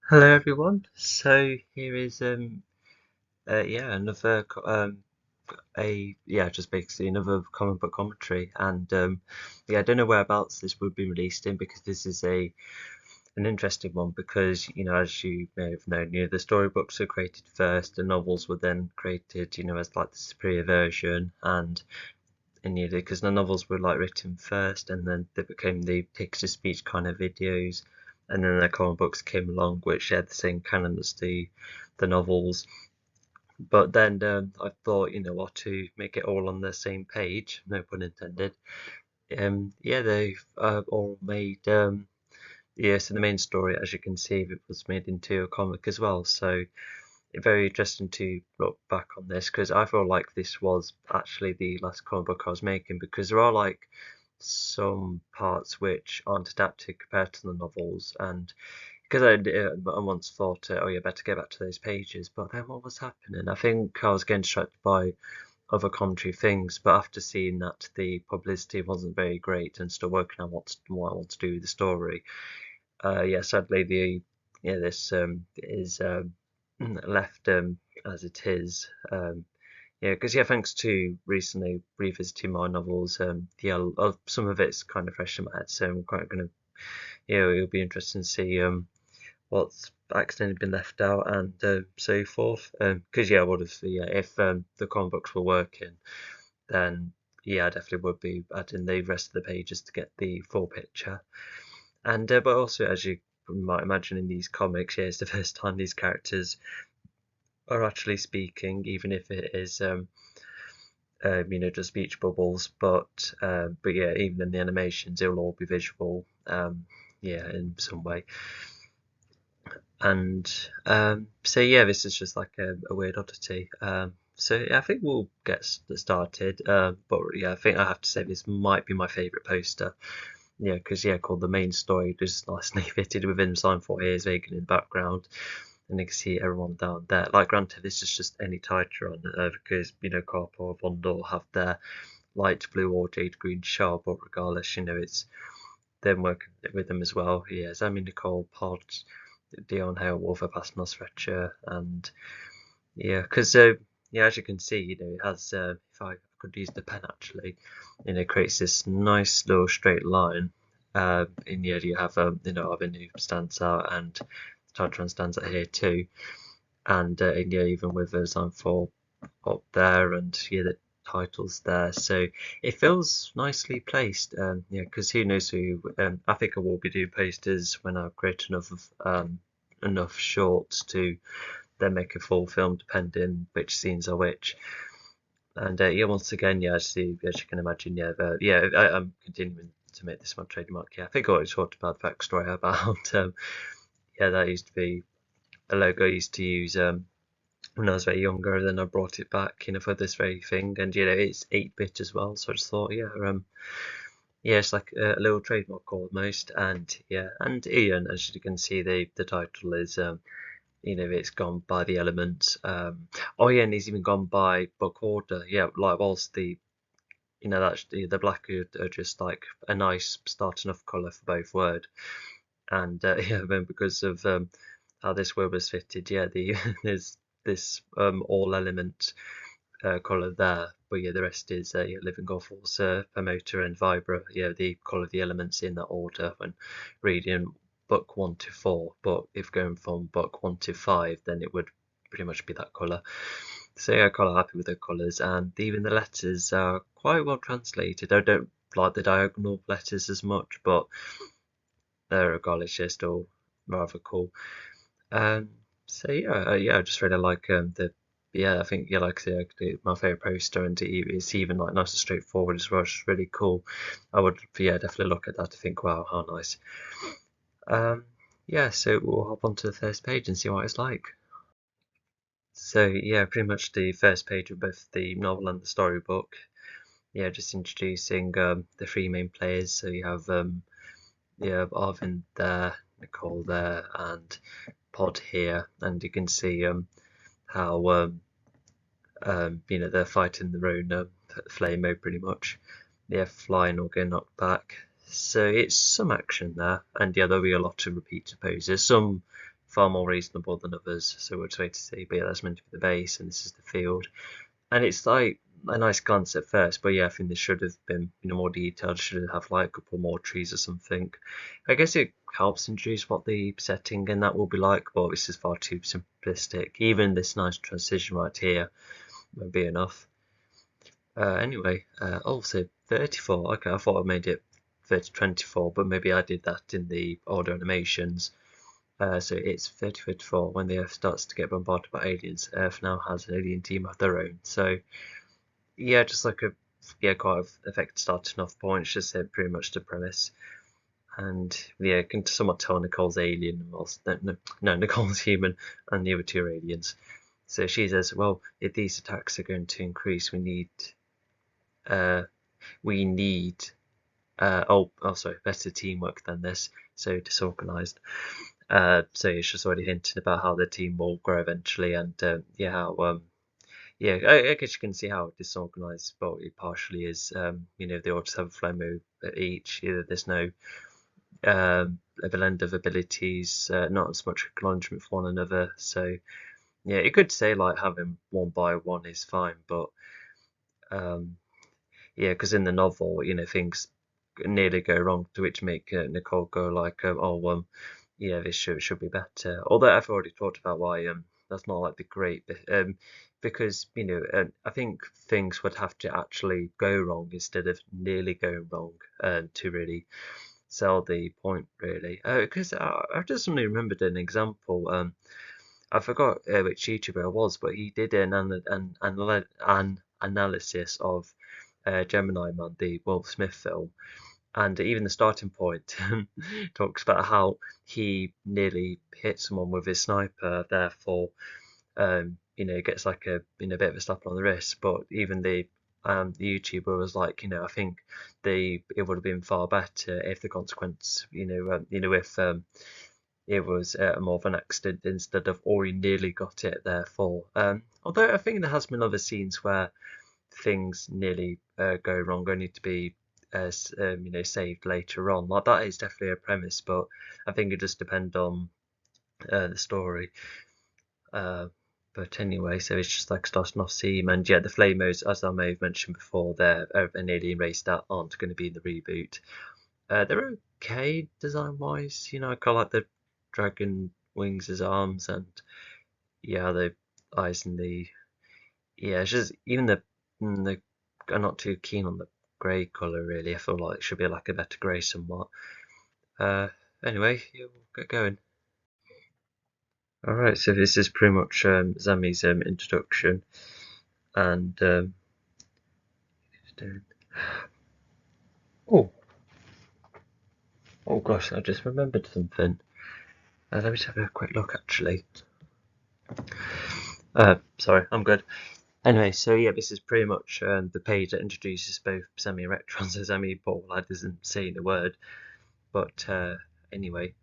Hello everyone. So here is another just basically another comic book commentary, and I don't know whereabouts this would be released in, because this is a an interesting one, because as you may have known, the storybooks were created first, the novels were then created as like the superior version, and because the novels were like written first, and then they became the text to speech kind of videos, and then the comic books came along, which had the same canon as the novels. But then I thought, what, to make it all on the same page, no pun intended. They've all made so the main story, as you can see, it was made into a comic as well. So very interesting to look back on this, because I feel like this was actually the last comic book I was making, because there are like some parts which aren't adapted compared to the novels, and because I once thought, oh yeah, better get back to those pages, but then what was happening? I think I was getting distracted by other commentary things, but after seeing that the publicity wasn't very great and still working on what I want to do with the story, sadly this is left as it is. Because thanks to recently revisiting my novels, some of it's kind of fresh in my head, so I'm quite gonna, it'll be interesting to see what's accidentally been left out, and so forth. Because I would have, if the comic books were working, then I definitely would be adding the rest of the pages to get the full picture. And but also, as you might imagine, in these comics, it's the first time these characters are actually speaking, even if it is just speech bubbles. But even in the animations, it'll all be visual, in some way. And this is just like a weird oddity. I think we'll get started. But I think I have to say this might be my favourite poster. Because called The Main Story, just nicely fitted within Sign for Ears, Vegan in the background, and you can see everyone down there. Like, granted, this is just any title on because Carpo or Vondor have their light blue or jade green shell, but regardless, it's them working with them as well. Sammy Nicole, Pod, Dion Hale, Wolfer, Pasnos, Fletcher, and because as you can see, it has. If I could use the pen actually, creates this nice little straight line. In the end, you have Avenue stands out, and Titran stands out here too, and even with Zone 4 up there, and the titles there, so it feels nicely placed. Because who knows who? I think I will be doing posters when I've created enough shorts to then make a full film, depending which scenes are which. And once again, as you can imagine, I'm continuing to make this my trademark. I think I already talked about the backstory about that used to be a logo I used to use when I was very younger. Then I brought it back, for this very thing, and it's 8-bit as well. So I just thought, it's like a little trademark almost, and Ian, as you can see, the title is it's gone by the elements. And he's even gone by book order. Like, whilst that's the black are just like a nice starting off colour for both word, and then because of how this word was fitted, there's this all element colour there, but the rest is living offals, promoter, and vibra. The colour of the elements in that order when reading book 1 to 4, but if going from book 1 to 5, then it would pretty much be that colour. So quite happy with the colours, and even the letters are quite well translated. I don't like the diagonal letters as much, but regardless, they're still rather cool. I just really like the I think like my favorite poster, and it's even like nice and straightforward as well. It's really cool. I would definitely look at that to think, wow, how nice. So we'll hop onto the first page and see what it's like. So pretty much the first page of both the novel and the storybook. Just introducing the three main players. So you have Arvin there, Nicole there, and Pod here, and you can see how they're fighting their own flame mode pretty much. Flying or getting knocked back. So it's some action there, and there'll be a lot of repeated poses. Some far more reasonable than others. So we'll just wait to see. But yeah, that's meant to be the base, and this is the field. And it's like a nice glance at first, but yeah, I think this should have been more detailed. Should have like a couple more trees or something. I guess it helps introduce what the setting and that will be like, but this is far too simplistic. Even this nice transition right here won't be enough. Anyway, also 34. Okay, I thought I made it 3024, but maybe I did that in the older animations. So it's 3034. When the Earth starts to get bombarded by aliens, Earth now has an alien team of their own. So yeah, just like a quite effective starting off point. It's just pretty much the premise. And yeah, can somewhat tell Nicole's alien, no, Nicole's human, and the other two are aliens. So she says, well, if these attacks are going to increase, uh, we need sorry, better teamwork than this. So disorganized. So it's just already hinting about how the team will grow eventually, and yeah, how yeah, I guess you can see how disorganized, well, it partially is. They all just have a flame at each. There's no a blend of abilities, not as much acknowledgement for one another. So yeah, you could say like having one by one is fine, but um, yeah, because in the novel, things nearly go wrong, to which make Nicole go like, oh, yeah, this should be better. Although I've already talked about why that's not like the great because I think things would have to actually go wrong instead of nearly going wrong to really sell the point really. Because I just suddenly remembered an example. I forgot which YouTuber it was, but he did an analysis of Gemini Man, the Will Smith film, and even the starting point talks about how he nearly hit someone with his sniper, therefore, gets like a bit of a slap on the wrist. But even the YouTuber was like, I think it would have been far better if the consequence, if it was more of an accident instead of, or he nearly got it, therefore. Although I think there has been other scenes where things nearly go wrong, only to be saved later on. Like that is definitely a premise, but I think it just depends on the story. But anyway, so it's just like starting off Seam, and yeah, the Flamos, as I may have mentioned before, they're an alien race that aren't going to be in the reboot. They're okay design-wise, I kind of like the dragon wings as arms, and yeah, the eyes and the it's just even the I'm not too keen on the grey colour really. I feel like it should be like a better grey somewhat. Uh, anyway, yeah, we'll get going. Alright, so this is pretty much Zami's introduction, and oh, oh gosh, I just remembered something. Let me just have a quick look actually. Sorry, I'm good. Anyway, so yeah, this is pretty much the page that introduces both Zami and Rectron. So Zami, poor lad, isn't saying a word, but anyway.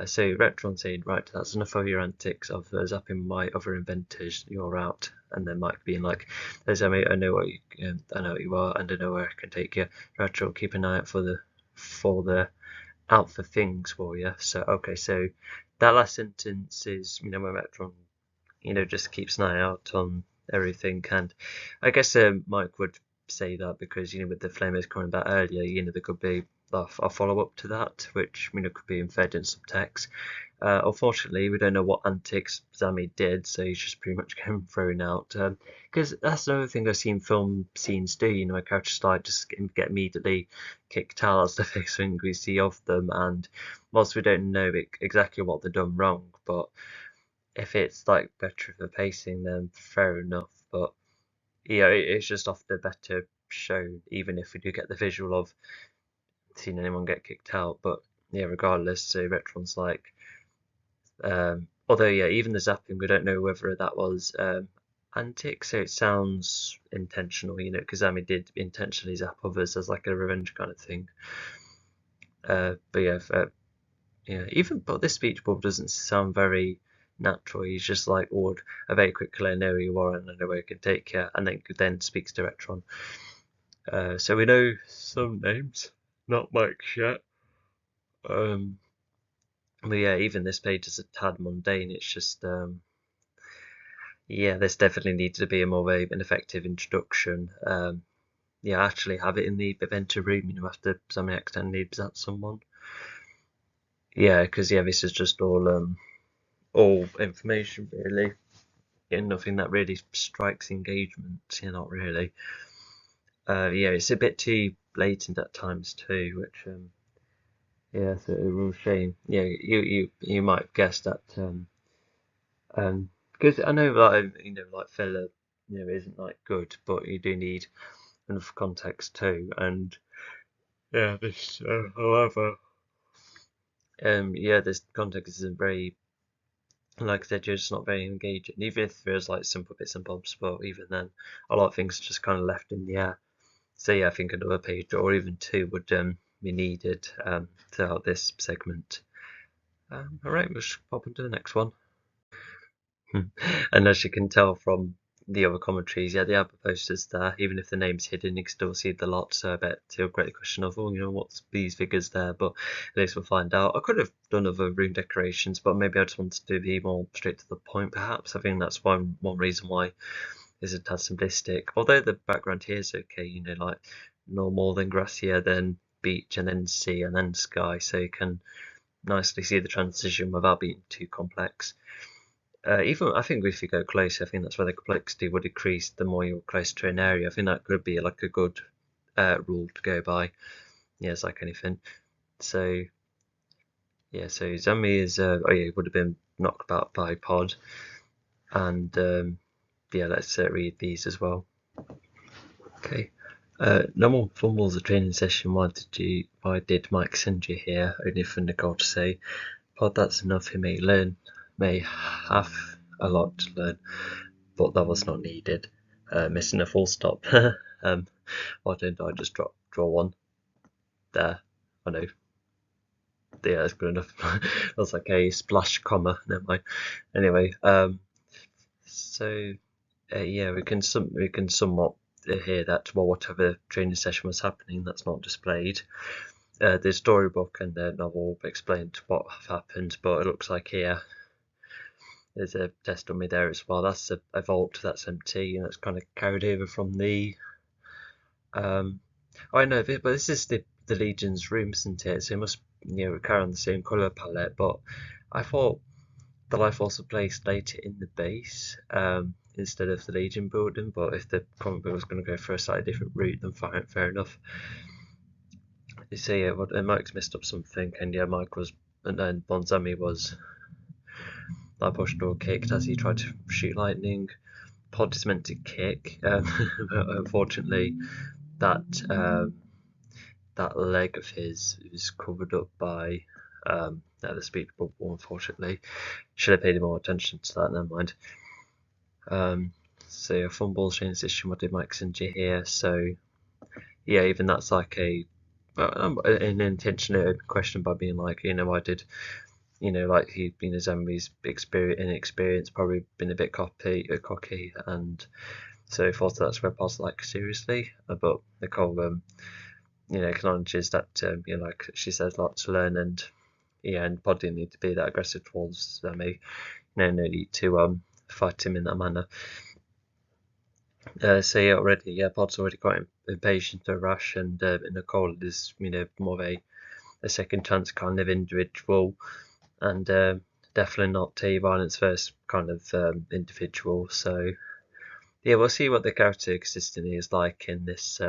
So Retron saying, right, that's enough of your antics of zapping my other inventors. You're out. And then Mike being like, Zami, I know what you are, and I know where I can take you. Retron, keep an eye out for the out for things for you. So okay, so that last sentence is when Retron just keeps an eye out on everything. And I guess Mike would say that because with the flamers coming back earlier, there could be a follow up to that, which could be inferred in subtext. Unfortunately, we don't know what antics Zami did, so he's just pretty much getting thrown out. Because that's another thing I've seen film scenes do. A character like just get immediately kicked out. That's the first thing we see of them. And whilst we don't know exactly what they've done wrong, but if it's like better for pacing, then fair enough. But yeah, it's just often better shown, even if we do get the visual of seeing anyone get kicked out. But yeah, regardless, so Retron's like, although yeah, even the zapping, we don't know whether that was antic, so it sounds intentional, because Amy did intentionally zap others as like a revenge kind of thing. But yeah, but this speech bubble doesn't sound very natural. He's just like, "Oh, a very quickly I know who you are and I know where I can take you," and then speaks to Retron. So we know some names, not Mike's yet. But yeah, even this page is a tad mundane. It's just yeah, this definitely needs to be a more of an effective introduction. Yeah, actually have it in the eventer room, after somebody accidentally upset someone. Yeah, because yeah, this is just all information really. Yeah, nothing that really strikes engagement. Yeah, not really. Yeah, it's a bit too blatant at times too, which yeah, so a real shame. Yeah, you might have guessed that because I know like like filler isn't like good, but you do need enough context too. And yeah, this however yeah, this context isn't very, like I said, you're just not very engaging. Even if there's like simple bits and bobs, but even then, a lot of things are just kind of left in the air. So yeah, I think another page or even two would be needed throughout this segment. All right, we'll just pop into the next one. And as you can tell from the other commentaries, yeah, the other posters there, even if the name's hidden, you can still see the lot. So I bet you'll get the question of, oh, what's these figures there? But at least we'll find out. I could have done other room decorations, but maybe I just wanted to be more straight to the point, perhaps. I think that's one reason why this is a tad simplistic. Although the background here is okay, like no more than grassier, then beach, and then sea, and then sky, so you can nicely see the transition without being too complex. Even I think if you go closer, I think that's where the complexity would decrease the more you're close to an area. I think that could be like a good rule to go by. Yeah, it's like anything. So yeah, so Zami is oh yeah, would have been knocked about by Pod, and yeah, let's read these as well. Okay. No more fumbles a training session. Why did Mike send you here? Only for Nicole to say, Pod, that's enough. He may have a lot to learn, but that was not needed. Missing a full stop. Why don't I just draw one there? I know. Yeah, that's good enough. That's like a splash comma. Never mind. Anyway, so yeah, we can somewhat hear that whatever training session was happening, that's not displayed. The storybook and the novel explained what happened, but it looks like here there's a test dummy there as well. That's a vault that's empty, and it's kind of carried over from the I know, but this is the Legion's room, isn't it? So it must carry on the same colour palette. But I thought the Life Force would place later in the base instead of the Legion building. But if the comic book was going to go for a slightly different route, then fine, fair enough. You see, Mike's messed up something, and yeah, and then Bonzami was that pushed or kicked as he tried to shoot lightning. Pod is meant to kick, but unfortunately, that that leg of his is covered up by the speed bubble, unfortunately. Should have paid more attention to that, never mind. So yeah, fumble transition, what did Mike send you here? So yeah, even that's like an intentional question by being like, why did like he Zambi's inexperience, probably been a bit cocky, and so thought that's where Paul's like seriously, but Nicole acknowledges that like she says, a lot to learn, and yeah, and Pod didn't need to be that aggressive towards me. No need to fight him in that manner. So yeah, Pod's already quite impatient or rash, and Nicole is more of a second chance kind of individual, and definitely not a violence first kind of individual. So yeah, we'll see what the character consistency is like in this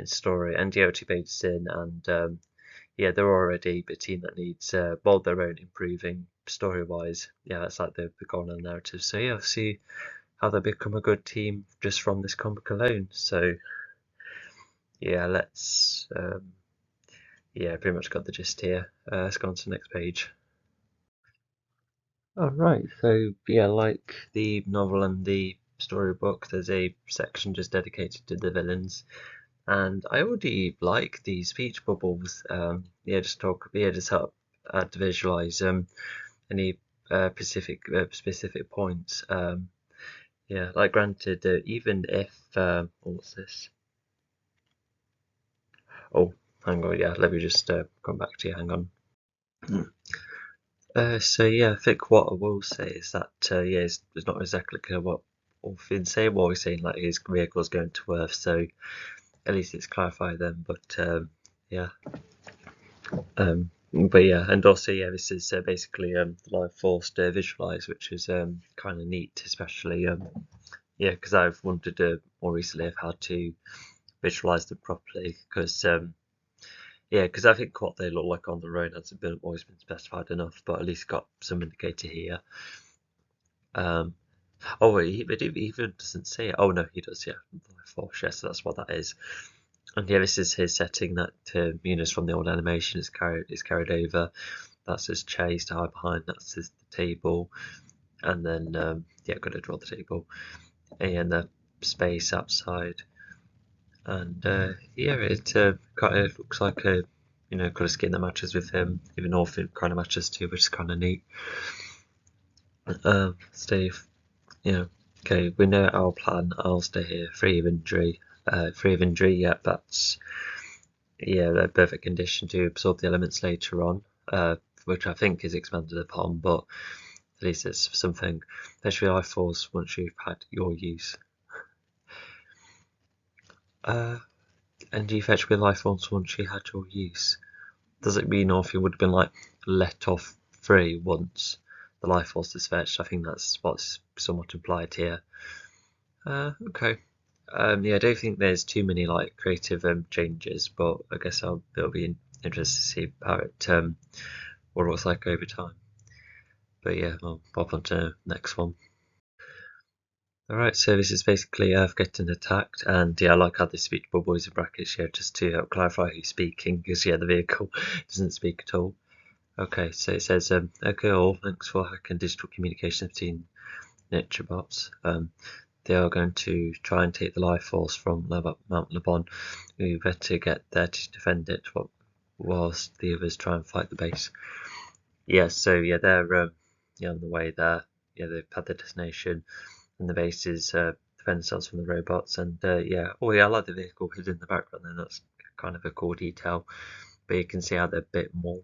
story, and yeah, two pages in, and yeah, they're already a team that needs both their own improving story-wise. Yeah, that's like the goal of the narrative. So yeah, see how they become a good team just from this comic alone. So yeah, let's yeah, pretty much got the gist here. Let's go on to the next page. Alright, so yeah, like the novel and the storybook, there's a section just dedicated to the villains. And I already like these speech bubbles. Yeah, just help to visualize any specific points. Yeah, like granted, even if what's this? Oh, hang on. Yeah, let me just come back to you. Hang on. So yeah, I think what I will say is that yeah, it's not exactly clear what Orphan saying. What we're saying, like his vehicle's going to Earth, so at least it's clarified then. Yeah, but yeah, and also yeah, this is basically life force to visualize, which is kind of neat, especially yeah, because I've wondered more recently of how to visualize them properly, because yeah, because I think what they look like on their own hasn't been always been specified enough, but at least got some indicator here. Um, oh wait, but he even doesn't say it. Oh no, he does. Yeah, life force. Yeah, so that's what that is. And yeah, this is his setting that is from the old animation is carried over. That's his chase to hide behind. That's his table, and then yeah, got to draw the table and the space outside. And yeah, it kind of looks like a kind of skin that matches with him. Even Orphan kind of matches too, which is kind of neat. Steve, yeah, okay, we know our plan. I'll stay here, free of injury. Free of injury, yeah, that's yeah, a perfect condition to absorb the elements later on, which I think is expanded upon, but at least it's something. Especially life force once you've had your use. Uh, and you fetch with life force once you had your use. Does it mean or if you would have been like let off free once the life force is fetched? I think that's what's somewhat implied here. Okay. Yeah, I don't think there's too many like creative changes, but I guess it'll be interesting to see how what it looks like over time. But yeah, I'll pop on to the next one. Alright, so this is basically Earth getting attacked, and yeah, I like how the speech bubble is in brackets here just to help clarify who's speaking, because yeah, the vehicle doesn't speak at all. Okay, so it says, okay all, thanks for hacking digital communication between nature bots. They are going to try and take the life force from Mount Lebon. We better get there to defend it whilst the others try and fight the base. Yeah, so yeah, they're yeah, on the way there. Yeah, they've had their destination, and the base is defend themselves from the robots. And yeah, oh yeah, I like the vehicle hidden in the background. Then that's kind of a cool detail. But you can see how they're a bit more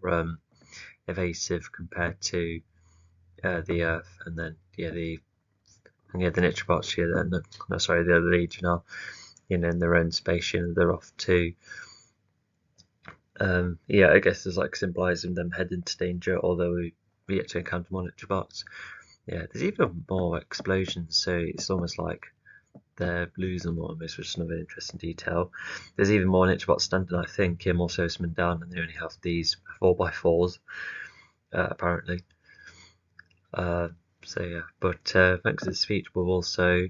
evasive compared to the Earth, and then yeah, the nature bots here. Then no, sorry, the other Legion are in their own space. They're off to yeah, I guess there's like symbolising them heading to danger, although we yet to encounter monitor bots. Yeah, there's even more explosions, so it's almost like they're losing almost, which is another interesting detail. There's even more nature bots standing, I think, more so some down, and they only have these 4x4s, apparently. So yeah, but thanks to the speech, we've also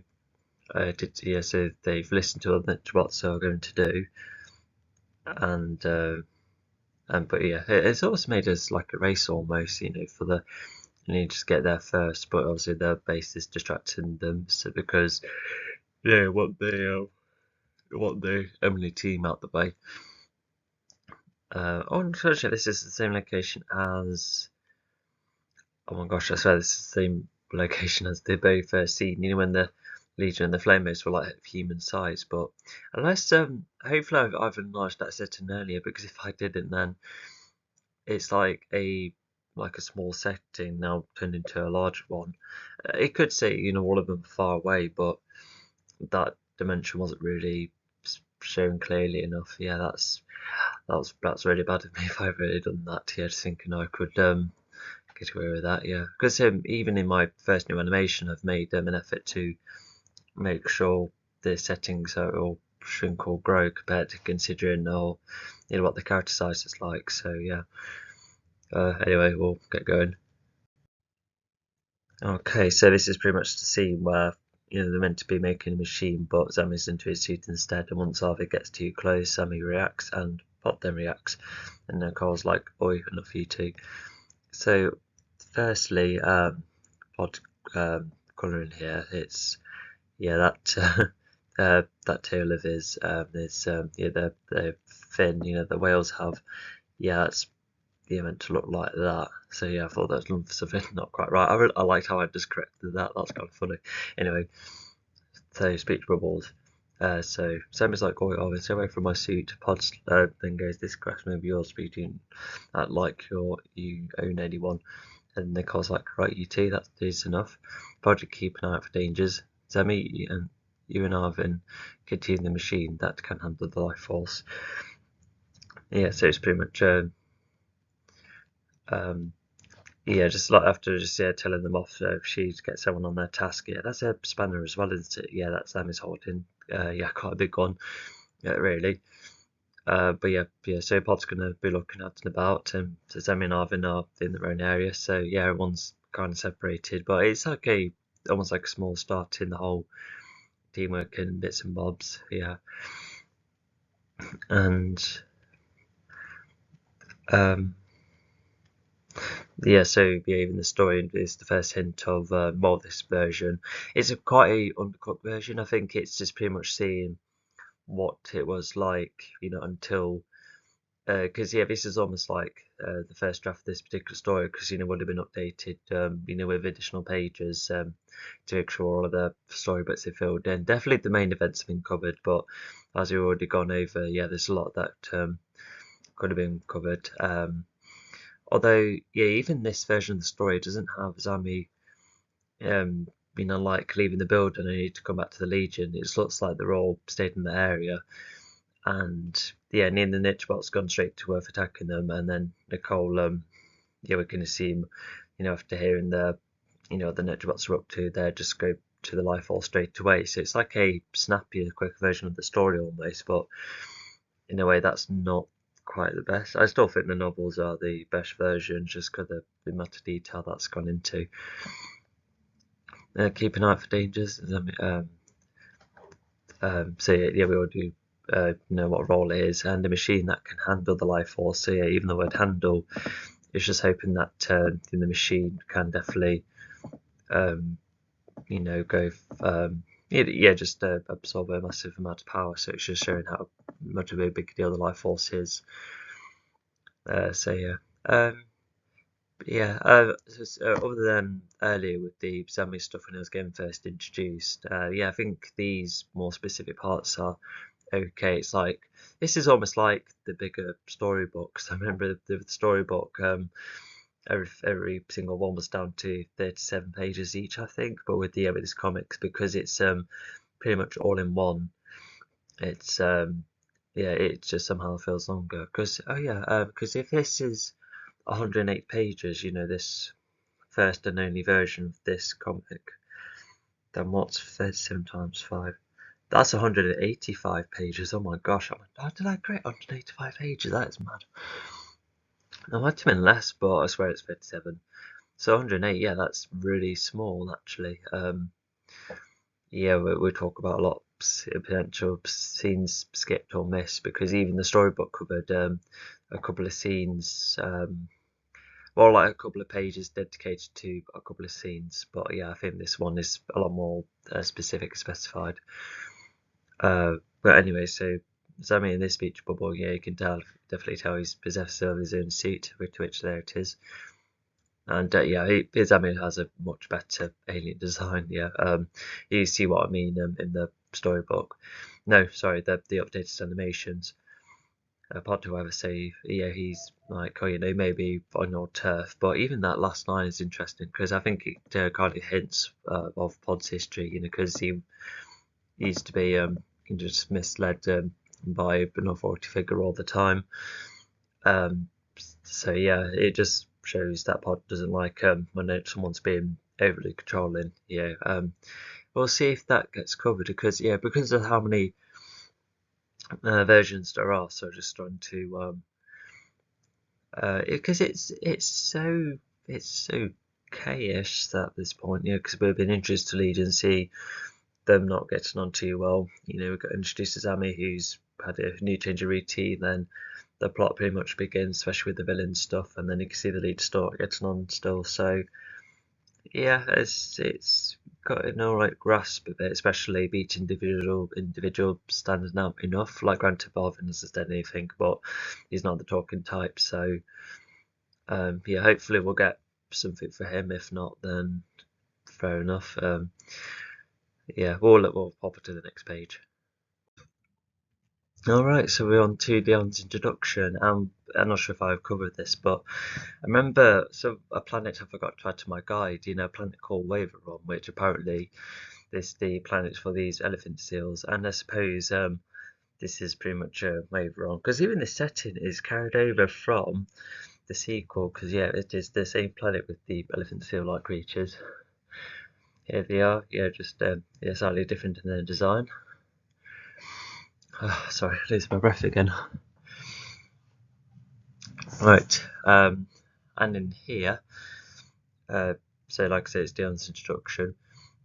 yeah, so they've listened to what the nature bots are going to do, and but yeah, it's almost made us like a race almost, for the you need to just get there first. But obviously their base is distracting them, so because yeah, what they only team out the way. Oh, unfortunately, this is the same location as. Oh my gosh, I swear this is the same location as the very first scene. When the Legion and the Flamers were like human size, but unless hopefully I've enlarged that setting earlier, because if I didn't, then it's like a small setting now turned into a large one. It could say all of them far away, but that dimension wasn't really shown clearly enough. Yeah, that's really bad of me if I've really done that. Yeah, just thinking I could get away with that. Yeah, because even in my first new animation, I've made an effort to make sure the settings are all shrink or grow compared to considering or what the character size is like. So yeah. Anyway, we'll get going. Okay, so this is pretty much the scene where they're meant to be making a machine, but Sammy's into his suit instead. And once Harvey gets too close, Sammy reacts, and Pot then reacts, and then Cole's like, "Oi, enough you two." So, firstly, Pod colouring here. It's yeah that tail of his is yeah the fin the whales have. Yeah, that's meant to look like that. So yeah, I thought that was something not quite right. I liked how I just corrected that. That's kind of funny. Anyway, so speech bubbles. So Sam is like, "Oh, stay away from my suit." Pods then goes, "This crash may be yours, speaking like you own anyone." And Nicole's like, right, you two, that is enough. Project keep an eye out for dangers. Zemi and you and Arvin continue the machine that can handle the life force. Yeah, so it's pretty much yeah, just like after just telling them off, she gets someone on their task. Yeah, that's a spanner as well, isn't it? Yeah, that's Zemi's holding. Yeah, quite a big one, really. But yeah. So Pod's gonna be looking out and about, and so Zemi and Arvin are in their own area. So yeah, everyone's kind of separated, but it's like almost like a small start in the whole teamwork and bits and bobs. Yeah, and um, yeah. So yeah, even the story is the first hint of more this version. It's a quite a undercooked version. I think it's just pretty much seeing what it was like, until. Because yeah, this is almost like the first draft of this particular story, because would have been updated, with additional pages to make sure all of the story bits are filled in. Definitely the main events have been covered, but as we've already gone over, yeah, there's a lot that could have been covered. Although, yeah, even this version of the story doesn't have Zami like leaving the building and need to come back to the Legion. It just looks like they're all stayed in the area. And yeah, near the niche bot's gone straight to Earth attacking them, and then Nicole, yeah, we're going to see him, after hearing the niche bots are up to, they just go to the life all straight away. So it's like a snappier, quick version of the story almost, but in a way that's not quite the best. I still think the novels are the best version, just because of the amount of detail that's gone into. Keep an eye out for dangers. So yeah, we all do know what role it is, and a machine that can handle the life force. So yeah, even the word handle is just hoping that the machine can definitely, um, go, yeah, just absorb a massive amount of power. So it's just showing how much of a big deal the life force is. So yeah. Yeah, other than earlier with the Zami stuff when it was getting first introduced, yeah, I think these more specific parts are okay. It's like this is almost like the bigger storybooks. I remember the storybook, every single one was down to 37 pages each, I think. But with this comics, because it's pretty much all in one, it's yeah, it just somehow feels longer. Because if this is 108 pages, this first and only version of this comic, then what's 37 times 5? That's 185 pages. Oh my gosh, how did I create 185 pages? That is mad. It might have been less, but I swear it's 37. So 108, yeah, that's really small actually. Yeah, we talk about a lot of potential scenes skipped or missed, because even the storybook covered a couple of scenes, well, like a couple of pages dedicated to a couple of scenes. But yeah, I think this one is a lot more specific, specified. But anyway, so Sammy in this speech bubble, yeah, you can definitely tell he's possessed of his own suit, which there it is. And yeah, Sammy has a much better alien design. Yeah, you see what I mean in the storybook. No, sorry, the updated animations. Part two, ever say, yeah, he's like, oh, maybe on your turf. But even that last line is interesting, because I think it kind of hints of Pod's history, because he used to be just misled by an authority figure all the time. Um, so yeah, it just shows that Pod doesn't like when someone's being overly controlling. Yeah, we'll see if that gets covered, because of how many versions there are. So just trying to because it's so K-ish at this point, because we've been introduced to Legion and see them not getting on too well. We got introduced to Zami, who's had a new change of routine, then the plot pretty much begins, especially with the villain stuff, and then you can see the lead start getting on still. So yeah, it's got an alright grasp of it, especially each individual standing out enough. Like granted, Barvin hasn't said anything, but he's not the talking type, so yeah, hopefully we'll get something for him. If not, then fair enough. Yeah, we'll pop it to the next page. Alright, so we're on to Leon's introduction. I'm not sure if I've covered this, but I remember a planet I forgot to add to my guide, a planet called Waveron, which apparently is the planet for these elephant seals, and I suppose this is pretty much Waveron, because even the setting is carried over from the sequel, because yeah, it is the same planet with the elephant seal-like creatures. Here they are, yeah, just yeah, slightly different in their design. Sorry, I lose my breath again. Right, and in here, uh, so like I say, it's Dion's introduction,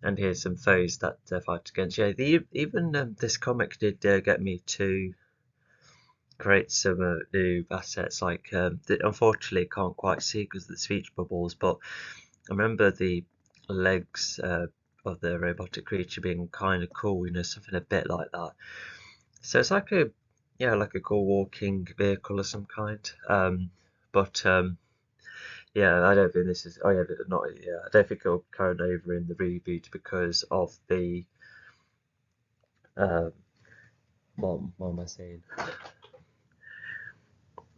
and here's some foes that fight against. Yeah, even this comic did get me to create some new assets, like that unfortunately can't quite see because of the speech bubbles, but I remember the legs of the robotic creature being kind of cool, something a bit like that. So it's like like a cool walking vehicle of some kind. But yeah, I don't think this is. Oh yeah, but not. Yeah, I don't think it'll carry over in the reboot because of the. Uh, what am I saying?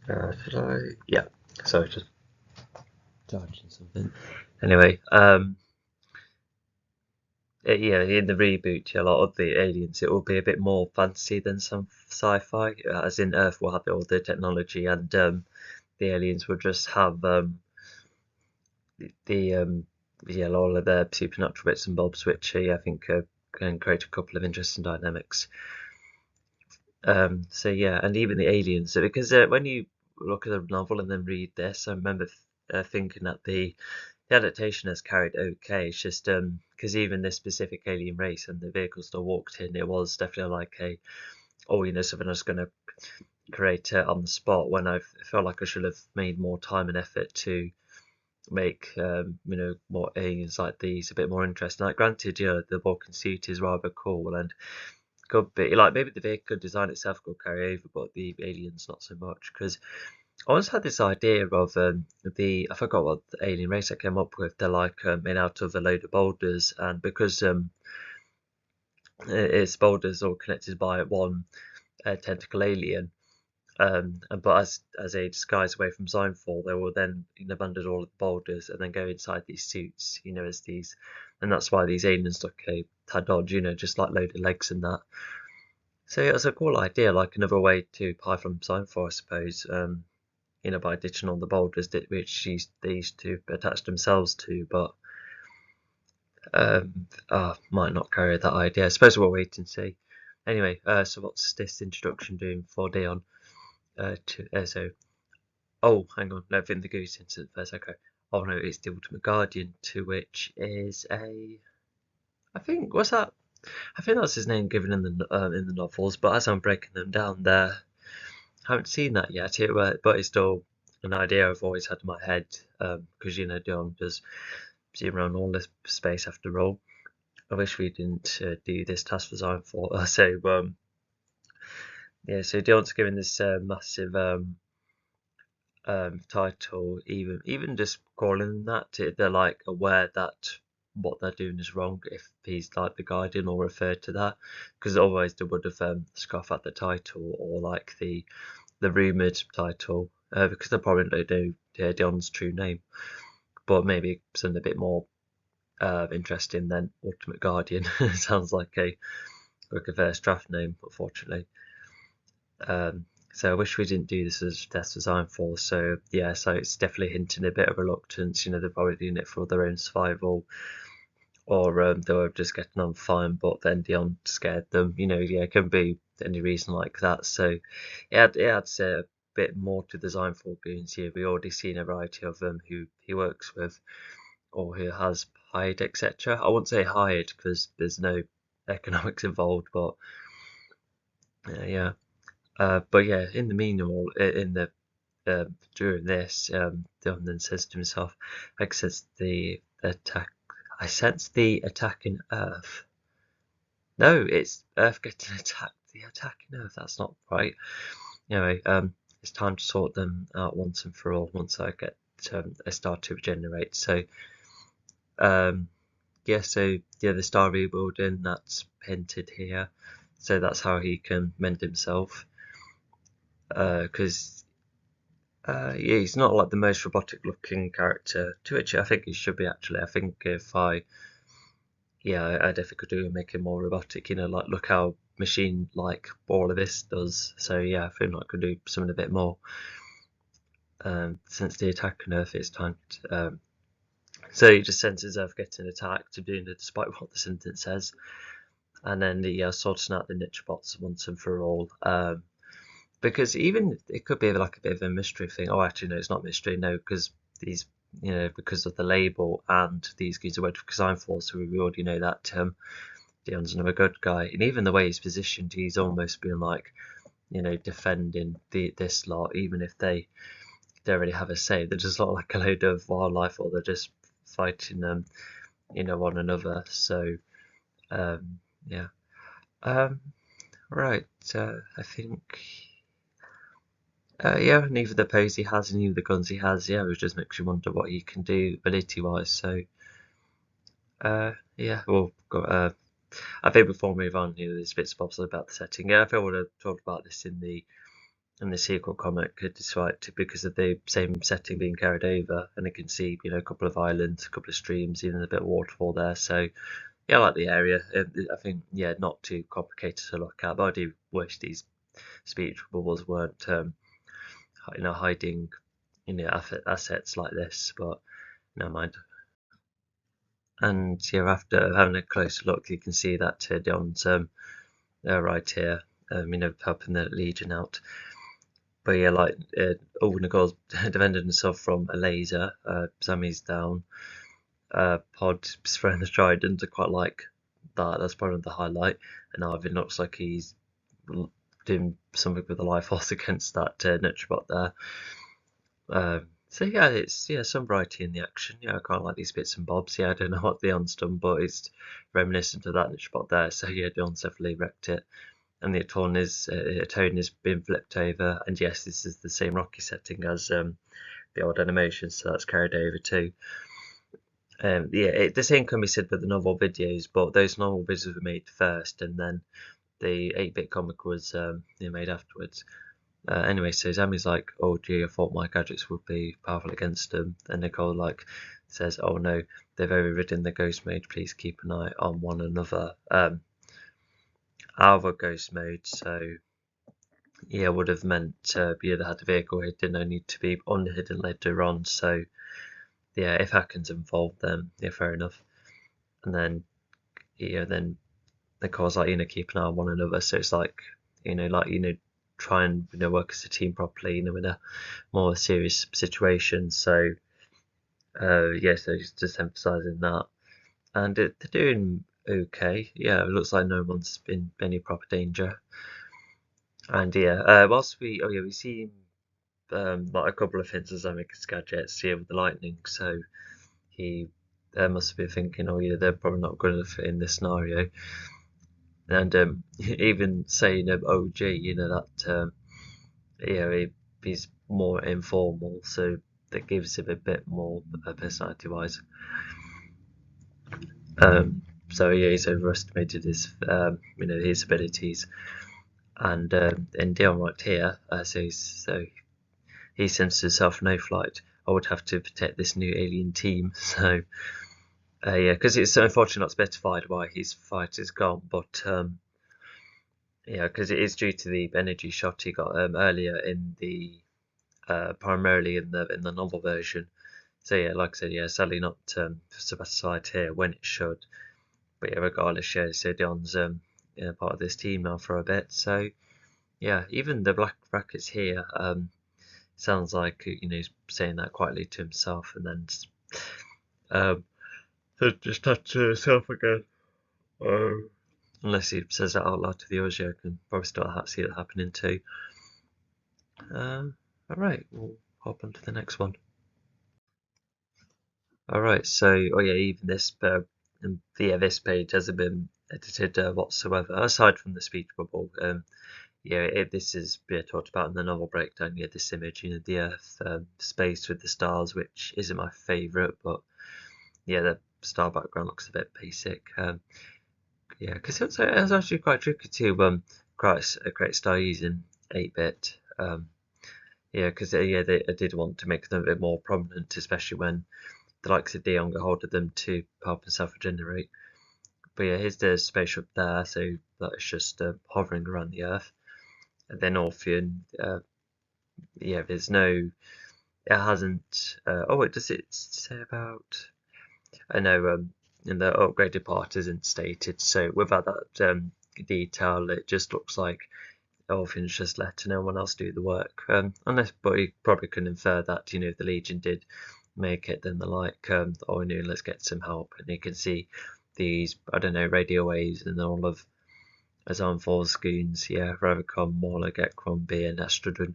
Should I? Yeah. Sorry, just charging something. Anyway, yeah, in the reboot, yeah, a lot of the aliens, it will be a bit more fantasy than some sci-fi, as in Earth will have all the technology, and the aliens will just have the yeah, all of their supernatural bits and bobs, which yeah, I think can create a couple of interesting dynamics. So yeah, and even the aliens, because when you look at the novel and then read this, I remember thinking that the adaptation has carried okay. It's just because even this specific alien race and the vehicles that walked in, it was definitely like something I was going to create on the spot when I felt like I should have made more time and effort to make more aliens like these a bit more interesting. Like granted, the Vulcan suit is rather cool and could be like maybe the vehicle design itself could carry over, but the aliens not so much. Because I always had this idea of I forgot what the alien race I came up with. They're like made out of a load of boulders, and because it's boulders all connected by one tentacle alien. But as they disguise away from Signfall, they will then abandon all of the boulders and then go inside these suits, as these, and that's why these aliens look a tad odd, just like loaded legs and that. So yeah, it's a cool idea, like another way to pie from Signfall, I suppose. By ditching all the boulders which they used to attach themselves to, but might not carry that idea. I suppose we'll wait and see. Anyway, so what's this introduction doing for Dion? So Oh, hang on. No, Vin the Goose incident first. Okay. Oh no, it's the Ultimate Guardian, to which is I think what's that? I think that's his name given in the novels. But as I'm breaking them down, there, I haven't seen that yet. But it's still an idea I've always had in my head. Because Dion does zoom around all this space after all. I wish we didn't do this task for Zion for. So yeah. So Dion's given this massive title, even just calling them that, they're like aware that what they're doing is wrong if he's like the guardian or referred to that, because otherwise they would have scoffed at the title or like the rumored title, because they probably don't know Dion's true name, but maybe something a bit more interesting than Ultimate Guardian. Sounds like a first draft name, unfortunately. So I wish we didn't do this as Death Design for. So yeah, so it's definitely hinting a bit of reluctance. They're probably doing it for their own survival, or they were just getting on fine, but then Dion scared them. Yeah, it can be any reason like that. So it adds a bit more to the Design for goons here. We already seen a variety of them who he works with or who has hired, etc. I wouldn't say hired because there's no economics involved, but yeah. But yeah, in the meanwhile, in the during this, Dylan then says to himself, "I sense the attack. I sense the attacking Earth. No, it's Earth getting attacked. The attacking Earth. That's not right. Anyway, it's time to sort them out once and for all. Once I get a star to regenerate. So, um, yeah. So yeah, the star rebuilding that's hinted here. so that's how he can mend himself. Because yeah, he's not like the most robotic looking character, to which I think he should be actually. I think if I definitely could do make him more robotic, like look how machine like all of this does. So yeah, I feel like I could do something a bit more. Since the attack nerf is tanked. So he just senses Earth getting attacked, doing it despite what the sentence says. And then the sorting out the niche bots once and for all. Because even it could be like a bit of a mystery thing. Oh, actually, no, it's not mystery. No, because these, because of the label and these geese are word for design for, so we already know that Dion's another good guy. And even the way he's positioned, he's almost been like, defending this lot, even if they don't really have a say. They're just not like a load of wildlife, or they're just fighting one another. So yeah. Right. I think. Yeah, neither the pose he has, neither the guns he has. Yeah, it just makes you wonder what he can do ability-wise. So, yeah, well, I think before we move on, there's bits and bobs about the setting. Yeah, I feel I would have talked about this in the sequel comic, despite because of the same setting being carried over, and you can see, a couple of islands, a couple of streams, even a bit of waterfall there. So, yeah, I like the area. I think, yeah, not too complicated to look at, but I do wish these speech bubbles weren't, hiding, assets like this. But never mind. And yeah, after having a closer look, you can see that Dion's right here, helping the Legion out. But yeah, like Nagor's defended himself from a laser. Sammy's down. Pod throwing the trident. I quite like that. That's probably the highlight. And now it looks like he's doing something with the life force against that Nutribot there. So yeah, it's some variety in the action. Yeah, I quite like these bits and bobs. Yeah, I don't know what Dion's done, but it's reminiscent of that Nutribot there. So yeah, Dion's definitely wrecked it. And the Atone is being flipped over. And yes, this is the same rocky setting as the old animation, so that's carried over too. The same can be said with the novel videos, but those novel videos were made first, and then the 8-bit comic was made afterwards. Anyway, so Zami's like, oh gee, I thought my gadgets would be powerful against them. And Nicole says, oh no, they've overridden the ghost mode. Please keep an eye on one another. Our ghost mode, so yeah, would have meant we either had a vehicle hidden, no need to be unhidden later on. So yeah, if Hackens involved, then yeah, fair enough. And then then Nicole's like, keep an eye on one another. So it's like, try and work as a team properly, in a more serious situation. So yeah, so just emphasising that, and they're doing okay. Yeah, it looks like no one's been any proper danger. And yeah, whilst we see like a couple of hints of Zamika's gadgets here with the lightning. So he must be thinking, oh yeah, they're probably not good enough in this scenario. And even saying, oh gee, that he's more informal, so that gives him a bit more personality-wise. So yeah, he's overestimated his his abilities, and Dion right here, so he says to himself, no flight, I would have to protect this new alien team. So yeah, because it's unfortunately not specified why his fight is gone, but yeah, because it is due to the energy shot he got earlier in the primarily in the novel version. So yeah, like I said, yeah, sadly not specified here when it should. But yeah, regardless, yeah, so Dion's part of this team now for a bit. So yeah, even the black brackets here sounds like he's saying that quietly to himself, and then so just touch to himself again. Unless he says that out loud to the others, I can probably still see that happening too. Alright, we'll hop on to the next one. Alright, so yeah, even this this page hasn't been edited whatsoever, aside from the speech bubble. This is talked about in the novel breakdown. Yeah, this image, the Earth, space with the stars, which isn't my favourite, but yeah, the star background looks a bit basic. Yeah, because it was actually quite tricky to create style using 8-bit. Yeah, because I did want to make them a bit more prominent, especially when the likes of Dion got hold of them to help himself regenerate. But yeah, here's the spaceship there, so that is just hovering around the Earth. And then Orpheon, yeah, there's no, it hasn't. Oh, wait, does it say about? I know, in the upgraded part isn't stated, so without that detail, it just looks like Orpheon's just letting everyone else do the work. Unless, but you probably can infer that, if the Legion did make it, then they're like, oh, no, let's get some help. And you can see these, I don't know, radio waves and all of Azarmthor's goons, yeah, Ravicon, Morla, Gekron, B, and Astrodon.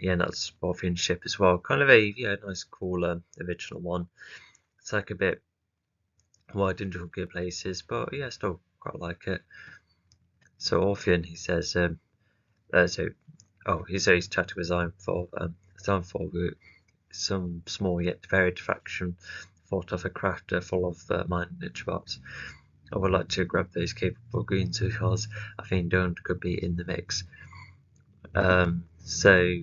Yeah, and that's Orpheon's ship as well. Kind of a, nice, cool original one. It's like a bit wide in good places, but yeah, still quite like it. So Orpheon, he says, he's chatting with Zymfor, some small yet varied faction fought off a craft full of mine bots. I would like to grab those capable goons because I think Don't could be in the mix. So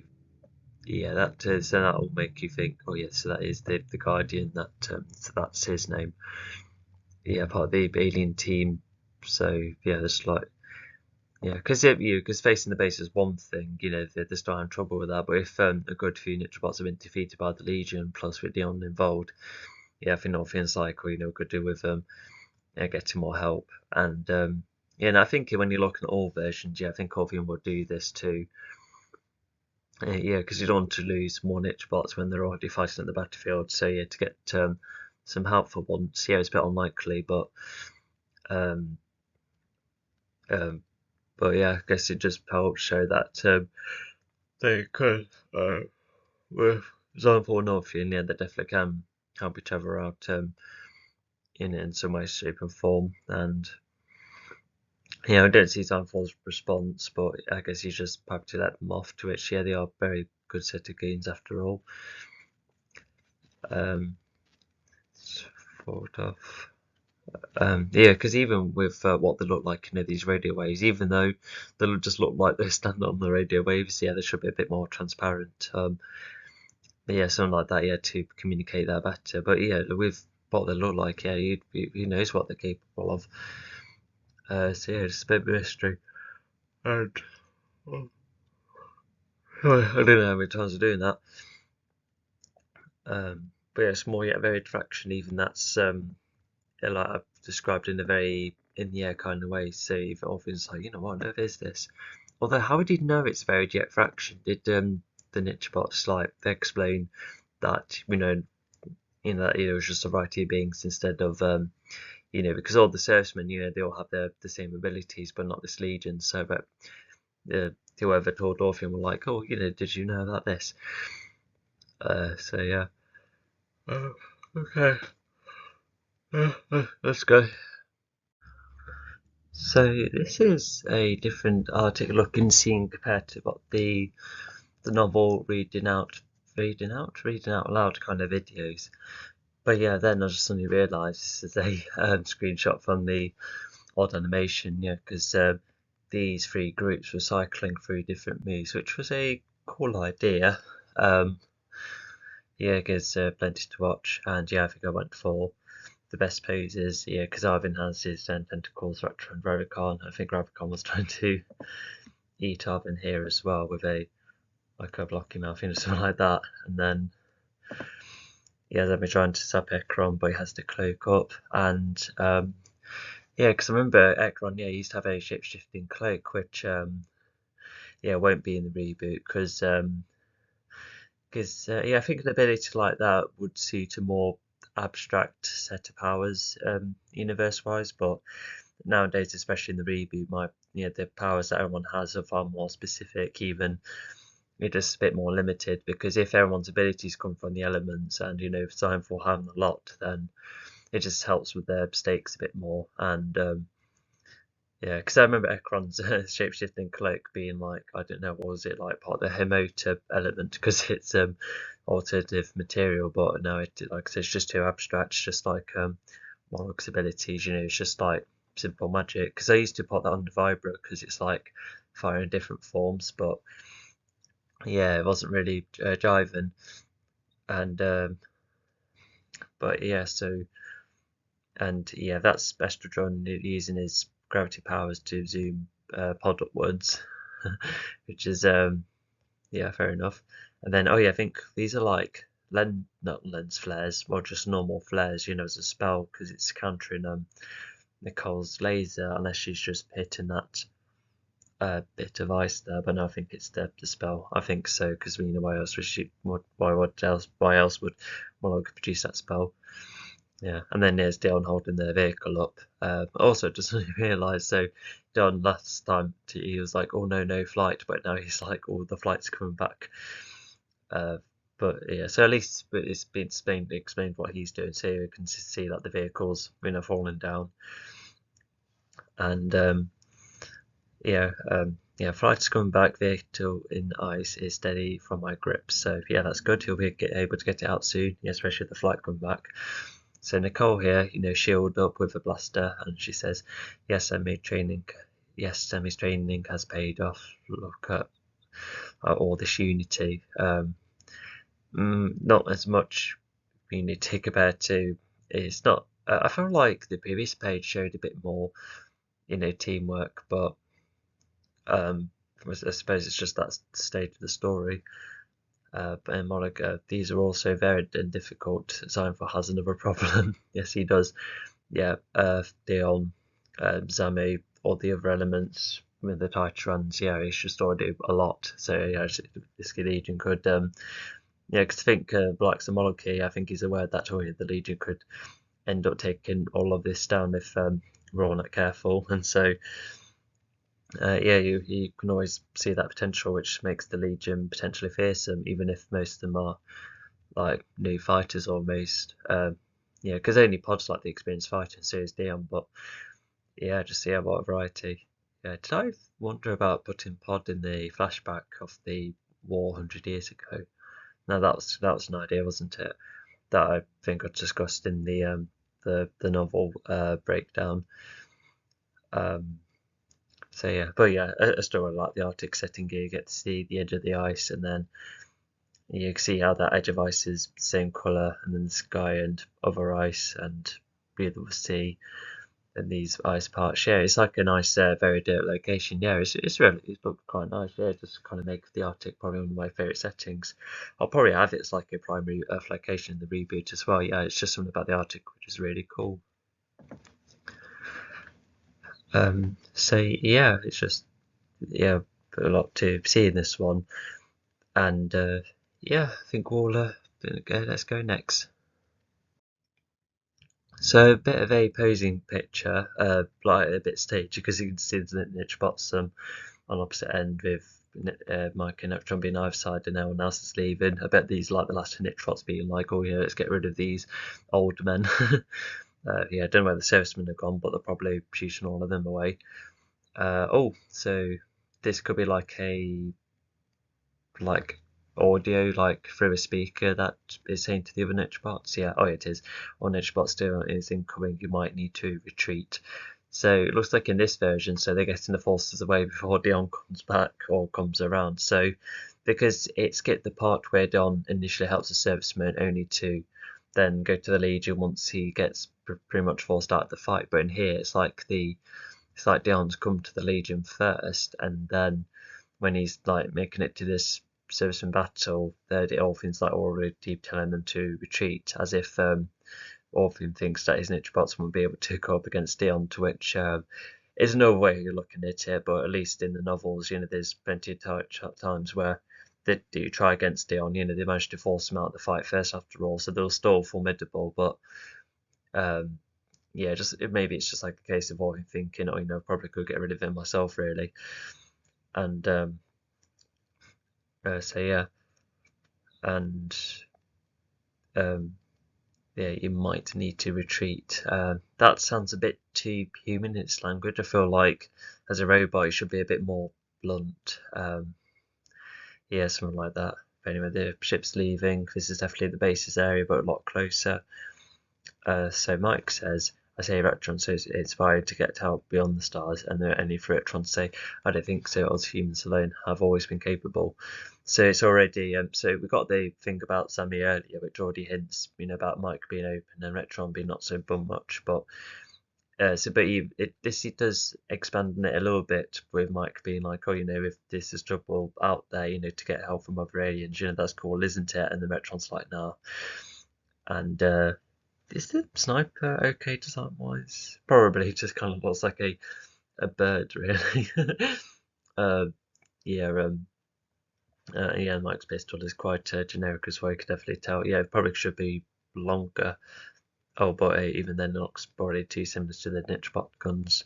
yeah, that will make you think. Oh yeah, so that is the Guardian. So that's his name. Yeah, part of the alien team. So yeah, there's like because facing the base is one thing. They're still having trouble with that. But if a good few Nitrobots have been defeated by the Legion, plus with Dion involved, yeah, I think Orpheon Cycle, could do with getting more help. And and I think when you're looking at all versions, I think Orpheon will do this too. Yeah, because you don't want to lose more Nitrobots when they're already fighting at the battlefield. So yeah, to get some help for once, it's a bit unlikely, but um, um, yeah, I guess it just helps show that they could, with Zone and Orpheon, yeah, they definitely can help each other out in some way, shape, and form. And I don't see Zanfor's response, but I guess he's just happy to let them off. To which, they are very good set of goons after all. Forward off. Because even with what they look like, these radio waves, even though they just look like they stand on the radio waves, they should be a bit more transparent. Something like that, to communicate that better. But with what they look like, who knows what they're capable of. It's a bit of a mystery. And I don't know how many times we're doing that. But it's more yet varied fraction, even that's like I've described in in the air kind of way. So if Orpheon's like, what on earth is this? Although how would he know it's varied jet fraction? Did the Nitrobots they explain that that it was just a variety of beings instead of because all the servicemen they all have the same abilities but not this legion. So but whoever told Orpheon were like, oh did you know about this? So yeah. Okay. Let's go. So this is a different Arctic looking scene compared to what the novel reading out loud kind of videos. But yeah, then I just suddenly realised this is a screenshot from the odd animation, because these three groups were cycling through different moves, which was a cool idea. It gives plenty to watch, and I think I went for the best poses, because Arvin has his tentacles, Raptor and Ravicon. I think Ravicon was trying to eat Arvin here as well with a blocky mouth, something like that. And then they've been trying to sub Ekron, but he has to cloak up. And because I remember Ekron, he used to have a shape-shifting cloak, which won't be in the reboot because I think an ability like that would suit a more abstract set of powers universe-wise, but nowadays, especially in the reboot, the powers that everyone has are far more specific, even you're just a bit more limited, because if everyone's abilities come from the elements and if Signful having a lot, then it just helps with their stakes a bit more. And because I remember Ekron's shape-shifting cloak being like, I don't know, what was it, like part of the Hemota element, because it's alternative material, but no, like I said, it's just too abstract. It's just like Morlock's abilities, it's just like simple magic. Because I used to put that on the Vibra because it's like fire in different forms, but yeah, it wasn't really jiving. And but yeah, that's Bestrodron using his gravity powers to zoom pod upwards, which is yeah, fair enough. And then I think these are like not lens flares, well, just normal flares, as a spell because it's countering Nicole's laser unless she's just hitting that bit of ice there. But no, I think it's the spell. I think so because why else would why else would Moloch produce that spell? Yeah, and then there's Dion holding the vehicle up. Also, doesn't realise. So Dion last time he was like, "Oh no flight," but now he's like, "Oh, the flight's coming back." Uh, but yeah, so at least it's been explained what he's doing. So you can see that the vehicles, falling down, and flight's coming back. Vehicle in ice is steady from my grip. So yeah, that's good. He'll be able to get it out soon, especially if the flight coming back. So Nicole here, shielded up with a blaster, and she says, "Yes, Semi's training has paid off. Look at all this unity. Not as much unity compared to. It's not. I feel like the previous page showed a bit more, teamwork, but I suppose it's just that stage of the story." But in Monica, these are also varied and difficult. Seinfeld has another problem. Yes, he does. Yeah, Dion, Zamu, all the other elements with the Titrans, yeah, he's just already a lot. So yeah, this Legion could, because I think Black's a Moloch, I think he's aware that the Legion could end up taking all of this down if we're all not careful. And so you can always see that potential, which makes the Legion potentially fearsome, even if most of them are like new fighters almost. Because only Pod's like the experienced fighter, and so is Dion. But yeah, just see what a variety. Yeah, did I wonder about putting Pod in the flashback of the war 100 years ago? No, that was an idea, wasn't it? That I think I discussed in the novel breakdown. So yeah, but yeah, a story like the Arctic setting here, you get to see the edge of the ice, and then you can see how that edge of ice is the same colour, and then the sky and other ice and breathable sea and these ice parts. Yeah, it's like a nice, very dirt location. Yeah, it's looked quite nice. Yeah, just kind of make the Arctic probably one of my favourite settings. I'll probably have it as like a primary Earth location in the reboot as well. Yeah, it's just something about the Arctic which is really cool. So yeah, it's just a lot to see in this one, and I think we'll let's go next. So a bit of a posing picture, like a bit staged because you can see the niche bottom on opposite end with Mike and Neutron being either side and everyone else is leaving. I bet these like the last niche shots being like, "Oh yeah, let's get rid of these old men." I don't know where the servicemen have gone, but they're probably shooting all of them away. So this could be like audio like through a speaker that is saying to the other niche bots. Yeah, it is. Or niche bot still is incoming, you might need to retreat. So it looks like in this version, so they're getting the forces away before Dion comes back or comes around. So because it skipped the part where Dion initially helps the serviceman only to then go to the Legion once he gets pretty much forced out of the fight. But in here, it's like Dion's come to the Legion first, and then when he's like making it to this serviceman battle, Orphan's like already telling them to retreat, as if Orphan thinks that his niche bots won't be able to go up against Dion, to which is no way you're looking at it, but at least in the novels, there's plenty of times where they do try against Dion, they manage to force him out of the fight first after all, so they're still formidable, but maybe it's just like a case of Orphan thinking, probably could get rid of him myself, really. And and you might need to retreat. That sounds a bit too human in its language. I feel like as a robot, it should be a bit more blunt. Something like that. But anyway, the ship's leaving. This is definitely the basis area, but a lot closer. So Mike says, I say Retron, so it's inspired to get out beyond the stars, and there are any for Retron to say, I don't think so, us humans alone have always been capable. So it's already, so we got the thing about Sammy earlier, which already hints, about Mike being open and Retron being not so bum much, but it does expand on it a little bit with Mike being like, oh, if this is trouble out there, to get help from other aliens, that's cool, isn't it? And the Metron's like, nah. And is the sniper okay design wise? Probably just kind of looks like a bird, really. Yeah, yeah, Mike's pistol is quite generic as well. You could definitely tell. Yeah, it probably should be longer. Oh, but even then, it looks probably too similar to the niche bot guns.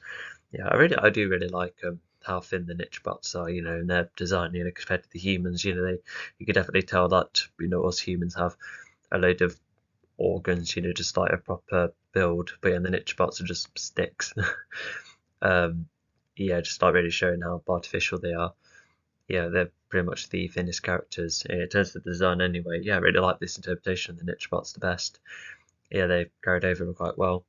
Yeah, I do really like how thin the niche bots are, in their design, compared to the humans. You could definitely tell that, us humans have a load of organs, just like a proper build, but the niche bots are just sticks. Yeah, just like really showing how artificial they are. Yeah, they're pretty much the thinnest characters in terms of the design anyway. Yeah, I really like this interpretation of the niche bots the best. Yeah, they carried over quite well.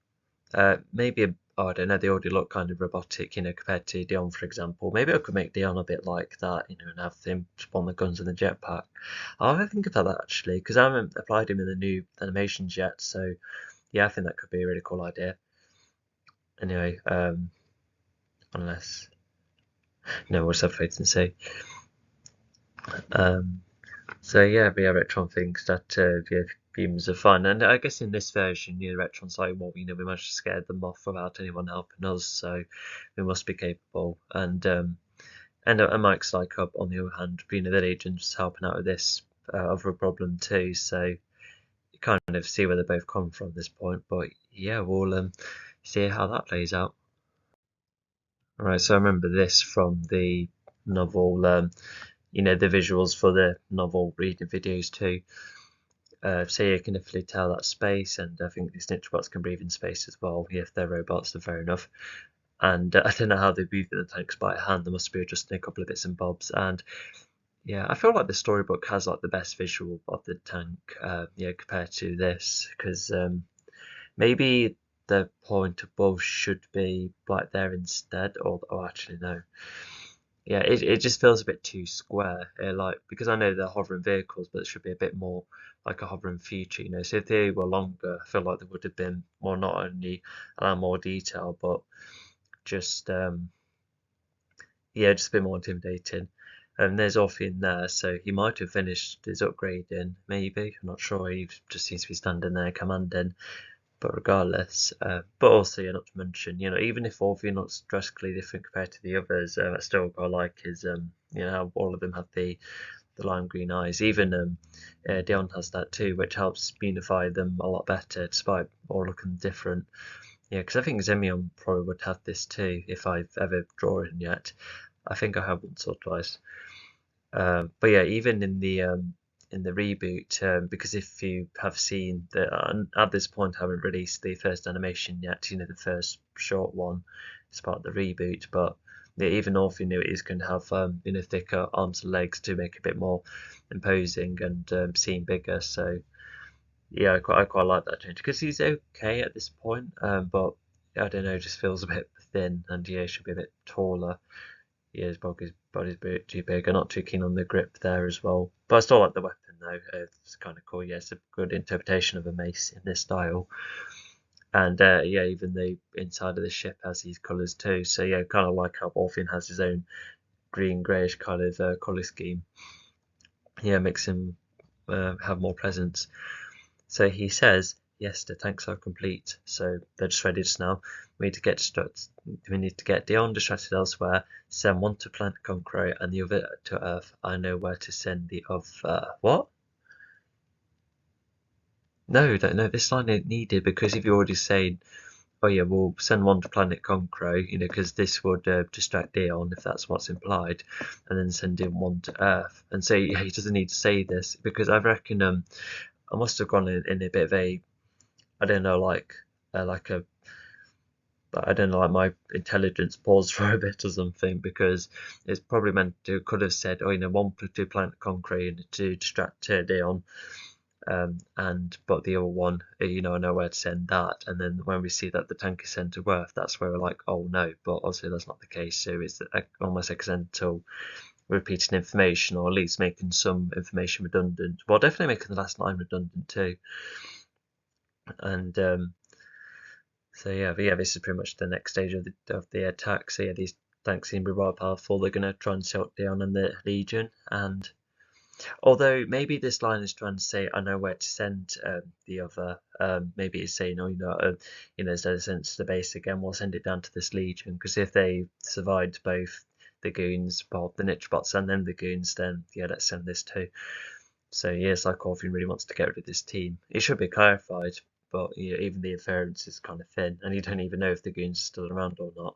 Maybe I don't know, they already look kind of robotic, compared to Dion, for example. Maybe I could make Dion a bit like that, and have him spawn the guns in the jetpack. I'll have to think about that actually, because I haven't applied him in the new animations yet. So yeah, I think that could be a really cool idea. Anyway, unless no, we'll just have to wait and see. So yeah, the Retron thinks that humans are fun, and I guess in this version, Retron's like, well, we managed to scare them off without anyone helping us, so we must be capable. And Mike's like, up on the other hand, the Legion's helping out with this other problem too. So you kind of see where they both come from at this point. But yeah, we'll see how that plays out. All right, so I remember this from the novel. The visuals for the novel reading videos too. So you can definitely tell that space, and I think these snitch bots can breathe in space as well. Yeah, if they're robots, then fair enough. And I don't know how they breathe in the tanks by hand. There must be adjusting a couple of bits and bobs. And yeah, I feel like the storybook has like the best visual of the tank, compared to this, because maybe the point above should be like there instead, or actually no. Yeah, it just feels a bit too square. Because I know they're hovering vehicles, but it should be a bit more like a hovering future. So if they were longer, I feel like there would have been more, not only more detail, but just yeah, just a bit more intimidating. And there's Orphean there, so he might have finished his upgrading, maybe. I'm not sure. He just seems to be standing there commanding. But regardless, but also not to mention, even if Orphean looks drastically different compared to the others, I still quite like his, how all of them have the lime green eyes. Even Dion has that too, which helps unify them a lot better, despite all looking different. Yeah, because I think Zemion probably would have this too if I've ever drawn yet. I think I have once or twice. But yeah, even in the reboot, because if you have seen that at this point I haven't released the first animation yet, the first short one as part of the reboot, but yeah, even Orpheus knew it is going to have thicker arms and legs to make it a bit more imposing and seem bigger. So yeah, I quite like that change because he's okay at this point, but I don't know, just feels a bit thin, and yeah, he should be a bit taller. Yeah, his body's a bit too big. I'm not too keen on the grip there as well. But I still like the weapon though. It's kind of cool. Yeah, it's a good interpretation of a mace in this style. And yeah, even the inside of the ship has these colours too. So yeah, kind of like how Orphean has his own green greyish kind of colour scheme. Yeah, makes him have more presence. So he says, yes, the tanks are complete. So they're just ready just now. We need to get Dion distracted elsewhere, send one to Planet Conqueror and the other to Earth. I know where to send the other. What? No, this line ain't needed because if you're already saying, oh yeah, we'll send one to Planet Conqueror, because this would distract Dion if that's what's implied, and then send in one to Earth. And so yeah, he doesn't need to say this because I reckon I must have gone in a bit of a, I don't know, like a, I don't know, like my intelligence paused for a bit or something, because it's probably meant to could have said, oh, one to Planet Conqueror to distract Dion, but the other one, I know where to send that. And then when we see that the tank is sent to Earth, that's where we're like, oh no, but obviously that's not the case. So it's almost accidental repeating information, or at least making some information redundant. Well, definitely making the last line redundant too. And so yeah, but yeah, this is pretty much the next stage of the attack. So yeah, these tanks seem to be rather powerful. They're going to try and shut down on the Legion, and although maybe this line is trying to say, I know where to send the other. Maybe it's saying, oh, instead of send it to the base again, we'll send it down to this Legion. Because if they survived both the goons, well, the Nitrobots and then the goons, then yeah, let's send this too. So yeah, it's like Orphan really wants to get rid of this team. It should be clarified, but even the inference is kind of thin, and you don't even know if the goons are still around or not.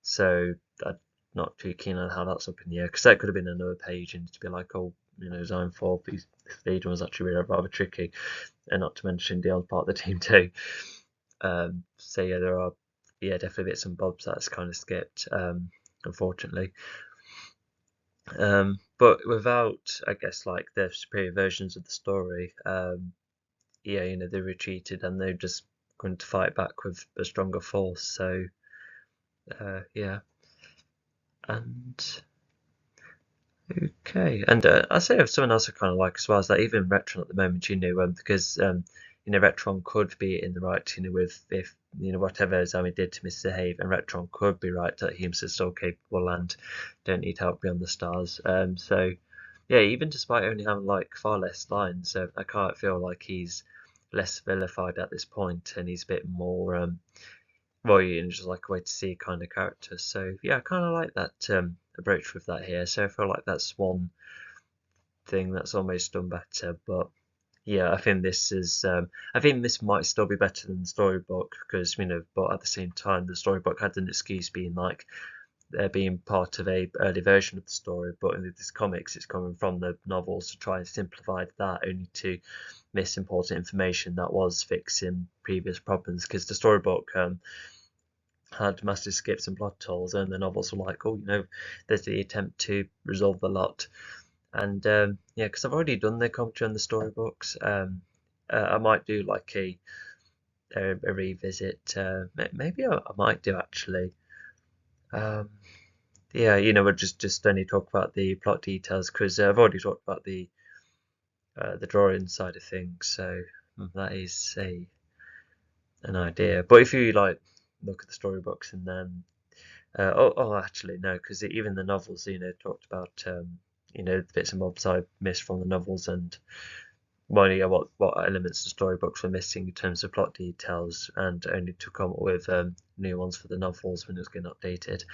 So I'm not too keen on how that's up in the air, because that could have been another page and to be like, oh, Zone 4, this Legion was actually really rather tricky, and not to mention the other part of the team too. So yeah, there are definitely bits and bobs that's kind of skipped, unfortunately. But without, I guess, like the superior versions of the story, they retreated and they're just going to fight back with a stronger force. So yeah, and okay, and I say if someone else I kind of like as well is that even Retron at the moment, because Retron could be in the right, with if whatever Zami did to misbehave, and Retron could be right that he's still capable and don't need help beyond the stars. So yeah, even despite only having like far less lines, I can't feel like he's less vilified at this point, and he's a bit more well, just like a way to see kind of character. So yeah, I kind of like that approach with that here. So I feel like that's one thing that's almost done better. But yeah, I think this is I think this might still be better than the storybook, because but at the same time the storybook had an excuse being like being part of a early version of the story, but in this comics it's coming from the novels to try and simplify that, only to miss important information that was fixing previous problems, because the storybook had massive skips and plot holes, and the novels were like, oh, there's the attempt to resolve the lot. And yeah, because I've already done the commentary on the storybooks, I might do like a revisit. Maybe I might do actually. Yeah, we'll just only talk about the plot details, because I've already talked about the drawing side of things, so that is an idea. But if you like look at the storybooks and then actually no, because even the novels, talked about the bits and bobs I missed from the novels, and well, yeah, what elements the storybooks were missing in terms of plot details, and only to come up with new ones for the novels when it was getting updated.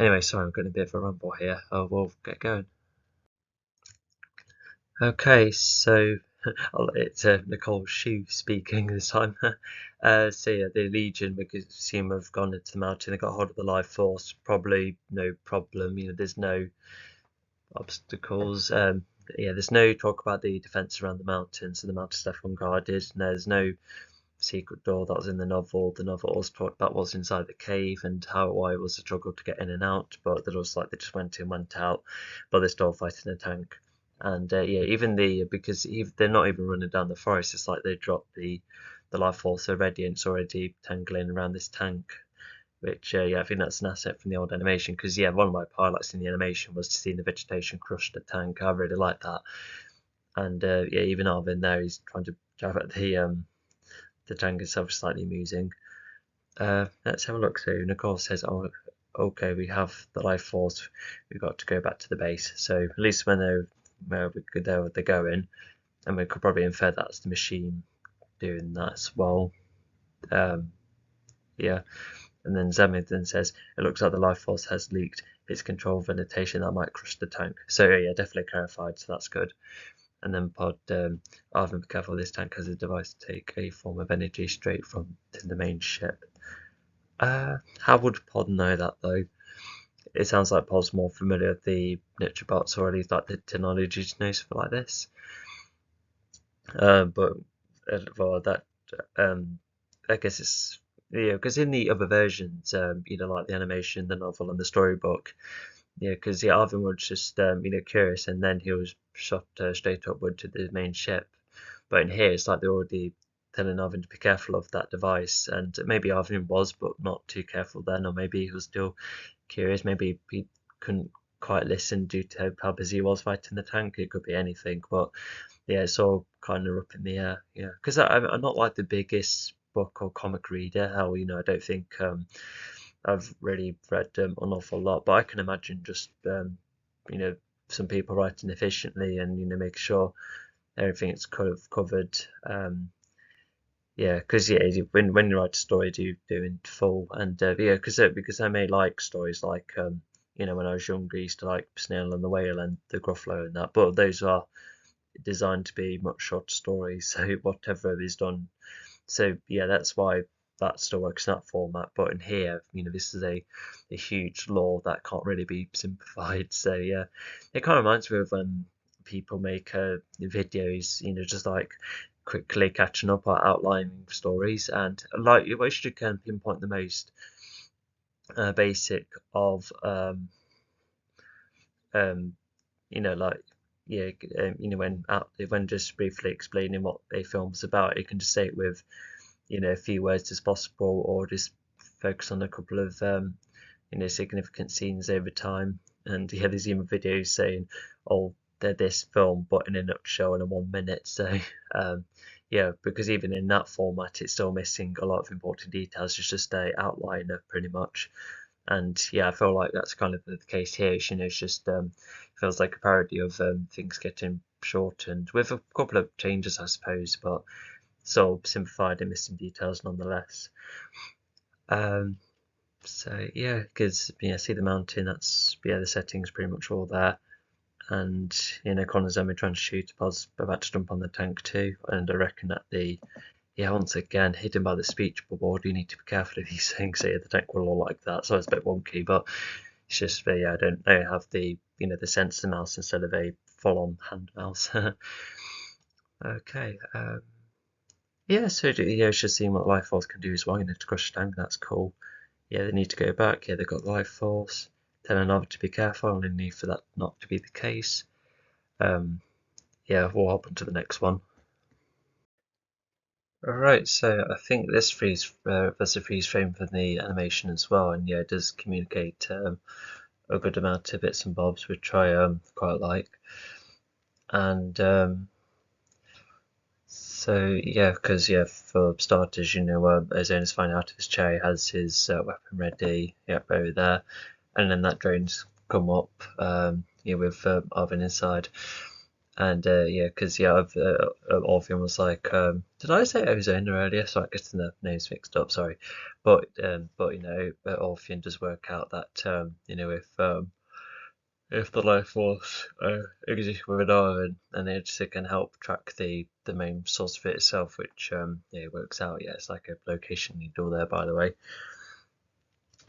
Anyway, sorry, I'm getting a bit of a rumble here. We'll get going. Okay, so it's Nicole Shue speaking this time. So yeah, the Legion, because seem have gone into the mountain, they got hold of the life force. Probably no problem. There's no obstacles. Yeah, there's no talk about the defense around the mountains, so the mountain's left unguarded. No, there's no secret door that was in the novel. The novel also talked about what's inside the cave and why it was a struggle to get in and out. But there was like they just went in, went out, but they're still fighting a tank. And yeah, even because they're not even running down the forest, it's like they dropped the life force already, and it's already tangling around this tank. Which yeah, I think that's an asset from the old animation, because yeah, one of my highlights in the animation was to see the vegetation crush the tank. I really like that. And yeah, even Arvin there, he's trying to jab at the tank itself, slightly amusing. Let's have a look. So Nicole says, oh, okay, we have the life force, we've got to go back to the base. So at least when they're going, and we could probably infer that's the machine doing that as well. Yeah. And then Zamid then says, it looks like the life force has leaked its control vegetation that might crush the tank. So yeah, definitely clarified, so that's good. And then Pod, Arvin, be careful, this tank has a device to take a form of energy straight from the main ship. How would Pod know that though? It sounds like Pod's more familiar with the Nitrobots, or at least like the technology to know something like this. But well, that I guess it's because in the other versions, like the animation, the novel, and the storybook, because Arvin was just curious, and then he was shot straight upward to the main ship. But in here, it's like they're already telling Arvin to be careful of that device, and maybe Arvin was, but not too careful then, or maybe he was still curious. Maybe he couldn't quite listen due to how busy he was fighting the tank. It could be anything, but yeah, it's all kind of up in the air. Yeah, because I'm not like the biggest book or comic reader. Hell, I don't think I've really read an awful lot, but I can imagine just some people writing efficiently and making sure everything's kind of covered. Yeah, because when you write a story, do in full, and yeah, because I may like stories like when I was younger, I used to like Snail and the Whale and the Gruffalo and that, but those are designed to be much shorter stories, so whatever is done. So yeah, that's why that still works in that format. But in here, this is a huge lore that can't really be simplified. So yeah, it kind of reminds me of when people make videos, just like quickly catching up or outlining stories, and like you wish you can pinpoint the most basic of um, like yeah, when just briefly explaining what a film's about, you can just say it with a few words as possible, or just focus on a couple of significant scenes over time. And yeah, there's even videos saying, "Oh, they're this film, but in a nutshell in a 1 minute." So yeah, because even in that format, it's still missing a lot of important details. It's just a outliner pretty much. And yeah, I feel like that's kind of the case here. It's just feels like a parody of things getting shortened with a couple of changes, I suppose, but still simplified and missing details nonetheless. Um, so yeah, because see the mountain. That's the setting's pretty much all there. And Connor's only trying to shoot. I was about to jump on the tank too, and I reckon that once again hidden by the speech bubble. You need to be careful of these things. So yeah, the tank will all like that. So it's a bit wonky, but it's just I don't have the the sensor mouse instead of a full-on hand mouse. Okay. Yeah, so it's just seeing what Life Force can do as well, to crush the tank. That's cool. Yeah, they need to go back. Yeah, they've got Life Force. Tell another to be careful, and need for that not to be the case. Yeah, we'll hop on to the next one. Alright, so I think this there's a freeze frame for the animation as well, and yeah, it does communicate a good amount of bits and bobs, which I quite like. And so yeah, because for starters, Azona's flying out of his chair, he has his weapon ready, yep, over there, and then that drone's come up, with Arvin inside. And yeah, because Orpheum was like, did I say Ozona earlier? So I get the names mixed up. Sorry, but Orpheum does work out that if the life force exists within Arvin, and it can help track the main source of it itself, which works out. Yeah, it's like a location needle there, by the way.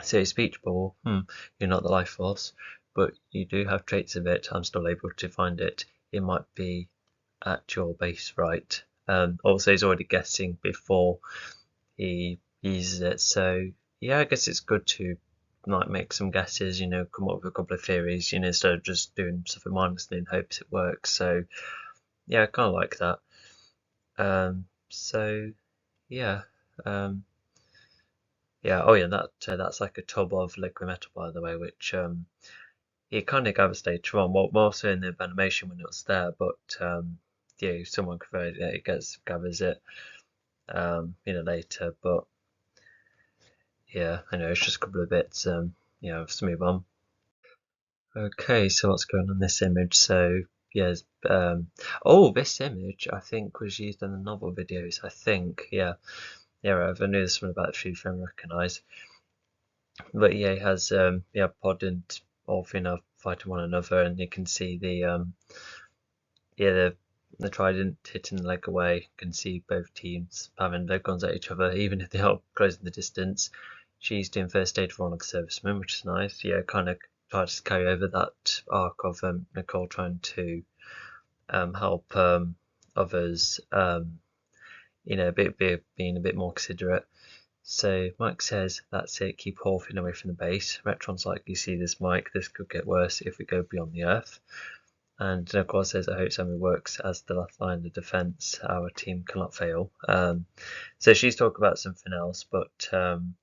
So speech bubble, you're not the life force, but you do have traits of it. I'm still able to find it. It might be at your base, right? Also, he's already guessing before he uses it. So yeah, I guess it's good to like make some guesses. Come up with a couple of theories. Instead of just doing something mindlessly in hopes it works. So yeah, I kind of like that. So yeah. Yeah, oh yeah, that's like a tub of liquid metal, by the way, which it kind of gathers later on. Well, more so in the animation when it was there, but yeah, someone converted it, it gathers it, later. But yeah, I know it's just a couple of bits. Let's move on. Okay, so what's going on in this image? So yeah, oh, this image I think was used in the novel videos. I think, yeah, I knew this one about the few film recognise. But yeah, he has Pod and Orphan are fighting one another, and you can see the trident hitting the leg away. You can see both teams having their guns at each other, even if they are closing the distance. She's doing first aid for one of the servicemen, which is nice. Yeah, kind of tries to carry over that arc of Nicole trying to help others, being a bit more considerate. So Mike says, that's it, keep Hawthorne away from the base. Retron's like, you see this, Mike, this could get worse if we go beyond the Earth. And of course says, I hope Sammy works as the last line of defence. Our team cannot fail. So she's talking about something else, but um,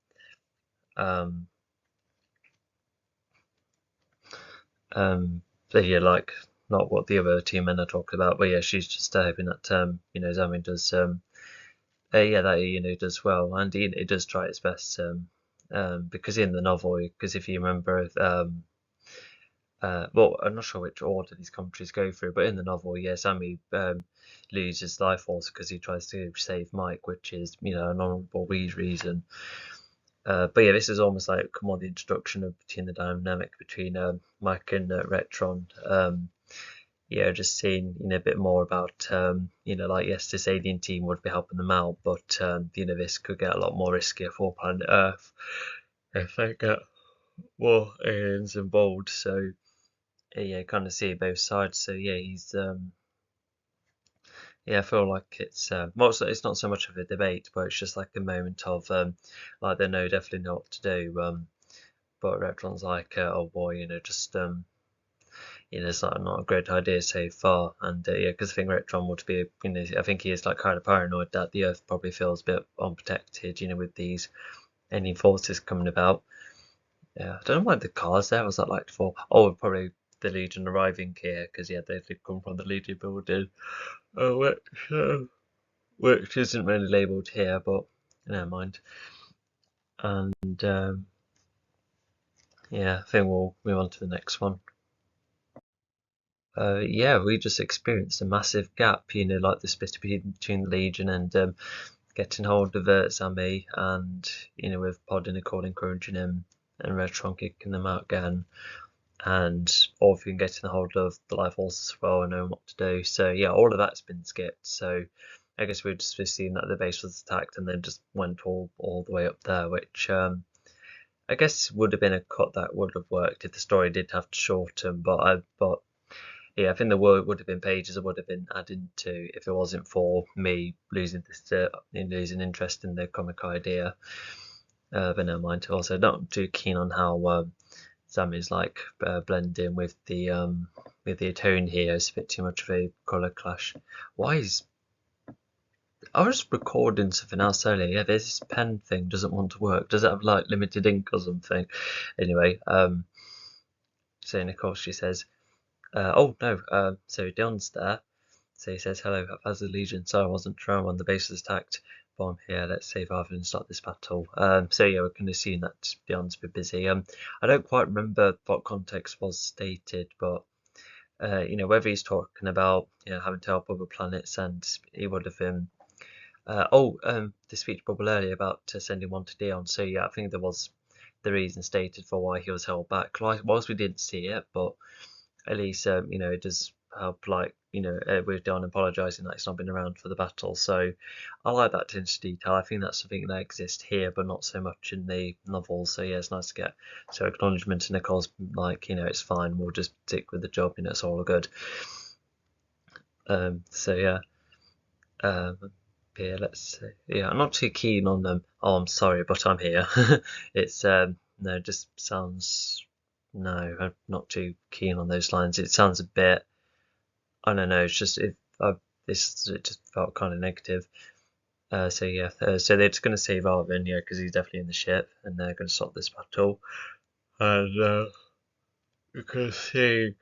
so yeah, like not what the other team men are talking about, but yeah, she's just hoping that Zamin does yeah, that does well, and it does try its best, because in the novel, because if you remember, well, I'm not sure which order these countries go through, but in the novel, yeah, Sammy loses life force because he tries to save Mike, which is an honourable reason. But yeah, this is almost like the introduction of between the dynamic between Mike and Retron. Yeah, just seeing a bit more about like yes, this alien team would be helping them out, but this could get a lot more riskier for planet Earth if they get more aliens involved. So yeah, kind of see both sides. So yeah, he's yeah, I feel like it's it's not so much of a debate, but it's just like a moment of like they know definitely know what to do. But Retron's like, oh boy, just it's not a great idea so far. And yeah, because I think Retron would be, I think he is like kind of paranoid that the Earth probably feels a bit unprotected, with these alien forces coming about. Yeah, I don't know why the cars there was that like for. Oh, probably the Legion arriving here because yeah, they come from the Legion building, which which isn't really labelled here, but never mind. And yeah, I think we'll move on to the next one. Yeah, we just experienced a massive gap, like the split between the Legion and getting hold of Sammy, and with Pod and Nicole encouraging him, and Retron kicking them out again, and Orpheum getting hold of the Life Force as well and knowing what to do. So yeah, all of that's been skipped. So I guess we've just seen that the base was attacked and then just went all the way up there, which I guess would have been a cut that would have worked if the story did have to shorten. But yeah, I think the word would have been pages I would have been adding to if it wasn't for me losing losing interest in the comic idea. But never mind. Also, not too keen on how Sammy's like blending with the tone here. It's a bit too much of a color clash. Why is I was recording something else earlier. Yeah, this pen thing doesn't want to work. Does it have like limited ink or something? Anyway, so Nicole, she says, oh no, so Dion's there. So he says, hello, Haphazard Legion. So I wasn't sure when the base was attacked, but I'm here. Let's save Arthur and start this battle. So yeah, we're going to assume that Dion's been busy. I don't quite remember what context was stated, but whether he's talking about having to help other planets, and he would have been. The speech bubble earlier about sending one to Dion. So yeah, I think there was the reason stated for why he was held back. Whilst we didn't see it, but at least it does help, like with Dion apologising that he's not been around for the battle. So I like that attention to detail. I think that's something that exists here, but not so much in the novel. So yeah, it's nice to get acknowledgement. And Nicole's like, it's fine. We'll just stick with the job. It's all good. So yeah. Yeah, let's see. Yeah, I'm not too keen on them. Oh, I'm sorry, but I'm here. It's no, just sounds no. I'm not too keen on those lines. It sounds a bit. I don't know. It's just it just felt kind of negative. So yeah, so they're just going to save Arvin, yeah, because he's definitely in the ship, and they're going to stop this battle. And because seeing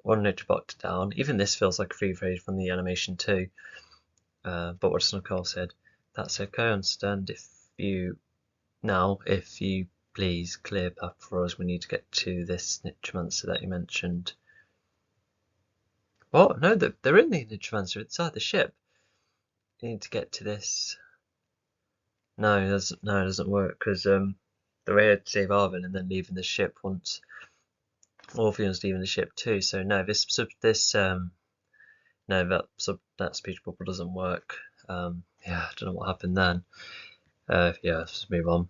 one Nutrbot down, even this feels like a free phrase from the animation too. But what Snowcall said, that's okay, I understand if you please clear path for us, we need to get to this Nitromancer that you mentioned. What? No, they're in the Nitromancer inside the ship. You need to get to this. No, it doesn't work because they're here to save Arvin and then leaving the ship once Orpheum's leaving the ship too. So no, that speech bubble doesn't work. Yeah, I don't know what happened then. Yeah, let's move on.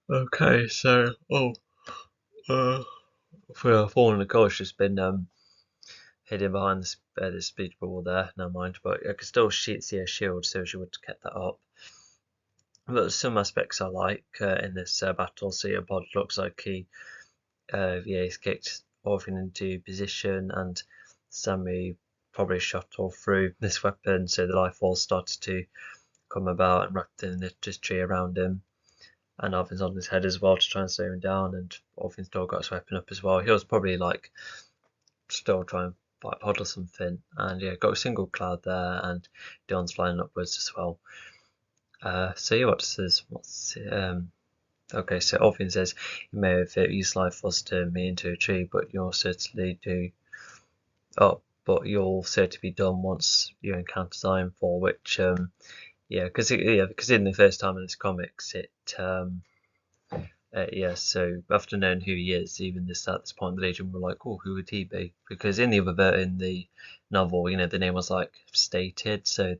Okay, so for falling the course, she's been hidden behind this speech bubble there. Never mind, but I could still see her shield, so she would have kept that up. But some aspects I like in this battle. So yeah, Bod looks like he's kicked Orphan into position, and Sammy probably shot all through this weapon, so the life force started to come about and wrapped in this tree around him. And Orphan's on his head as well to try and slow him down, and Orphan's still got his weapon up as well. He was probably like still trying to fight pod or something, and yeah, got a single cloud there, and Dion's flying upwards as well. So yeah, okay, so Orphan says you may have used life force to turn me into a tree, but you'll certainly do. Oh, but you'll certainly be done once you encounter Ironfall, which yeah, because in the first time in this comics, yeah, so after knowing who he is, even this at this point, the Legion were like, "Oh, who would he be?" Because in the novel, you know, the name was like stated, so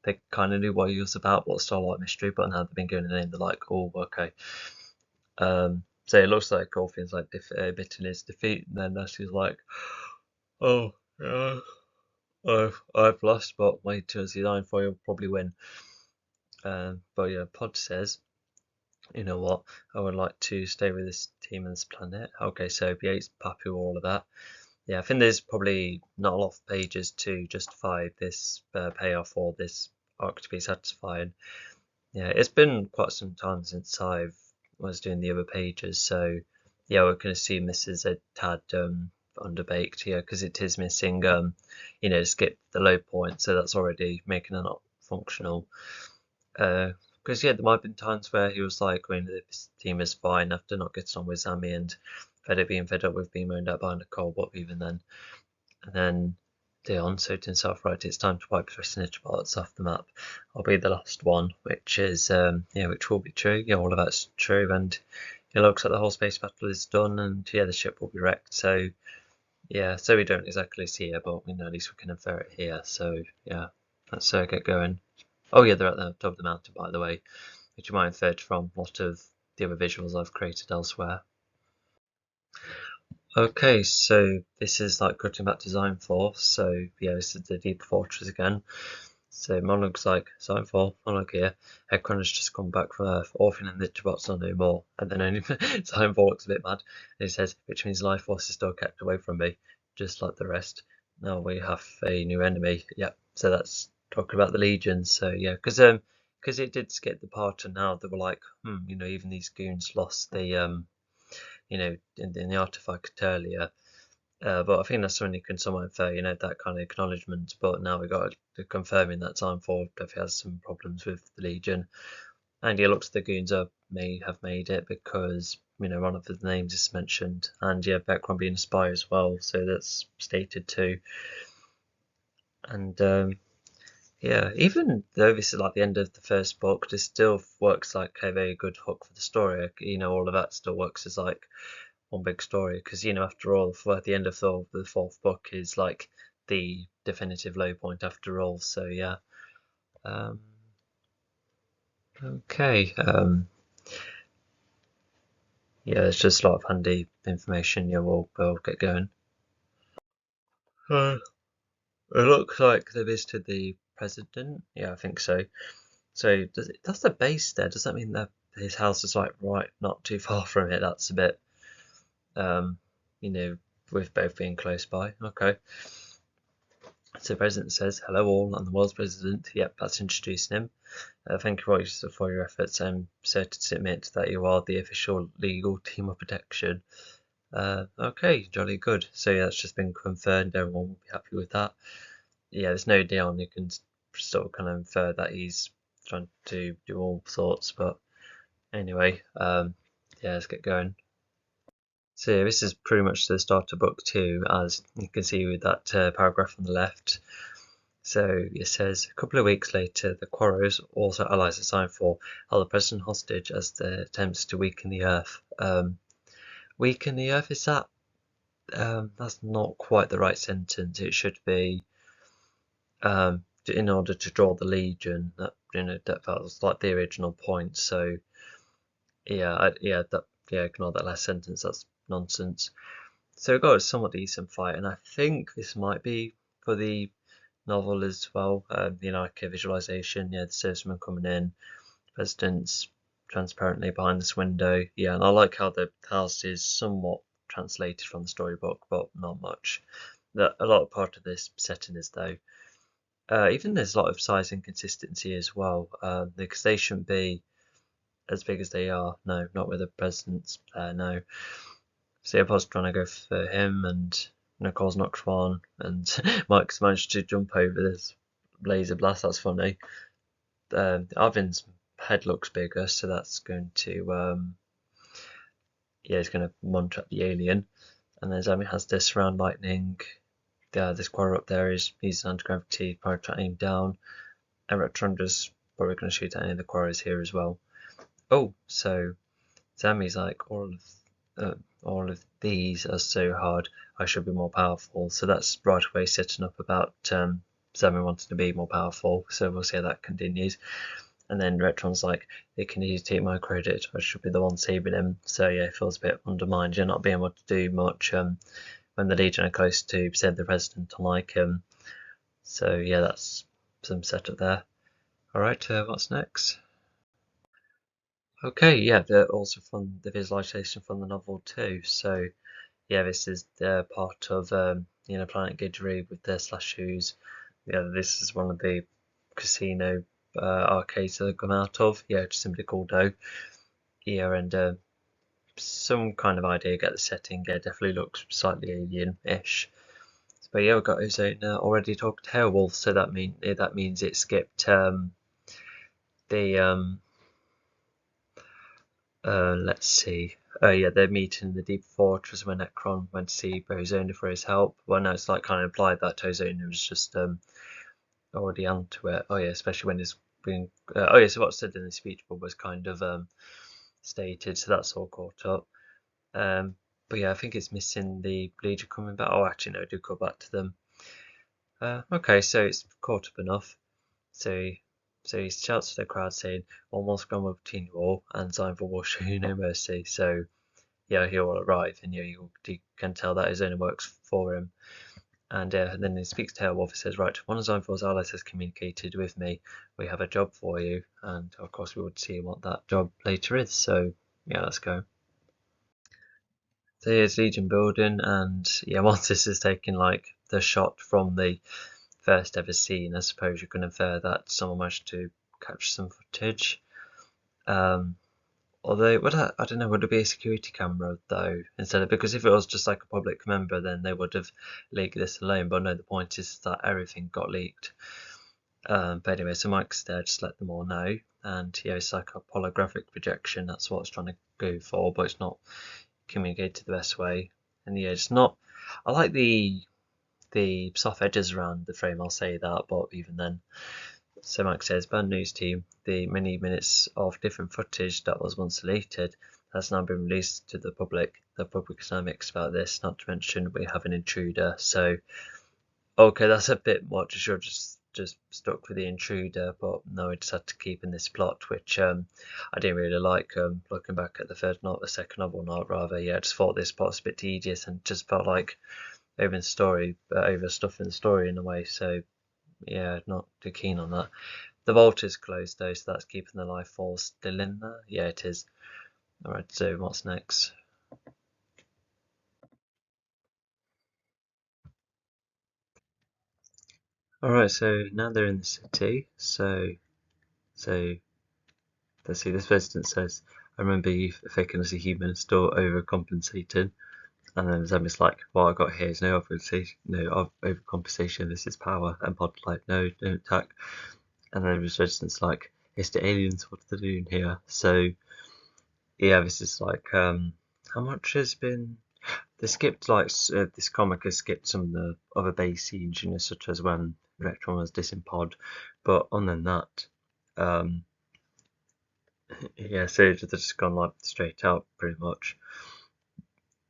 they kind of knew what he was about, what Starlight Mystery. But now they've been given a name, they're like, "Oh, okay." So it looks like Orphan's like admitting his defeat, and then Nessie's like, "Oh, yeah, I've lost, but my eternity line for you'll probably win." But yeah, Pod says, "You know what? I would like to stay with this team and this planet." Okay, so Yates, Papu, all of that. Yeah, I think there's probably not a lot of pages to justify this payoff or this arc to be satisfying. Yeah, it's been quite some time since I was doing the other pages, so yeah, we can assume this is a tad underbaked here because it is missing, you know, skip the low point, so that's already making it not functional. Because yeah, there might have been times where he was like, when this team is fine after not getting on with Sammy and being fed up with being moaned at by Nicole, but even then. And then Dion said to himself, right, it's time to wipe the rest parts off the map. I'll be the last one, which is, yeah, which will be true. Yeah, all of that's true. And it looks like the whole space battle is done, and yeah, the ship will be wrecked. So, yeah, so we don't exactly see it, but we know at least we can infer it here. So, yeah, let's get going. Oh, yeah, they're at the top of the mountain, by the way, which you might infer from a lot of the other visuals I've created elsewhere. Okay, so this is like cutting back to Zone 4. So yeah, this is the Deep Fortress again. So monologue's like, Zone 4, monologue here. Ekron has just come back from Earth. Orphan and the Chabots are no more. And then only Zone 4 looks a bit mad. And he says, which means life force is still kept away from me, just like the rest. Now we have a new enemy. Yeah, so that's talking about the Legion. So yeah, because it did skip the part, and now they were like, you know, even these goons lost the you know, in the artifact earlier. But I think that's something you can somewhat infer, you know, that kind of acknowledgement. But now we got to confirming that Time Forward definitely has some problems with the Legion. And yeah, looks the goons may have made it because, you know, one of the names is mentioned. And yeah, Vecron being a spy as well, so that's stated too. And yeah, even though this is like the end of the first book, this still works like a very good hook for the story. You know, all of that still works as like one big story because, you know, after all, at the end of the fourth book is like the definitive low point after all. So yeah, um, okay, yeah, it's just a lot of handy information. Yeah, we'll get going. Uh, it looks like they visited the president. Yeah, I think so. So that's the base there. Does that mean that his house is like right, not too far from it? That's a bit, you know, with both being close by. Okay. So the president says, "Hello all, I'm the world's president." Yep, that's introducing him. Thank you for your efforts. I'm certain to admit that you are the official legal team of protection. Okay, jolly good. So yeah, that's just been confirmed. Everyone will be happy with that. Yeah, there's no Dion. You can sort of kind of infer that he's trying to do all sorts. But anyway, yeah, let's get going. So yeah, this is pretty much the start of book 2, as you can see with that paragraph on the left. So it says, a couple of weeks later, the Quarros, also allies assigned for, held the president hostage as the attempts to weaken the Earth. Weaken the Earth, is that? That's not quite the right sentence. It should be, in order to draw the Legion. That, you know, that was like the original point. So yeah, ignore that last sentence. That's nonsense. So we got a somewhat decent fight, and I think this might be for the novel as well. You know, like a visualization. Yeah, the salesman coming in, president's transparently behind this window. Yeah, and I like how the house is somewhat translated from the storybook, but not much. A lot of part of this setting is though. Even there's a lot of size inconsistency as well, because they shouldn't be as big as they are. No, not with the president's there. No. So I was trying to go for him, and Nicole's knocked one, and Mike's managed to jump over this laser blast. That's funny. Arvin's head looks bigger, so that's going to yeah, he's going to one-trap the alien. And then Zami has this round lightning. This quarry up there is uses anti-gravity, probably tracking him down. And Retrondra's probably going to shoot at any of the quarries here as well. Oh, so Zami's like, all of these are so hard, I should be more powerful. So that's right away setting up about Zami wanting to be more powerful. So we'll see how that continues. And then Retron's like, it can easily take my credit, I should be the one saving him. So yeah, it feels a bit undermined. You're not being able to do much when the Legion are close to save the president, unlike him. So yeah, that's some setup there. Alright, what's next? Okay, yeah, they're also from the visualization from the novel too. So yeah, this is the part of Planet Gidgery with their slash shoes. Yeah, this is one of the casino arcades that they've come out of. Yeah, just simply called O. Yeah, and some kind of idea, get the setting. Yeah, definitely looks slightly alien-ish. But yeah, we've got Ozone already talked to Hailwolf, so that means it skipped the let's see. Oh yeah, they're meeting in the Deep Fortress when Necron went to see Ozona for his help. Well, no, it's like kind of implied that Ozona was just already onto it. Oh yeah, especially when it's being. Oh yeah, so what's said in the speech bubble was kind of stated, so that's all caught up. But yeah, I think it's missing the Legion coming back. Oh, actually no, do go back to them. Okay, so it's caught up enough. So he shouts to the crowd saying, "Almost gone with between you all, and Zynville will show you no mercy." So yeah, he'll arrive, and you can tell that his only works for him. And then he speaks to Hailwolf and says, "Right, one of Zynville's allies has communicated with me. We have a job for you." And of course, we would see what that job later is. So yeah, let's go. So here's Legion building, and yeah, once this is taking like the shot from the first ever scene, I suppose you can infer that someone managed to catch some footage. Although, I don't know, would it be a security camera though? Instead of, because if it was just like a public member, then they would have leaked this alone. But no, the point is that everything got leaked. But anyway, so Mike's there, just let them all know. And yeah, it's like a holographic projection. That's what it's trying to go for, but it's not communicated the best way. And yeah, it's not. I like the soft edges around the frame. I'll say that, but even then. So Mike says, "Bad news team, the many minutes of different footage that was once deleted has now been released to the public. The public is now mixed about this, not to mention we have an intruder." So, okay, that's a bit much. I should have just stuck with the intruder, but no, I just had to keep in this plot, which I didn't really like. Looking back at the second novel, not rather. Yeah, I just thought this plot was a bit tedious and just felt like over stuff in the story in a way. So yeah, not too keen on that. The vault is closed though, so that's keeping the life force still in there. Yeah, it is. Alright, so what's next? Alright, so now they're in the city. So let's see. This president says, "I remember you faking as a human, still overcompensating." And then Zemi's like, "What I got here is no overcompensation. This is power." And Pod's like, "No, don't attack." And then the president's like, "It's the aliens. What are they doing here?" So yeah, this is like how much has been. They skipped like this comic has skipped some of the other base scenes, such as when Electron was dissing Pod, but other than that, um, yeah, so they've just gone like straight out pretty much.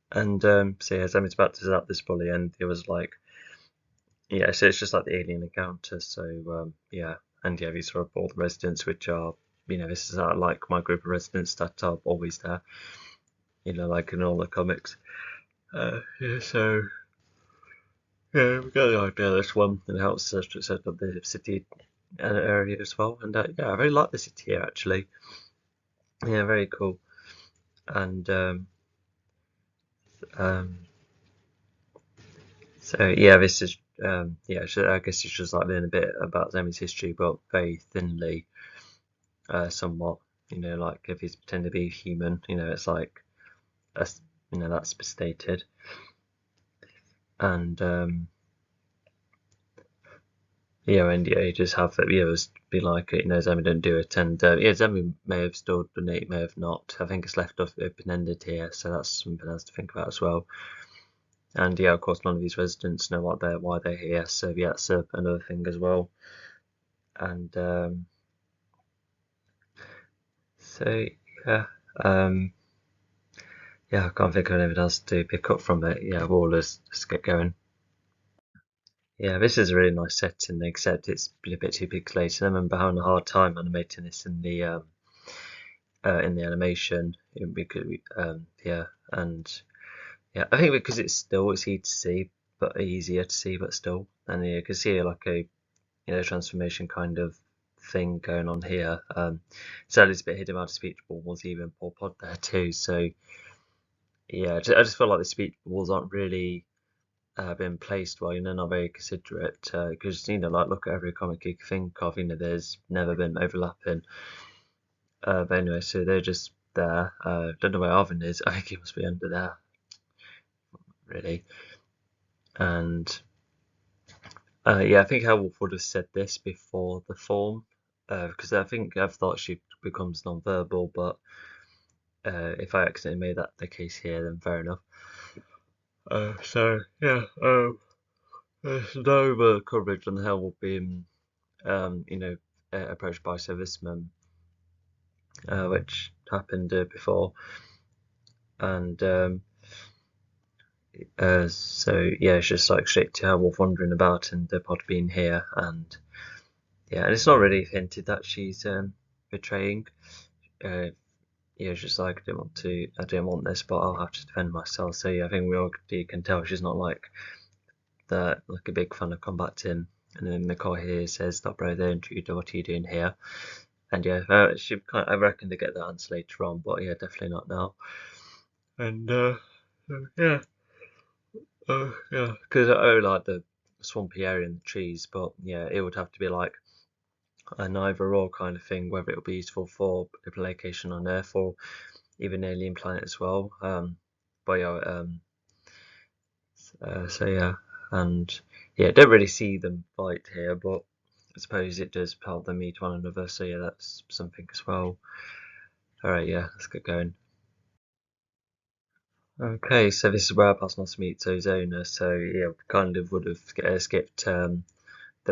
And so yeah, Zemi's about to zap this bully, and it was like, yeah, so it's just like the alien encounter. So yeah, and yeah, these are all the residents, which are, this is like my group of residents that are always there, like in all the comics. Yeah, so yeah, we got the idea of this one, and it helps set up the city area as well. And yeah, I really like the city here actually. Yeah, very cool. And So yeah, this is yeah. So I guess it's just like learning a bit about Zemi's history, but very thinly, somewhat. Like if he's pretending to be human, it's like that's that's stated, and and you just have the viewers be like, Zemi don't do it, and Zemi may have still done it, may have not. I think it's left off open-ended here, so that's something else to think about as well. And yeah, of course, none of these residents know why they're here, so yeah, that's another thing as well. And so yeah, um, yeah, I can't think of anything else to pick up from it. Yeah, we'll just get going. Yeah, this is a really nice setting, except it's a bit too pixelated. I remember having a hard time animating this in the animation because yeah, and yeah, I think because it's easy to see, but easier to see, but still, and you can see like a transformation kind of thing going on here. So it's a bit hidden out of speech bubbles, even Paul Pod there too. So yeah, I just feel like the speech bubbles aren't really been placed well, not very considerate, because like look at every comic you can think of, there's never been overlapping. But anyway, so they're just there. Don't know where Arvin is. I think he must be under there, really. And yeah, I think Hellwolf would have said this before the form, because I think I've thought she becomes non-verbal, but if I accidentally made that the case here, then fair enough. So yeah, there's no coverage on the Hellwolf being, approached by servicemen, which happened before, and so yeah, it's just like straight to Hellwolf wandering about and the pod being here, and yeah, and it's not really hinted that she's betraying. It's just like I didn't want this, but I'll have to defend myself. So yeah, I think we already can tell she's not like a big fan of combating. And then Nicole here says, "Stop, bro, the intruder. What are you doing here?" And yeah, I reckon they get that answer later on, but yeah, definitely not now. And yeah, yeah, because I like the swampy area and the trees, but yeah, it would have to be like an either or kind of thing, whether it'll be useful for a location on Earth or even alien planet as well. But yeah, so yeah, and yeah, don't really see them fight here, but I suppose it does help them meet one another. So yeah, that's something as well. All right, yeah, let's get going. Okay, so this is where Pasnos meets Ozona. So yeah, we kind of would have skipped the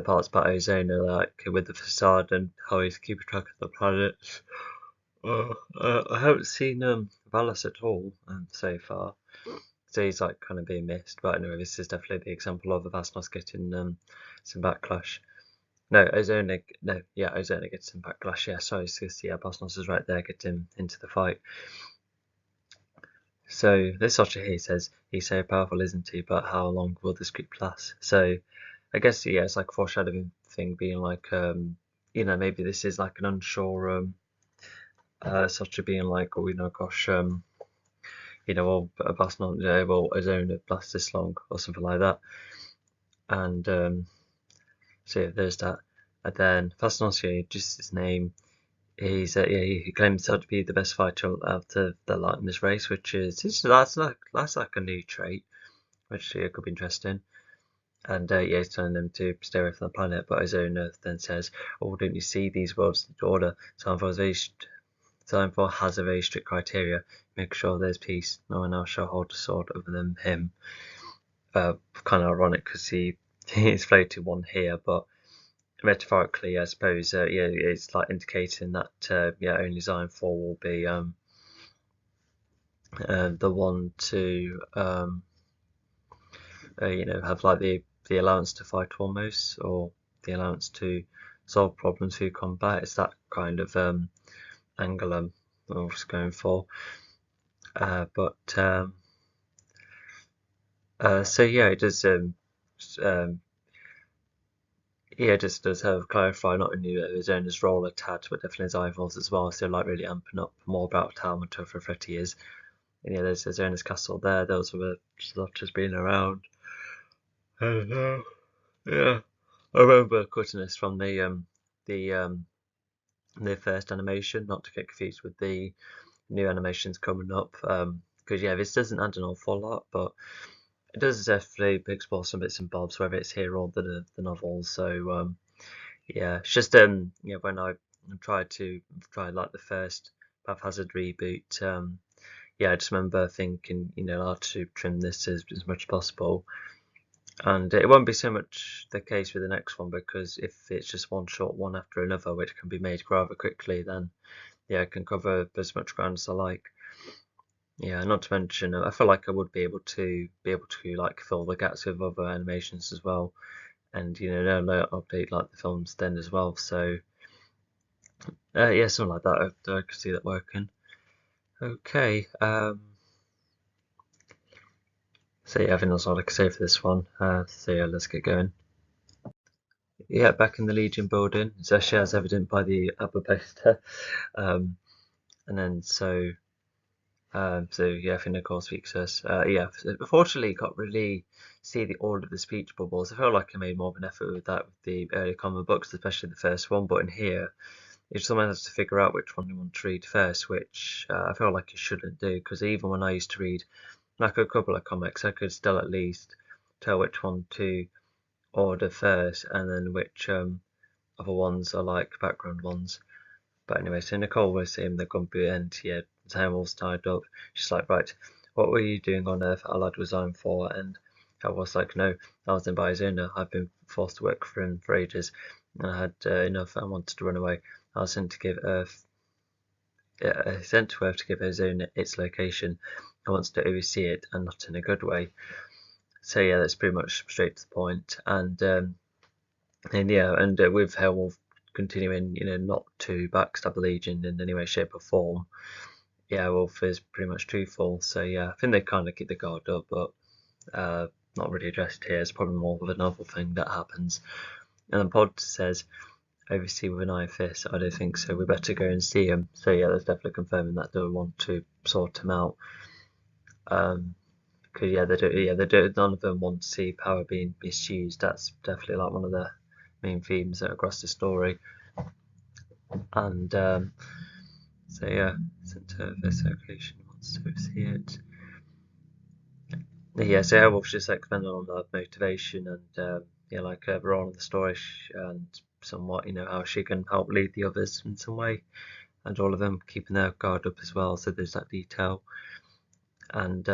parts about Ozona, like with the facade and how he's keeping track of the planets. I haven't seen Valis at all so far, so he's like kind of being missed. But anyway, this is definitely the example of the Pasnos getting some backlash. No, Ozona, no, yeah, Ozona gets some backlash. Yeah, sorry, yeah, Pasnos is right there, getting into the fight. So this Archer here says, he's so powerful, isn't he? But how long will this group last? So I guess yeah, it's like a foreshadowing thing, being like maybe this is like an unsure Archer being like, oh, gosh, well, that's not, well, his own lasts this long or something like that. And so yeah, there's that. And then Fasnossier, just his name, he claims to be the best fighter out of the lot in this race, which is that's like a new trait, which could be interesting. And yeah, he's telling them to stay away from the planet, but his own Earth then says, "Oh, don't you see these worlds in order? Time for has a very strict criteria. Make sure there's peace. No one else shall hold a sword other than him." Kind of ironic because he's floated one here, but metaphorically, I suppose, yeah, it's like indicating that only Zion 4 will be the one to have like the allowance to fight almost, or the allowance to solve problems through combat. It's that kind of angle I was going for. But so yeah, it does. Yeah, it just does have clarify not only his owner's role a tad, but definitely his eyeballs as well. So like really amping up more about how much of a threat he is. And yeah, there's Zona's castle there. Those were just being around. And yeah, I remember cutting this from the um the first animation, not to get confused with the new animations coming up. Because yeah, this doesn't add an awful lot, but it does definitely explore some bits and bobs, whether it's here or the novels. So yeah, it's just when I tried like the first Haphazard reboot, yeah, I just remember thinking, how to trim this as much as possible. And it won't be so much the case with the next one, because if it's just one short one after another, which can be made rather quickly, then yeah, I can cover as much ground as I like. Yeah, not to mention, I feel like I would be able to like fill the gaps with other animations as well, and update like the films then as well. So yeah, something like that. I could see that working. Okay. So yeah, I think that's all I can say for this one. So yeah, let's get going. Yeah, back in the Legion building, especially as evident by the upper poster. Um, and then so yeah, I think Nicole speaks us. Yeah, so unfortunately, can't really see all of the speech bubbles. I feel like I made more of an effort with that with the early comic books, especially the first one. But in here, if someone has to figure out which one you want to read first, which I feel like you shouldn't do, because even when I used to read like a couple of comics, I could still at least tell which one to order first, and then which other ones are like background ones. But anyway, so Nicole was saying the company and yeah, time all's tied up. She's like, right, what were you doing on Earth? Our lad resigned for, and I was like, no, I was in Arizona. I've been forced to work for him for ages, and I had enough. I wanted to run away. I was sent to give Earth, sent to Earth to give Arizona its location. I wants to oversee it, and not in a good way. So yeah, that's pretty much straight to the point. And yeah, and with Hellwolf continuing, not to backstab the Legion in any way, shape, or form, yeah, Wolf is pretty much truthful. So yeah, I think they kind of keep the guard up, but not really addressed here. It's probably more of a novel thing that happens. And then Pod says, "Oversee with an iron fist." I don't think so. We better go and see him. So yeah, that's definitely confirming that they want to sort him out. Because yeah, they do. Yeah, they do. None of them want to see power being misused. That's definitely like one of the main themes across the story. And so yeah, center of the circulation wants to see it. Yeah, so Airwolf's just expanding on that motivation and yeah, like her role in the story and somewhat, how she can help lead the others in some way, and all of them keeping their guard up as well. So there's that detail, and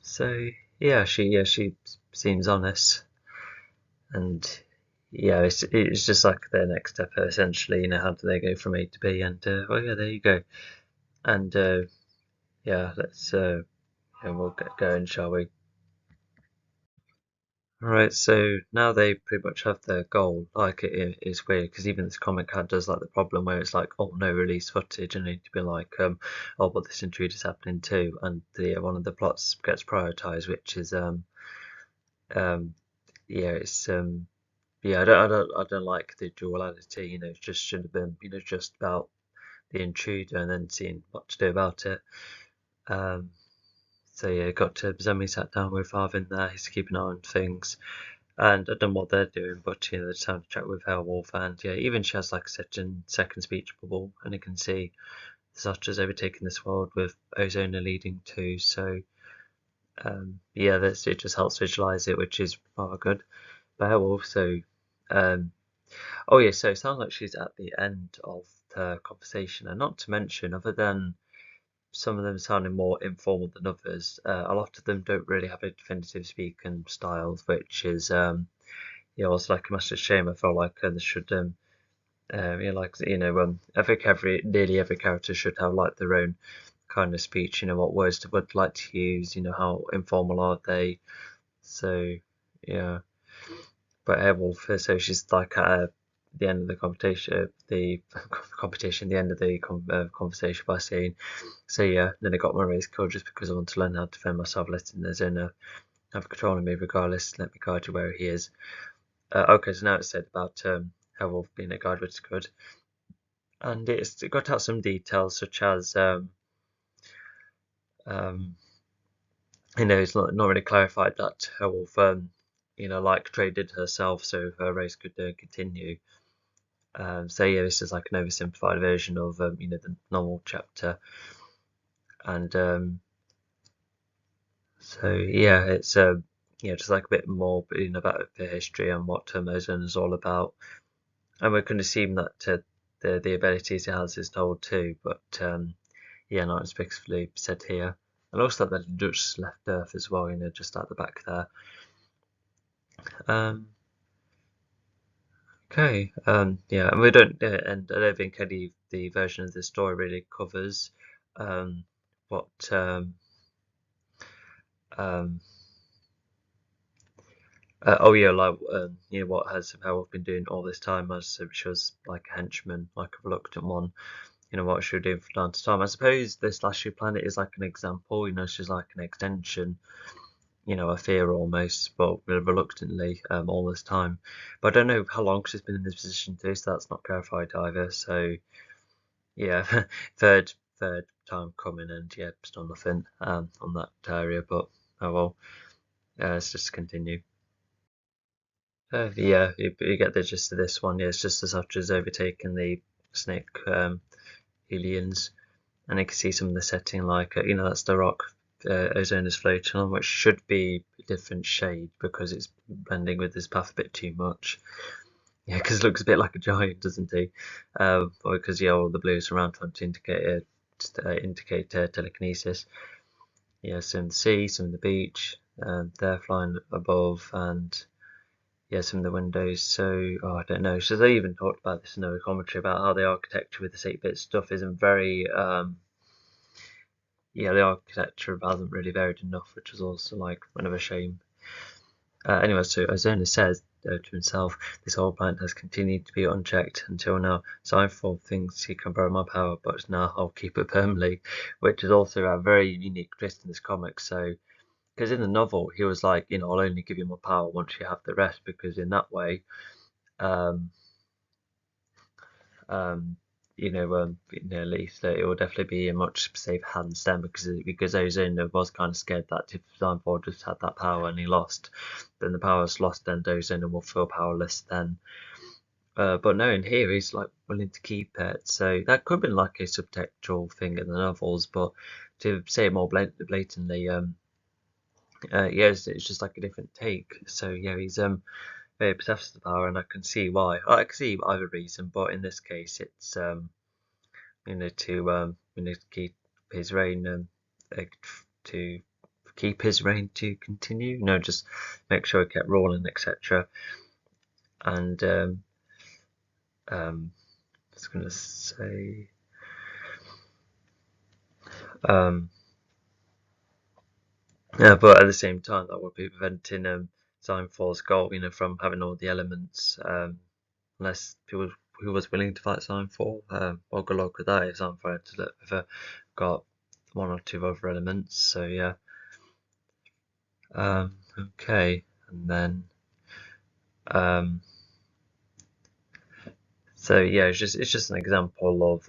so yeah, she seems honest, and yeah, it's just like their next step essentially. How do they go from A to B? And well, yeah, there you go. And yeah, let's we'll get going, shall we? Right, so now they pretty much have their goal. Like it's weird because even this comic card does like the problem where it's like, oh no, release footage, and need to be like, oh, but this intruder's happening too, and the one of the plots gets prioritized, which is um, yeah, it's yeah, I don't like the duality. It just should have been, just about the intruder and then seeing what to do about it. Um, so yeah, got to Zemi sat down with Arvin there. He's keeping an eye on things. And I don't know what they're doing, but they're trying to chat with Hellwolf, and yeah, even she has like a second speech bubble, and you can see Zatra's overtaking this world with Ozona leading too. So yeah, it just helps visualize it, which is rather good. But Hellwolf, so um, oh yeah, so it sounds like she's at the end of the conversation, and not to mention, other than some of them sounding more informal than others, a lot of them don't really have a definitive speaking style, which is yeah, it's like a massive shame. I felt like they should, I think nearly every character should have like their own kind of speech. What words they would like to use. How informal are they? So yeah, but Airwolf, so she's like at the end of the competition, the end of the conversation by saying, so yeah, then I got my race card just because I want to learn how to defend myself, letting the Zona have control of me regardless. Let me guide you where he is. Okay, so now it's said about how Wolf being a guide, which is good. And it got out some details such as it's not really clarified that Herewolf, like traded herself so her race could continue. So yeah, this is like an oversimplified version of the novel chapter, and so yeah, it's just like a bit more about the history and what Ozone is all about, and we can assume that the abilities he has is told too, but yeah, not explicitly said here. And also that the Dutch left Earth as well, just at the back there. Okay, yeah, and we don't, and I don't think any of the version of the story really covers what um, oh yeah, like what has Harold been doing all this time as she was like a henchman, like a reluctant one. What she was doing from time to time. I suppose this last year planet is like an example. She's like an extension. A fear almost, but reluctantly all this time. But I don't know how long she's been in this position too, so that's not clarified either. So yeah, third time coming, and yeah, still nothing on that area. But oh well, let's just continue. Yeah, you get the gist of this one. Yeah, it's just as such as overtaking the snake aliens, and you can see some of the setting, like that's the rock Ozone is floating on, which should be a different shade because it's blending with this path a bit too much. Yeah, because it looks a bit like a giant, doesn't he? Because all the blues around trying to indicate telekinesis. Yeah, some in the sea, some in the beach, they're flying above, and yeah, some of the windows. So, I don't know. So they even talked about this in the commentary about how the architecture with this 8-bit stuff isn't very, the architecture hasn't really varied enough, which is also like kind of a shame. Anyway, so Ozona says to himself, this whole planet has continued to be unchecked until now. Cypher thinks he can borrow my power, but now I'll keep it permanently, which is also a very unique twist in this comic. So, because in the novel, he was like, I'll only give you my power once you have the rest, because in that way, um, at least it will definitely be in much safe hands then, because Ozone was kind of scared that if Steinford just had that power and he lost, then the power's lost, then Ozone will feel powerless then. But no, in here he's like willing to keep it, so that could have been like a subtextual thing in the novels, but to say it more blatantly, it's just like a different take. So yeah, he's very possessed of the power, and I can see why. I can see either reason, but in this case, it's to keep his reign, to keep his reign to continue. Just make sure he kept rolling, etc. And I was gonna say, yeah, but at the same time, that would be preventing Signfall's goal, from having all the elements, unless people who was willing to fight Signfall. Well, good luck with that. If Signfall had to have got one or two other elements. So yeah. Okay, and then so yeah, it's just an example of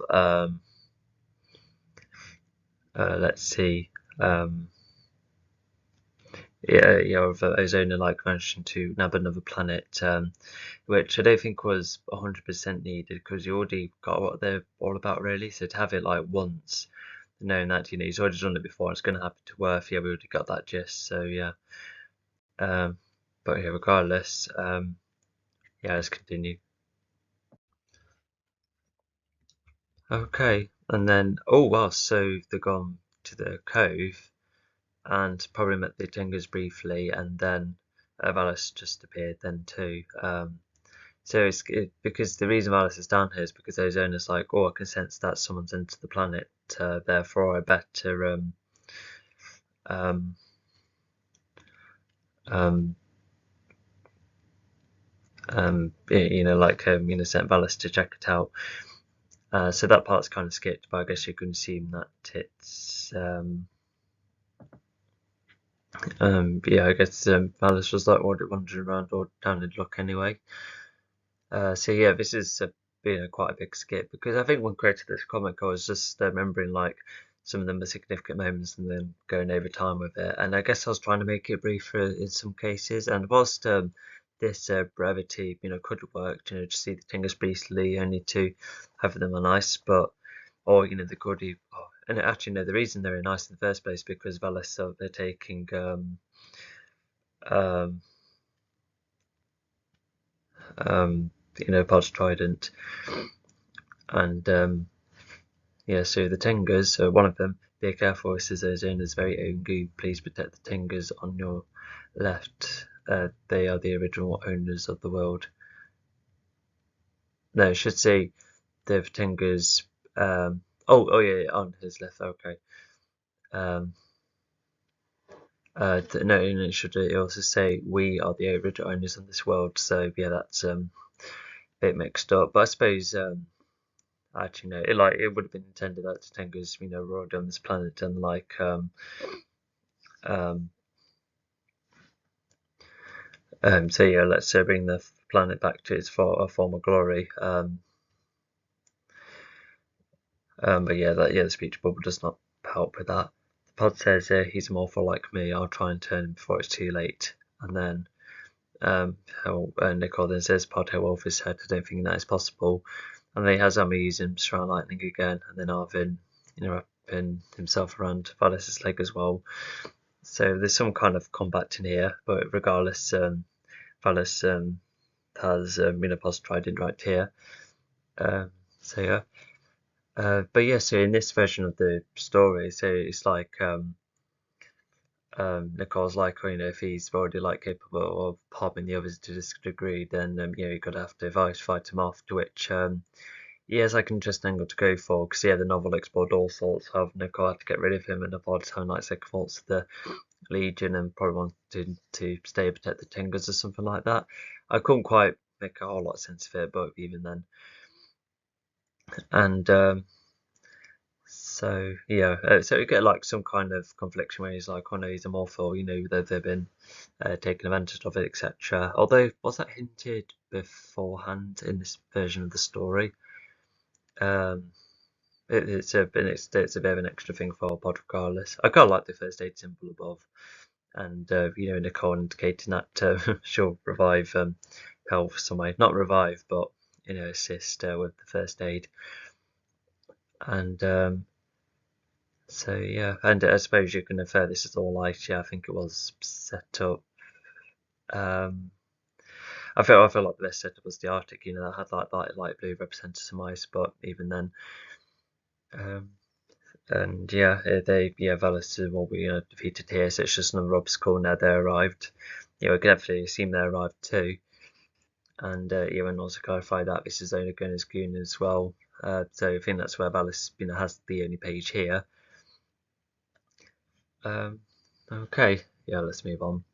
let's see, of Ozona like managing to nab another planet, which I don't think was 100% needed, because you already got what they're all about really. So to have it like once, knowing that he's already done it before, it's going to happen to Earth. Yeah, we already got that gist. So yeah, but yeah, regardless, yeah, let's continue. Okay, and then oh well, so they've gone to the cove and probably met the Tengus briefly, and then Valis just appeared then too. So because the reason Valis is down here is because those owners like, I can sense that someone's entered the planet, therefore I better um, um, sent Valis to check it out. So that part's kind of skipped, but I guess you can assume that it's yeah, I guess Valis was like wandering around or down in luck anyway. So yeah, this is been quite a big skip, because I think when creating this comic, I was just remembering like some of them are significant moments and then going over time with it. And I guess I was trying to make it briefer in some cases. And whilst this brevity, could have worked, to see the Tingers briefly, only to have them on ice, but or the Gordy. Oh, and actually, no, the reason they're in ice in the first place because Valis, they're taking um, Pod's Trident, and so the Tingers, one of them, be careful, this is his owner's very own goo. Please protect the Tingers on your left. They are the original owners of the world. No, I should say the Tingers. Oh yeah, on his left. Okay. No, it should also say we are the original owners of this world. So yeah, that's a bit mixed up. But I suppose actually no, it would have been intended that the Tingers, were already on this planet, and so yeah, let's bring the planet back to its former glory. But yeah, the speech bubble does not help with that. The pod says he's a morphle like me. I'll try and turn him before it's too late. And then Nicole then says, Pod, how off his head? I don't think that is possible. And then he has Emma use him Shrine Lightning again, and then Arvin, wrapping himself around Valis's leg as well. So there's some kind of combat in here, but regardless, Valis has Pod's Trident right here. So yeah. But yeah, so in this version of the story, so it's like Nicole's like, if he's already capable of harming the others to this degree, then you're gonna have to fight him off. To which he has like an interesting angle to go for, because the novel explored all sorts of Nicole had to get rid of him, and avoid having second thoughts of the Legion, and probably wanted to stay and protect the Tingers or something like that. I couldn't quite make a whole lot of sense of it, but even then, and so yeah, so you get some kind of confliction where he's like, oh no, he's a morphle, they've been taking advantage of it, etc. Although, was that hinted beforehand in this version of the story? It's a bit of an extra thing for Pod regardless. I kind of like the first aid symbol above, and Nicole indicating that she'll revive health some way, not revive, but assist with the first aid, and so yeah, and I suppose you can infer this is all light. Yeah, I think it was set up. I feel like the best setup was the Arctic. That had light blue represented some ice, but even then, and yeah, Valis will be defeated here. So it's just another obstacle. Now they arrived. We can definitely assume they arrived too. And and also clarify that this is only going as Goon as well. So I think that's where Valis has the only page here. Okay, yeah, let's move on.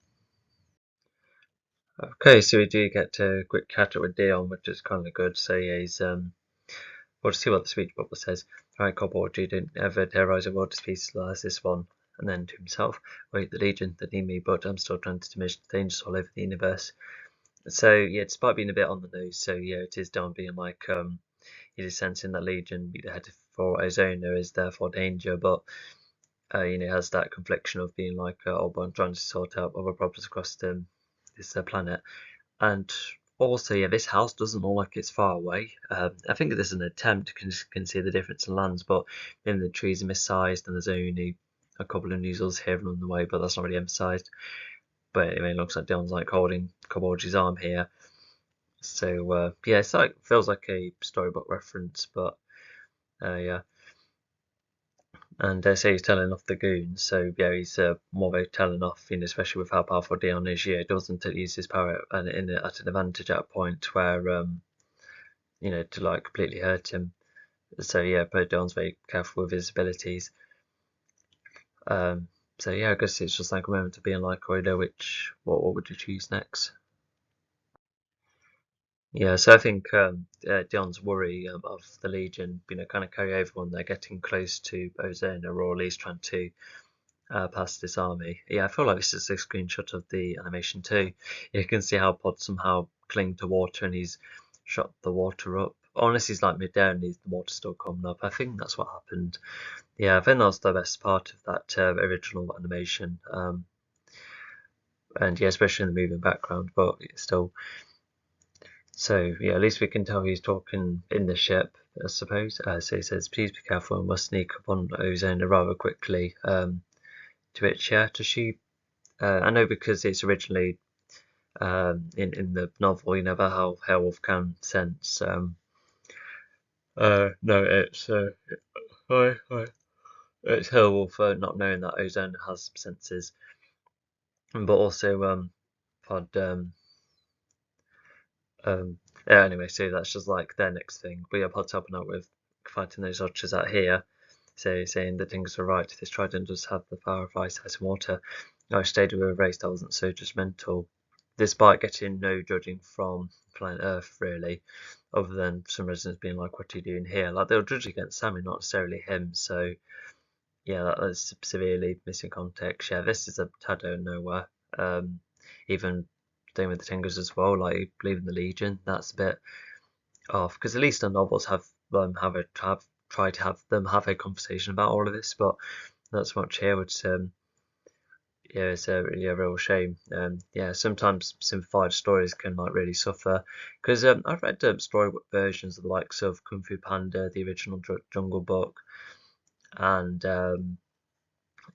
Okay, so we do get a quick catch up with Dion, which is kind of good. So yeah, he's we'll just see what the speech bubble says. Right, Cobalt, you didn't ever terrorize a world as peaceful as this one. And then to himself, wait, the Legion, they need me, but I'm still trying to diminish the dangers all over the universe. So yeah, despite being a bit on the nose, so yeah, it is Dion being like, he's sensing that Legion headed for his owner is therefore danger, but has that confliction of being like, oh, but I'm trying to sort out other problems across this planet. And also, yeah, this house doesn't look like it's far away. I think there's an attempt to see the difference in lands, but the trees are missized, and there's only a couple of noozles here along the way, but that's not really emphasized. But anyway, it looks like Dylan's holding Koboldi's arm here. So yeah, it's feels like a storybook reference, but yeah. And so he's telling off the goons, so yeah, he's more of a telling off, especially with how powerful Dion is. Yeah, doesn't use his power at an advantage at a point where to completely hurt him. So yeah, but Dion's very careful with his abilities. So yeah, I guess it's just like a moment of being like, what would you choose next? Yeah, so I think Dion's worry of the Legion, kind of carry over when they're getting close to Ozona, or at least trying to past this army. Yeah, I feel like this is a screenshot of the animation too. You can see how Pod somehow cling to water, and he's shot the water up, unless he's like midday and the water's still coming up. I think that's what happened. Yeah, I think that was the best part of that original animation. And yeah, especially in the moving background, but still. So yeah, at least we can tell he's talking in the ship, I suppose. So he says, "Please be careful. I must sneak up on Ozone rather quickly." To which, yeah, does she? I know because it's originally in the novel, you know, about how Hailwolf can sense. No, it's Hailwolf not knowing that Ozone has senses, but also pod Um, yeah, anyway, so that's just like their next thing. But yeah, Pod's helping out with fighting those archers out here. So saying that things are right. This trident does have the power of ice, ice, and water. I stayed with a race that wasn't so judgmental, despite getting no judging from planet Earth, really, other than some residents being like, "What are you doing here?" Like they'll judge against Sammy, not necessarily him. So yeah, that's severely missing context. Yeah, this is a tad out of nowhere. Even staying with the Tingers as well, like leaving the Legion, that's a bit off because at least the novels have tried to have a conversation about all of this, but not so much here, which yeah, it's a really a real shame. Yeah, sometimes simplified stories can like really suffer because I've read storybook versions of the likes of Kung Fu Panda, the original Jungle Book, and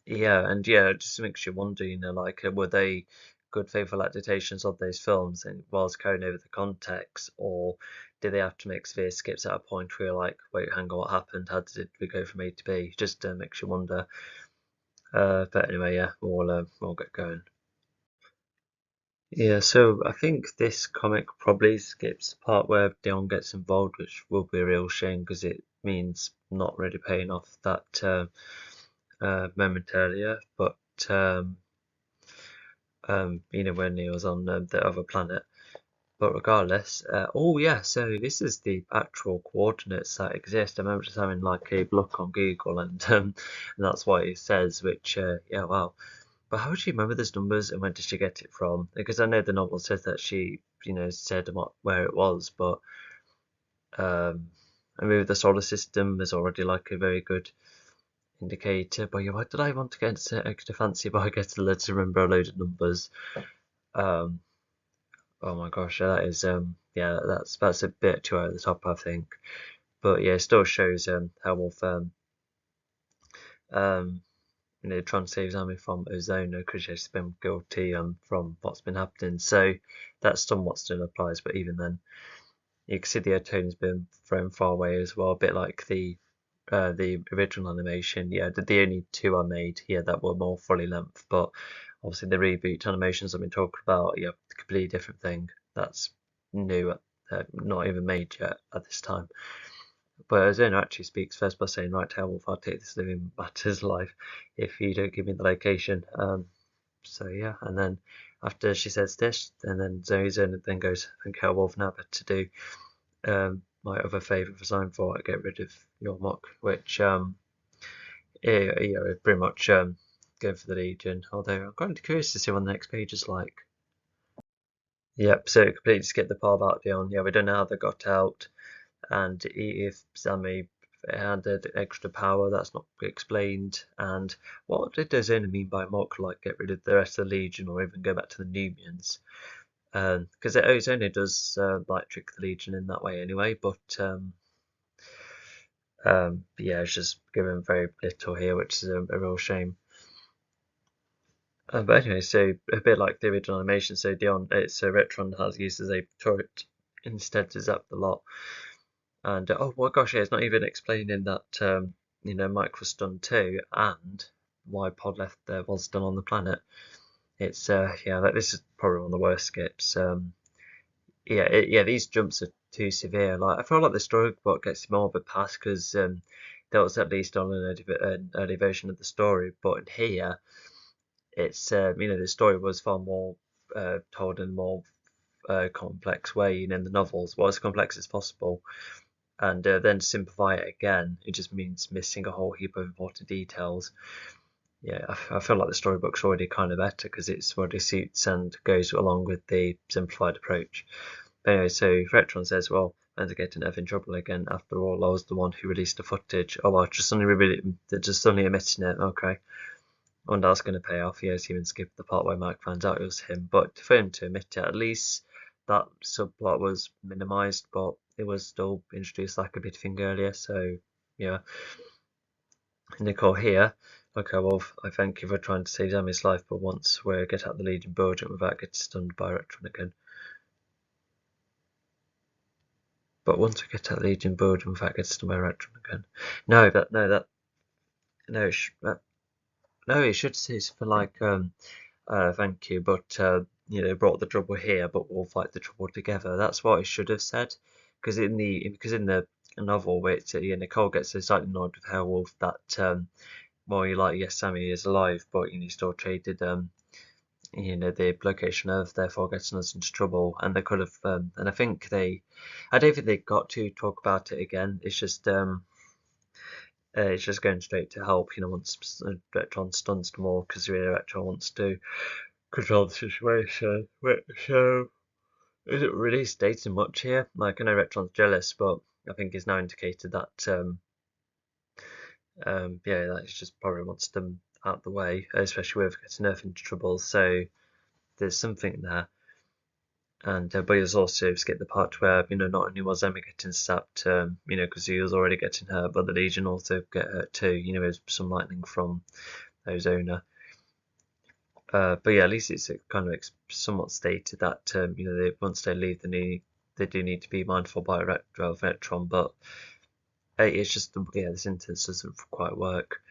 yeah, it just makes you wonder, you know, like were they good faithful adaptations of those films and whilst carrying over the context, or did they have to make severe skips at a point where you're like, wait, hang on, what happened? How did we go from A to B? Just makes you wonder. But anyway, yeah, we'll get going. Yeah, so I think this comic probably skips the part where Dion gets involved, which will be a real shame because it means not really paying off that moment earlier, but you know, when he was on the other planet. But regardless, oh yeah, so this is the actual coordinates that exist. I remember just having like a look on Google, and that's what it says. Which, yeah, wow. But how would she remember those numbers, and when did she get it from? Because I know the novel says that she, you know, said where it was, but um, I mean, the solar system is already like a very good indicator. But yeah, why did I want to get extra fancy? But I get to remember a load of numbers. Um, Oh my gosh, that is yeah, that's a bit too over the top, I think. But yeah, it still shows how Wolf um you know trying to save Sammy from Ozona because she's been guilty from what's been happening. So that somewhat still applies, but even then you can see the tone's been thrown far away as well, a bit like the original animation. Yeah, the only two I made here that were more fully length, but obviously the reboot animations I've been talking about, yeah, completely different thing. That's new, not even made yet at this time. But Ozona actually speaks first by saying, "Right, Hellwolf, I'll take this living matter's life if you don't give me the location." So yeah, and then after she says this, and then Ozona then goes, "I think Hellwolf now better do my other favourite for sign for it, get rid of your mock," which yeah, you know, pretty much going for the Legion. Although I'm kind of curious to see what the next page is like. Yep, so it completely skipped the part about Dion. Yeah, we don't know how they got out, and if Sammy had extra power, that's not explained. And what did Ozona mean by mock? Like get rid of the rest of the Legion, or even go back to the Nubians? Because Ozona does like trick the Legion in that way anyway, but yeah, it's just given very little here, which is a real shame. But anyway, so a bit like the original animation, so Dion, it's Retron has used as a turret instead to zap the lot. And oh my gosh, yeah, it's not even explaining that you know Mike was stunned too, and why Pod left there was done on the planet. It's yeah, this is probably one of the worst skips. Yeah, these jumps are too severe. Like I feel like the storybook gets more of a pass because that was at least on an early version of the story, but in here it's you know the story was far more told in a more complex way. You know, in the novels, well as complex as possible, and then to simplify it again, it just means missing a whole heap of important details. Yeah, I feel like the storybook's already kind of better because it's already suits and goes along with the simplified approach. But anyway, so Retron says, well, and getting in trouble again. After all, I was the one who released the footage. Oh, well, they're just suddenly omitting it. Okay. I wonder that's going to pay off. Yes, even skipped the part where Mike finds out it was him. But for him to admit it, at least that subplot was minimised, but it was still introduced like a bit thing earlier. So, yeah. Nicole here. Okay, well, I thank you for trying to save Emmy's life, but once we get out the Legion building without getting stunned by Electron again. But once we get out the Legion building without getting stunned by Electron again. No, no, it should say for like, thank you, but, you know, brought the trouble here, but we'll fight the trouble together. That's what it should have said. Because in the novel, where it's, yeah, Nicole gets so slightly annoyed with Werewolf that, well, you're like, yes, Sammy is alive, but you still traded, you know, the location of, therefore getting us into trouble. And they could have, and I don't think they got to talk about it again. It's just going straight to help. You know, once Retron stuns them all, because really Retron wants to control the situation. So isn't really stating much here. Like, I know Retron's jealous, but I think he's now indicated that yeah, that he just probably wants them out of the way, especially with getting Earth into trouble. So there's something there. And but he's also skipped the part where, you know, not only was Emma getting sapped, you know, because he was already getting hurt, but the Legion also get hurt too. You know, with some lightning from Ozona. But yeah, at least it's kind of somewhat stated that, you know, once they leave, they do need to be mindful by Electron, but it's just, yeah, this sentence doesn't quite work.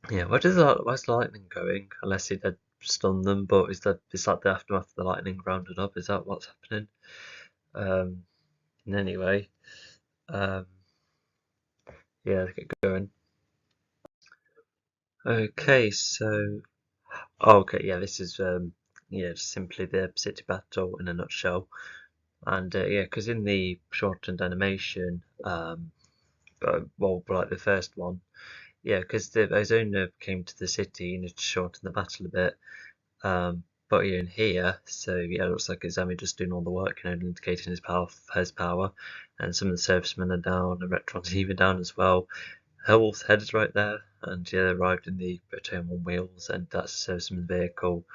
Yeah, where's the lightning going? Unless it had stunned them, but is that the aftermath of the lightning rounded up? Is that what's happening? Anyway, um, yeah, let's get going. Okay, so, oh, okay, yeah, this is yeah, just simply the city battle in a nutshell. And yeah, because in the shortened animation, well, like the first one, yeah, because the Ozona came to the city and it shortened the battle a bit. But you're in here, so yeah, it looks like Izami just doing all the work, you know, indicating his power, and some of the servicemen are down, and Retron's even down as well. Herwolf's head is right there, and yeah, they arrived in the Return on Wheels, and that's a serviceman's vehicle.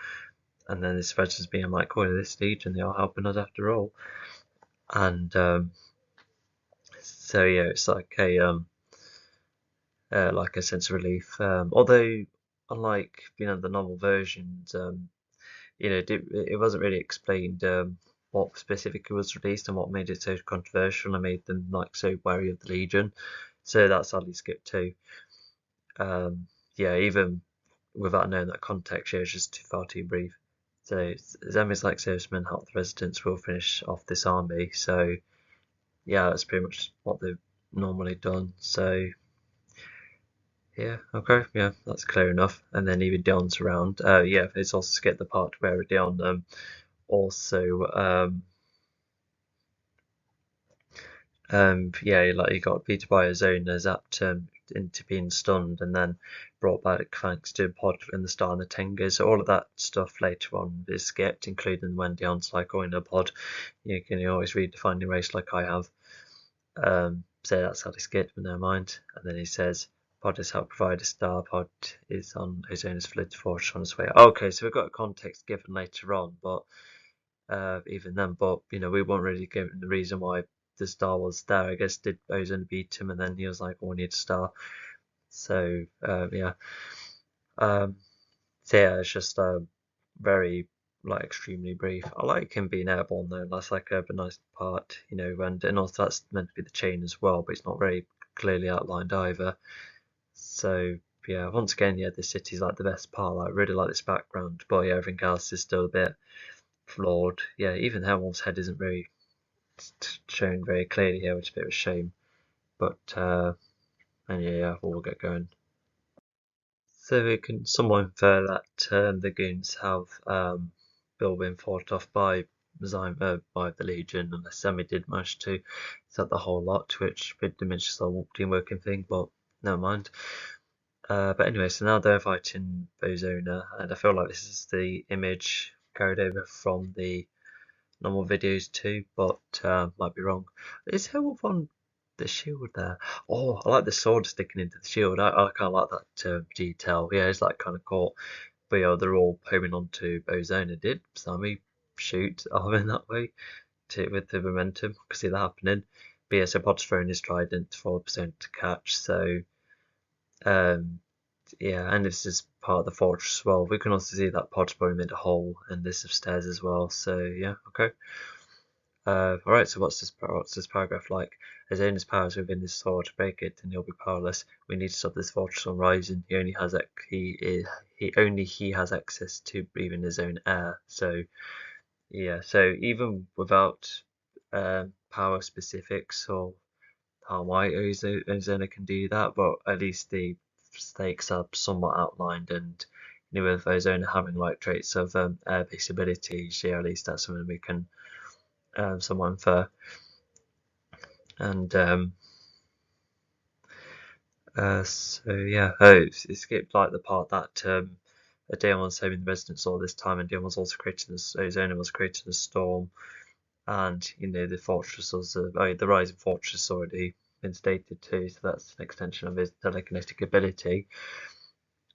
And then this Register's being like, oh, this Legion, they are helping us after all. And so yeah, it's like a sense of relief. Although, unlike the novel versions, you know, it wasn't really explained what specifically was released and what made it so controversial and made them like so wary of the Legion. So that's sadly skipped too. Yeah, even without knowing that context, yeah, it's just far too brief. So Zemi's like servicemen help the residents will finish off this army. So yeah, that's pretty much what they've normally done. So yeah, okay, yeah, that's clear enough. And then even Dion's around. Yeah, it's also skipped the part where Dion also yeah, like he got beat by his own zapped into being stunned and then brought back thanks to Pod and the Star and the Tengas. So all of that stuff later on is skipped, including when Dion's like, oh, in a pod, you can always read the Finding Race like I have. So that's how they skipped, but never mind. And then he says, Pod has helped provide a star. Pod is on his own as Flood Forge on his way. Okay, so we've got a context given later on, but even then, but you know, we weren't really given the reason why the star was there. I guess did Ozone beat him, and then he was like, "Oh, we need a star." So yeah, um, so yeah, it's just very like extremely brief. I like him being airborne though. That's like a nice part, you know, and also that's meant to be the chain as well, but it's not very clearly outlined either. So yeah, once again, yeah, the city's like the best part. Like, I really like this background, but yeah, everything else is still a bit flawed. Yeah, even Helmholtz's head isn't very shown very clearly here, which is a bit of a shame. But and yeah, we'll get going. So we can somewhat infer that the goons have Bill been fought off by by the Legion, unless Sammy did manage to set the whole lot, which bit diminishes the whole team working thing, but never mind. But anyway, so now they're fighting Bozona, and I feel like this is the image carried over from the normal videos too, but might be wrong. Is Herewolf on the shield there? Oh, I like the sword sticking into the shield. I kind of like that detail. Yeah, it's like kind of cool. But yeah, they're all homing onto Ozona. Did Sammy shoot Armin that way with the momentum? I can see that happening. But yeah, so Pod's throwing his trident for Ozona to catch. So um, yeah, and this is part of the fortress as well. We can also see that Pod's probably made a hole in this upstairs as well. So yeah, okay. Alright, so what's this paragraph like? As Ona's powers within his sword to break it, and he'll be powerless. We need to stop this fortress from rising. He has access to breathing his own air. So yeah, so even without power specifics or how might Ozona can do that, but at least the stakes are somewhat outlined, and with Ozona having like traits of air-based abilities, yeah, at least that's something we can somewhat infer. And so yeah, it skipped like the part that Dion was saving the residents all this time, and Dion was also creating this. Ozona was creating a storm, and the fortress was the rising fortress already been stated too, so that's an extension of his telekinetic ability,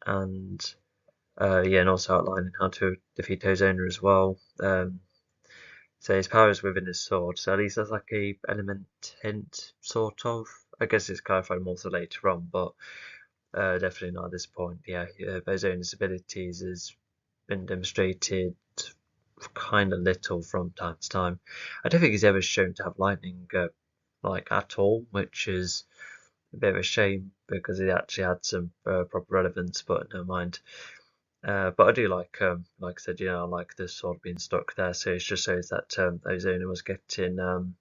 and yeah, and also outlining how to defeat Ozona as well. So his power is within his sword, so at least that's like a element hint, sort of. I guess it's clarified more so later on, but definitely not at this point. Yeah, Ozona's abilities has been demonstrated kind of little from time to time. I don't think he's ever shown to have lightning like at all, which is a bit of a shame because he actually had some proper relevance, but never mind. But I do like I said, I like the sword being stuck there, so it just shows that Ozona was getting um,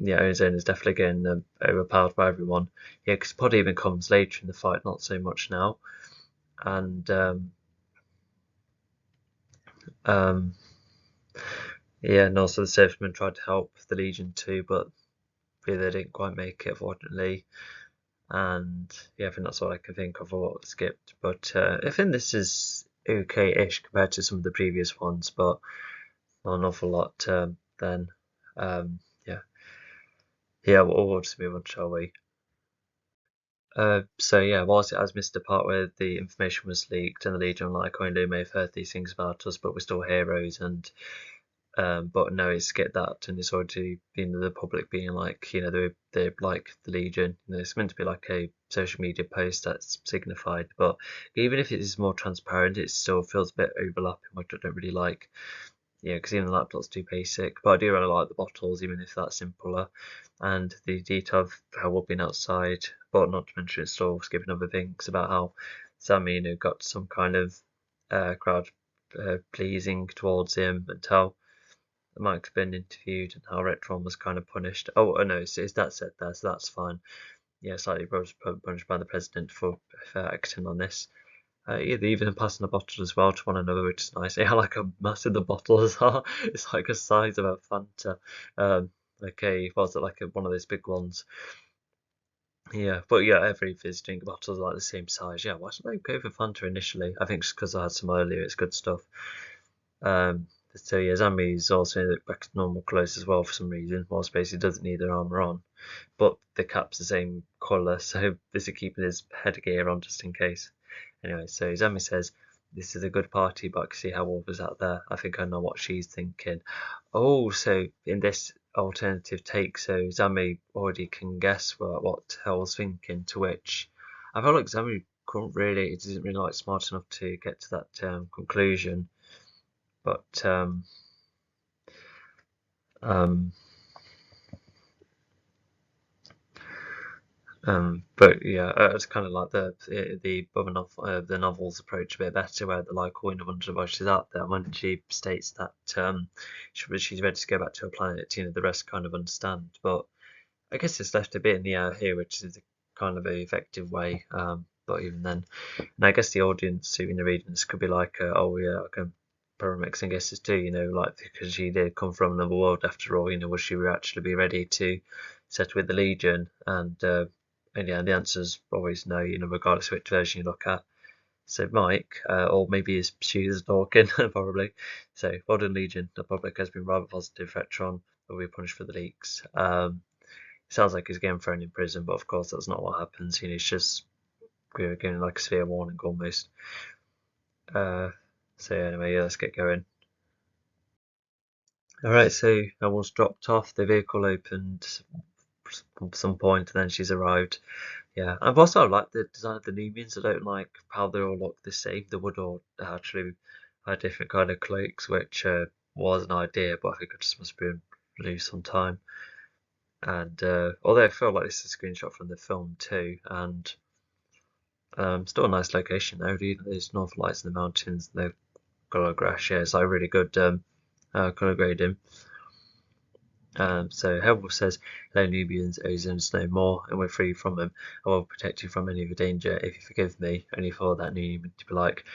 yeah, Ozone is definitely getting overpowered by everyone. Yeah, because Pod even comes later in the fight, not so much now. And um, yeah, and also the Surfmen tried to help the Legion too, but really they didn't quite make it, unfortunately. And yeah, I think that's all I can think of what was skipped. But I think this is okay-ish compared to some of the previous ones, but not an awful lot then. Yeah, yeah, we'll just move on, shall we? So yeah, whilst it has missed the part where the information was leaked and the Legion like only may have heard these things about us, but we're still heroes, and but no, it's skipped that, and it's already been the public being like, they're like the Legion. It's meant to be like a social media post that's signified, but even if it is more transparent, it still feels a bit overlapping, which I don't really like. Yeah, because even the laptop's too basic, but I do really like the bottles, even if that's simpler, and the detail of how we've been outside, but not to mention it's still skipping other things about how Sammy, got some kind of crowd pleasing towards him, and how Mike's been interviewed, and how Retron was kind of punished. Oh, no, it's that said there, so that's fine. Yeah, slightly punished by the president for acting on this. Yeah, they even passing the bottle as well to one another, which is nice. Yeah, like how massive the bottles are. It's like a size of a Fanta. Was it like one of those big ones? Yeah, but yeah, every fizz drink bottle is like the same size. Yeah, why did I go for Fanta initially? I think it's because I had some earlier. It's good stuff. So yeah, Zami's also back to normal clothes as well for some reason. Whilst basically doesn't need their armor on, but the cap's the same colour, so this is keeping his headgear on just in case. Anyway, so Zami says, this is a good party, but I can see how Wolver's out there. I think I know what she's thinking. Oh, so in this alternative take, so Zami already can guess what Hell's thinking, to which I feel like Zami isn't really like smart enough to get to that conclusion. But but yeah, it's kind of like the other novel, the novel's approach a bit better, where the like Queen of Under she's out there when she states that she's ready to go back to her planet. The rest kind of understand, but I guess it's left a bit in the air here, which is kind of a effective way. But even then, and I guess the audience who reading this could be like, oh yeah, I can probably make some guesses too. Like because she did come from another world after all. Would she actually be ready to settle with the Legion? And yeah, the answer's always no. Regardless of which version you look at. So Mike, or maybe his shoes talking, probably. So well done, Legion. The public has been rather positive. Retron will be punished for the leaks. Sounds like he's getting thrown in prison, but of course that's not what happens. He's just getting like a severe warning almost. So anyway, yeah, let's get going. Alright, so Elmo's dropped off, the vehicle opened at some point, and then she's arrived. Yeah, I've also like the design of the Nubians. I don't like how they all look the same. They would all actually have different kind of cloaks, which was an idea, but I think it just must have been loose on time. And although I feel like this is a screenshot from the film too, and still a nice location though. There's northern lights in the mountains, the colour grass. Yeah, it's like really good colour grading. So Hellwolf says, "Hello Nubians, Ozon's no more, and we're free from them. I will protect you from any other danger if you forgive me." Only for that new human to be like,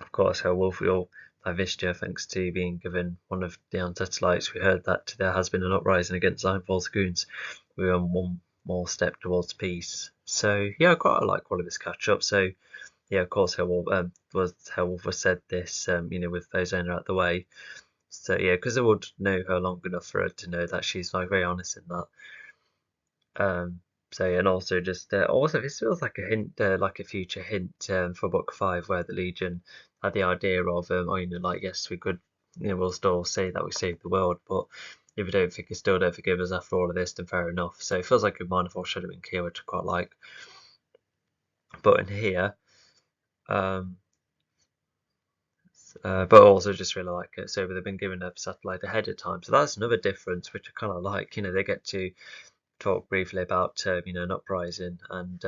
of course, Hellwolf, we all have Vistia thanks to being given one of the satellites. We heard that there has been an uprising against Ironfall's goons. We're on one more step towards peace. So yeah, I quite like all of this catch up. So yeah, of course, Hellwolf was said this, with Ozone out the way. So yeah, because I would know her long enough for her to know that she's like very honest in that. So yeah, and also just also this feels like a hint, like a future hint for Book 5, where the Legion had the idea of, like yes, we could, we'll still say that we saved the world, but if you still don't forgive us after all of this, then fair enough. So it feels like a minor foreshadowing here, which I quite like. But in here, um, but also just really like it. So they've been given a satellite ahead of time, so that's another difference, which I kind of like. They get to talk briefly about an uprising, and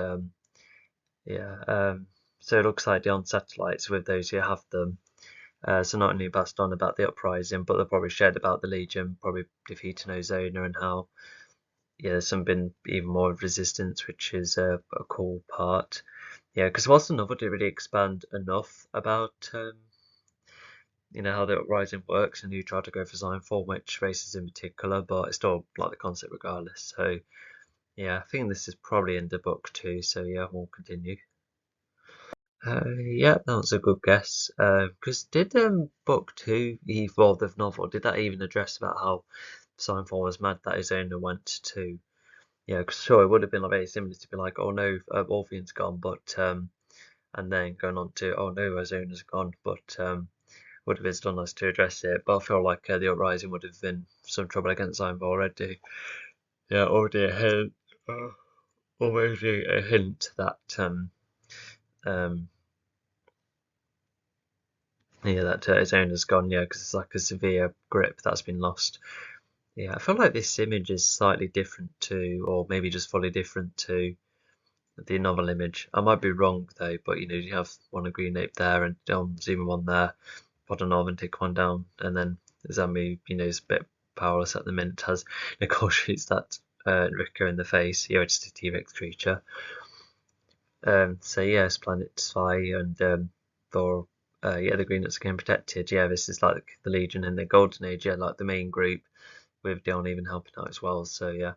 so it looks like the on satellites with those who have them. So not only passed on about the uprising, but they've probably shared about the Legion, probably defeating Ozona, and how there's some been even more resistance, which is a cool part. Yeah, because whilst the novel didn't really expand enough about how the uprising works, and you try to go for Signfall, which races in particular, but I still like the concept regardless. So yeah, I think this is probably in the book too. So yeah, we'll continue. Yeah, that was a good guess. Because did book 2 evolve the novel? Did that even address about how Signfall was mad that his owner went to? Yeah, because sure, it would have been like very similar to be like, oh no, Orphean's gone, but and then going on to, oh no, his owner's gone, but would have been still nice to address it. But I feel like the uprising would have been some trouble against Signfall already. Yeah, already a hint, already a hint that that his owner's gone. Yeah, because it's like a severe grip that's been lost. Yeah, I feel like this image is slightly different to, or maybe just fully different to the novel image. I might be wrong though, but you have one of Green Ape there and zooming one there, put a Northern take one down, and then Zambi, is a bit powerless at the minute, has Nicole shoots that Ricker in the face. Yeah, it's a T-Rex creature. So yes, Planet Spy and Thor. The Green Nuts are getting protected. Yeah, this is like the Legion in the Golden Age. Yeah, like the main group with Dion even helping out as well. So yeah,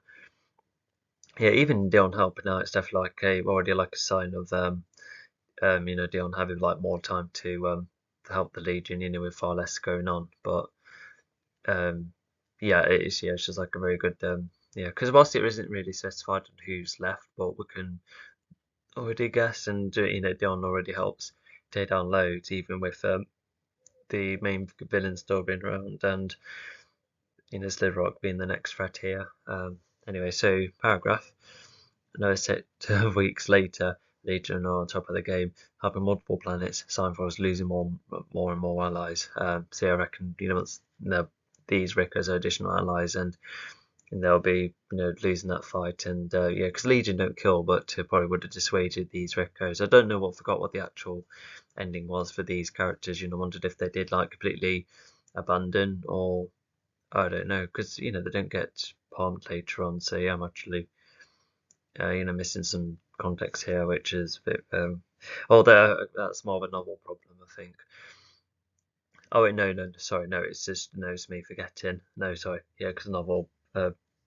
even Dion helping out, it's definitely like already like a sign of Dion having like more time to help the Legion, with far less going on. But it is. Yeah, it's just like a very good because whilst it isn't really specified on who's left, but we can already guess, and Dion already helps tear down loads, even with the main villain still being around, and Slivrock being the next threat here. Anyway, so paragraph. Another set of weeks later, Legion are on top of the game, helping multiple planets. Signfall is losing more and more allies. So I reckon once these Rickers are additional allies, and they'll be losing that fight. And because Legion don't kill, but probably would have dissuaded these Rickers. I don't know forgot what the actual ending was for these characters. Wondered if they did like completely abandon, or I don't know, because they don't get palmed later on. So yeah, I'm actually missing some context here, which is a bit. Although that's more of a novel problem, I think. Oh wait, no, sorry, no, it's just it's me forgetting. No, sorry, yeah, because the novel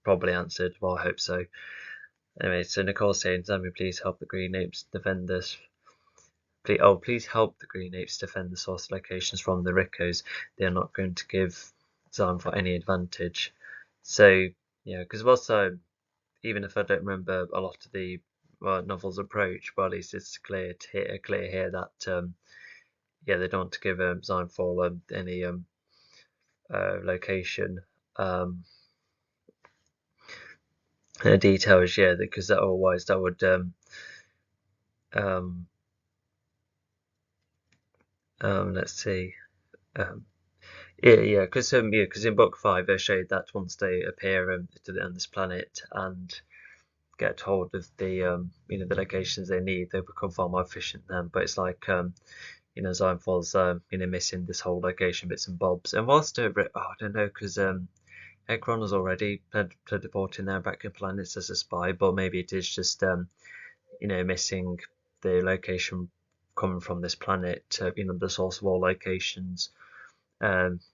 probably answered. Well, I hope so. Anyway, so Nicole's saying, "Sammy, please help the Green Apes defend this." please help the Green Apes defend the source locations from the Riccos. They are not going to give Xylem any advantage. So, because also, even if I don't remember a lot of the novel's approach, but at least it's clear here that they don't want to give Xylem any location details, because otherwise that would let's see. Because in book 5 they showed that once they appear on this planet and get hold of the the locations they need, they become far more efficient then. But it's like Xylem's missing this whole location bits and bobs. And whilst I don't know, because Ekron was already teleporting there back in planets as a spy, but maybe it is just missing the location coming from this planet, the source of all locations,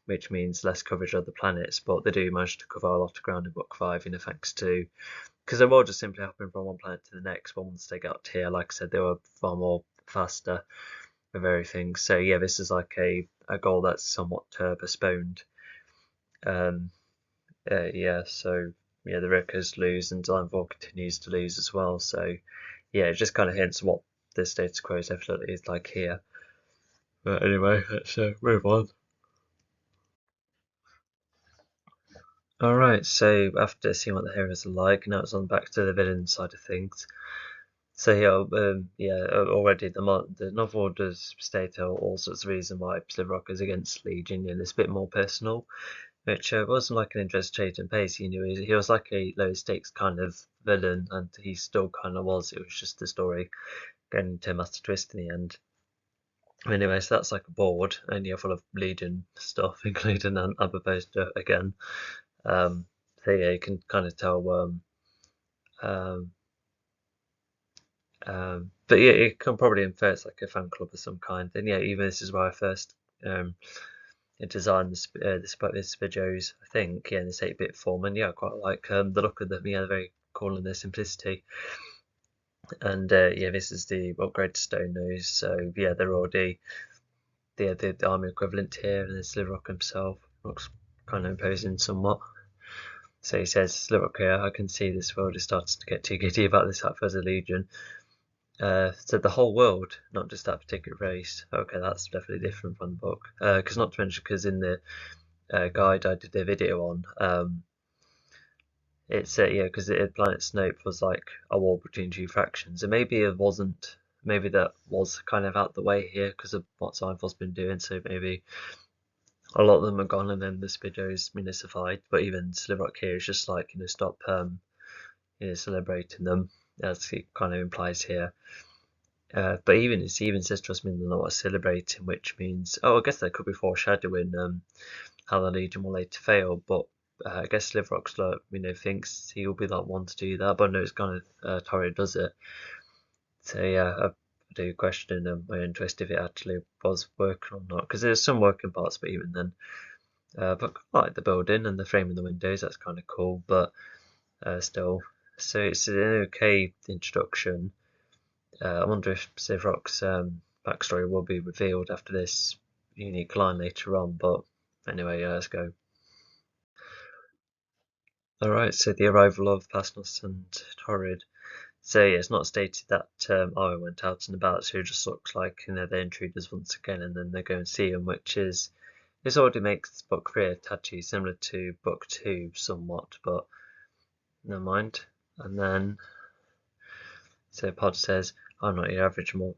which means less coverage of the planets. But they do manage to cover a lot of ground in book 5, thanks to, because they will just simply happen from one planet to the next. But once they got here, like I said, they were far more faster with everything. So this is like a goal that's somewhat postponed. So the Rickers lose and Xylemvor continues to lose as well. So it just kind of hints what the status quo definitely is like here. But anyway, let's move on. Alright, so after seeing what the heroes are like, now it's on back to the villain side of things. So already the novel does state all sorts of reasons why Slivrock is against Legion, and it's a bit more personal, which wasn't like an interest change in pace. He was like a low stakes kind of villain, and he still kind of was. It was just the story getting to a master twist in the end. Anyway, so that's like a board, and you're full of Legion stuff, including an Abba poster again. So you can kind of tell. But you can probably infer it's like a fan club of some kind. And even this is where I first designed the Spidgeos, I think, in this 8-bit form. And I quite like the look of them. They're very cool in their simplicity. And this is the upgraded stone nose. So they're already the army equivalent here, and there's Slivrock himself. Looks kind of imposing somewhat. So he says, Slivrock here, I can see this world is starting to get too giddy about this Haphazard Legion. So the whole world, not just that particular race. Okay, that's definitely different from the book. Because not to mention, because in the guide I did the video on, it's because Planet Snope was like a war between two factions, and maybe it wasn't. Maybe that was kind of out the way here because of what Seinfeld's been doing. So maybe a lot of them are gone, and then the Spidgeos municified. But even Slivrock here is just like stop celebrating them, as it kind of implies here. But it even says trust me, they're not celebrating, which means I guess that could be foreshadowing how the Legion will later fail. But I guess Slivrock's thinks he'll be that one to do that, but no, it's kind of Torrid does it. So I do question my interest if it actually was working or not, because there's some working parts, but even then, but I like the building and the frame in the windows. That's kind of cool, but still. So it's an okay introduction. I wonder if Slivrock's backstory will be revealed after this unique line later on, but anyway, let's go. Alright, so the arrival of Pasnos and Torrid. So it's not stated that Arwen went out and about, so it just looks like they're intruders once again, and then they go and see him, which is this already makes book 3 a tad too similar to book 2 somewhat, but never mind. And then so Pod says, "I'm not your average No,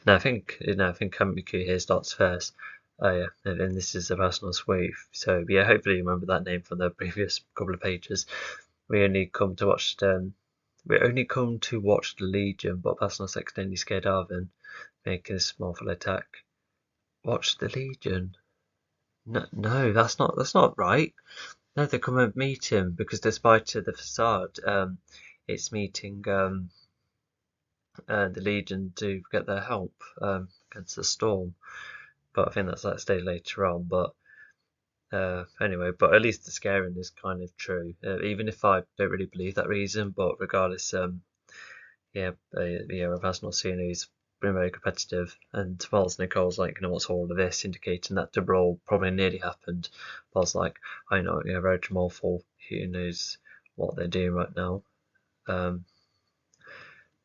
I think Kamikaze here starts first. Oh yeah, and this is a personal sweep. So hopefully you remember that name from the previous couple of pages. We only come to watch the Legion, but Pasnos accidentally scared Arvin, making a small full attack. Watch the Legion. No, that's not right. No, they come and meet him because despite the facade, it's meeting the Legion to get their help against the storm. But I think that's like stage later on. But anyway, but at least the scaring is kind of true, even if I don't really believe that reason. But regardless, yeah, Rasmus, he's been very competitive, and whilst Nicole's like, what's all of this, indicating that the brawl probably nearly happened. Whilst like, I know, very awful, who knows what they're doing right now.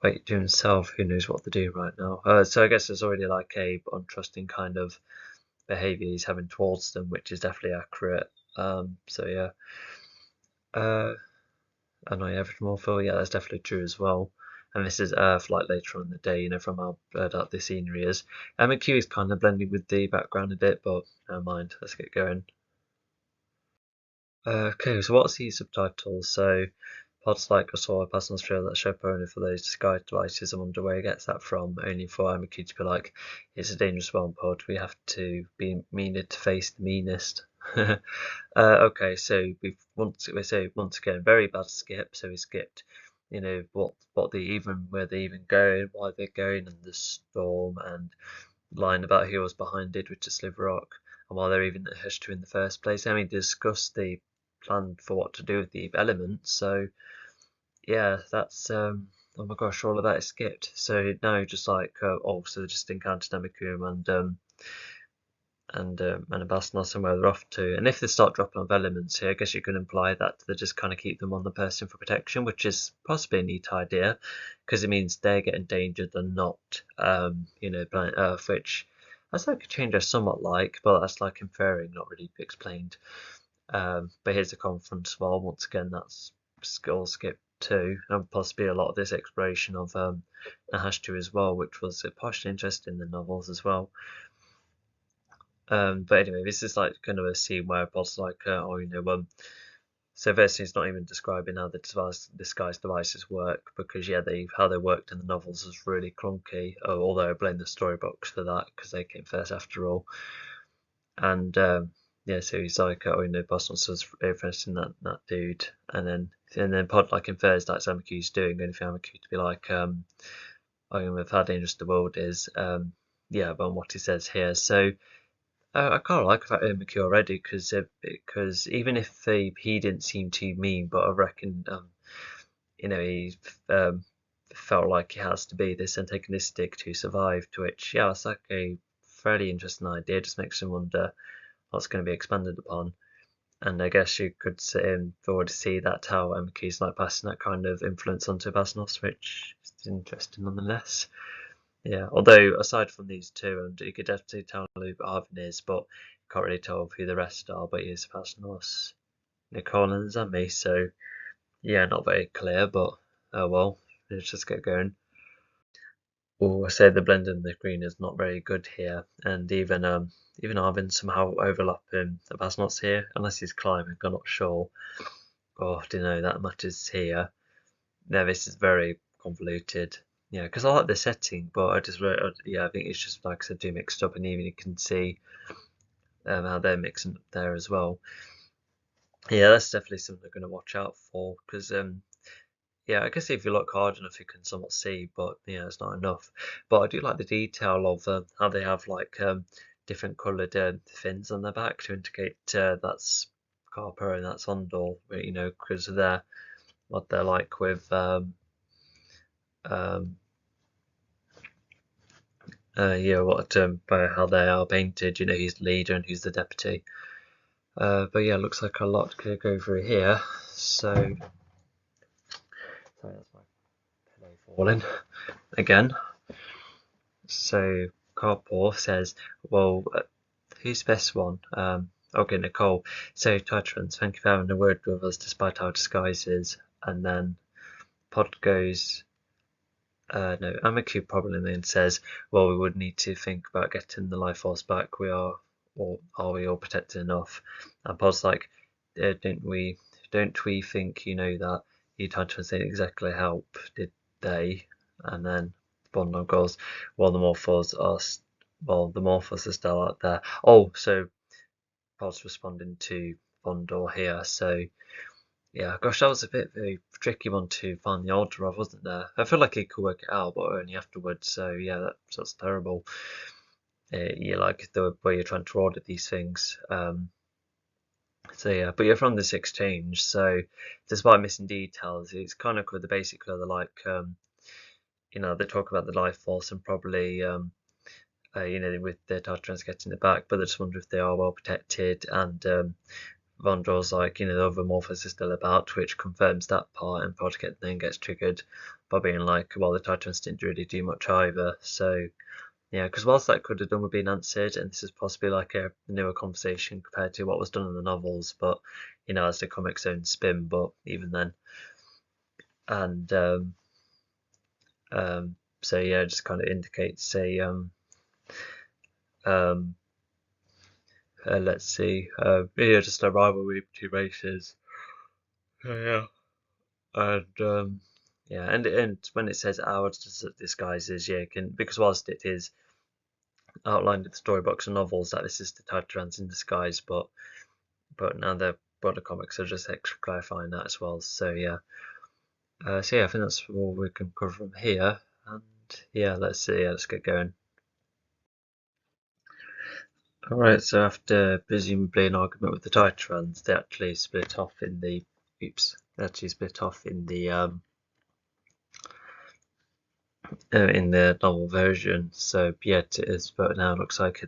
Wait, to himself, who knows what they're doing right now. So I guess there's already like a untrusting kind of behaviour he's having towards them, which is definitely accurate. So yeah. And I average more for, yeah, that's definitely true as well. And this is Earth, like later on in the day, from how dark the scenery is. MQ is kind of blending with the background a bit, but never mind, let's get going. Okay, so what's the subtitles? So, pods like I saw a personal show that show only for those disguise devices. I wonder where he gets that from. Only for MQ to be like, it's a dangerous one pod. We have to be meaner to face the meanest. Okay, so once again very bad skip. So we skipped, what they even where they even going, why they're going, and the storm, and line about who was behind it, which is Sliver Rock, and why they're even hushed to in the first place. I mean, discussed the plan for what to do with the elements. So yeah, that's oh my gosh, all of that is skipped. So now just like so they just encountered Namakum and a Basnos somewhere they're off to. And if they start dropping off elements here, I guess you can imply that they just kind of keep them on the person for protection, which is possibly a neat idea because it means they're getting endangered and not, planet Earth, which that's like a change I somewhat like, but that's like inferring, not really explained. But here's the conference. Well, once again, that's skill skip too, and possibly a lot of this exploration of Nahashtu as well, which was partially interesting in the novels as well. But anyway, this is like kind of a scene where Bod's like, so firstly, it's not even describing how the disguise devices work because how they worked in the novels is really clunky. Although I blame the storybooks for that because they came first after all. And so he's like, Boston was interested in that dude, and then Pod like infers that's Amaku's doing, and for Amaku to be like, with how dangerous the world is, but what he says here, so. I kind of like that Mickey already because even if he didn't seem too mean, but I reckon he felt like he has to be this antagonistic to survive. To which it's like a fairly interesting idea. Just makes you wonder what's going to be expanded upon. And I guess you could forward to see that how Mickey's like passing that kind of influence onto Basnos, which is interesting nonetheless. Yeah, although aside from these two, and you could definitely tell who Arvin is, but can't really tell who the rest are. But he is Fasnos, Nicole and Zami, so yeah, not very clear. But oh well, let's just get going. Well, I say the blend in the green is not very good here, and even Arvin somehow overlapping the Fasnos here, unless he's climbing. I'm not sure. Oh, I don't know that matters here. No, this is very convoluted. Yeah, because I like the setting, but I think it's just like I said, too mixed up, and even you can see how they're mixing up there as well. Yeah, that's definitely something I'm going to watch out for because I guess if you look hard enough, you can somewhat see, but yeah, it's not enough. But I do like the detail of how they have like different coloured fins on their back to indicate that's Carper and that's Ondor, because of what they're like with um, how they are painted, who's the leader and who's the deputy. But yeah, looks like a lot could go through here. So, sorry, that's my pillow falling again. So, Carpor says, well, who's the best one? Okay, Nicole. So, Titrans, thank you for having a word with us despite our disguises. And then Pod goes, no, Amaku probably then says, well, we would need to think about getting the life force back. Or are we all protected enough? And Pod's like, don't we think that you tried to say exactly help, did they? And then Bondon goes, well, the Morphos are still out there. Oh, so Pod's responding to Bondor here, so yeah, gosh, that was a bit of a tricky one to find the order of, wasn't there? I feel like he could work it out, but only afterwards. So yeah, that's terrible. Like the way you're trying to order these things. So yeah, but you're from this exchange, so despite missing details, it's kind of cool. The basically they're like you know, they talk about the life force and probably you know, with their Tartarans getting it back, but they just wonder if they are well protected. And Vondor's like, you know, the other Morphos is still about, which confirms that part, and Project then gets triggered by being like, well, the Tartarans didn't really do much either. So yeah, because whilst that could have done with being answered, and this is possibly like a newer conversation compared to what was done in the novels, but you know, as the comic's own spin, but even then. And so yeah, it just kind of indicates a um, let's see, yeah, just a rivalry between races. Yeah, and yeah, and when it says our disguises, yeah, can, because whilst it is outlined in the storybooks and novels that this is the Tartarans in disguise, but now the broader comics are just extra clarifying that as well. So yeah, so yeah, I think that's all we can cover from here. And yeah, let's see, yeah, let's get going. All right, so after presumably an argument with the Titans, they actually split off in the they actually split off in the novel version. So yeah, it is, but now it looks like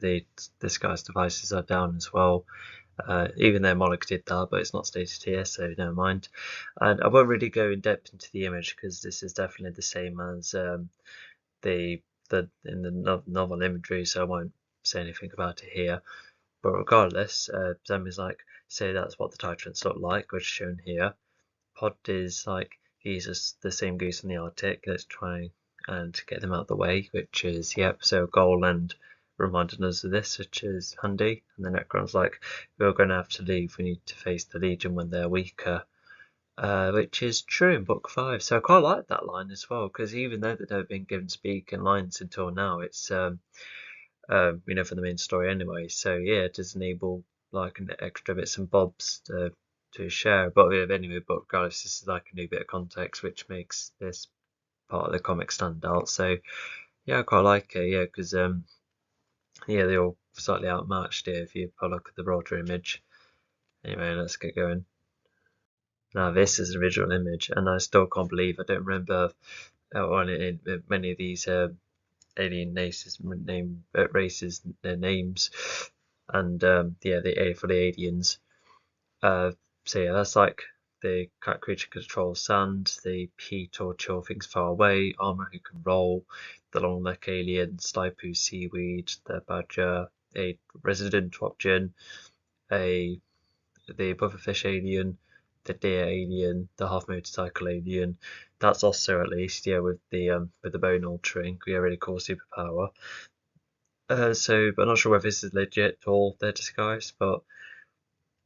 this guy's devices are down as well. Even though Moloch did that, but it's not stated here, so never mind. And I won't really go in depth into the image because this is definitely the same as the in the novel imagery, so I won't say anything about it here. But regardless, Zami's like, say that's what the Titans look like, which is shown here. Pod is like, he's just the same goose in the Arctic. Let's try and get them out of the way, which is, yep, so Goland reminded us of this, which is handy. And then Necron's like, we're going to have to leave. We need to face the Legion when they're weaker, which is true in Book 5. So I quite like that line as well, because even though they've never been given speaking lines until now, it's you know, for the main story anyway. So yeah, it does enable like an extra bits and bobs to share. But anyway, but regardless, this is like a new bit of context, which makes this part of the comic stand out. So yeah, I quite like it. Yeah, because yeah, they're all slightly outmatched here if you look at the broader image. Anyway, let's get going. Now this is the original image, and I still can't believe I don't remember on many of these alien races their names, and yeah, the A for the aliens. So yeah, that's like the cat creature controls sand, the Pete or chill things far away, armor who can roll, the long neck alien, Slipu seaweed, the badger, a resident option, a the pufferfish alien, the deer alien, the half motorcycle alien. That's also at least, yeah, with the bone altering, yeah, really cool superpower. So, but I'm not sure whether this is legit or their disguise, but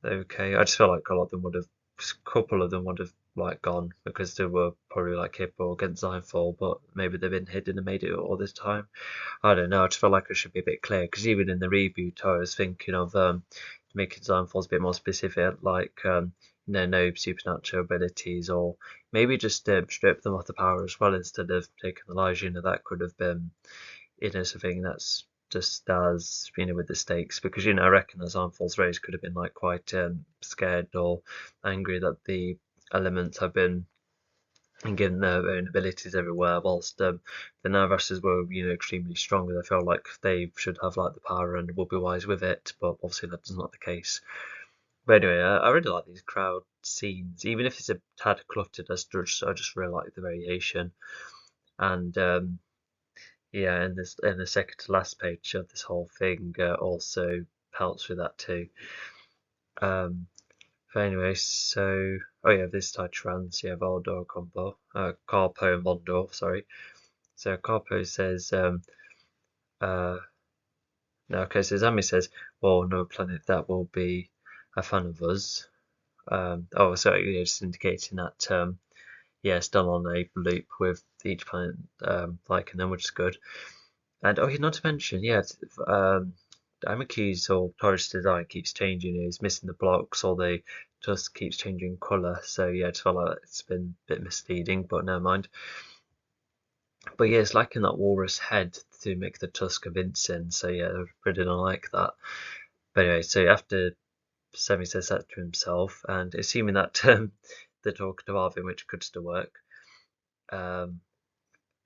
okay. I just feel like a lot of them would have, a couple of them would have like gone because they were probably like capable against Nightfall, but maybe they've been hidden and made it all this time. I don't know. I just feel like it should be a bit clear because even in the reboot, I was thinking of making Nightfalls a bit more specific, like you know, no supernatural abilities, or maybe just strip them of the power as well instead of taking Elijah. You know, that could have been, you know, something that's just as, you know, with the stakes, because you know, I reckon as Armfall's race could have been like quite scared or angry that the elements have been and given their own abilities everywhere, whilst the Navashes were, you know, extremely strong. I feel like they should have like the power and would be wise with it, but obviously that's not the case. But anyway, I really like these crowd scenes, even if it's a tad cluttered. I just really like the variation, and yeah, and this and the second to last page of this whole thing also helps with that too. Um, but anyway, so oh yeah, this Titrans, yeah, Voldor combo, Carpo and Vondor, sorry. So Carpo says, no, okay, so Zami says, well, no planet that will be a fan of us. Oh, sorry, yeah, just indicating that, yeah, still on a loop with each planet liking them, which is good. And oh, yeah, not to mention, yeah, Amaki's or Taurus' design keeps changing. He's missing the blocks, or the tusk keeps changing colour. So yeah, I just felt like it's been a bit misleading, but never mind. But yeah, it's like in that walrus head to make the tusk convincing. So yeah, I really don't like that. But anyway, so after Semi says that to himself, and assuming that they're talking to Arvin, which could still work. Um,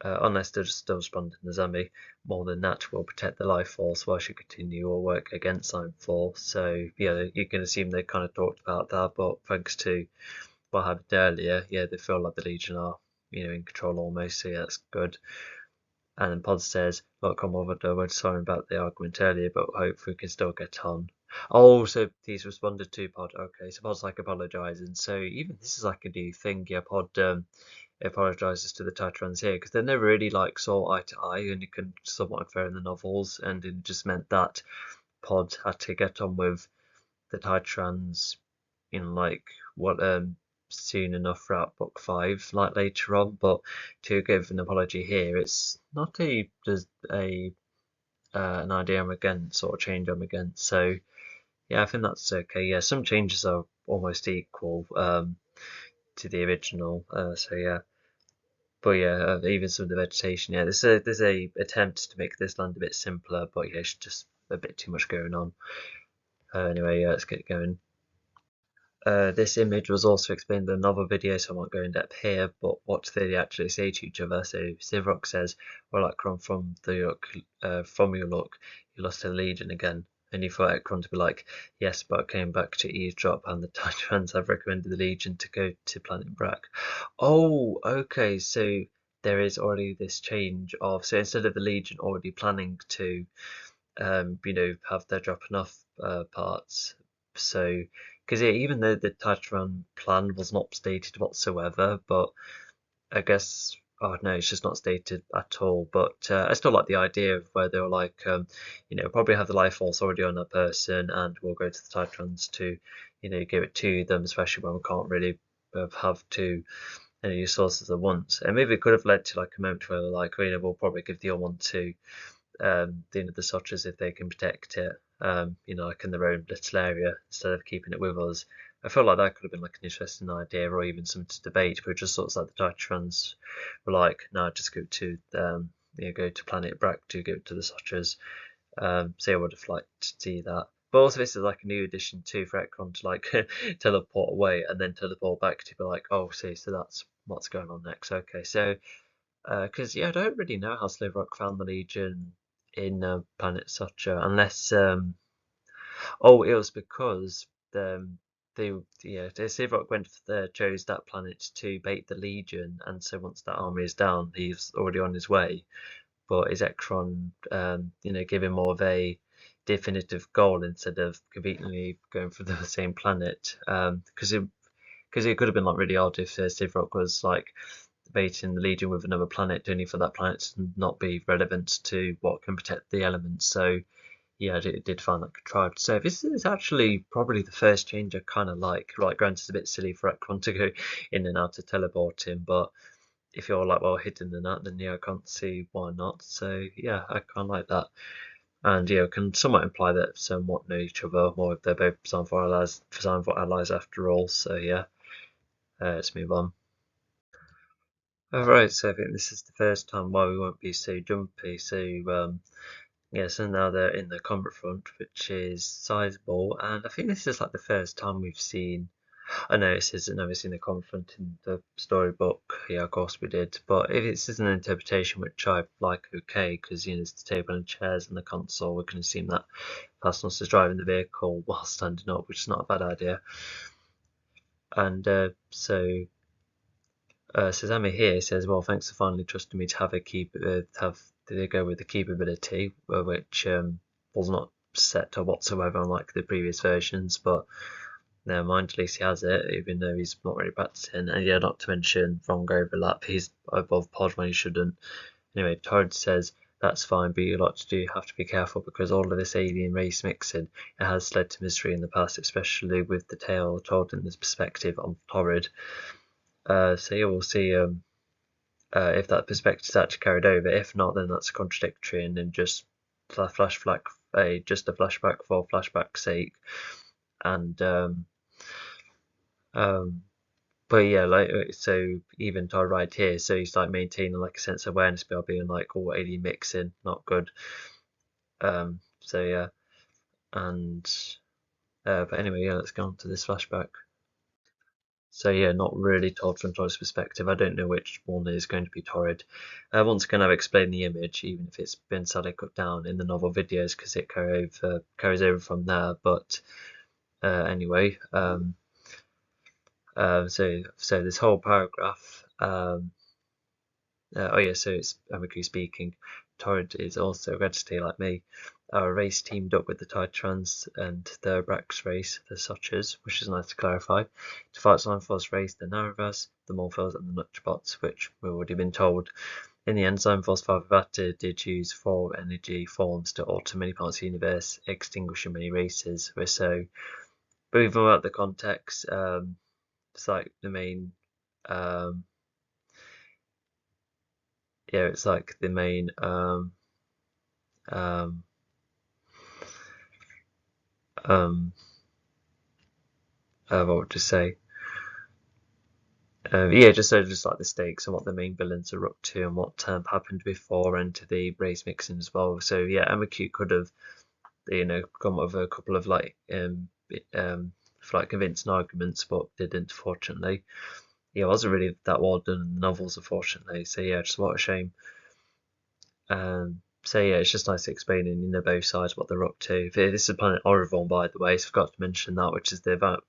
unless they're still responding to Zami, more than that will protect the life force while she continue your work against Sign So yeah, you can assume they kind of talked about that, but thanks to what happened earlier, yeah, they feel like the Legion are, in control almost, so yeah, that's good. And then Pod says, look, I'm we're sorry about the argument earlier, but hope we can still get on. Oh, so he's responded to Pod. Okay, so Pod's like apologising. So even this is like a new thing. Yeah, Pod apologises to the Titrans here because they never really like saw eye to eye, and you can somewhat infer in the novels, and it just meant that Pod had to get on with the Titrans in like what soon enough throughout book 5, like later on. But to give an apology here, it's not a just a an idea I'm against or a change I'm against. So yeah, I think that's okay. Yeah, some changes are almost equal to the original. So yeah. But yeah, even some of the vegetation, yeah, there's a attempt to make this land a bit simpler, but yeah, it's just a bit too much going on. Anyway, yeah, let's get going. This image was also explained in another video, so I won't go in depth here, but what do they actually say to each other? So Sivrok says, well, Ekron, from your look, you lost to the Legion again. And you thought Ekron to be like, yes, but I came back to eavesdrop and the Titans have recommended the Legion to go to Planet Brack. Oh, okay, so there is already this change of, so instead of the Legion already planning to have their dropping off parts. So, because yeah, even though the Titran plan was not stated whatsoever, but I guess, oh no, it's just not stated at all. But I still like the idea of where they were like, probably have the life force already on a person, and we'll go to the Titrans to, give it to them, especially when we can't really have two sources at once. And maybe it could have led to like a moment where like, we'll probably give the other one to the Sotras if they can protect it, like in their own little area instead of keeping it with us. I feel like that could have been like an interesting idea or even something to debate, but just sort of like the Titrans were like, no, just go to go to Planet Brack to go to the Sotras. So I would have liked to see that. But also this is like a new addition too for Ekron to like teleport away and then teleport back to be like, oh, see, so that's what's going on next. Okay, so because yeah, I don't really know how Slivrock found the Legion in Planet Sucher, unless oh, it was because the Slivrock chose that planet to bait the Legion, and so once that army is down, he's already on his way. But is Ekron, giving more of a definitive goal instead of conveniently going for the same planet? Because it could have been like really odd if Slivrock was like debating the Legion with another planet, only for that planet to not be relevant to what can protect the elements. So yeah, it did find that contrived. So this is actually probably the first change I kind of like. Like, granted, it's a bit silly for Ekron to go in and out to teleport him, but if you're like well hidden in that, then yeah, I can't see why not. So yeah, I kind of like that. And yeah, can somewhat imply that somewhat know each other more if they're both Sign for allies after all. So yeah, let's move on. Alright, so I think this is the first time why we won't be so jumpy. So yeah, so now they're in the combat front, which is sizable, and I think this is like the first time we've seen. I know it says that never seen the combat front in the storybook. Yeah, of course we did, but if it's an interpretation which I like, okay, because there's the table and chairs and the console, we can assume that Pasnos is driving the vehicle while standing up, which is not a bad idea. And so Sazami here says, "Well, thanks for finally trusting me to have a keep have to go with the keep ability, which was not set or whatsoever unlike the previous versions. But never mind, at least he has it, even though he's not really practicing. And yeah, not to mention wrong overlap. He's above pod when he shouldn't. Anyway, Torrance says." That's fine, but you lot to do have to be careful because all of this alien race mixing it has led to misery in the past, especially with the tale told in this perspective of Torrid. So yeah, we'll see if that perspective is actually carried over. If not, then that's contradictory and then just just a flashback for flashback's sake. And um, but yeah, like so even to right here, so he's like maintaining like a sense of awareness by being like all alien mixing, not good. So yeah, and but anyway, yeah, let's go on to this flashback. So yeah, not really told from Torrid's perspective. I don't know which one is going to be Torrid. Once again, I've explained the image, even if it's been sadly cut down in the novel videos, because it carries over from there. But anyway, so this whole paragraph. Oh yeah, so it's Amiku speaking. Torrid is also ready to stay like me. Our race teamed up with the Titrans and the Brax race, the Sochers, which is nice to clarify, to fight Signforce race, the Naravas, the Morphos, and the Nutchbots, which we've already been told. In the end, Signforce Vata did use 4 energy forms to alter many parts of the universe, extinguishing many races. So, but even without the context, it's like the main. Yeah, it's like the main um, um, what would you say? Yeah, just like the stakes and what the main villains are up to and what happened before and to the race mixing as well. So yeah, MQ could have, come up with a couple of like convincing arguments, but didn't, fortunately. Yeah, it wasn't really that well done in the novels, unfortunately. So yeah, just what a shame. So yeah, it's just nice explaining, both sides what they're up to. This is Planet Orivon, by the way, so I forgot to mention that, which is the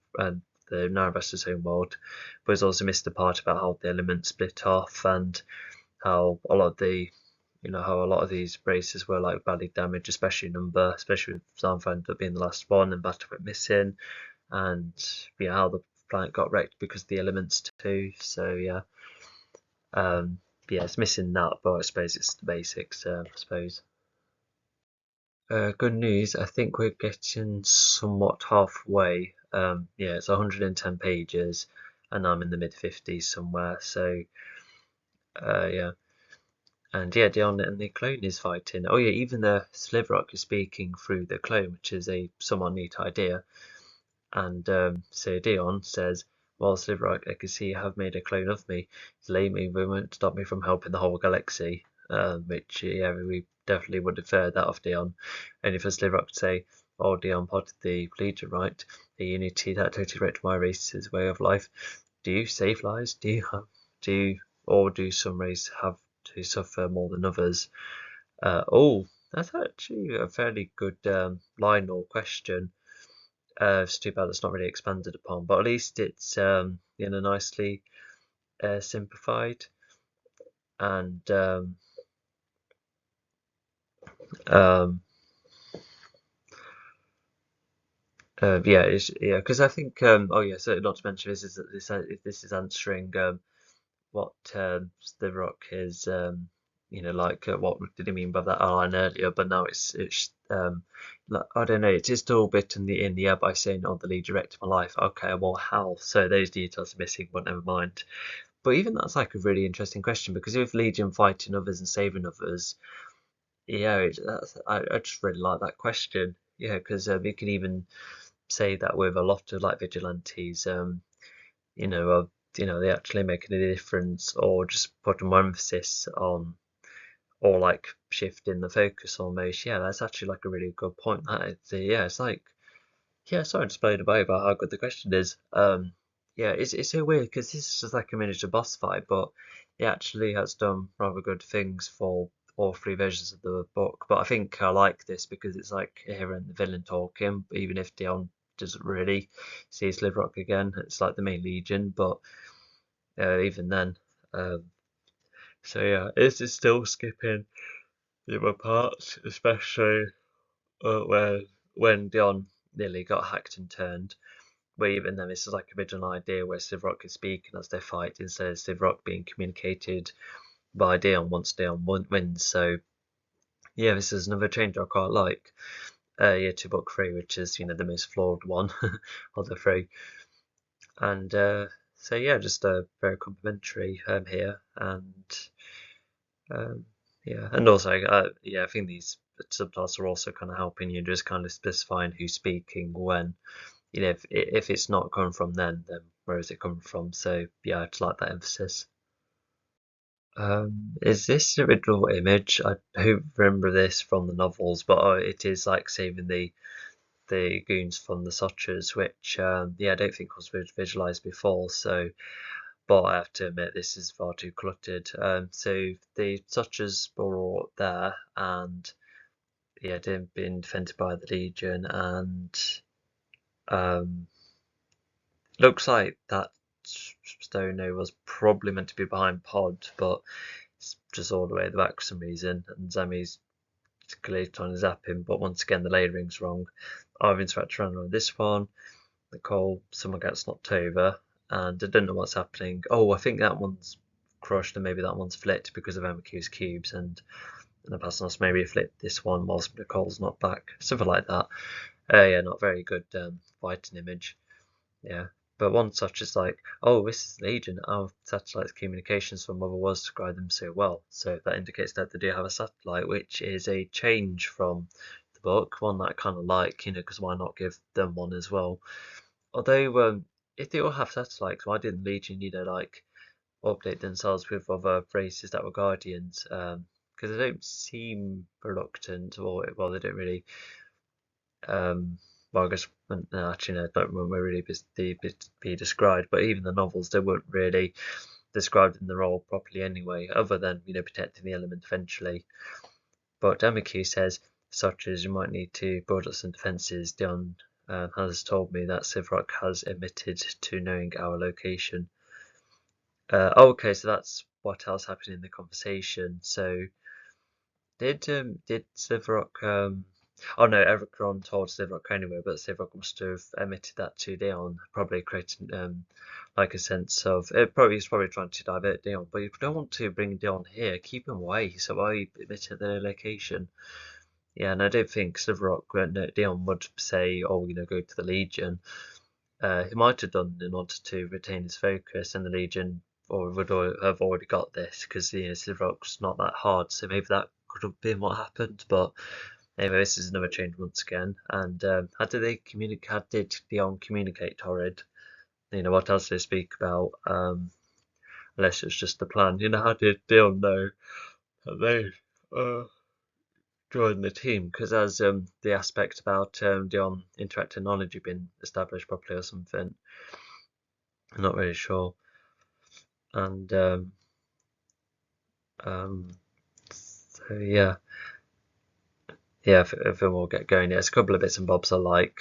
Narabas's home world, but it's also missed the part about how the elements split off and how a lot of these races were like badly damaged, especially number, especially with Zanfa ended up being the last one and Bata went missing, and yeah, how the planet got wrecked because of the elements too. So yeah. Yeah, it's missing that, but I suppose it's the basics, I suppose. Good news, I think we're getting somewhat halfway. Yeah, it's 110 pages, and I'm in the mid-50s somewhere, so yeah. And yeah, Dion and the clone is fighting. Oh yeah, even the Sliverock is speaking through the clone, which is a somewhat neat idea. And so Dion says, "Well, Sliverock, I can see you have made a clone of me. Delay me won't stop me from helping the whole galaxy." Which, yeah, we definitely would have heard that of Dion. Only for Sliverock to say, "Oh, Dion potted the Legion, right? The unity that totally wrecked my race's way of life. Do you save lives? Or do some races have to suffer more than others?" Oh, that's actually a fairly good line or question. It's too bad it's not really expanded upon, but at least it's nicely simplified, and um, yeah, because I think oh yeah, so not to mention this is answering what the Rock is like what did he mean by that line earlier, but now it's like, I don't know, it's just all bit in the air by saying, "Oh, the lead directed my life." Okay, well, how? So those details are missing, but never mind. But even that's like a really interesting question, because if Legion fighting others and saving others, yeah, I just really like that question. Yeah, because you can even say that with a lot of like vigilantes, you know, uh, they actually making a difference, or just putting more emphasis on, or like shifting the focus almost. Yeah, that's actually like a really good point. That is, yeah, it's like, yeah, sorry to blown away about how good the question is. Yeah, it's so weird because this is just like a miniature boss fight, but it actually has done rather good things for all 3 versions of the book. But I think I like this because it's like hearing the villain talking, even if Dion doesn't really see Sliverock again. It's like the main Legion, but even then. Um, so yeah, it's still skipping the other parts, especially when Dion nearly got hacked and turned. Where even then this is like a original idea where Sivrock is speaking as they fight instead of Sivrock being communicated by Dion once Dion wins. So yeah, this is another change I quite like. Yeah, to book 3, which is the most flawed one of the 3, and so yeah, just very complimentary here, and um, yeah, and also yeah, I think these subtitles are also kind of helping you, just kind of specifying who's speaking when. If it's not coming from then where is it coming from? So yeah, I just like that emphasis. Is this the original image? I don't remember this from the novels, but it is like saving the the goons from the Sotchers, which yeah, I don't think was visualized before. So, but I have to admit this is far too cluttered. So the Sotchers were all there, and yeah, they've been defended by the Legion, and um, looks like that Stono was probably meant to be behind Pod, but it's just all the way at the back for some reason, and Zami's clearly trying to zap him, but once again the layering's wrong. I've interacted around with this one. Nicole, someone gets knocked over, and I don't know what's happening. Oh, I think that one's crushed, and maybe that one's flipped because of MQ's cubes, and the Pasanos maybe flipped this one whilst Nicole's not back. Something like that. Yeah, not very good fighting image. Yeah. But one such as like, oh, this is Legion. Our satellite's communications from Mother was describe them so well. So that indicates that they do have a satellite, which is a change from the book. One that I kind of like, because why not give them one as well? Although, if they all have satellites, why didn't Legion need to like update themselves with other races that were Guardians? Because they don't seem reluctant, or well, they don't really. Well, I guess no, actually, no, don't remember really be described. But even the novels, they weren't really described in the role properly anyway, other than protecting the element eventually. But MQ says, such as you might need to build up some defences. Dion has told me that Sivrock has admitted to knowing our location. Okay, so that's what else happened in the conversation. So did Sivrock oh no, Evercron told Sivrock anyway, but Sivrock must have admitted that to Dion, probably creating like a sense of he's probably trying to divert Dion, but you don't want to bring Dion here, keep him away. So why admit their location? Yeah, and I don't think Sivrock Dion would say, oh, go to the Legion. He might have done in order to retain his focus, and the Legion or would have already got this because Sivrock's not that hard, so maybe that could have been what happened, but. Anyway, this is another change once again. And how did they communicate? How did Dion communicate Torrid? What else did they speak about? Unless it's just the plan. How did Dion know that they joined the team? Because as the aspect about Dion interacting knowledge had been established properly or something. I'm not really sure. And so yeah. Yeah, if we'll get going, yeah, it's a couple of bits and bobs I like.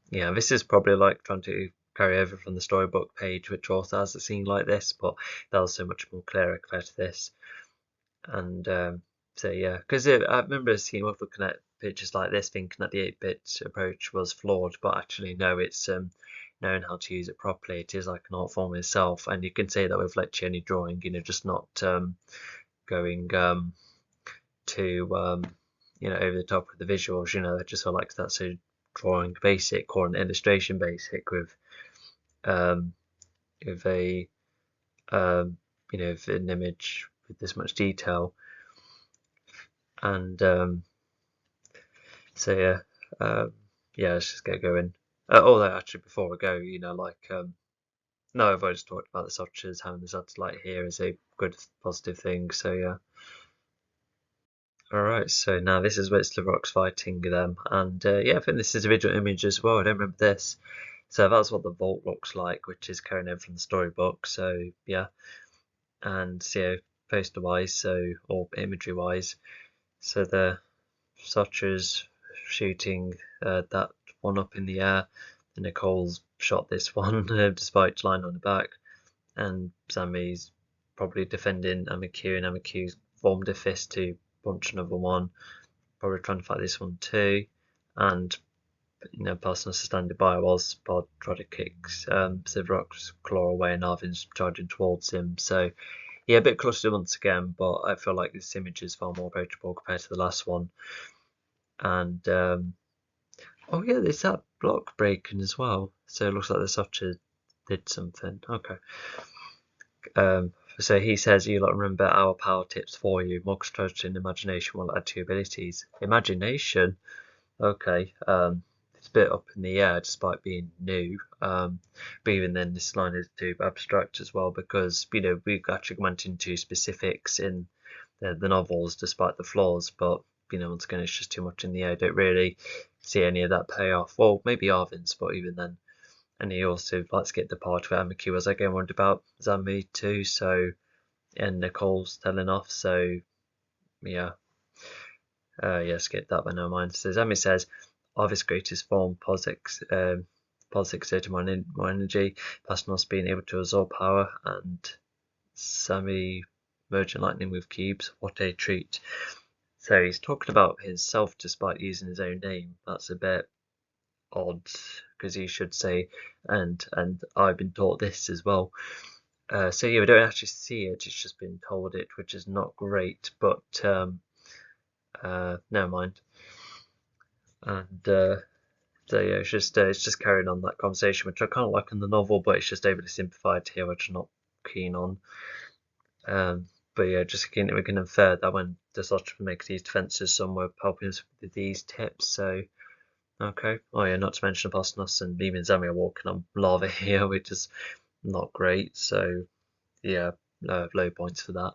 Yeah, this is probably like trying to carry over from the storybook page, which also has a scene like this, but that was so much more clearer compared to this. And so yeah, because I remember seeing of looking at pictures like this, thinking that the 8-bit approach was flawed, but actually no, it's knowing how to use it properly. It is like an art form itself, and you can say that with like any drawing, just not going to over the top with the visuals. I just feel like that's a drawing basic or an illustration basic with a with an image with this much detail. And so yeah, let's just get going. Although actually before we go, no, I've already talked about the Sotchers having the satellite here is a good positive thing. So yeah. Alright, so now this is where Sliverrock's fighting them, and yeah, I think this is a visual image as well. I don't remember this. So that's what the vault looks like, which is carrying over from the storybook. So yeah, and so poster wise, or imagery wise, so the Sotchers shooting that one up in the air, and Nicole's shot this one despite lying on the back, and Sammy's probably defending Amiku, and Amiku's formed a fist to punch another one, probably trying to fight this one too, and Parsons standing by whilst Bod tried to kick Sivrock's claw away, and Arvin's charging towards him. So yeah, a bit clustered once again, but I feel like this image is far more approachable compared to the last one. And oh yeah, there's that block breaking as well. So it looks like the Sotcher did something. Okay. So he says, you remember our power tips for you. More concentration and imagination will add to your abilities. Imagination? Okay. It's a bit up in the air despite being new. But even then, this line is too abstract as well because, we actually went into specifics in the novels despite the flaws. But, once again, it's just too much in the air. Don't really see any of that payoff. Well, maybe Arvin's, but even then. And he also likes to get the part where Amiku was again worried about Zambi too. So, and Nicole's telling off. So, yeah. Skip that, but never mind. So Zami says, Arvis greatest form, Pos exerting more energy, Plasnos being able to absorb power, and Sami merging lightning with cubes. What a treat. So he's talking about himself despite using his own name. That's a bit odd, because he should say, and I've been taught this as well. So yeah, we don't actually see it, it's just been told it, which is not great, but never mind. And so yeah, it's just carrying on that conversation, which I kind of like in the novel, but it's just overly simplified here, which I'm not keen on. But yeah, just we can infer that when the sort makes these defenses, some were helping us with these tips. So okay, oh yeah, not to mention Apostolos and Mimi and Zami are walking on lava here, which is not great. So yeah, low points for that.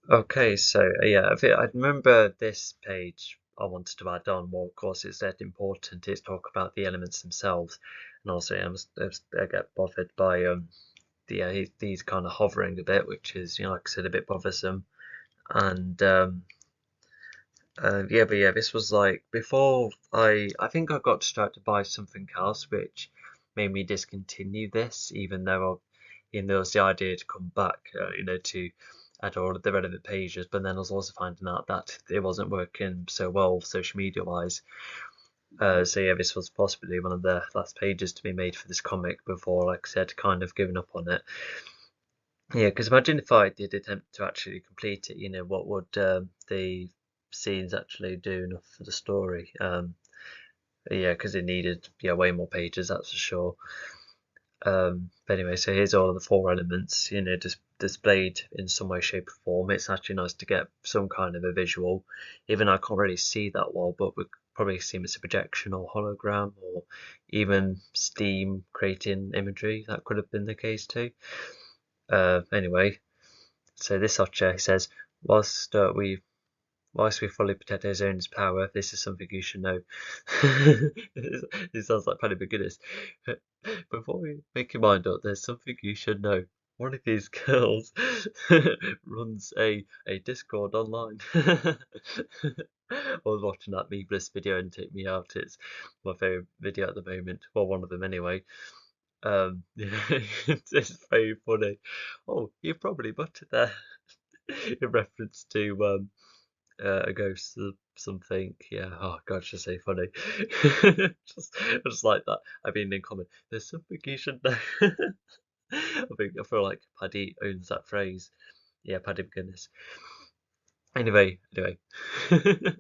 Okay, so yeah, I remember this page I wanted to add on. Well, of course, it's that important. It's talk about the elements themselves, and also I get bothered by he's kind of hovering a bit, which is like I said, a bit bothersome. And but yeah, this was like before I think I got distracted by something else, which made me discontinue this, even though there was the idea to come back, to add all of the relevant pages. But then I was also finding out that it wasn't working so well social media wise. So yeah, this was possibly one of the last pages to be made for this comic before, like I said, kind of giving up on it. Yeah, because imagine if I did attempt to actually complete it, what would the scenes actually do enough for the story? Yeah, because it needed way more pages, that's for sure. But anyway, so here's all of the four elements, displayed in some way, shape, or form. It's actually nice to get some kind of a visual, even though I can't really see that well, but we probably see it's a projection or hologram or even Steam creating imagery. That could have been the case too. Anyway, so this Archer, he says, whilst we fully protect our zone's power, this is something you should know. It sounds like Paddy McGuinness. Before we make your mind up, there's something you should know. One of these girls runs a Discord online. I was watching that Meebless video and Take Me Out. It's my favourite video at the moment. Well, one of them anyway. Yeah, it's very funny. Oh, you probably buttered there in reference to a ghost or something. Yeah. Oh God, it's just so funny. just like that. I mean, in common, there's something you should know. I feel like Paddy owns that phrase. Yeah, Paddy McGuinness. Anyway. I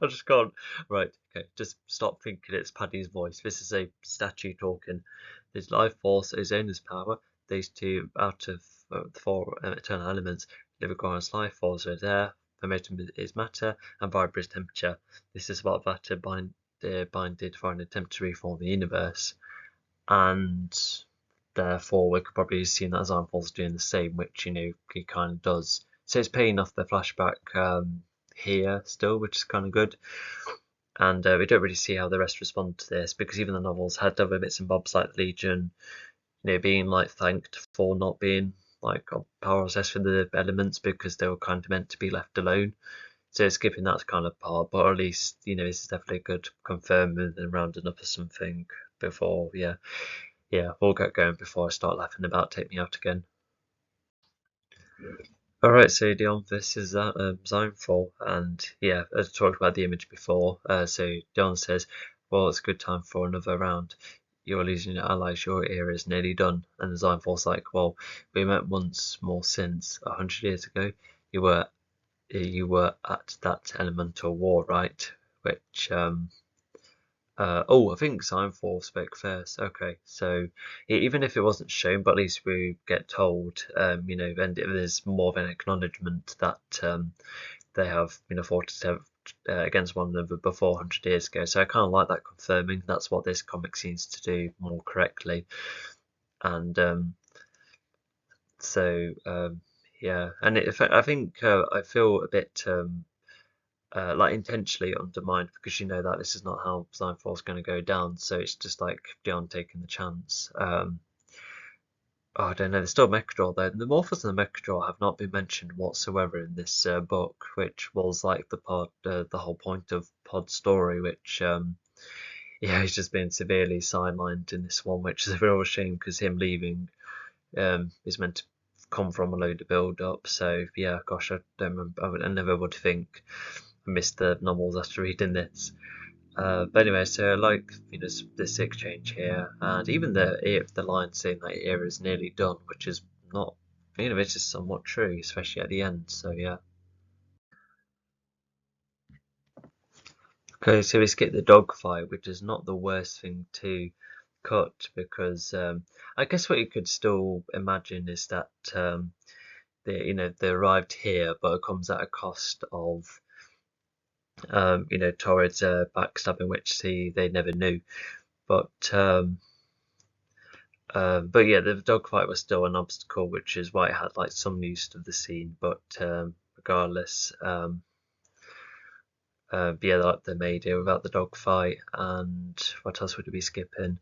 just can't. Right, okay, just stop thinking it's Paddy's voice. This is a statue talking. There's life force, its power. These two out of the four eternal elements that requires life force are there. Momentum is matter, and vibra is temperature. This is about matter binded for an attempt to reform the universe. And therefore, we could probably assume that Zionfall's doing the same, which, he kind of does. So it's paying off the flashback here still, which is kind of good. And we don't really see how the rest respond to this, because even the novels had other bits and bobs like the Legion, being like thanked for not being like power obsessed with the elements because they were kind of meant to be left alone. So skipping that kind of part, but at least this is definitely a good confirming and rounding up of something before. Yeah, we'll get going before I start laughing about Take Me Out again. Alright, so Dion, this is that Zonefall, and yeah, as I talked about the image before, so Dion says, well, it's a good time for another round. You're losing your allies, your era is nearly done. And Zonefall's like, well, we met once more since 100 years ago. You were at that elemental war, right? Which I think Signfall spoke first. Okay, so even if it wasn't shown, but at least we get told, and there's more of an acknowledgement that they have, fought against one another before 100 years ago. So I kind of like that confirming. That's what this comic seems to do more correctly. And so yeah, and I think I feel a bit like intentionally undermined because you know that this is not how Seinfeld's going to go down. So it's just like Dion taking the chance. Oh, I don't know. There's still Mechador though. The Morphers and the Mechador have not been mentioned whatsoever in this book, which was like the whole point of Pod's story, which yeah, he's just been severely sidelined in this one, which is a real shame because him leaving is meant to come from a load of build up. So yeah, gosh, I don't remember. I never would think I missed the novels after reading this. But anyway, so I like this exchange here, and even the line saying that era is nearly done, which is not, it's just somewhat true, especially at the end. So yeah. Okay, so we skip the dogfight, which is not the worst thing to cut because I guess what you could still imagine is that they arrived here, but it comes at a cost of Torrid's backstabbing, which they never knew. But yeah, the dogfight was still an obstacle, which is why it had like some use of the scene. But regardless, yeah, like the media without the dogfight, and what else would we be skipping?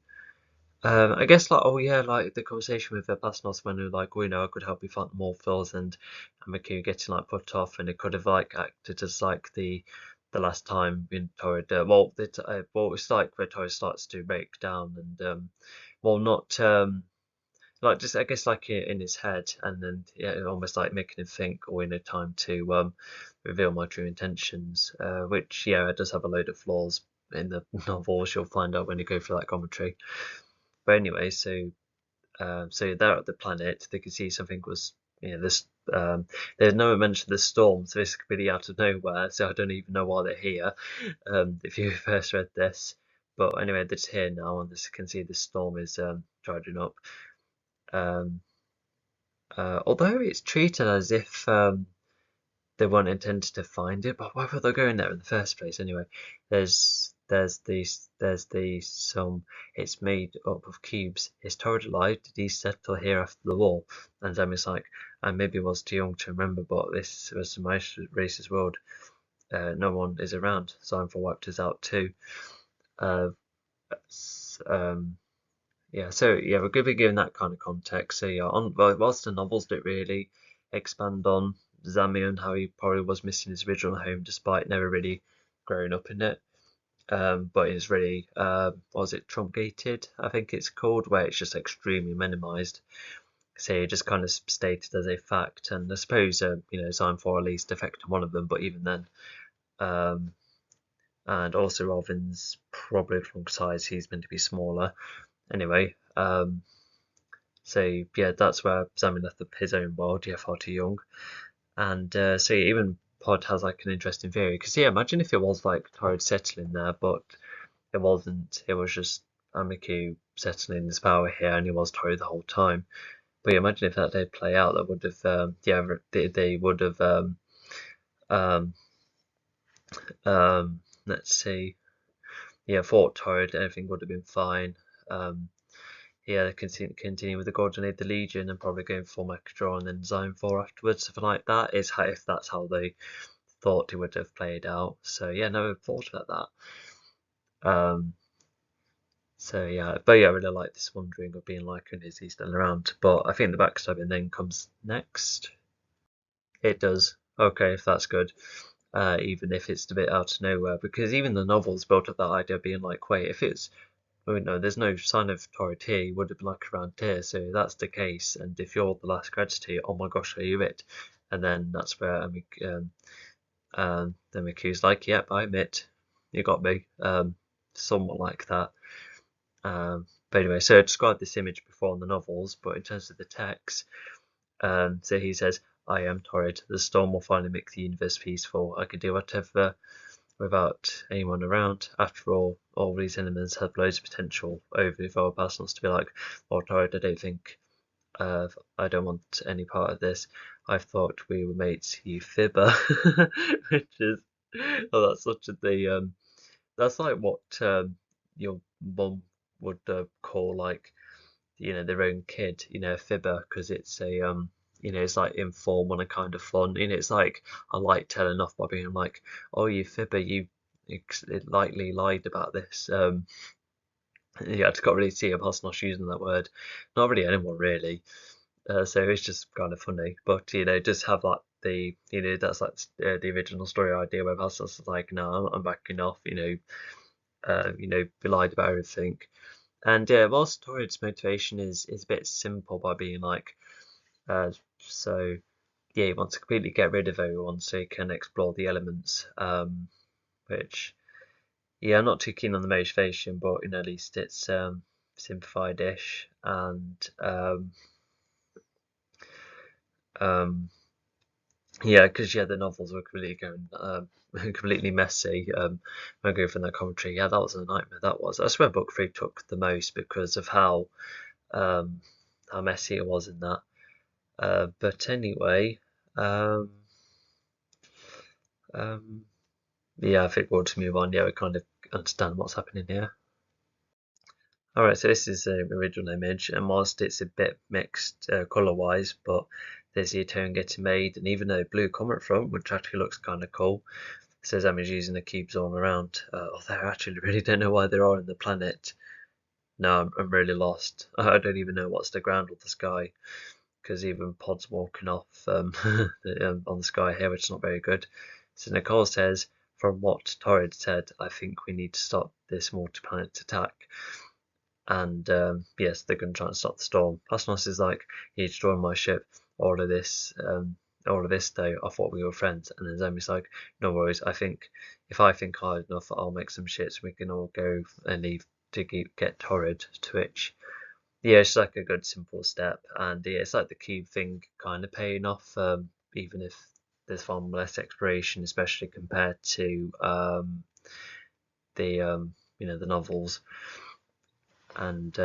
I guess like like the conversation with Basnos when they were like, I could help you find more fills and Miku getting like put off, and it could have like acted as like the last time in Torrid. Well, it's like where Torrid starts to break down and not like just I guess like in his head, and then yeah, almost like making him think, time to reveal my true intentions, which yeah, it does have a load of flaws in the novels. You'll find out when you go through that commentary. But anyway, so they're at the planet. They could see something was this. There's no mention of the storm, so it's really out of nowhere. So I don't even know why they're here. If you first read this, but anyway, they're just here now, and this can see the storm is charging up. Um, Although it's treated as if they weren't intended to find it, but why were they going there in the first place anyway? There's the some. It's made up of cubes. Is Torrid alive? Did he settle here after the war? And Zami's like, I maybe was too young to remember, but this was a racist world. No one is around. Seinfeld wiped us out too. Uh, um, yeah, so yeah, we're going to be given that kind of context. So yeah, whilst the novels don't really expand on Zami and how he probably was missing his original home despite never really growing up in it. But it's really, was it truncated? I think it's called, where it's just extremely minimized. So it just kind of stated as a fact, and I suppose Seinfeld at least affected one of them, but even then, um, and also Robin's probably wrong size. He's meant to be smaller. Anyway, so yeah, that's where Sammy left his own world. Yeah, far too young. And so yeah, even Pod has like an interesting theory because yeah, imagine if it was like Torrid settling there, but it wasn't. It was just Amiku settling his power here, and he was Torrid the whole time. But yeah, imagine if that did play out, that would have they would have um, let's see, yeah, fought Torrid, everything would have been fine. Yeah, continue with the Golden Age, the Legion, and probably going for Mechadron and then Zone 4 afterwards, something like that. Is how, if that's how they thought it would have played out. So yeah, never thought about that. So yeah, but yeah, I really like this wondering of being like, and is he still around? But I think the backstabbing then comes next. It does. Okay, if that's good. Even if it's a bit out of nowhere, because even the novels built up that idea of being like, wait, if it's no, there's no sign of Torrid here. You would have been like around here, so that's the case. And if you're the last creditor, oh my gosh, are you it? And then that's where then McHugh's like, yep, I'm it. You got me. Somewhat like that. But anyway, so I described this image before in the novels, but in terms of the text, so he says, I am Torrid. The storm will finally make the universe peaceful. I can do whatever without anyone around. After all these enemies have loads of potential over if our past wants to be like, oh, Torrid, I don't think, I don't want any part of this. I thought we were mates, you fibber. Which is, oh, that's such a, that's like what your mum would call like, their own kid, a fibber, because it's a, it's like informal and kind of fun. It's like I like telling off by being like, "Oh, you fibber, you likely lied about this." Yeah, I just can't really see a person not using that word. Not really anyone really. So it's just kind of funny. But just have like that's like the original story idea where Vassal's like, no, I'm backing off. Be lied about everything. And yeah, whilst Torrid's motivation is a bit simple by being like, so yeah, he wants to completely get rid of everyone so he can explore the elements. Which yeah, I'm not too keen on the motivation, but at least it's simplified-ish, and um, yeah, because the novels were completely going completely messy. I go from that commentary. Yeah, that was a nightmare. That was. I swear, book three took the most because of um, how messy it was in that. But anyway, um, um, yeah, I think we'll just move on. Yeah, we kind of understand what's happening here. Alright, so this is the original image, and whilst it's a bit mixed colour-wise, but there's the tone getting made, and even a blue comet front, which actually looks kind of cool. It says I'm using the cubes all around. Although I actually really don't know why they are in the planet. No, I'm really lost. I don't even know what's the ground or the sky, because even pods walking off on the sky here, which is not very good. So Nicole says, from what Torrid said, I think we need to stop this multi-planet attack. And yes, they're going to try and stop the storm. Asnos is like, you destroyed my ship. All of this, though, I thought we were friends. And then Zemi's like, no worries. If I think hard enough, I'll make some shit so we can all go and leave to get Torrid. To which, yeah, it's like a good simple step, and yeah, it's like the cube thing kind of paying off, even if there's far less exploration, especially compared to the novels. And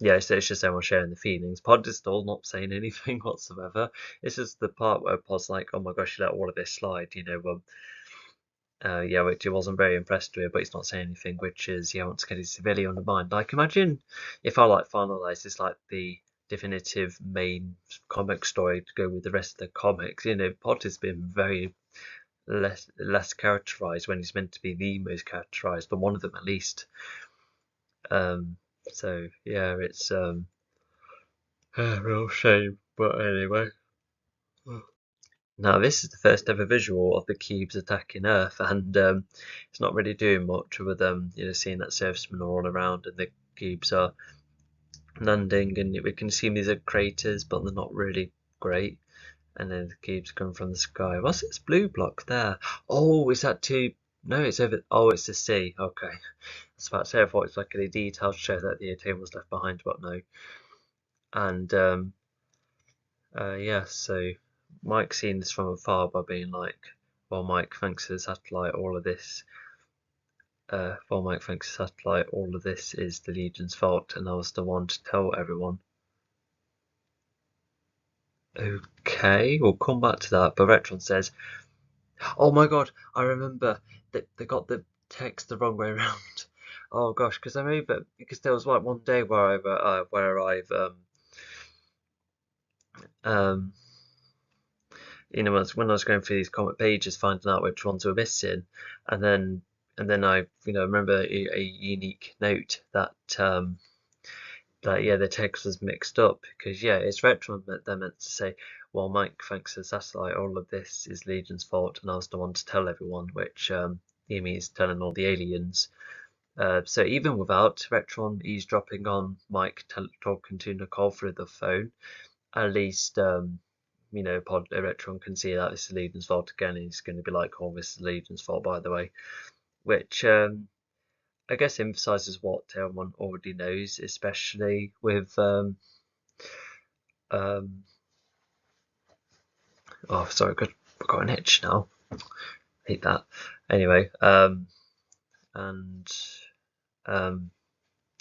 yeah, so it's just everyone sharing the feelings. Pod is still not saying anything whatsoever. It's just the part where Pod's like, "Oh my gosh, you let all of this slide," yeah, which he wasn't very impressed with, but he's not saying anything, which is, yeah, once again, he's severely undermined. Like, imagine if I like finalize this like the definitive main comic story to go with the rest of the comics. Pod has been very less characterized when he's meant to be the most characterized, but one of them at least. So yeah, it's a real shame. But anyway. Now this is the first ever visual of the cubes attacking Earth, and it's not really doing much with seeing that servicemen are all around and the cubes are landing, and we can see these are craters, but they're not really great. And then the cubes come from the sky. What's this blue block there? Oh, is that too? No, it's over. Oh, it's the sea. Okay, I was about to say I thought it's like a detail to show that the table was left behind, but no. And yeah, so Mike's seen this from afar by being like, well, Mike, thanks to the satellite, all of this. Well, Mike, thanks to the satellite, all of this is the Legion's fault, and I was the one to tell everyone. Okay, we'll come back to that, but Retron says, oh my god, I remember that they got the text the wrong way around. Oh gosh, because I remember, because there was like one day where I've um when I was going through these comic pages, finding out which ones were missing, and then I remember a unique note that yeah, the text was mixed up because yeah, it's Retron that they're meant to say, well, Mike, thanks to the satellite, all of this is Legion's fault, and I was the one to tell everyone, which he means telling all the aliens. So even without Retron eavesdropping on Mike talking to Nicole through the phone, at least Pod Electron can see that this is Legion's fault again, and he's going to be like, oh, this is Legion's fault, by the way. Which I guess emphasizes what everyone already knows, especially with oh, sorry, I've got an itch now. Hate that. Anyway, and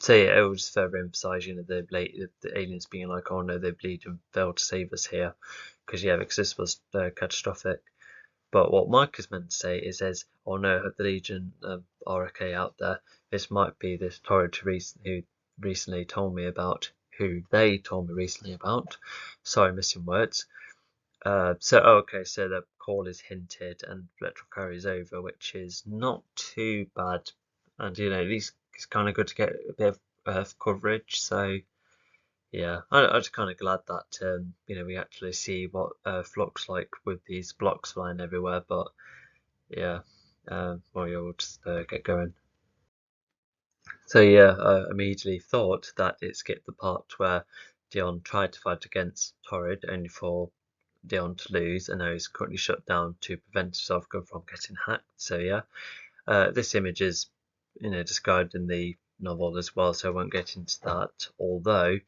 so yeah, it will just further emphasise, the aliens being like, oh no, they bleed and failed to save us here, because this was catastrophic. But what Mike is meant to say is, oh no, the Legion are okay out there. This might be this Torrid who recently told me about, who they told me recently about. Sorry, missing words. Okay, so the call is hinted and electrical carries over, which is not too bad. And at least it's kind of good to get a bit of Earth coverage. So yeah, I'm just kind of glad that we actually see what Earth looks like with these blocks flying everywhere. But yeah, well, yeah, we'll just get going. So yeah, I immediately thought that it skipped the part where Dion tried to fight against Torrid, only for Dion to lose, and now he's currently shut down to prevent himself from getting hacked. So yeah, this image is described in the novel as well, so I won't get into that. Although,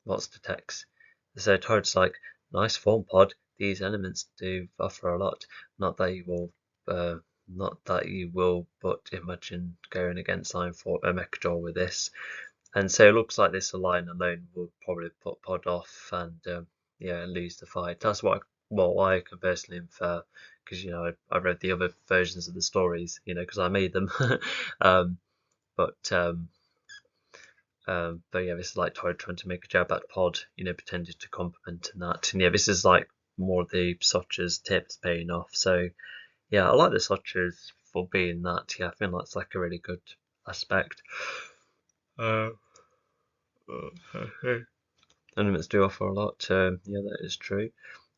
what's the text? So Torrid's like, nice form pod. These elements do offer a lot. Not that you will, not that you will, but imagine going against Line for a Mechador with this. And so it looks like this line alone will probably put Pod off and lose the fight. That's what I can personally infer, because I read the other versions of the stories, because I made them. um, but yeah, this is like Torrid trying to make a jab at Pod, pretending to compliment and that. And yeah, this is like more of the Socher's tips paying off. So yeah, I like the Sochers for being that. Yeah, I feel that's like a really good aspect. Elements do offer a lot. Yeah, that is true.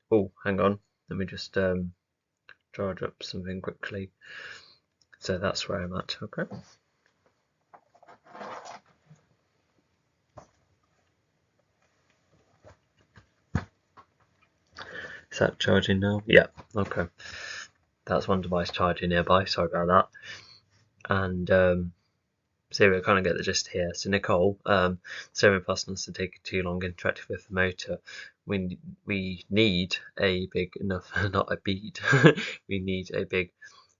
Oh, hang on. Let me just charge up something quickly. So that's where I'm at. Okay. Is that charging now? Yeah. Okay. That's one device charging nearby. Sorry about that. And so we kind of get the gist here. So Nicole, Sarah passing us to take too long interacting with the motor. We need a big enough, not a bead. We need a big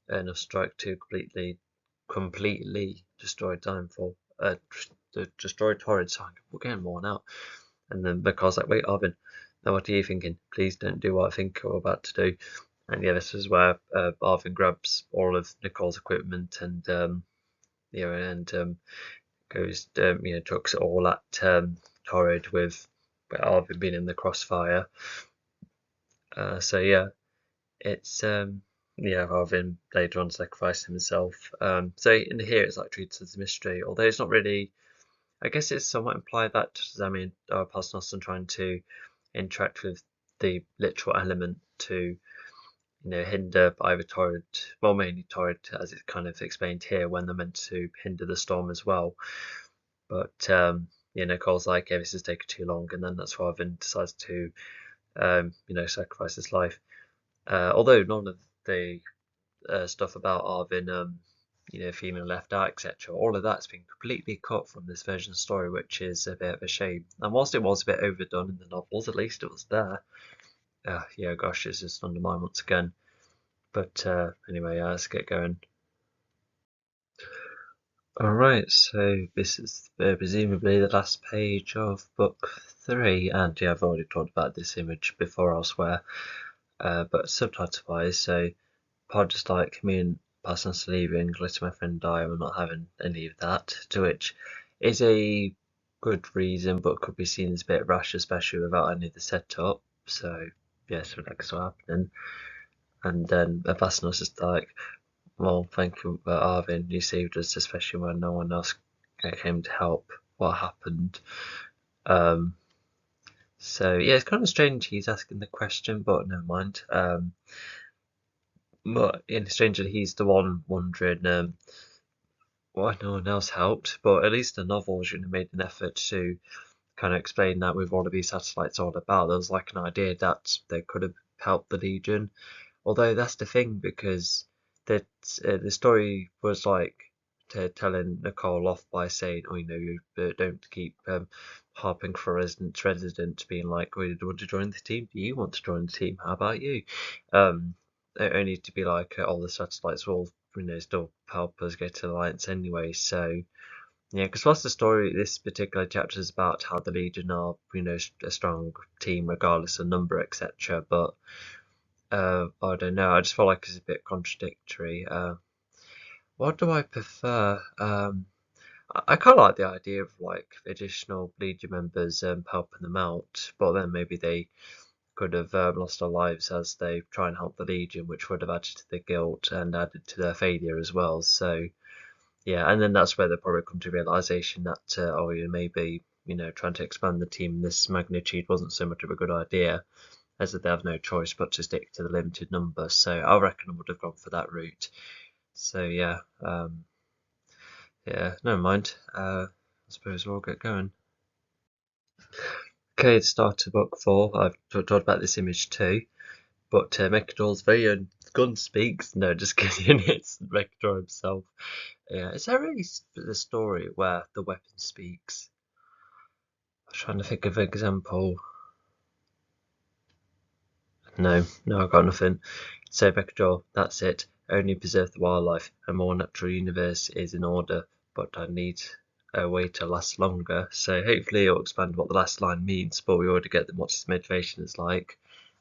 enough strike to completely destroy Downfall. Destroy Torrid. So we're getting worn out. And then Mikal's like, wait, Arvin, now what are you thinking? Please don't do what I think we're about to do. And yeah, this is where Arvin grabs all of Nicole's equipment and goes chucks it all at Torrid with Arvin being in the crossfire. So yeah, it's Arvin later on sacrificed himself. So in here it's like treated as a mystery, although it's not really. I guess it's somewhat implied that Parsons trying to interact with the literal element to hinder either Torrid, well, mainly Torrid, as it's kind of explained here, when they're meant to hinder the storm as well. But Cole's like, yeah, this is taking too long, and then that's why Arvin decides to sacrifice his life. Although none of the stuff about Arvin female left out, etc. All of that's been completely cut from this version story, which is a bit of a shame. And whilst it was a bit overdone in the novels, at least it was there. Yeah, gosh, it's just undermined once again. But anyway, let's get going. Alright, so this is presumably the last page of book 3, and yeah, I've already talked about this image before elsewhere, but subtitle wise, so Pod just like, me and Parsons leaving, letting my friend die, I'm not having any of that, to which is a good reason, but could be seen as a bit rash, especially without any of the setup. So yeah, so that's what's happening. And then Parsons is like, well, thank you, Arvin, you saved us, especially when no one else came to help. What happened? So yeah, it's kind of strange he's asking the question, but never mind. But strangely, he's the one wondering why no one else helped. But at least the novel made an effort to kind of explain that with all of these satellites all about. There was like an idea that they could have helped the Legion. Although that's the thing, because the story was like telling Nicole off by saying, "Oh, you don't keep harping for resident, being like, oh, do you want to join the team? Do you want to join the team? How about you?" Only to be like, all the satellites will still help us get to the Alliance anyway. So yeah, because whilst the story, this particular chapter is about how the Legion are a strong team regardless of number, etc. But I don't know. I just feel like it's a bit contradictory. What do I prefer? I kind of like the idea of like additional Legion members helping them out, but then maybe they could have lost their lives as they try and help the Legion, which would have added to their guilt and added to their failure as well. So yeah, and then that's where they probably come to realization that oh, yeah, maybe trying to expand the team in this magnitude wasn't so much of a good idea, as that they have no choice but to stick to the limited number. So I reckon I would have gone for that route. So yeah, yeah, never mind. I suppose we'll get going. Okay, to start to book 4. I've talked about this image too, but Mechador's very own gun speaks. No, just kidding. It's Mechador himself. Yeah, is there really the story where the weapon speaks? I'm trying to think of an example. No, I've got nothing. So Mechador, that's it. Only preserve the wildlife. A more natural universe is in order, but I need a way to last longer. So hopefully it'll expand what the last line means, but we already get what his motivation is like.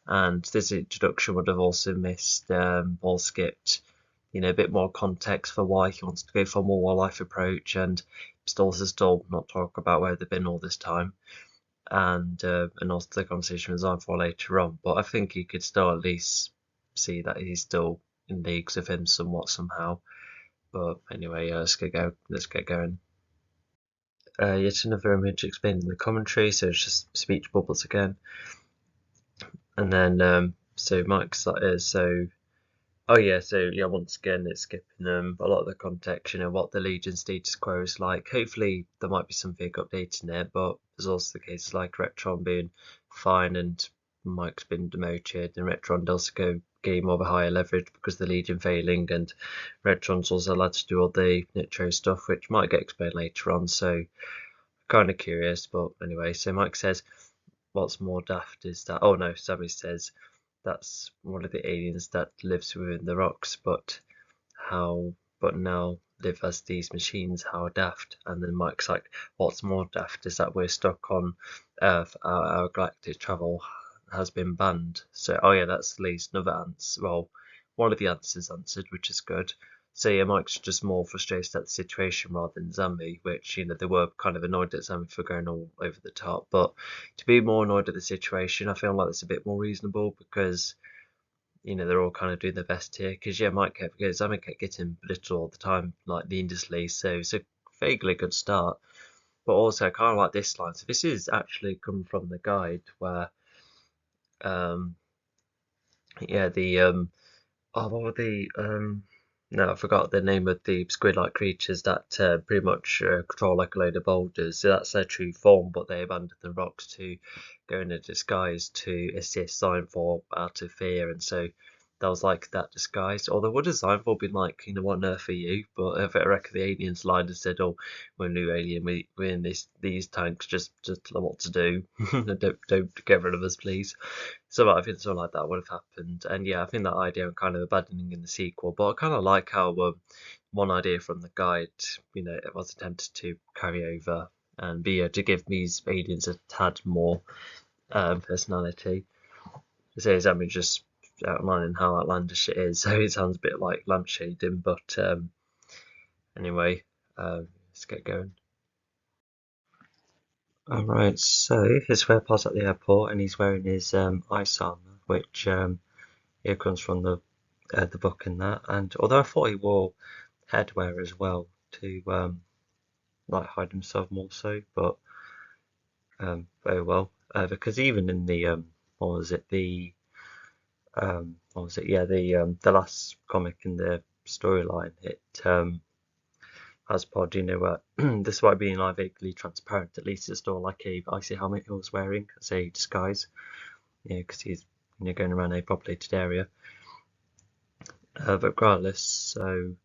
And this introduction would have also missed or skipped, a bit more context for why he wants to go for a more wildlife approach, and still not talk about where they've been all this time, and also the conversation with Zainfor later on. But I think you could still at least see that he's still in leagues with him somewhat somehow. But anyway, let's get going. Yet another image explained in the commentary, so it's just speech bubbles again. And then so Mike's so oh yeah, so yeah, once again it's skipping a lot of the context, what the Legion status quo is like. Hopefully there might be something updating it, but there's also the cases like Retron being fine and Mike's been demoted, and Retron does gain more of a higher leverage because the Legion failing, and Retron's also allowed to do all the Nitro stuff, which might get explained later on, so kind of curious. But anyway, so Mike says, what's more daft is that, oh no, Sammy says, that's one of the aliens that lives within the rocks, but now live as these machines, how daft. And then Mike's like, what's more daft is that we're stuck on Earth, our galactic travel has been banned. So oh yeah, that's at least another answer. Well, one of the answers answered, which is good. So yeah, Mike's just more frustrated at the situation rather than Zambi, which they were kind of annoyed at Zambi for going all over the top. But to be more annoyed at the situation, I feel like it's a bit more reasonable because they're all kind of doing their best here. Because yeah, Zambi kept getting belittled all the time, like needlessly. So it's a vaguely good start. But also, I kind of like this line. So this is actually come from the guide where, um, yeah, the oh, what were the no, I forgot the name of the squid-like creatures that pretty much control like a load of boulders. So that's their true form, but they abandon the rocks to go in a disguise to assist Signfor out of fear, and so that was like that disguise. Although would have Signfor been like, what on earth are you? But I reckon the aliens lied and said, "Oh, we're a new alien. We're in these tanks. Just tell them what to do. don't get rid of us, please." So I think something like that would have happened, and yeah, I think that idea I'm kind of abandoning in the sequel. But I kind of like how one idea from the guide, it was attempted to carry over and be to give these aliens a tad more personality. So I mean, just outlining how outlandish it is. So it sounds a bit like lampshading, but anyway, let's get going. Alright, so his spare part's at the airport, and he's wearing his ice armor, which here comes from the book and that. And although I thought he wore headwear as well to like hide himself more so, but very well, because even in the what was it, the what was it, yeah, the last comic in the storyline, it has Pod, despite being like vaguely transparent, at least it's still like a icy helmet he was wearing as a disguise, because he's going around a populated area. But regardless, so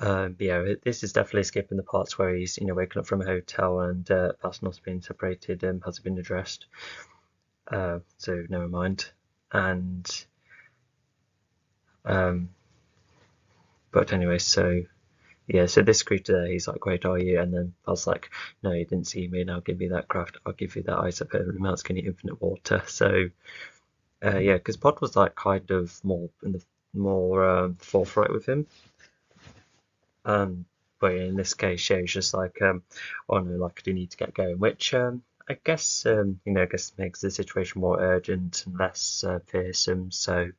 yeah, this is definitely skipping the parts where he's waking up from a hotel and Pasnos being separated has been addressed. So never mind. And but anyway, so yeah, so this creature there, he's like, "Great, are you?" And then I was like, "No, you didn't see me. Now give me that craft. I'll give you that ice up permanent amounts, can you infinite water." So yeah, because Pod was like kind of more in the more forthright with him. but in this case, yeah, it's just like, oh no, like I do need to get going, which I guess I guess makes the situation more urgent and less fearsome. So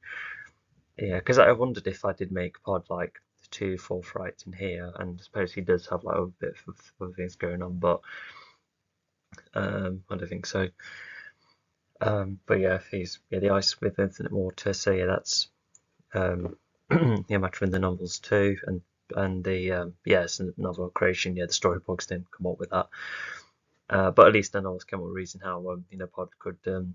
yeah, because I wondered if I did make Pod like 2 forthright in here, and I suppose he does have like a bit of other things going on, but I don't think so. But yeah, he's the ice with infinite water. So yeah, that's matter in the novels too, and the it's a novel creation. Yeah, the storybooks didn't come up with that, but at least the novels came up with a reason how Pod could have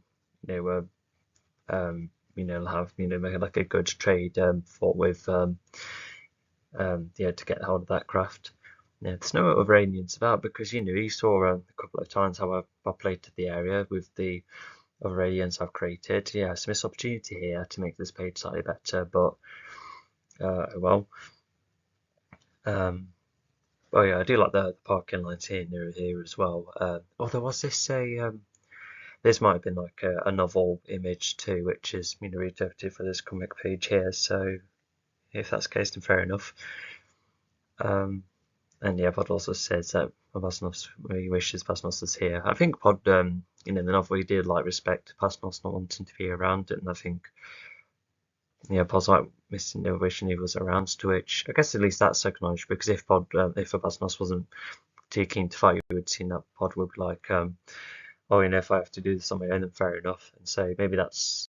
make like a good trade fought with to get hold of that craft. Yeah, there's no other aliens about because you saw a couple of times how I populated the area with the other aliens I've created. Yeah, so missed opportunity here to make this page slightly better, but well. Oh yeah, I do like the parking lines here near here as well. Although was this this might have been like a novel image too, which is reserved for this comic page here. So if that's the case, then fair enough. And yeah, Pod also says that Pasnos, he wishes Pasnos was here. I think Pod, in the novel, he did like respect Pasnos not wanting to be around it, and I think Pod's like missing the wishing he was around. To which I guess at least that's acknowledged because if Pasnos wasn't too keen to fight, you would seen that Pod would be like, oh, if I have to do this on my own, then fair enough. And so maybe that's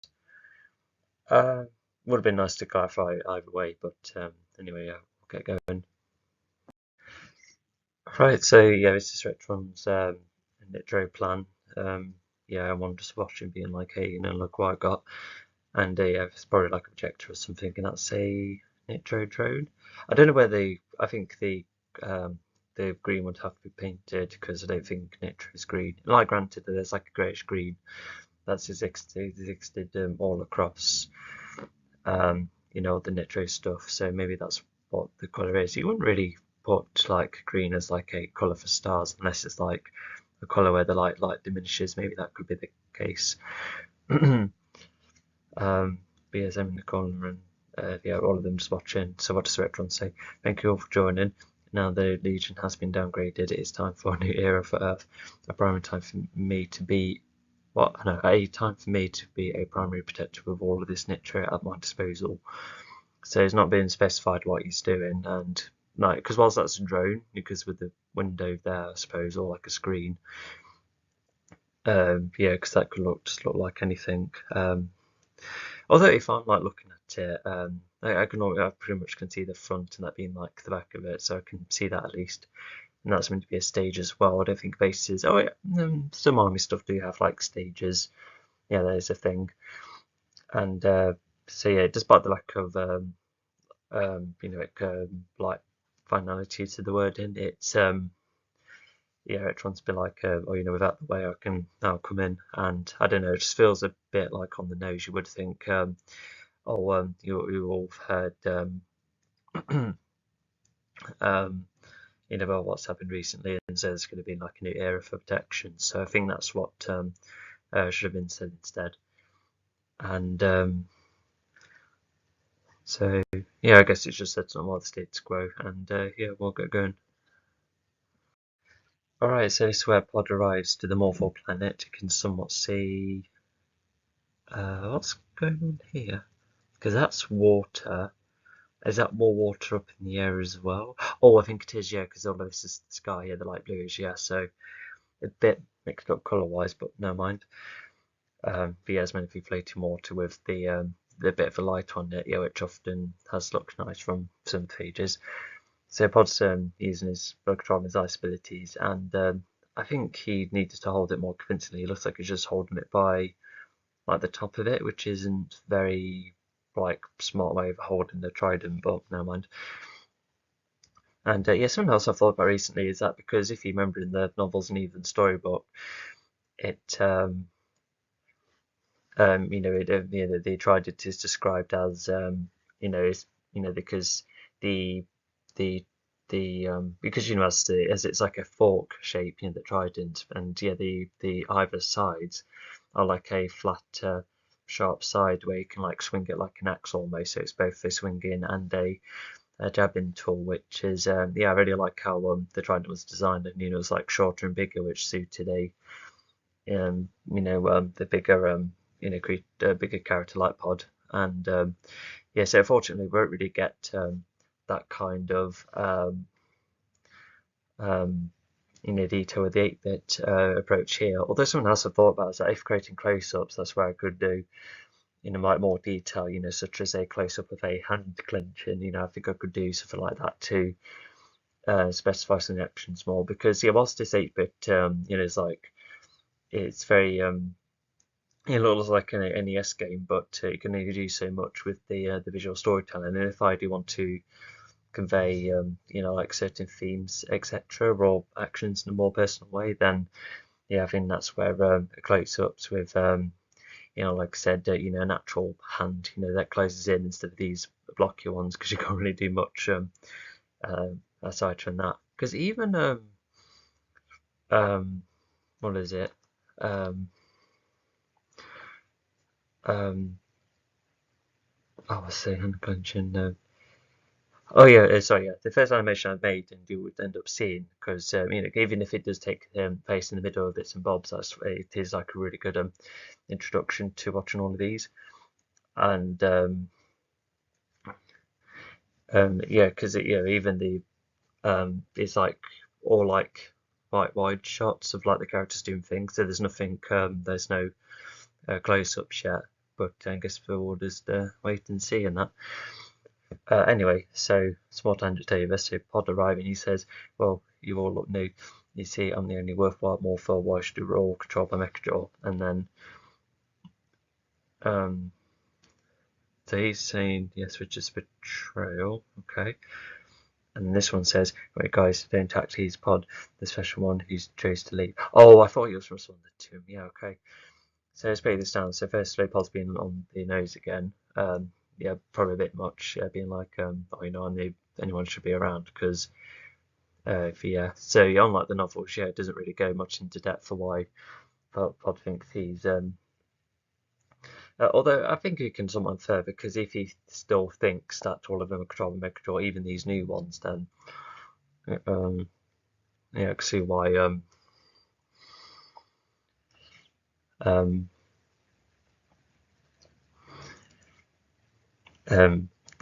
would have been nice to clarify either way. But anyway, yeah, we'll get going. Right, so yeah, this is Retron's Nitro plan. I'm just watching, being like, hey, look what I got, and it's probably like a projector or something, and that's a Nitro drone. I don't know where I think the green would have to be painted because I don't think Nitro is green. Like, granted, that there's like a greyish green that's existed all across, the Nitro stuff. So maybe that's what the color is. You wouldn't really put like green as like a color for stars unless it's like a color where the light diminishes. Maybe that could be the case. But yes, I'm in the corner and all of them just watching. So what does Retron say? Thank you all for joining. Now the Legion has been downgraded. It is time for a new era for Earth. A primary time for me to be a time for me to be a primary protector with all of this Nitro at my disposal. So it's not being specified what he's doing, and like, because whilst that's a drone, because with the window there, I suppose, or like a screen, because that could just look like anything. Although if I'm like looking at it, I pretty much can see the front and that being like the back of it, so I can see that at least. And that's meant to be a stage as well. I don't think bases. Oh yeah, some army stuff do have like stages. Yeah, that is a thing. And so yeah, despite the lack of like finality to the wording, it's it tries to be like, without the way I can now come in, and I don't know, it just feels a bit like on the nose. You would think, you all heard, about what's happened recently, and so there's going to be like a new era for protection. So I think that's what should have been said instead. And so yeah, I guess it's just said something about the status quo, and we'll get going. Alright, so this is where Pod arrives to the Morphle planet. You can somewhat see what's going on here, because that's water. Is that more water up in the air as well? Oh, I think it is, yeah, because all of this is the sky here, the light bluish, yeah, so a bit mixed up colour-wise, but no mind. But yeah, it's meant to be floating water with the bit of a light on it, which often has looked nice from some pages. So Pod's using his bug control and his ice abilities, and I think he needed to hold it more convincingly. It looks like he's just holding it by like the top of it, which isn't very like smart way of holding the trident, but never mind. And something else I've thought about recently is that because if you remember in the novels and even storybook, it the trident is described as because the because as it's like a fork shape, the trident, and the either sides are like a flat sharp side where you can like swing it like an axe almost, so it's both a swinging and a jabbing tool, which is yeah, I really like how the trident was designed, and it's like shorter and bigger, which suited a the bigger bigger character like Pod, and yeah, so unfortunately we won't really get that kind of detail with the 8-bit approach here. Although something else I've thought about is that if creating close-ups, that's where I could do like more detail, such as a close-up of a hand clenching. I think I could do something like that to specify some actions more, because yeah, whilst this 8-bit is like it's very it looks like an NES game, but you can only do so much with the visual storytelling. And if I do want to convey like certain themes, etc., or actions in a more personal way, then yeah, I think that's where close-ups with like I said, a natural hand, that closes in instead of these blockier ones, because you can't really do much aside from that. Because even what is it? I was saying hand clenching. Oh yeah, sorry, yeah. The first animation I made, and you would end up seeing, because even if it does take place in the middle of bits and bobs, it is like a really good introduction to watching all of these, and yeah, because even the it's like all like quite wide shots of like the characters doing things, so there's nothing, there's no close-ups yet, but I guess we'll just wait and see in that. Anyway, so small tangent over. So Pod arriving, he says, "Well, you all look new. You see, I'm the only worthwhile morphle. Why should we all controlled by Mechajaw?" And then, so he's saying, "Yes, we're just betrayal." Okay. And this one says, "Wait, guys, don't attack. He's Pod, the special one who's chose to leave." Oh, I thought he was responding to him. Yeah, okay. So let's break this down. So firstly, Pod's been on the nose again. Yeah, probably a bit much, being like, oh, I knew anyone should be around, because yeah. So yeah, unlike the novels, yeah, it doesn't really go much into depth for why Pod thinks he's. Although I think he can somewhat infer, because if he still thinks that all of them are controlling Megadraw, even these new ones, then yeah, I can see why.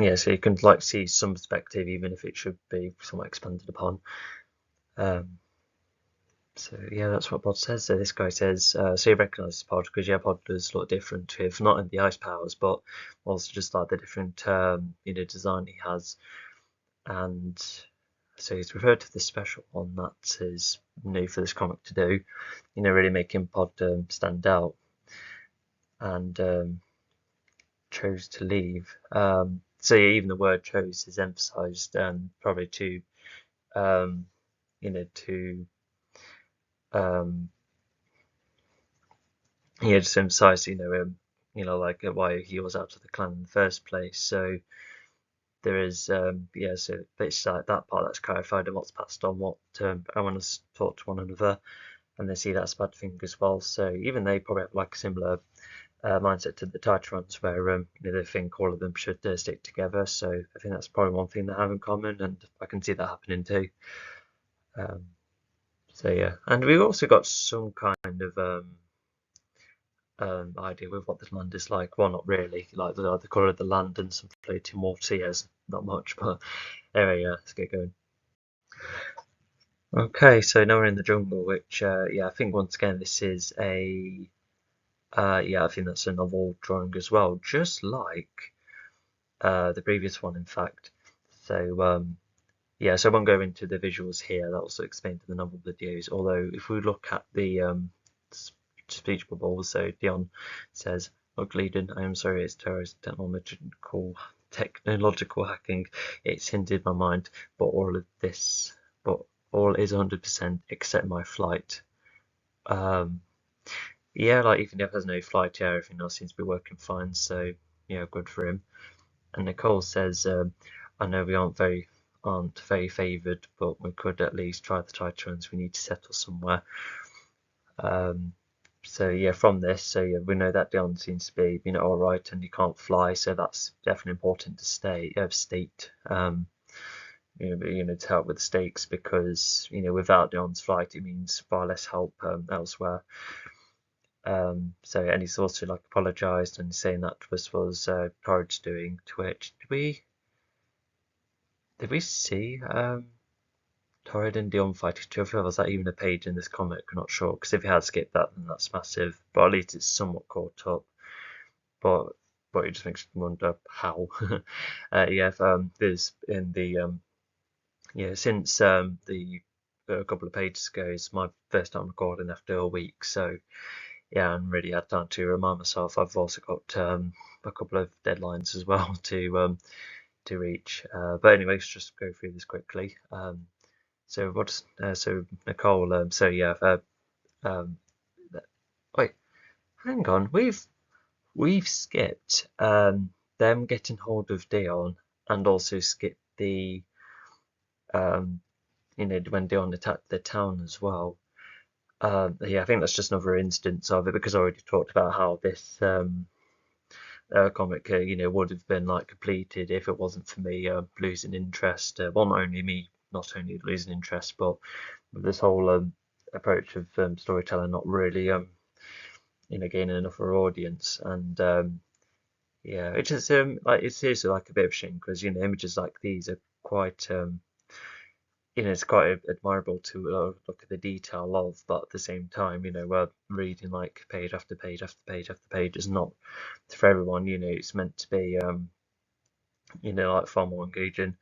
Yeah, so you can like see some perspective, even if it should be somewhat expanded upon. So yeah, that's what Pod says. So this guy says, so he recognises Pod, because yeah, Pod does look different, if not in the ice powers, but also just like the different design he has. And so he's referred to the special one that is new for this comic to do, really making Pod stand out. And chose to leave. So yeah, even the word chose is emphasised, probably to to just emphasise like why he was out of the clan in the first place. So there is yeah, so it's like that part that's clarified, and what's passed on, what everyone has taught to one another, and they see that's a bad thing as well. So even they probably have like a similar mindset to the Titrons, where they think all of them should stick together. So I think that's probably one thing they have in common, and I can see that happening too. So yeah, and we've also got some kind of idea with what the land is like. Well, not really, like the colour of the land and some floating water. Yes, not much, but anyway, yeah, let's get going. Okay, so now we're in the jungle, which yeah, I think once again this is a yeah, I think that's a novel drawing as well, just like the previous one, in fact. So yeah, so I won't go into the visuals here. That also explained in the novel videos. Although if we look at the speech bubbles, so Dion says, "Look, Leiden, I am sorry, it's terrorist technological hacking. It's hindered my mind, but all is 100% except my flight." Yeah, like even if there's no flight, yeah, everything else seems to be working fine. So yeah, good for him. And Nicole says, "I know we aren't very favoured, but we could at least try the Titrons. We need to settle somewhere." So yeah, from this, so yeah, we know that Dion seems to be all right, and he can't fly, so that's definitely important to state. to help with stakes, because without Dion's flight, it means far less help elsewhere. So, and he's also like apologised and saying that was Torrid's doing. To which did we see Torrid and Dion fight each other? Was that even a page in this comic? I'm not sure, because if he had skipped that, then that's massive. But at least it's somewhat caught up. But it just makes me wonder how. There's in the since the a couple of pages ago is my first time recording after a week, so yeah, I'm really had time to remind myself. I've also got a couple of deadlines as well to reach. But anyway, let's just go through this quickly. So Nicole. Um, Wait, hang on. We've skipped them getting hold of Dion, and also skipped the when Dion attacked the town as well. Yeah, I think that's just another instance of it, because I already talked about how this comic, would have been like completed if it wasn't for me losing interest. Well, not only losing interest, but this whole approach of storytelling not really, gaining enough of an audience. And yeah, it's just like it's seriously like a bit of a shame, because images like these are quite it's quite admirable to look at the detail of, but at the same time, reading like page after page after page after page is not for everyone. It's meant to be, like far more engaging.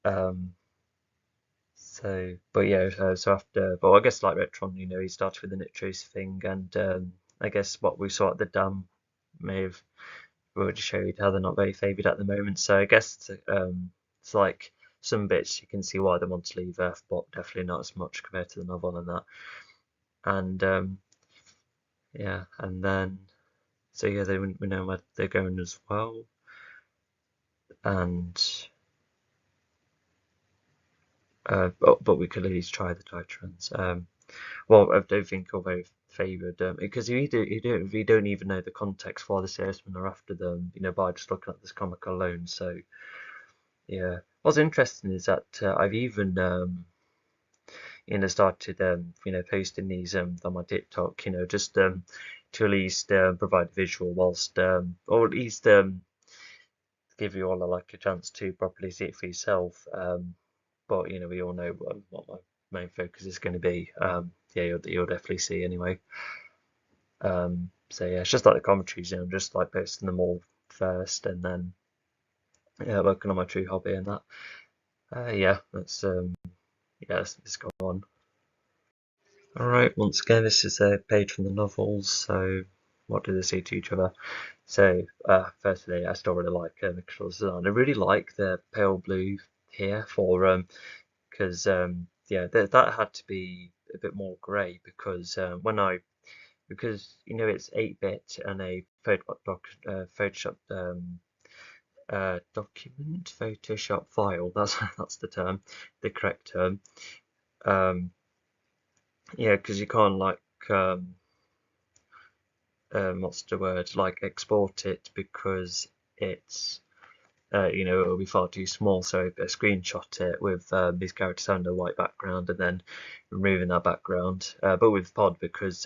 Um, but yeah, so after, but I guess like Retron, he started with the Nitrous thing, and I guess what we saw at the dam may have already showed how they're not very favoured at the moment. So I guess it's like some bits you can see why they want to leave Earth, but definitely not as much compared to the novel and that. And yeah, and then so yeah, we know where they're going as well, and but we could at least try the Titrans. Well, I don't think you're very favoured because you don't even know the context for the salesmen are after them, by just looking at this comic alone. So yeah, what's interesting is that I've even started posting these on my TikTok, just to at least provide a visual whilst or at least give you all like a chance to properly see it for yourself. But we all know what my main focus is going to be. Yeah, you'll definitely see anyway. So yeah, it's just like the commentaries, just like posting them all first, and then working on my true hobby and that. Yeah, let's go on. All right, once again, this is a page from the novels. So, what do they say to each other? So, firstly, I still really like Michelle's design. I really like the pale blue here for because yeah, that had to be a bit more grey, because because it's 8-bit and a Photoshop Photoshop file. That's the term, the correct term. Yeah, because you can't like what's the word, like export it, because it's it'll be far too small. So I screenshot it with these characters having a white background, and then removing that background. But with Pod, because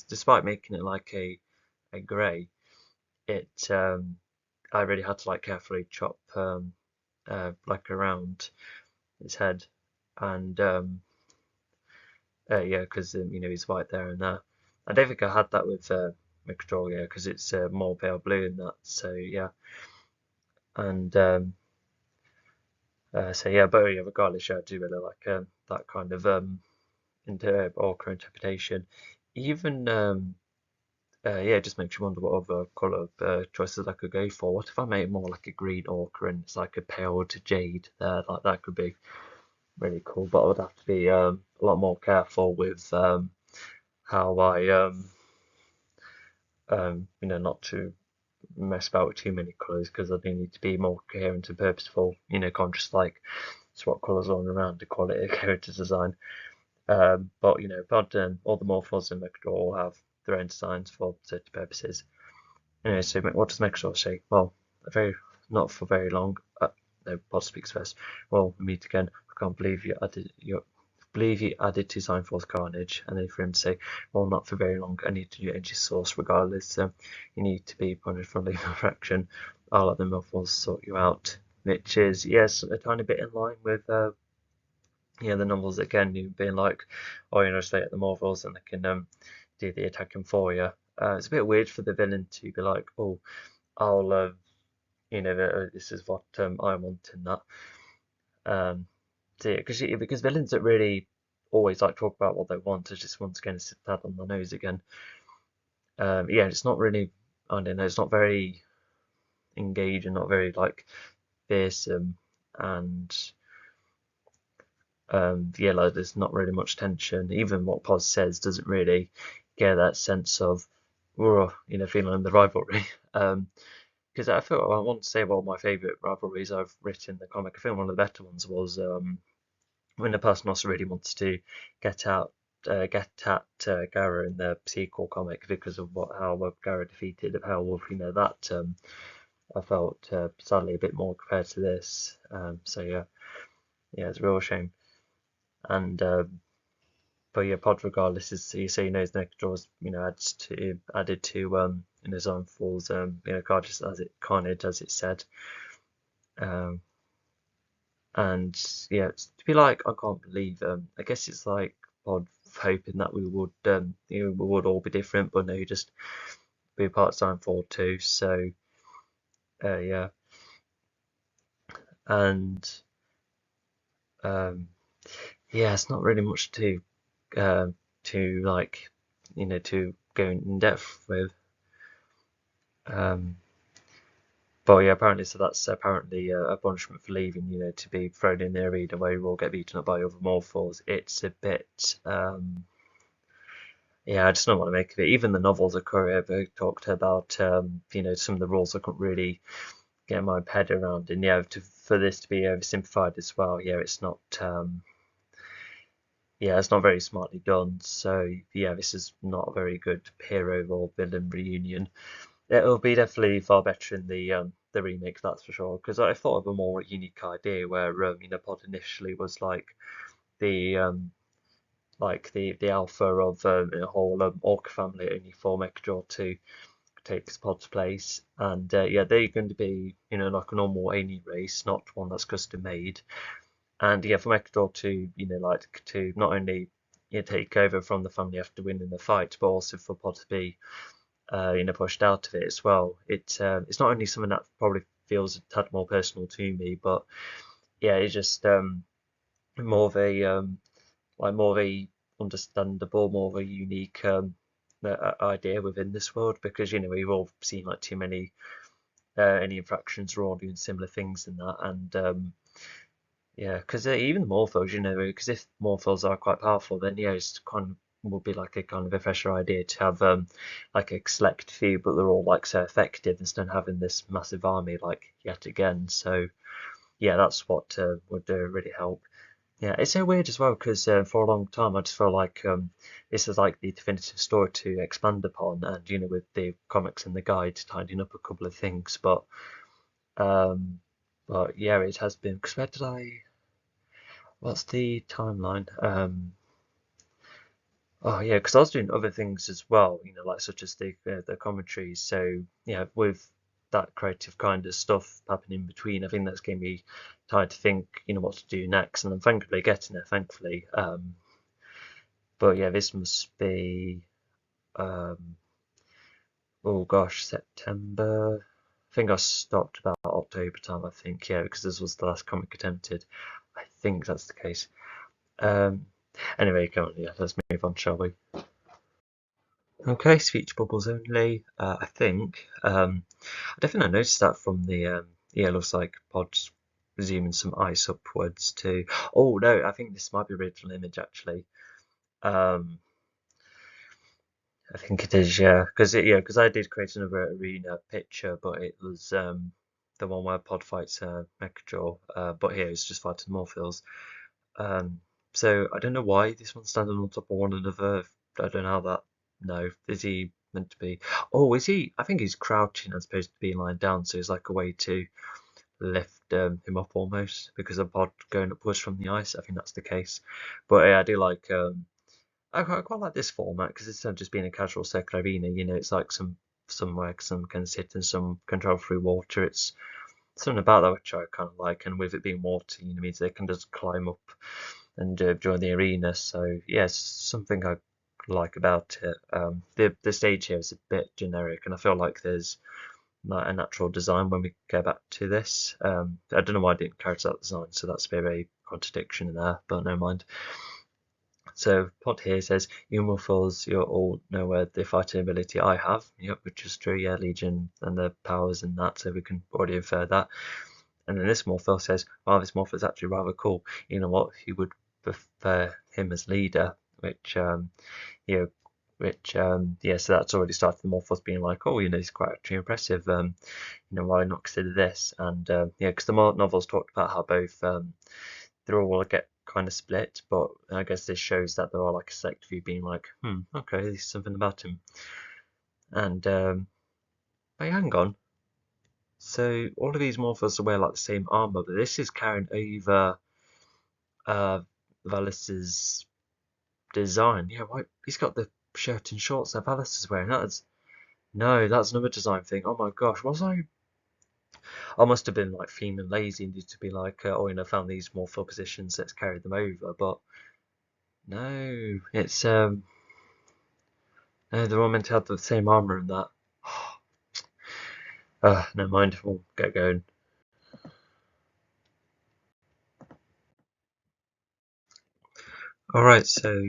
despite making it like a grey, it I really had to like carefully chop like around its head, and yeah, because he's white there and there. I don't think I had that with Microdor, because it's more pale blue in that. So yeah, and so yeah, but yeah, regardless, yeah, I do really like that kind of Orca interpretation. Even yeah, it just makes you wonder what other colour choices I could go for. What if I made it more like a green Orca and it's like a pale to jade there? Like that could be really cool, but I would have to be a lot more careful with how I not to mess about with too many colours, because I do need to be more coherent and purposeful. Can't just like swap colours on around to call it a character design. But Pod and all the morphos in Mechdor all have their own designs for certain purposes. Anyway, so what does Mechdor say? Well, not for very long. no, Pod speaks first. Well, we meet again. I can't believe you added to Seinfeld's Carnage, and then for him to say, well, not for very long. I need to do energy source regardless. So you need to be punished for leaving a fraction. I'll let the Muffles sort you out. Which is, yes, a tiny bit in line with the novels again, you being like, oh, stay at the Marvels and they can do the attacking for you. It's a bit weird for the villain to be like, oh, I'll this is what I want in that. Because villains don't really always like talk about what they want. It's just once again sit that on the nose again. It's not really. I don't know. It's not very engaging, not very like fearsome, and like there's not really much tension. Even what Paz says doesn't really get that sense of, feeling the rivalry. Because I want to say one of my favourite rivalries I've written in the comic. I think one of the better ones was when the person also really wants to get out, get at Gara in the sequel comic because of how Gara defeated Hellwolf. That I felt sadly a bit more compared to this. It's a real shame. And but yeah, Pod regardless is so his next draws added to in his own falls Carnage as it said. And yeah, to be like, I can't believe. I guess it's like Pod hoping that we would all be different, but no, just be part of Signfall too. So yeah, and it's not really much to like to go in depth with. But yeah, apparently, so that's apparently a punishment for leaving, to be thrown in the arena where you all get beaten up by other Morphals. It's a bit, I just don't want to make of it. Even the novels of Courier talked about, some of the rules I couldn't really get my head around. And for this to be oversimplified as well, it's not, it's not very smartly done. So this is not a very good hero or villain reunion. It'll be definitely far better in the remake, that's for sure. Because I thought of a more unique idea where Pod initially was the the alpha of a whole orc family, only for Mechajaw to take Pod's place, and they're going to be like a normal alien race, not one that's custom made. And for Mechajaw to to not only take over from the family after winning the fight, but also for Pod to be pushed out of it as well. It's not only something that probably feels a tad more personal to me, but it's just more of a more of a understandable, more of a unique idea within this world, because we've all seen too many any infractions are all doing similar things in that, and because even the Morphos, because if Morphos are quite powerful, then it's kind of would be like a kind of a fresher idea to have like a select few, but they're all so effective instead of having this massive army yet again. So that's what would really help. It's so weird as well because for a long time I just felt like this is like the definitive story to expand upon, and with the comics and the guide tidying up a couple of things, but it has been. Because where did I? What's the timeline? Oh yeah, because I was doing other things as well, such as the commentaries. So with that creative kind of stuff happening in between, I think that's going to be time to think, what to do next. And I'm thankfully getting there, thankfully. But this must be, oh gosh, September. I think I stopped about October time. I think because this was the last comic attempted. I think that's the case. Anyway, come on, let's move on, shall we? Okay, speech bubbles only. I think. I definitely noticed that from the. It looks like Pod's resuming some ice upwards too. Oh no, I think this might be original image actually. I think it is, because I did create another arena picture, but it was the one where Pod fights Mechajaw, but here it's just fighting Morphils. So I don't know why this one's standing on top of one another. I don't know how that. No, is he meant to be? Oh, is he? I think he's crouching as opposed to being lying down. So it's like a way to lift him up almost because of Pod going upwards from the ice. I think that's the case. But yeah, I do like I quite like this format because instead of just being a casual circular arena, you know, it's like somewhere some can sit and some control through water. It's something about that which I kind of like, and with it being water, you know, means they can just climb up and join the arena. So yes, something I like about it. The stage here is a bit generic, and I feel like there's not a natural design when we get back to this. I don't know why I didn't carry out design, so that's a bit of a contradiction in there, but never mind. So Pod here says, you Morphals, you all know the fighting ability I have. Yep, which is true, yeah, Legion and the powers and that, so we can already infer that. And then this Morphal says, wow, this Morphal is actually rather cool. You know what, he would prefer him as leader, which, you know, yeah, so that's already started the Morphals being like, oh, you know, he's quite actually impressive. You know, why not consider this? And yeah, because the novels talked about how both they're all get kind of split, but I guess this shows that there are like a select few being like, okay, there's something about him. And wait, hang on. So all of these Morphals wear like the same armor, but this is carrying over Valis's design. Yeah, why he's got the shirt and shorts that Valis is wearing. No, that's another design thing. Oh my gosh, I must have been like feeling lazy and need to be like, oh, you know, found these Morphal positions, let's carry them over. But no, it's no, they're all meant to have the same armor and that. Never mind, we'll get going. Alright, so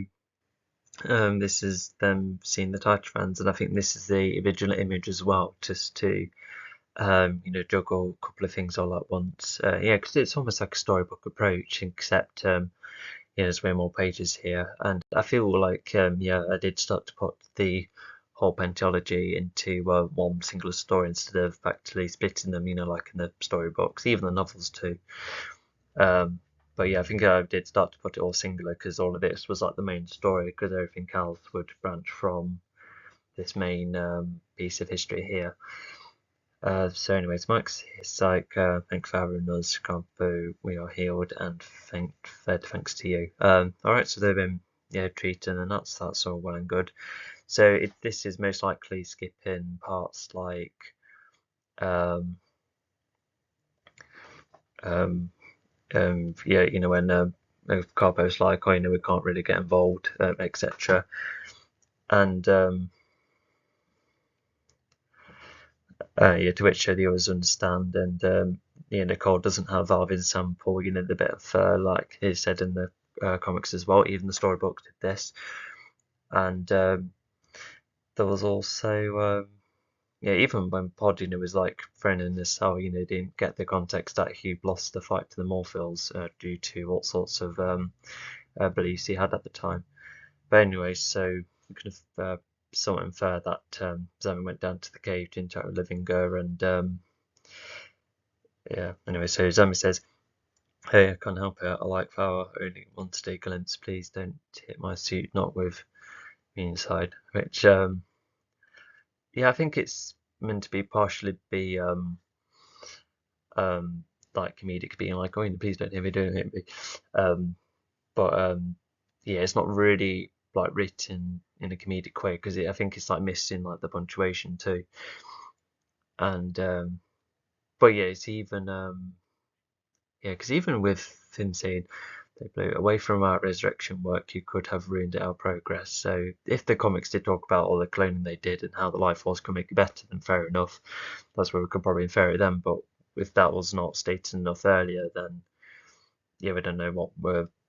this is them seeing the Titans, and I think this is the original image as well, just to you know, juggle a couple of things all at once. Yeah, because it's almost like a storybook approach, except you know, there's way more pages here, and I feel like yeah, I did start to put the whole pentology into one single story instead of actually splitting them, you know, like in the storybooks, even the novels too. But yeah, I think I did start to put it all singular because all of this was like the main story, because everything else would branch from this main piece of history here. So anyways, Max is like, thanks for having us, Campo, we are healed and fed thanks to you. Alright, so they've been treated, and that's all well and good. So this is most likely skipping parts like yeah, you know, when Carpo's like, oh, you know, we can't really get involved, etc. And yeah, to which the others understand, and yeah, Nicole doesn't have Arvin's sample, you know, the bit of like he said in the comics as well, even the storybook did this. And there was also yeah, even when Pod, you know, was like thrown in this, how, you know, didn't get the context that he lost the fight to the Morphals due to all sorts of beliefs he had at the time. But anyway, so we can somewhat infer that Zami went down to the cave to interact with Livinger, and yeah, anyway, so Zami says, hey, I can't help it, I like Flower, only want to take a glimpse, please don't hit my suit, not with me inside, which yeah, I think it's meant to be partially be like comedic, being like, oh, please don't hit me, don't hit me, but yeah, it's not really like written in a comedic way, because I think it's like missing like the punctuation too. And but yeah, it's even yeah, because even with him saying they blew away from our resurrection work, you could have ruined our progress. So if the comics did talk about all the cloning they did and how the life force can make it better, then fair enough, that's where we could probably infer it then. But if that was not stated enough earlier, then yeah, we don't know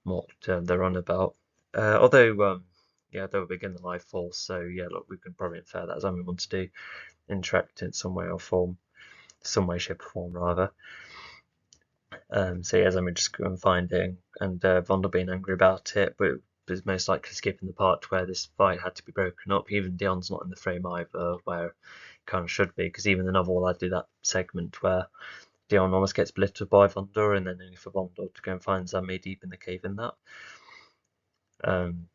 what they're on about. Although yeah, they will begin the life force, so yeah, look, we can probably infer that as Amy wants to interact in some way or form, some way, shape, or form rather. So yeah, Amy just going finding, and Vonda being angry about it, but is most likely skipping the part where this fight had to be broken up. Even Dion's not in the frame either, where it kind of should be, because even the novel I do that segment where Dion almost gets belittled by Vonda, and then only for Vonda to go and find Zami deep in the cave in that.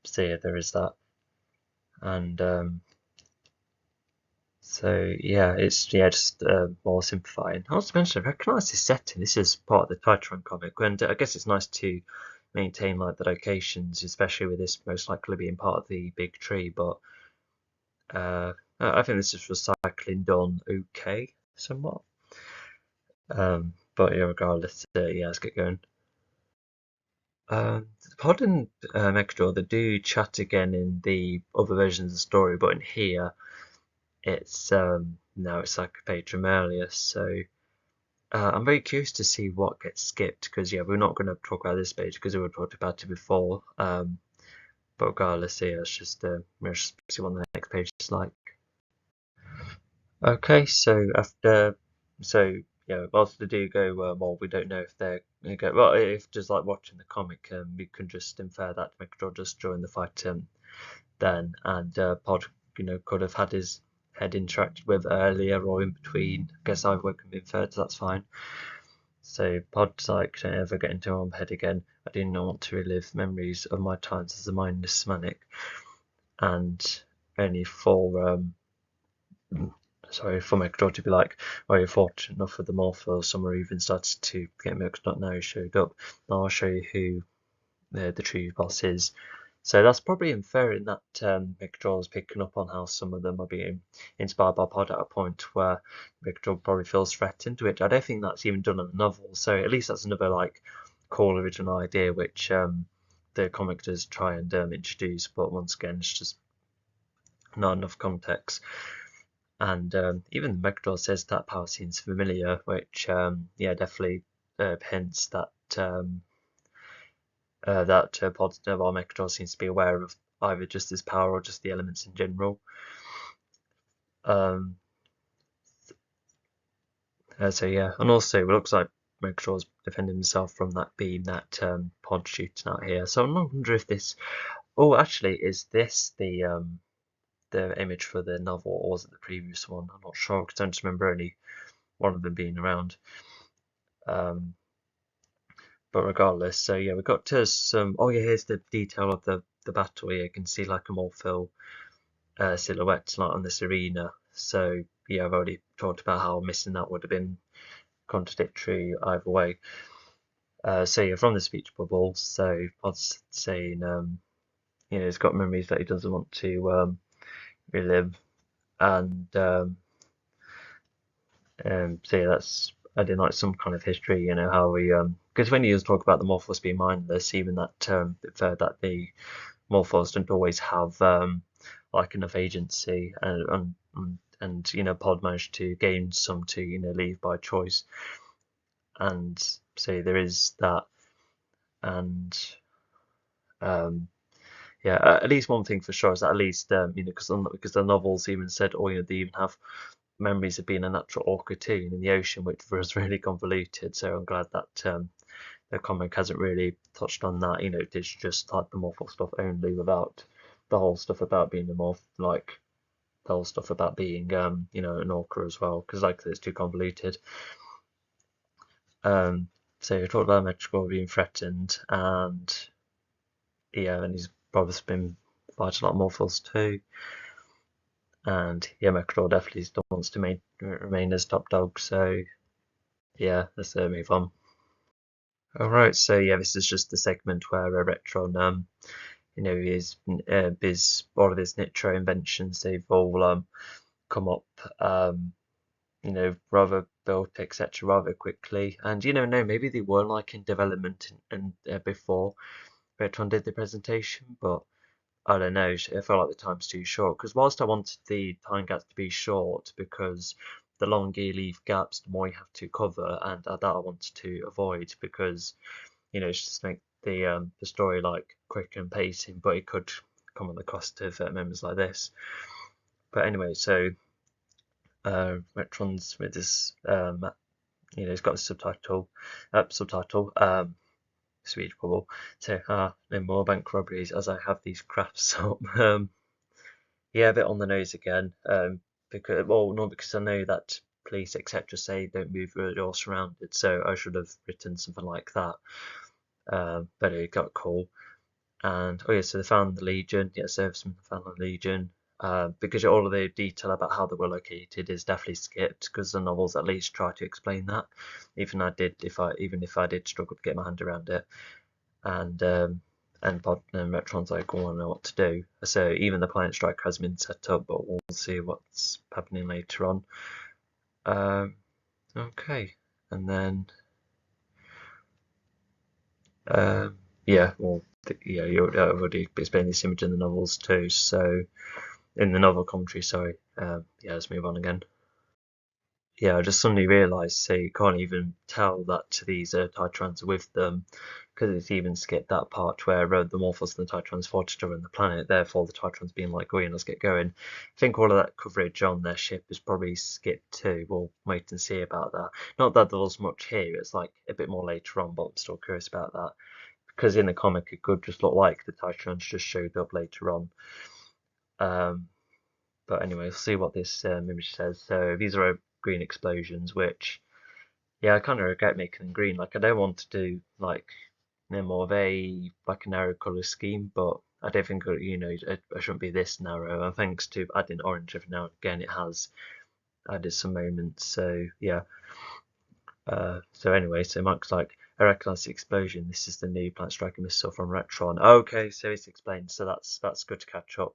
So yeah, there is that. And So yeah, it's just more simplifying. I also mentioned I recognise this setting. This is part of the Titran comic, and I guess it's nice to maintain like the locations, especially with this most likely being part of the big tree. But I think this is recycling done okay, somewhat. But yeah, regardless, yeah, let's get going. Pod and Megador, they do chat again in the other versions of the story, but in here, it's now it's like a page from earlier. So I'm very curious to see what gets skipped because yeah, we're not going to talk about this page because we talked about it before. But regardless, yeah, it's just let's just see what the next page is like. Okay, so after yeah, whilst they do go well, we don't know if they're gonna go well. If just like watching the comic, we can just infer that Megador just joined the fight then, and Pod, could have had his head interacted with earlier or in between. I guess either way can be inferred, so that's fine. So Pod's like, don't ever get into my own head again. I do not want to relive memories of my times as a mindless manic. And only for Megador to be like, oh, you're fortunate enough for the Morpho. Some are even started to get mixed up now he showed up. Now I'll show you who the true boss is. So that's probably inferring that Megador is picking up on how some of them are being inspired by Pod at a point where Megador probably feels threatened, which I don't think that's even done in the novel. So at least that's another like cool original idea which the comic does try and introduce, but once again it's just not enough context. And even Megador says that power seems familiar, which yeah, definitely hints that Pod while Megador seems to be aware of either just his power or just the elements in general. So yeah, and also it looks like Megador's defending himself from that beam that Pod shooting out here. So I wonder if this. Oh, actually, is this the image for the novel, or was it the previous one? I'm not sure because I just remember only one of them being around. But regardless, so yeah, we got to some. Oh yeah, here's the detail of the battle here. You can see like a Morpho silhouette like on this arena. So yeah, I've already talked about how missing that would have been contradictory either way. So yeah, from the speech bubble, so Pod's saying, he's got memories that he doesn't want to relive, and so yeah, that's adding like some kind of history, how we because when you talk about the Morphos being mindless, even that term inferred that the Morphos don't always have like enough agency, and Pod managed to gain some to leave by choice, and so there is that, and yeah, at least one thing for sure is that at least because the novels even said, oh, they even have memories of being a natural orca too in the ocean, which was really convoluted. So I'm glad that the comic hasn't really touched on that. It's just like the Morphle stuff only, without the whole stuff about being the Morph, like the whole stuff about being an orca as well, because like it's too convoluted. So you talked about Metrical being threatened, and yeah, and his brother's been fighting a lot more Morphles too. And yeah, Megador definitely still wants to remain as top dog. So yeah, let's move on. All right, so yeah, this is just the segment where Retron, his all of his Nitro inventions, they've all come up, rather built, etc., rather quickly. And no, maybe they were like in development and before Retron did the presentation, but I don't know. I felt like the time's too short because whilst I wanted the time gaps to be short, because the longer you leave gaps, the more you have to cover, and that I wanted to avoid because it's just make the story like quick and pacing, but it could come at the cost of members like this. But anyway, so Retron's with this, it's got a subtitle, speech bubble. So, no more bank robberies as I have these crafts up. Yeah, a bit on the nose again. Because I know that police etc. say don't move where you're surrounded, so I should have written something like that. But it got cool. And oh yeah, so they found the Legion. Yeah, servicemen found the Legion. because all of the detail about how they were located is definitely skipped, because the novels at least try to explain that. Even if I did struggle to get my hand around it, and Retron's like, "Oh, I know what to do." So even the planet strike has been set up, but we'll see what's happening later on. Okay, and then yeah, well, yeah, you already explained this image in the novels too. So in the novel commentary, sorry. Yeah, let's move on again. Yeah, I just suddenly realised, so you can't even tell that these Titrans are with them, because it's even skipped that part where the Morphos and the Titrans fought each other on the planet, therefore the Titrans being like, oh yeah, let's get going. I think all of that coverage on their ship is probably skipped too. We'll wait and see about that. Not that there was much here, it's like a bit more later on, but I'm still curious about that. Because in the comic it could just look like the Titrans just showed up later on. But anyway, we'll see what this image says. So these are green explosions, which, yeah, I kind of regret making them green. Like, I don't want to do like more of a like a narrow color scheme, but I don't think I shouldn't be this narrow. And thanks to adding orange every now and again, it has added some moments. So yeah. So anyway, so Mike's like, I recognise the explosion. This is the new planet striking missile from Retron. Okay, so it's explained. So that's good to catch up,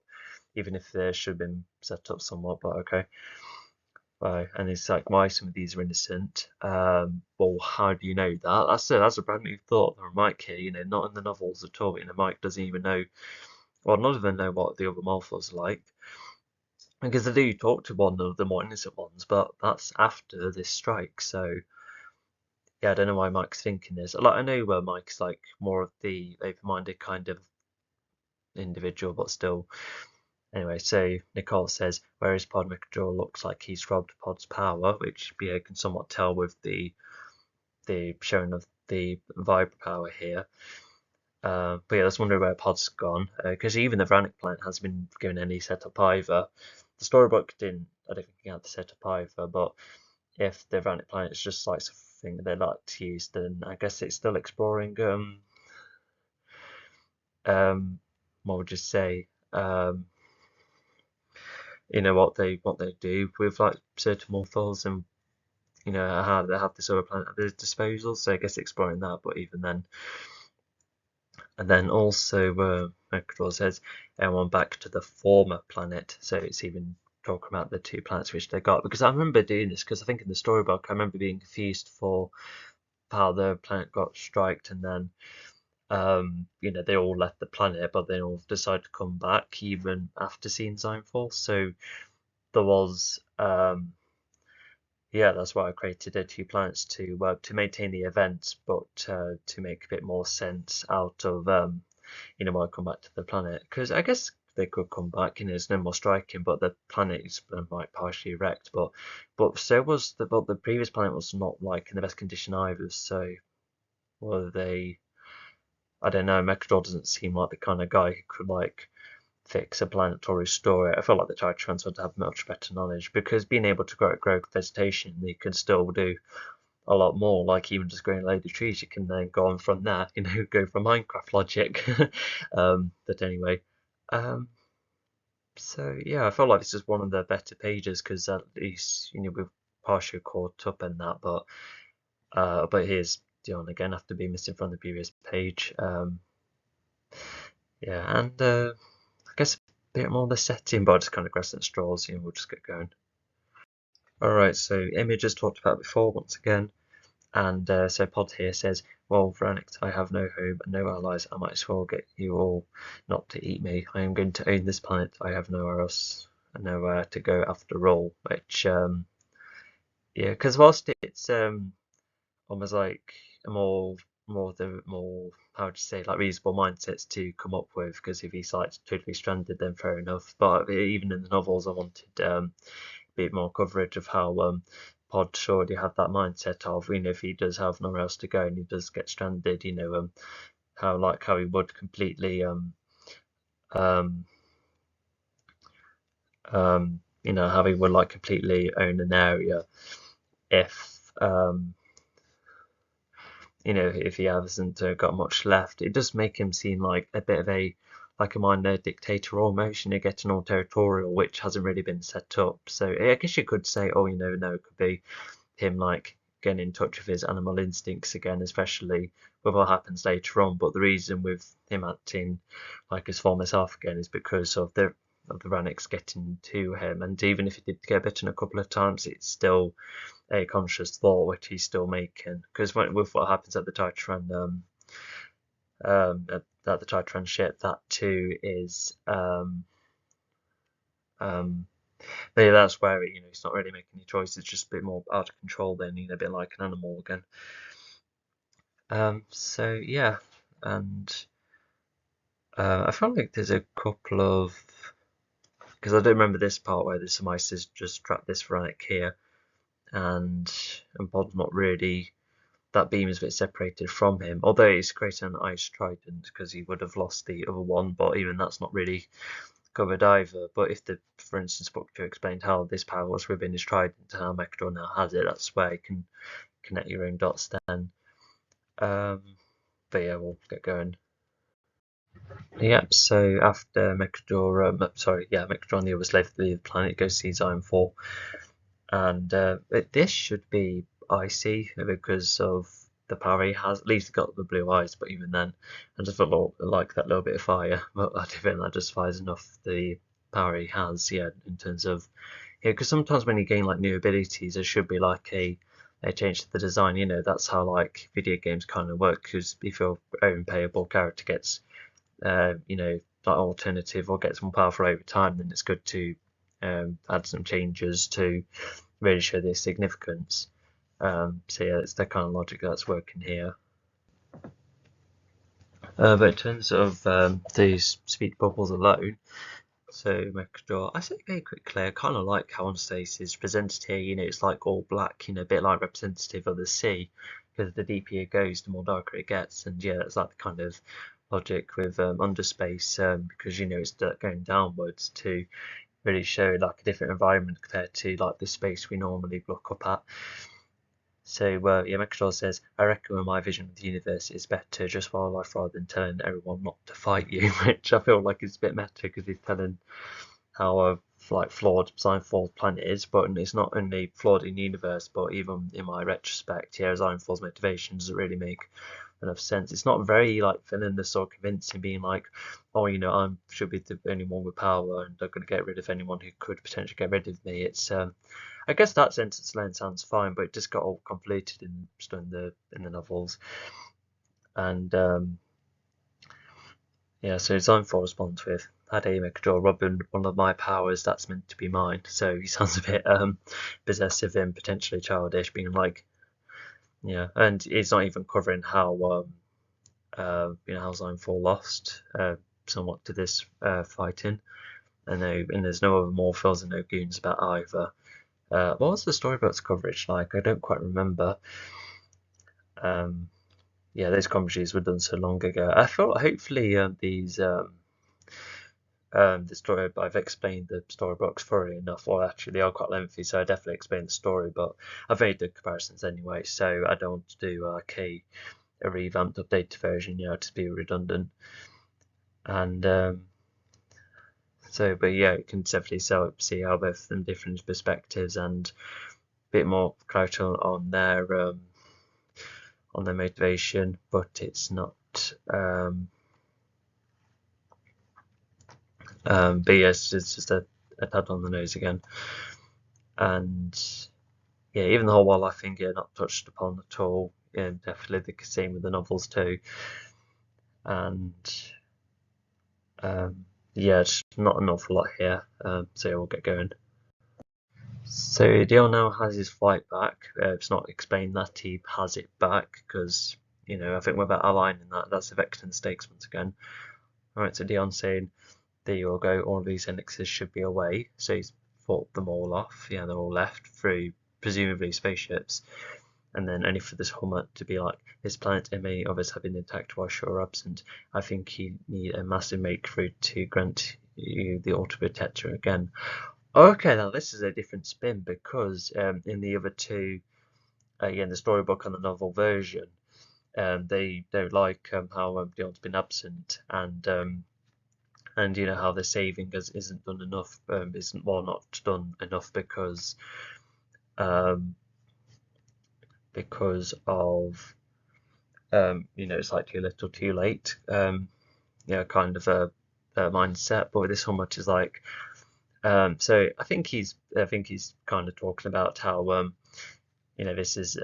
even if there should have been set up somewhat. But okay. And it's like, why some of these are innocent? Well, how do you know that? That's a brand new thought from Mike here. Not in the novels at all. Mike doesn't even know, well, not even know what the other Morphos are like, because they do talk to one of the more innocent ones, but that's after this strike. So yeah, I don't know why Mike's thinking this. Like, I know where Mike's like more of the open-minded kind of individual, but still. Anyway, so Nicole says, whereas Pod Microdor looks like he's robbed Pod's power, which you can somewhat tell with the showing of the Vibra power here. But yeah, let's wonder where Pod's gone, because even the Vranic planet hasn't been given any setup either. The storybook didn't, I don't think, had the setup either, but if the Vranic planet is just like something they like to use, then I guess it's still exploring, what would you say, what they do with like certain morphos, and how they have this other planet at their disposal. So I guess exploring that, but even then. And then also Microdor says everyone back to the former planet. So it's even talking about the two planets which they got. Because I remember doing this, because I think in the storybook I remember being confused for how the planet got striked, and then they all left the planet, but they all decided to come back even after seeing Zionfall. So there was yeah, that's why I created the two planets to maintain the events, but to make a bit more sense out of why I come back to the planet, because I guess they could come back. There's no more striking, but the planet is like partially wrecked. But so was the previous planet was not like in the best condition either. So were they? I don't know. Mechador doesn't seem like the kind of guy who could like fix a planet or restore it. I feel like the Titrans would have much better knowledge, because being able to grow vegetation, they can still do a lot more. Like even just growing a load of trees, you can then go on from there. Go from Minecraft logic. But anyway, so yeah, I felt like this is one of the better pages, because at least we've partially caught up in that. But here's Dion again after being missing from the previous page. Yeah, and I guess a bit more the setting, but just kind of grass and straws. We'll just get going. Alright, so Image has talked about before once again, and so Pod here says, well, Vranix, I have no home and no allies. I might as well get you all not to eat me. I am going to own this planet. I have nowhere else, nowhere to go after all. Which, yeah, because whilst it's almost like a more how would you say, like reasonable mindsets to come up with, because if he's like totally stranded, then fair enough. But even in the novels, I wanted a bit more coverage of how Pod already had that mindset of, if he does have nowhere else to go and he does get stranded, how he would completely how he would like completely own an area if if he hasn't got much left. It does make him seem like a bit of a like a minor dictator almost, getting all territorial, which hasn't really been set up. So I guess you could say, oh, no, it could be him like getting in touch with his animal instincts again, especially with what happens later on. But the reason with him acting like his former self again is because of the Raniks getting to him, and even if he did get bitten a couple of times, it's still a conscious thought which he's still making. Because with what happens at the Titran, at the Titran ship, that too is but yeah, that's where he's not really making any choices, just a bit more out of control then, a bit like an animal again. So yeah, and I feel like there's a couple of, because I don't remember this part where the Semisis just trapped this Vranik here, and Pod's not really, that beam is a bit separated from him, although he's creating an ice trident because he would have lost the other one, but even that's not really covered either. But if for instance, book 2 explained how this power was within his trident and how Mechador now has it, that's where you can connect your own dots then. But yeah, we'll get going. Yep, so after Mechador, Mechador and the others left the planet, goes to see Zion 4. And this should be icy because of the power he has. At least he got the blue eyes, but even then, I just felt like that little bit of fire. But I do think that justifies enough the power he has, yeah, in terms of, because sometimes when you gain like new abilities, there should be like a change to the design. That's how like video games kind of work. Because if your own playable character gets, like alternative or gets more powerful over time, then it's good to add some changes to really show their significance. So yeah, it's that kind of logic that's working here. But in terms of these speed bubbles alone, so Mechador, I say very quickly, I kind of like how Onstace is presented here. It's like all black, a bit like representative of the sea, because the deeper it goes, the more darker it gets. And yeah, that's like the kind of logic with Underspace, because it's going downwards to really show like a different environment compared to like the space we normally look up at. So yeah, Mechador says, I reckon my vision of the universe is better just wildlife rather than telling everyone not to fight you, which I feel like is a bit meta because he's telling how flawed Zion 4's planet is, but it's not only flawed in the universe, but even in my retrospect, yeah, Zion 4's motivation doesn't really make enough sense. It's not very like villainous or convincing, being like, oh, I should be the only one with power, and I'm going to get rid of anyone who could potentially get rid of me. It's I guess that sentence alone sounds fine, but it just got all convoluted in the novels. And yeah, so Zion 4 responds with, "Hey, Mechador, Robin, one of my powers that's meant to be mine." So he sounds a bit possessive and potentially childish, being like, yeah, and he's not even covering how how Zion 4 lost somewhat to this fighting. And there's no other Morphils and no goons about either. What was the storybook's coverage like? I don't quite remember. Yeah, those commentaries were done so long ago. I thought hopefully the story, I've explained the storybooks thoroughly enough, or actually they are quite lengthy, so I definitely explained the story, but I've made the comparisons anyway, so I don't want to do like a revamped, updated version, to be redundant. And but yeah, you can definitely see how both of them different perspectives and a bit more clarity on their motivation, but it's not. But yes, it's just a tad on the nose again, and yeah, even the whole wildlife thing, not touched upon at all. Yeah, definitely the same with the novels too, and yeah, it's not an awful lot here. So yeah, we'll get going. So Dion now has his flight back. It's not explained that he has it back because I think we're about aligning that's the Vexton stakes once again. Alright, so Dion's saying, there you go, all of these elixirs should be away. So he's fought them all off. Yeah, they're all left through presumably spaceships. And then only for this Hummer to be like, this planet and many others have been attacked while you're absent. I think you need a massive breakthrough to grant you the Auto Protector again. Okay, now this is a different spin because in the other two, in the storybook and the novel version, they don't like how Dion's been absent, and and how the saving isn't done enough, isn't well not done enough um, because of it's like too little too late, kind of a mindset. But with this one, which is like, so I think he's kind of talking about how this is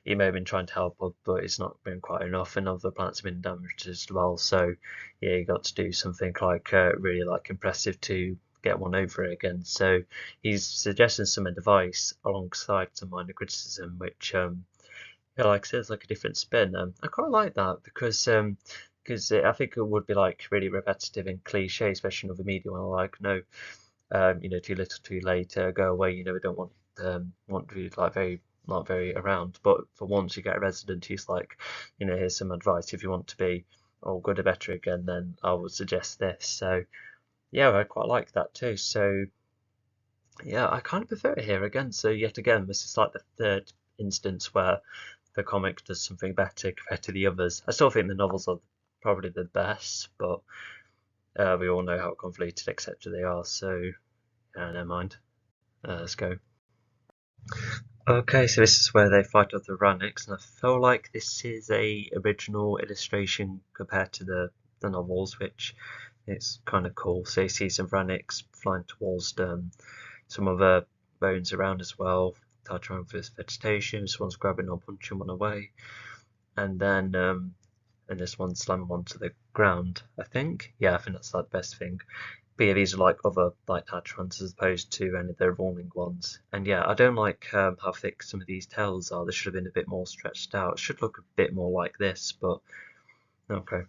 he may have been trying to help, but it's not been quite enough, and other plants have been damaged as well. So yeah, you got to do something like really like impressive to get one over it again. So he's suggesting some advice alongside some minor criticism, which like I said, it's like a different spin. I quite like that because I think it would be like really repetitive and cliche, especially in other media when like no, too little, too late, go away. We don't want to be like very not very around. But for once, you get a resident who's like, here's some advice. If you want to be all good or better again, then I would suggest this. So yeah, I quite like that too. So yeah, I kind of prefer it here again. So yet again, this is like the third instance where the comic does something better compared to the others. I still think the novels are probably the best, but we all know how convoluted, etc. they are. So never mind. Let's go. Okay, so this is where they fight off the Ranniks, and I feel like this is a original illustration compared to the novels, which is kind of cool. So you see some Ranniks flying towards some other bones around as well. Touch around for this vegetation. This one's grabbing or punching one away, and then and this one's slamming one to the ground. I think, yeah, I think that's like the best thing. But yeah, these are like other like Tatrons as opposed to any of the evolving ones. And yeah, I don't like how thick some of these tails are. They should have been a bit more stretched out. It should look a bit more like this, but okay.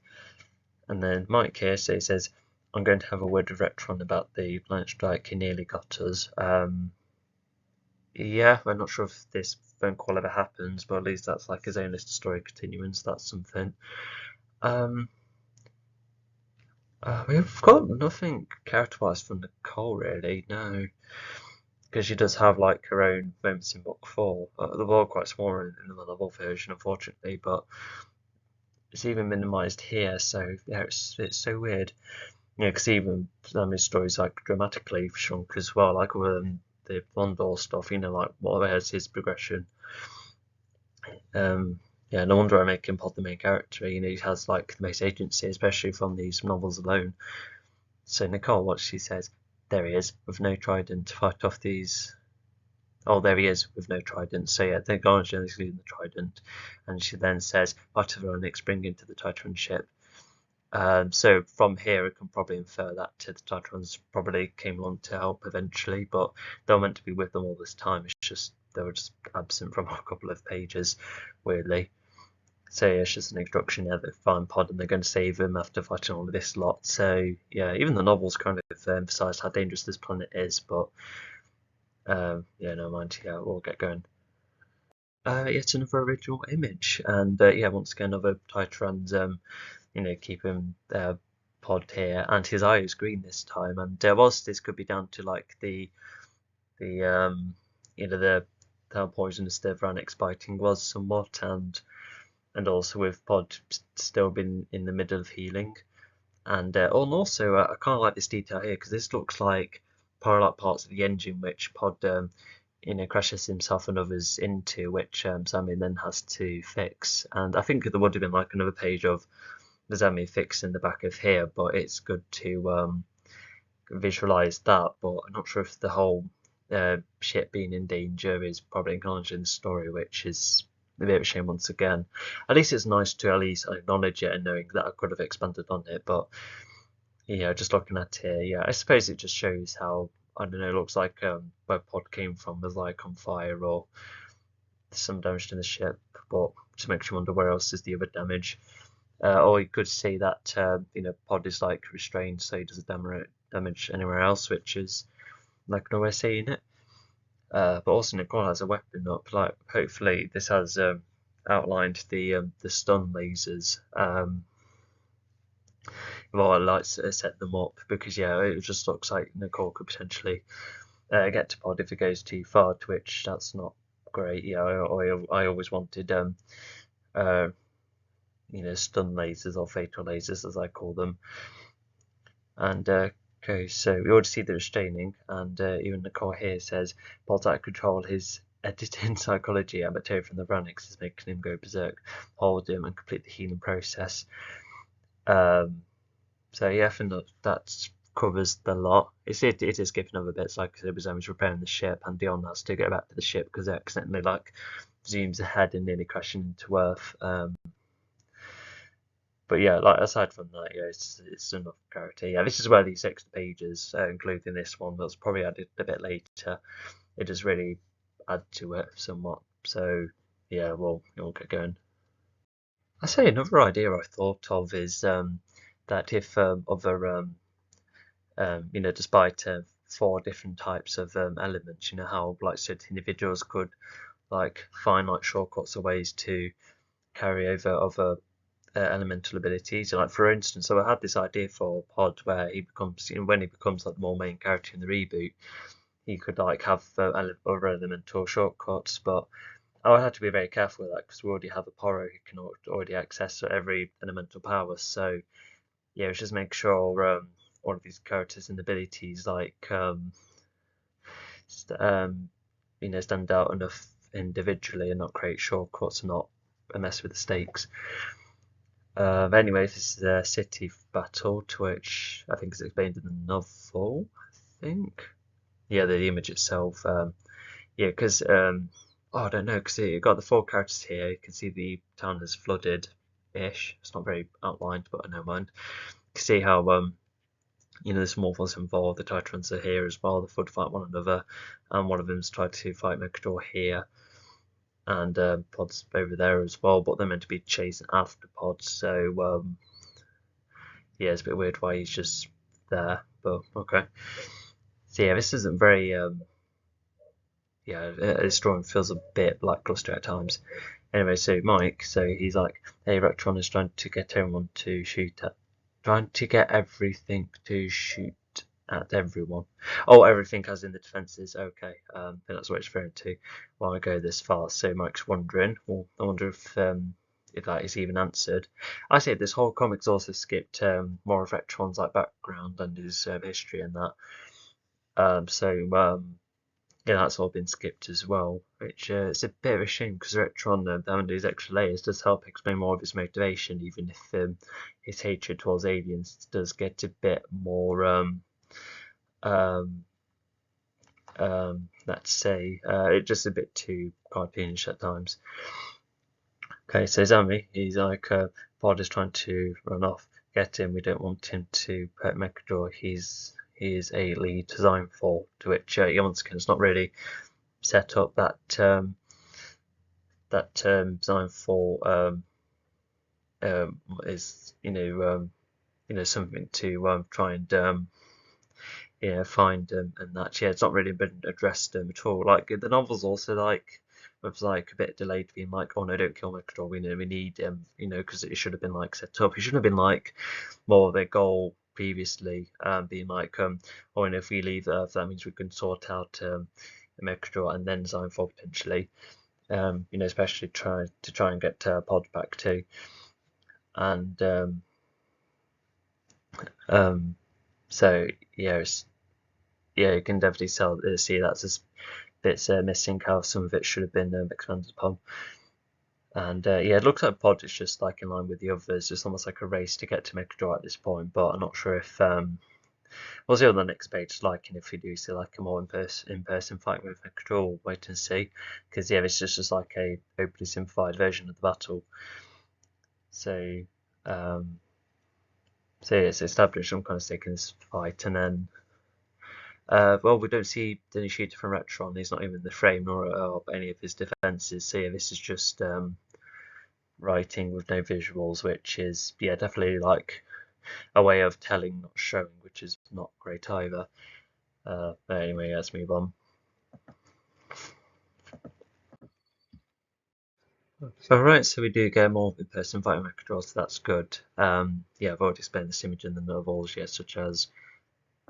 And then Mike here, so he says, I'm going to have a word with Retron about the planet strike. He nearly got us. Yeah, I'm not sure if this phone call ever happens, but at least that's like his own little story continuing, so that's something. We've got nothing character-wise from Nicole really, no. Because she does have like her own moments in book 4. They're all quite small in the novel version, unfortunately, but it's even minimised here, so yeah, it's so weird. Because even his stories like dramatically shrunk as well, like the Blondor stuff, like where's his progression? Yeah, no wonder I make him Pod the main character. He has like the most agency, especially from these novels alone. So Nicole, what she says, there he is with no trident to fight off these. Oh, there he is with no trident. So yeah, they're going to include the trident, and she then says, "Part of Veronic's bring into the Titran ship." So from here, we can probably infer that the Titrans probably came along to help eventually, but they were meant to be with them all this time. It's just they were just absent from a couple of pages, weirdly. So yeah, it's just an introduction. Yeah, they find Pod and they're going to save him after fighting all of this lot. So yeah, even the novels kind of emphasise how dangerous this planet is, but yeah, no mind. Yeah, we'll get going. Yet another original image, and yeah, once again, another Titran's keeping Pod here, and his eye is green this time. And whilst this could be down to like the the how poisonous the Vranix biting was somewhat, and also with Pod still been in the middle of healing, and also I kind of like this detail here because this looks like parallel parts of the engine which Pod crashes himself and others into, which Sammy then has to fix. And I think there would have been like another page of the Sammy fixing the back of here, but it's good to visualize that. But I'm not sure if the whole ship being in danger is probably acknowledged in the story, which is a bit of a shame once again. At least it's nice to at least acknowledge it and knowing that I could have expanded on it. But yeah, just looking at here, yeah, I suppose it just shows how, I don't know, it looks like where Pod came from was like on fire or some damage to the ship, but just makes you wonder where else is the other damage. Or you could see that Pod is like restrained, so he doesn't damage anywhere else, which is like no way of seeing it. But also Nicole has a weapon up. Like hopefully this has outlined the stun lasers. Well, I like to set them up because yeah, it just looks like Nicole could potentially get to Pod if it goes too far. To which that's not great. Yeah, I always wanted stun lasers or fatal lasers as I call them. And okay, so we already see the restraining, and even the core here says Pod's out of control. His editing psychology and bacteria from the Vranix is making him go berserk. Hold him and complete the healing process. So yeah, I think that covers the lot. It is skipping over bits, like I said, was repairing the ship, and Dion has to get back to the ship because it accidentally like zooms ahead and nearly crashing into Earth. But yeah, like aside from that, yeah, it's enough character. Yeah, this is where these extra pages, including this one, that's probably added a bit later, it does really add to it somewhat. So yeah, we'll get going. I say another idea I thought of is that if other despite four different types of elements, how like certain individuals could like find like shortcuts or ways to carry over other elemental abilities. So, like for instance, so I had this idea for Pod where he becomes, when he becomes like the more main character in the reboot, he could like have other elemental shortcuts, but I would have to be very careful with that because we already have a Poro who can already access every elemental power. So yeah, let's just make sure all of these characters and abilities like stand out enough individually and not create shortcuts and not mess with the stakes. Anyway, this is a city battle, to which I think is explained in the novel. I think, yeah, the image itself. Yeah, because I don't know, because you got the four characters here. You can see the town is flooded-ish. It's not very outlined, but I don't mind. You can see how the small ones involved. The Titrons are here as well. The flood fight one another, and one of them's tried to fight Megador here, and Pod's over there as well. But they're meant to be chasing after Pod, so yeah, it's a bit weird why he's just there. But okay. So yeah, this isn't very his drawing feels a bit lackluster at times. Anyway, so Mike, so he's like, hey, Rectron is trying to get everyone to shoot at, trying to get everything to shoot at everyone. Oh, everything as in the defences. Okay, I think that's what it's referring to. Why I go this far? So Mike's wondering. Well, I wonder if that is even answered. I say this whole comic's also skipped more of Rectron's like background and his history and that. Yeah, that's all been skipped as well, which it's a bit of a shame because Retron, down these extra layers, does help explain more of his motivation, even if his hatred towards aliens does get a bit more, um, let's say, it's just a bit too cartoonish at times. Okay, so Zami, he's like, Pod is trying to run off, get him. We don't want him to hurt Mechador. He is a lead design for, to which Yonskin's not really set up that design for is something to try and find and that it's not really been addressed at all. Like the novel's also like was like a bit delayed, being like, oh no, don't kill Mechador. We need because it should have been like set up. It should have been like more of a goal previously, being like oh, and if we leave Earth, that means we can sort out Mechador and then design for potentially. Especially try and get Pod back too, and so yeah, you can definitely see that's a bits missing. How some of it should have been expanded upon, and yeah, it looks like Pod is just like in line with the others, just almost like a race to get to Megador at this point. But I'm not sure if we'll see on the next page, like, and if we do see like a more in-person fight with Megador, we'll wait and see, because yeah, this is just like a openly simplified version of the battle. So, so yeah, it's established I'm kind of taking this fight, and then, well, we don't see any shooter from Retron. He's not even in the frame nor any of his defenses. So yeah, this is just writing with no visuals, which is definitely like a way of telling, not showing, which is not great either. But anyway, let's move on. Alright, so we do get more in-person fighting Mechador, so that's good. Yeah, I've already explained this image in the novels, such as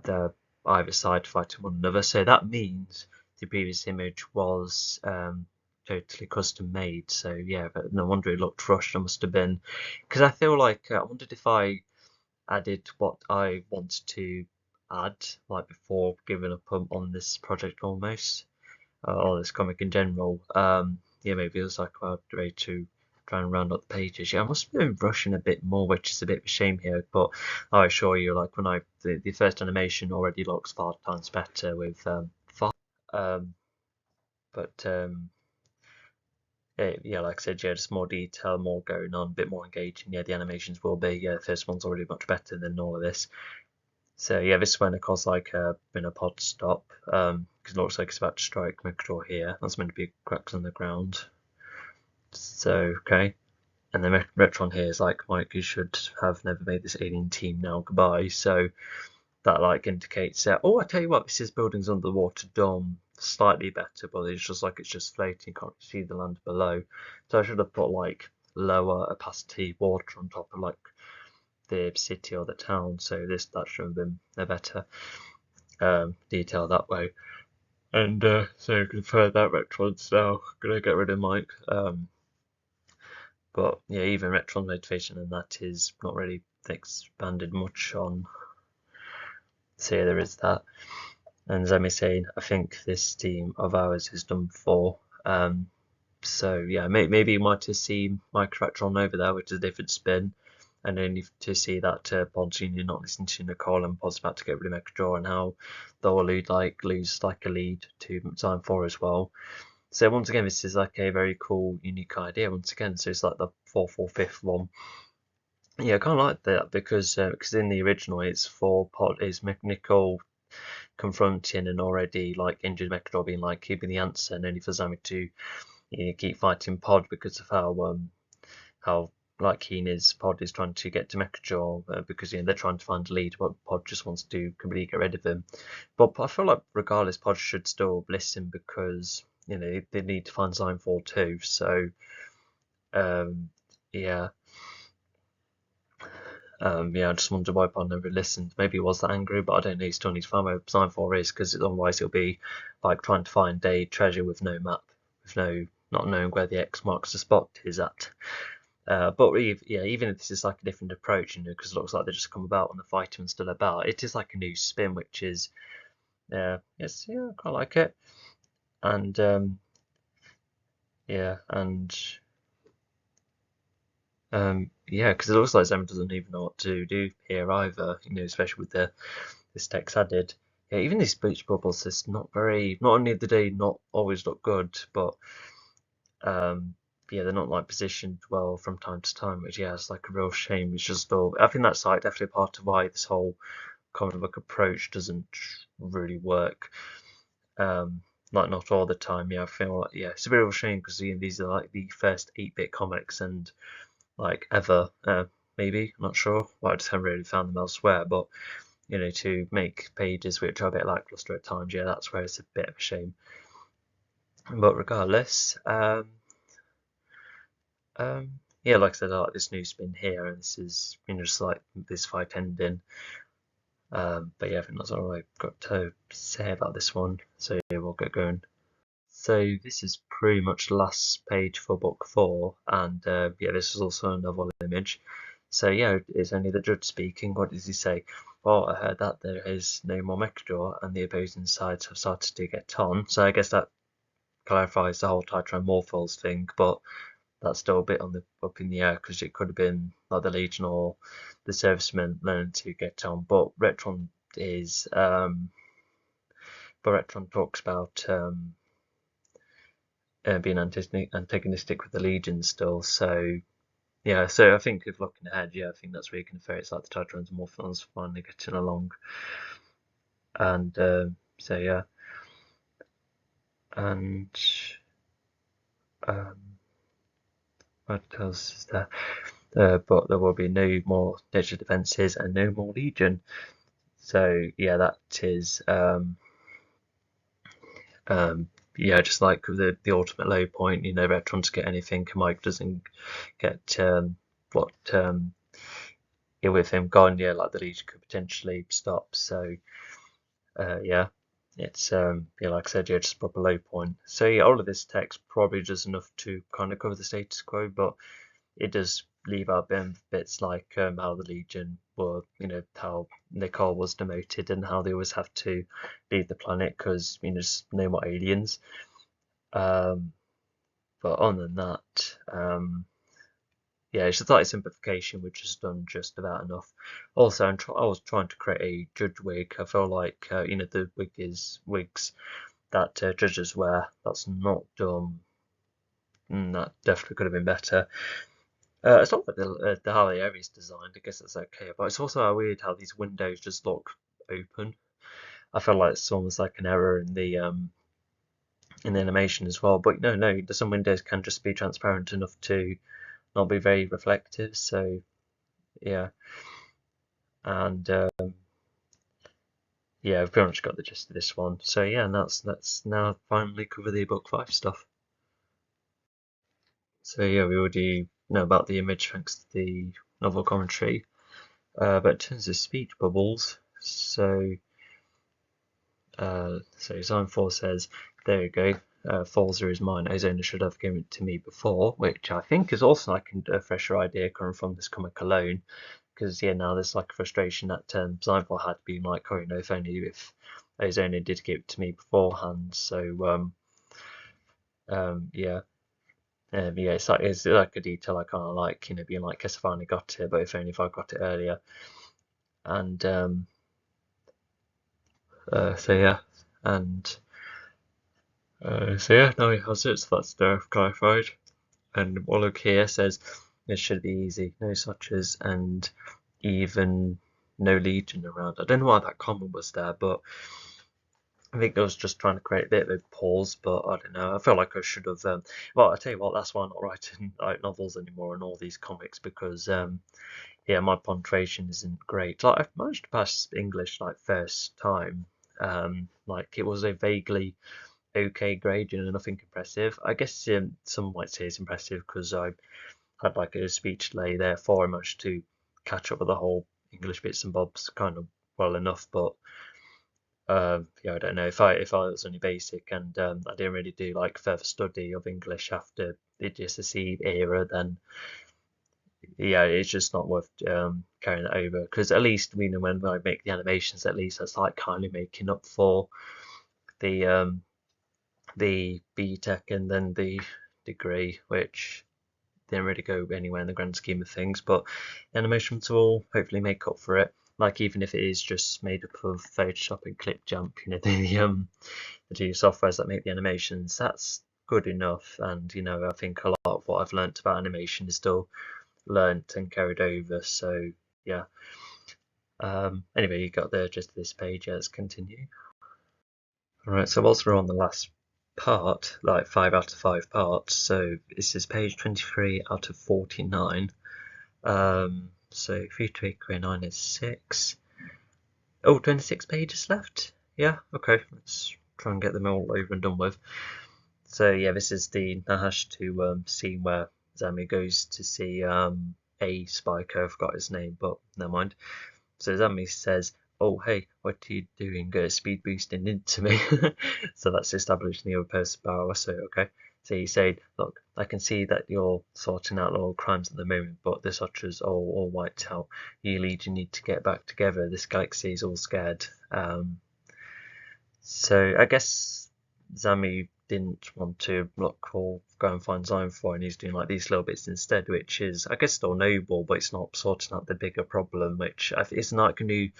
the either side fighting one another. So that means the previous image was totally custom made. So yeah, but no wonder it looked rushed. It must have been, because I feel like I wondered if I added what I wanted to add, like before giving up on this project almost, or this comic in general. Yeah, maybe it was like about ready to try and round up the pages. Yeah, I must have been rushing a bit more, which is a bit of a shame here. But I assure you, like when the first animation already looks 5 times better with um, but yeah, like I said, yeah, just more detail, more going on, a bit more engaging. Yeah, the animations will be. Yeah, the first one's already much better than all of this. So yeah, this one of course like in a pod stop, because it looks like it's about to strike Mechdor here. That's meant to be cracks on the ground. So okay, and then Retron here is like, Mike, you should have never made this alien team now. Goodbye. So that like indicates that. Oh, I tell you what, this is buildings under the water dome slightly better, but it's just like it's just floating. You can't see the land below. So I should have put like lower opacity water on top of like the city or the town. So that should have been a better detail that way. And so for that, Retron's now gonna get rid of Mike. But yeah, even Retron's motivation and that is not really expanded much on. So yeah, there is that. And as I'm saying, I think this team of ours is done for. So yeah, maybe you might have seen Mike Retron over there, which is a different spin. And only to see that Pod Junior not listening to Nicole and Pod's about to get rid of Megadraw, and how they'll lose like a lead to Time 4 as well. So once again, this is like a very cool, unique idea. Once again, so it's like the 4-4-5 one. Yeah, I kind of like that because in the original it's for Pod is Nicole confronting an already like injured Mechadraw being like keeping the answer, and only for Zami to keep fighting Pod because of how like keen his Pod is trying to get to Mechadraw because they're trying to find a lead, but Pod just wants to completely get rid of him. But I feel like regardless, Pod should still listen because they need to find Sign 4 too. So yeah. Yeah, I just wonder why Pod never listened. Maybe he was that angry, but I don't know. He still needs to find where Sign 4 is, because otherwise it'll be like trying to find a treasure with no map, with not knowing where the X marks the spot is at. But even if this is like a different approach, because it looks like they just come about and the fighting still about, it is like a new spin, which is, yes, yeah, I quite like it. And yeah, and yeah, because it looks like Zem doesn't even know what to do here either, especially with this text added. Yeah, even these speech bubbles is not only do they not always look good, but yeah, they're not like positioned well from time to time, which yeah, it's like a real shame. It's just I think that's like definitely part of why this whole comic book approach doesn't really work. Like not all the time. Yeah, I feel like it's a bit of a shame because these are like the first 8-bit comics and like ever, maybe, I'm not sure. Well, I just haven't really found them elsewhere, but to make pages which are a bit lackluster at times, yeah, that's where it's a bit of a shame. But regardless, yeah, like I said, I like this new spin here, and this is just like this fight ending. But yeah, I think that's all I've got to say about this one. So yeah, we'll get going. So this is pretty much the last page for book 4, and yeah, this is also a novel image. So yeah, it's only the judge speaking. What does he say? Well, I heard that there is no more Mechdor, and the opposing sides have started to get on. So I guess that clarifies the whole Titramorphos thing, but that's still a bit up in the air because it could have been like the Legion or the servicemen learning to get on. But Retron talks about being antagonistic with the Legion still. So yeah, so I think if looking ahead, yeah, I think that's where you can infer it's like the Titrans and Morphons finally getting along. And so yeah, and what else is there? But there will be no more nature defences and no more Legion. So yeah, that is yeah, just like the ultimate low point. Retron to get anything, Mike doesn't get what with him gone. Yeah, like the Legion could potentially stop. So yeah, it's yeah, like I said, yeah, just a proper low point. So yeah, all of this text probably just enough to kind of cover the status quo, but it does leave out bits like how the Legion were, how Nicole was demoted and how they always have to leave the planet because, just no more aliens. But other than that, yeah, it's just like simplification, which is done just about enough. Also, I was trying to create a judge wig. I feel like, the wigs that judges wear. That's not done. That definitely could have been better. It's not like how the area's designed. I guess that's okay, but it's also weird how these windows just look open. I feel like it's almost like an error in the animation as well. But no, some windows can just be transparent enough to not be very reflective. So yeah, and yeah, I've pretty much got the gist of this one. So yeah, and let's now finally cover the book 5 stuff. So yeah, we already know about the image thanks to the novel commentary. But in terms of speech bubbles, so Zone 4 says, there you go, Falzer is mine, Ozona should have given it to me before, which I think is also like a fresher idea coming from this comic alone, because yeah, now there's like a frustration that Zone 4 had been like, oh, if only if Ozona did give it to me beforehand, so yeah. Yeah, it's like a detail I kind of like, being like, guess I finally got it, but if only if I got it earlier. And so yeah, and so yeah, now he has it, so that's clarified. And Wallach here says it should be easy, no suches, and even no legion around. I don't know why that comment was there, but I think I was just trying to create a bit of a pause, but I don't know. I feel like I should have. Well, I tell you what, that's why I'm not writing like novels anymore and all these comics because yeah, my punctuation isn't great. Like I've managed to pass English like first time. Like it was a vaguely okay grade, nothing impressive. I guess some might say it's impressive because I had like a speech delay, therefore I managed to catch up with the whole English bits and bobs kind of well enough. But yeah, I don't know if I was only basic and I didn't really do like further study of English after the GCSE era, then yeah, it's just not worth carrying it over because at least when I make the animations, at least that's like kind of making up for the BTEC and then the degree, which didn't really go anywhere in the grand scheme of things. But the animation tool hopefully make up for it. Like even if it is just made up of Photoshop and Clipjump, the two softwares that make the animations, that's good enough. And I think a lot of what I've learnt about animation is still learnt and carried over. So yeah. Anyway, you got the gist of this page. Let's continue. All right, so whilst we're on the last part, like 5 out of 5 parts, so this is page 23 out of 49. So 3 to 9 is 6. Oh, 26 pages left? Yeah, okay, let's try and get them all over and done with. So yeah, this is the Nahash to scene where Zami goes to see a spiker. I forgot his name, but never mind. So Zami says, oh hey, what are you doing speed boosting into me? So that's establishing the other person's power, so okay. So he said, look, I can see that you're sorting out little crimes at the moment, but the Sotras are all wiped out. You Legion need to get back together. This galaxy is all scared. So I guess Zami didn't want to look or go and find Zion for, and he's doing like these little bits instead, which is I guess still noble, but it's not sorting out the bigger problem, which it's not going to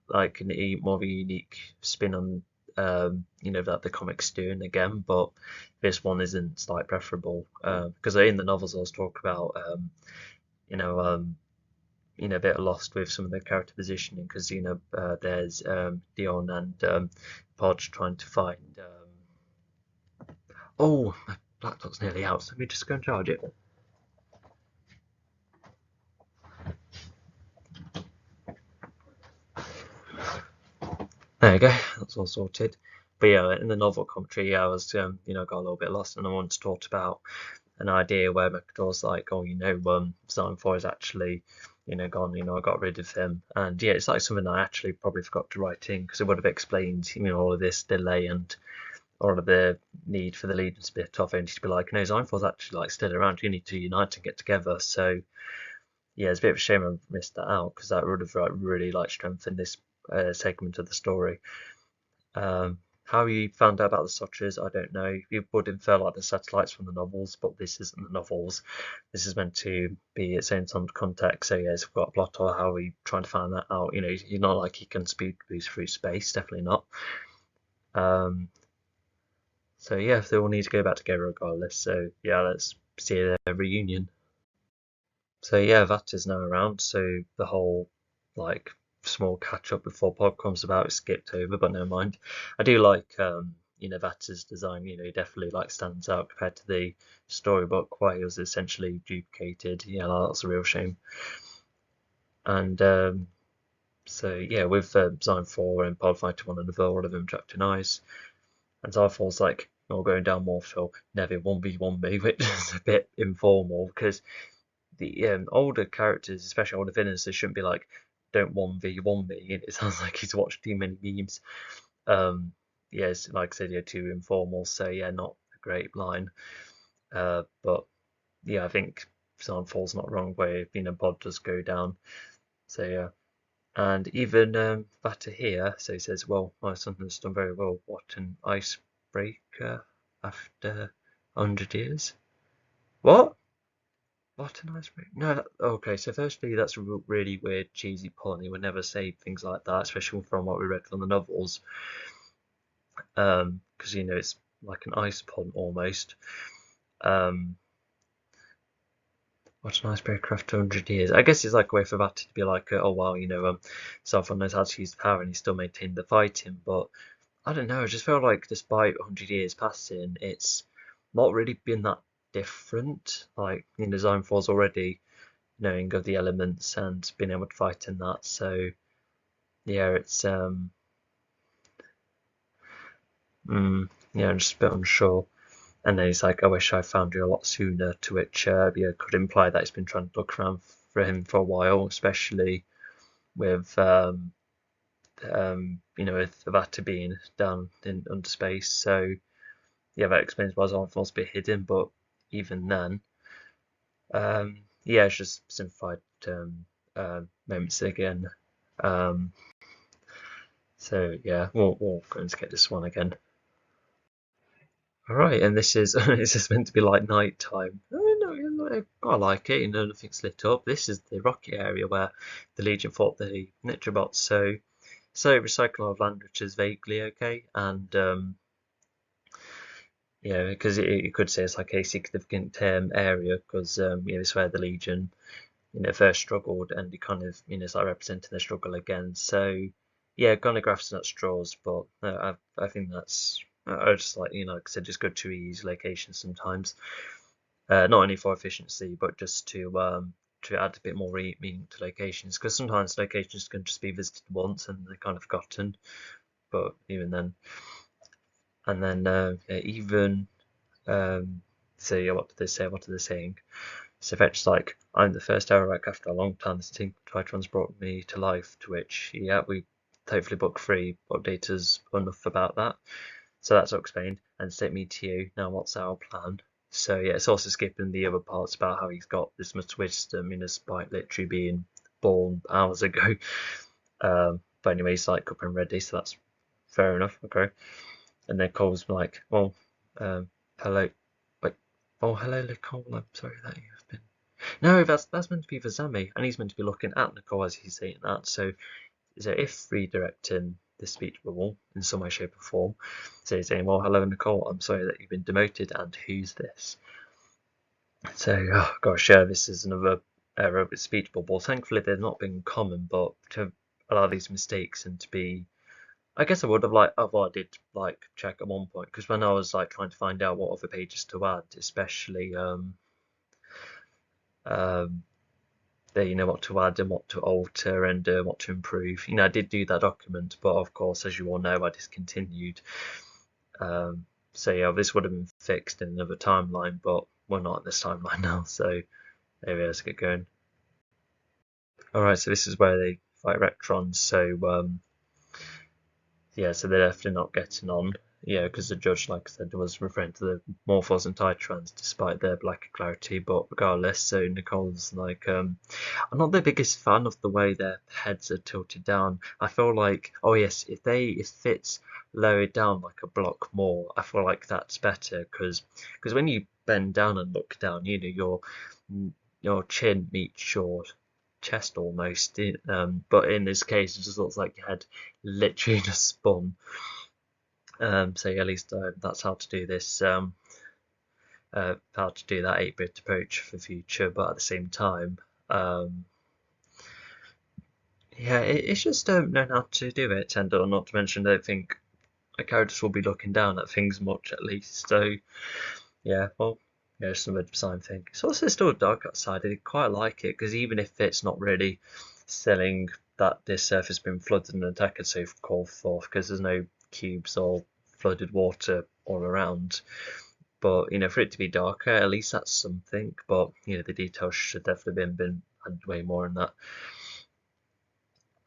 like a more of a unique spin on that the comics doing again, but this one isn't like preferable because in the novels I was talking about a bit lost with some of the character positioning because there's Dion and Podge trying to find oh, my laptop's nearly out, so let me just go and charge it. There you go, that's all sorted. But yeah, in the novel commentary, I was got a little bit lost, and I wanted to talk about an idea where McDowell's like, oh, Zone 4 is actually, gone, I got rid of him. And yeah, it's like something I actually probably forgot to write in because it would have explained, all of this delay and all of the need for the Legion split off, only to be like, no, Zone 4 is actually like still around, you need to unite and get together. So yeah, it's a bit of a shame I missed that out because that would have really like strengthened this segment of the story. How you found out about the Sotras, I don't know. You would infer like the satellites from the novels, but this isn't the novels. This is meant to be its own context. So yeah, it's got a plot or how are we trying to find that out? You know, you're not like you can speed boost through space, definitely not. Um, so yeah, they all need to go back together regardless. So yeah, let's see their reunion. So yeah, that is now around. So the whole like small catch up before Pod comes about is skipped over, but never mind. I do like Vata's design. You know, he definitely like stands out compared to the storybook where he was essentially duplicated. Yeah, that's a real shame. And so yeah, with Xyphor and Pod fighting one another, all of them trapped in ice, and Xyphor's like, "You're going down more, Phil. Never 1v1 me," which is a bit informal because the older characters, especially older villains, they shouldn't be like, "Don't 1v1 me." It sounds like he's watched too many memes. Yes, like I said, yeah, too informal. So yeah, not a great line. But yeah, I think Xyphor's not wrong where Bod does go down. So yeah. And even Vata here, so he says, "Well, my son has done very well. What an icebreaker after 100 years." What? What a nice break. No, okay, so firstly, that's a really weird, cheesy pun. He would never say things like that, especially from what we read from the novels. Because, it's like an ice pun almost. Um, what a nice break after 100 years. I guess it's like a way for that to be like, oh, wow, Saffron knows how to use power and he still maintained the fighting. But I don't know, I just feel like despite 100 years passing, it's not really been that different. Like, Zone 4's already knowing of the elements and being able to fight in that. So yeah, it's yeah, I'm just a bit unsure. And then he's like, "I wish I found you a lot sooner." To which could imply that he's been trying to look around for him for a while, especially with with Vata being down in under space. So yeah, that explains why Zonfal's a bit hidden. But even then, yeah, it's just simplified moments again. Um, So yeah, we'll go and get this one again. All right, and this is this is meant to be like night time. Oh, no, I like it. Nothing's lit up. This is the rocky area where the Legion fought the Nitrobots. So recycling of land, which is vaguely okay, and yeah, because you could say it's like a significant area because it's where the Legion first struggled, and you kind of it's like representing the struggle again. So yeah, kind of graphs and at straws, but I think that's I just like I said, just go to ease locations sometimes, not only for efficiency but just to add a bit more meaning to locations because sometimes locations can just be visited once and they're kind of forgotten, but even then, and then yeah, even so yeah, what did they say? What are they saying? So Fetch's like, "I'm the first Arawak after a long time. This Titron's brought me to life." To which, yeah, we hopefully book 3 update us enough about that. So that's all explained. And state me to you. Now, what's our plan? So yeah, it's also skipping the other parts about how he's got this much wisdom, despite literally being born hours ago. But anyway, he's like up and ready, so that's fair enough. Okay. And then Cole's like, "Well, hello, wait, oh hello, Nicole. I'm sorry that you've been." No, that's meant to be for Zami, and he's meant to be looking at Nicole as he's saying that. So if redirecting the speech bubble in some way, shape, or form, so he's saying, "Well, hello, Nicole. I'm sorry that you've been demoted, and who's this?" So, oh gosh, yeah, this is another error with speech bubble. Thankfully, they've not been common, but to allow these mistakes and to be, I guess I would have liked. Oh, well, I did like check at one point because when I was like trying to find out what other pages to add, especially um, what to add and what to alter and what to improve. I did do that document, but of course, as you all know, I discontinued. So yeah, this would have been fixed in another timeline, but we're not in this timeline now. So there we go. Let's get going. All right, so this is where they fight Rectrons. So yeah, so they're definitely not getting on. yeah, because the judge, like I said, was referring to the Morphos and Titrans despite their lack of clarity, but regardless, so Nicole's like, I'm not the biggest fan of the way their heads are tilted down. I feel like, oh yes, if it's lowered down like a block more, I feel like that's better because when you bend down and look down, your chin meets your chest almost. But in this case, it just looks like your head literally just spun. So yeah, at least that's how to do this. How to do that 8-bit approach for future, but at the same time, um, yeah, it's just knowing how to do it, and not to mention, I don't think the characters will be looking down at things much at least. So yeah, well, yeah, it's another design thing. It's also still dark outside. I quite like it because even if it's not really selling that this surface has been flooded and attacked so forth, because there's no cubes or flooded water all around. But for it to be darker, at least that's something. But the details should definitely been added way more in that.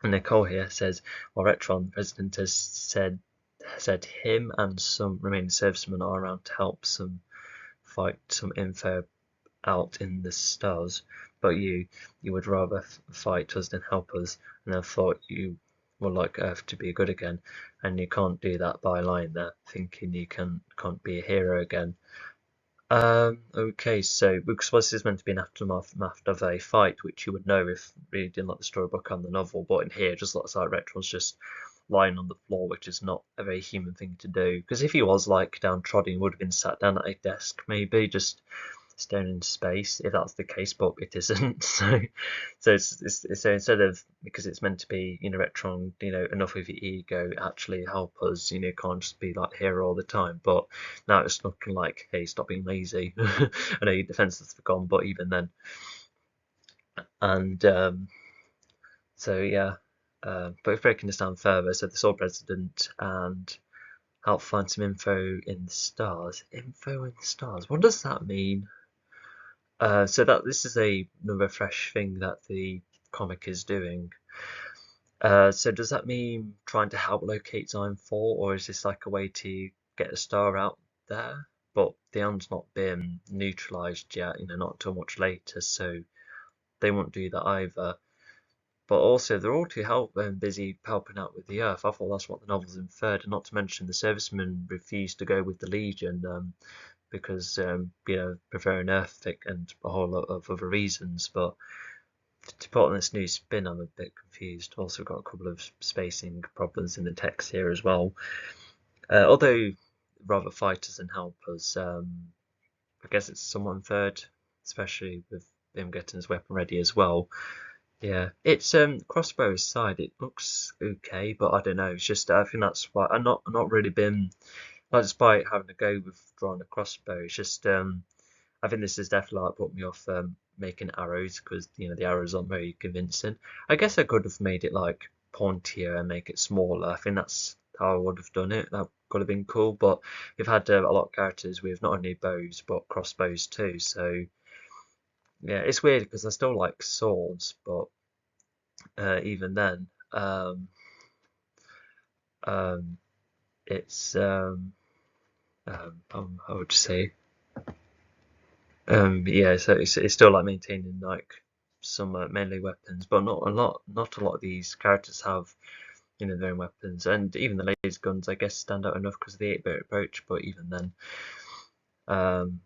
And Nicole here says, "Well, Retron, the president has said him and some remaining servicemen are around to help fight some info out in the stars, but you would rather fight us than help us, and I thought you would like Earth to be good again, and you can't do that by lying there, thinking you can't be a hero again." Okay, so because this is meant to be an aftermath of a fight, which you would know if reading like the storybook and the novel, but in here it just looks like Retron's just lying on the floor, which is not a very human thing to do. Because if he was like downtrodden, he would have been sat down at a desk, maybe just staring into space, if that's the case, but it isn't. So instead of, because it's meant to be Retron, enough of your ego actually help us, can't just be like here all the time. But now it's looking like, hey, stop being lazy. I know your defenses have gone, but even then. And so yeah, but if breaking this down further, so the Sword President and help find some info in the stars. Info in the stars. What does that mean? So that this is another fresh thing that the comic is doing. So does that mean trying to help locate Zone 4, or is this like a way to get a star out there? But Dion's not been neutralized yet, not till much later, so they won't do that either. But also, they're all too busy helping out with the Earth. I thought that's what the novel's inferred, and not to mention the servicemen refused to go with the Legion. Because preferring Earth and a whole lot of other reasons. But to put on this new spin, I'm a bit confused. Also got a couple of spacing problems in the text here as well. Although rather fighters and helpers, I guess it's somewhat third, especially with him getting his weapon ready as well. Yeah, it's crossbow aside, it looks okay, but I don't know. It's just I think that's why I'm not really been. Not despite having to go with drawing a crossbow, it's just I think this is definitely like put me off making arrows because the arrows aren't very convincing. I guess I could have made it like pointier and make it smaller. I think that's how I would have done it. That could have been cool. But we've had a lot of characters with not only bows but crossbows too. So yeah, it's weird because I still like swords, but even then, um, it's I would say. Yeah, so it's still like maintaining like some melee weapons, but not a lot of these characters have their own weapons, and even the laser guns I guess stand out enough because of the 8-bit approach. But even then, um,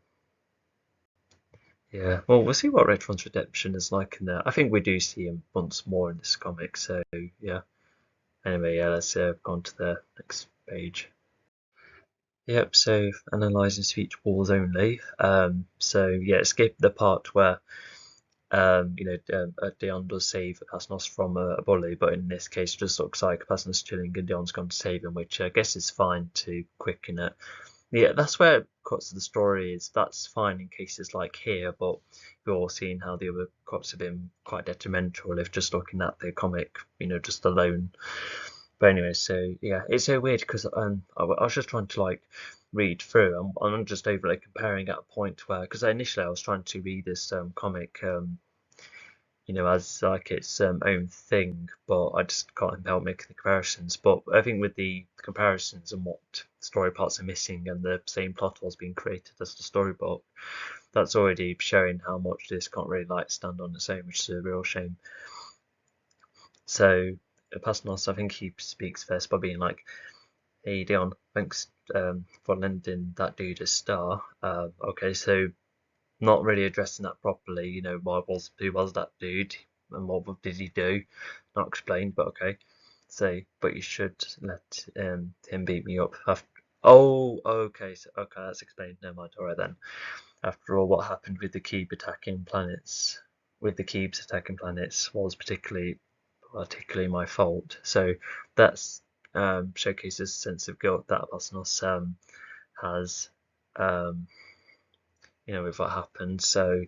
yeah. Well, we'll see what Retron's redemption is like in there. I think we do see him once more in this comic. So yeah. Anyway, yeah. Let's go on to the next page. Yep, so analysing speech bubbles only. So yeah, skip the part where Dion does save Pasnos from a bully, but in this case, it just looks like Pasnos chilling and Dion's gone to save him, which I guess is fine to quicken it. Yeah, that's where it cuts to the story is. That's fine in cases like here, but we're all seeing how the other cuts have been quite detrimental if just looking at the comic, just alone. But anyway, so yeah, it's so weird because I was just trying to like read through, and I'm just overly comparing at a point where, because initially I was trying to read this comic as like its own thing, but I just can't help making the comparisons. But I think with the comparisons and what story parts are missing and the same plot was being created as the storybook, that's already showing how much this can't really like stand on its own, which is a real shame. So Pasternos, I think he speaks first by being like, "Hey Dion, thanks for lending that dude a star." Okay, so not really addressing that properly. Who was that dude and what did he do? Not explained, but okay. So, but you should let him beat me up. Oh, okay, okay, that's explained. Never mind. All right then. After all, what happened with the Keeb attacking planets, was particularly my fault. So that's showcases a sense of guilt that Aposnos has. Um, with what happened. So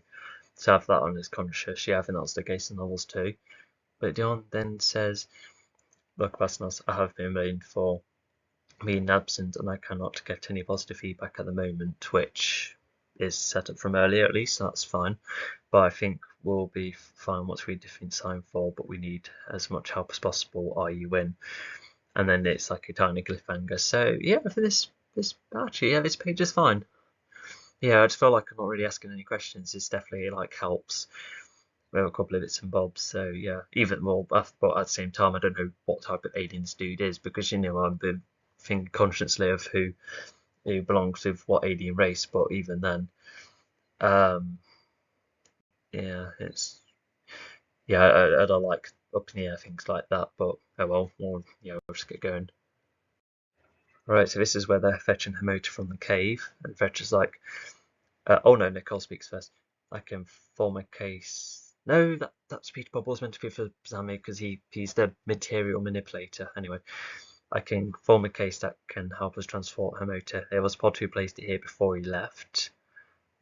to have that on his conscience, yeah, I think that's the case in novels too. But Dion then says, "Look, Vasnos, I have been blamed for being absent, and I cannot get any positive feedback at the moment," which is set up from earlier at least, so that's fine. But I think we'll be fine once we define sign for, but we need as much help as possible. Are you in? And then it's like a tiny cliffhanger. So yeah, for this actually, yeah, this page is fine. Yeah, I just feel like I'm not really asking any questions. This definitely like helps with a couple of bits and bobs. So yeah, even more. But at the same time, I don't know what type of aliens dude is, because I've been thinking consciously of who belongs with what alien race. But even then, um, yeah, I don't like up in the air things like that. But oh well, we'll just get going. Right, so this is where they're fetching Hemota from the cave, and Fetcher's like, oh no, Nicole speaks first. I can form a case. No, that speech bubble was meant to be for Zami because he's the material manipulator. Anyway, I can form a case that can help us transport Hemota. It was Pod who placed it here before he left.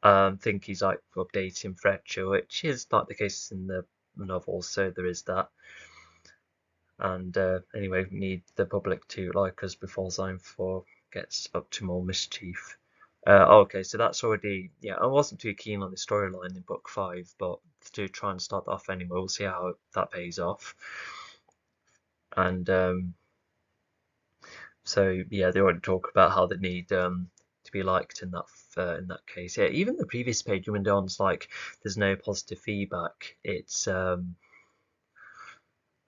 Think he's like updating Fletcher, which is not the case in the novel, so there is that. And anyway, we need the public to like us before Zime 4 gets up to more mischief. Okay, so that's already, yeah, I wasn't too keen on the storyline in book 5, but to try and start that off anyway, we'll see how that pays off. And so yeah, they already talk about how they need to be liked in that case. Yeah, even the previous page, when Don's like, there's no positive feedback. It's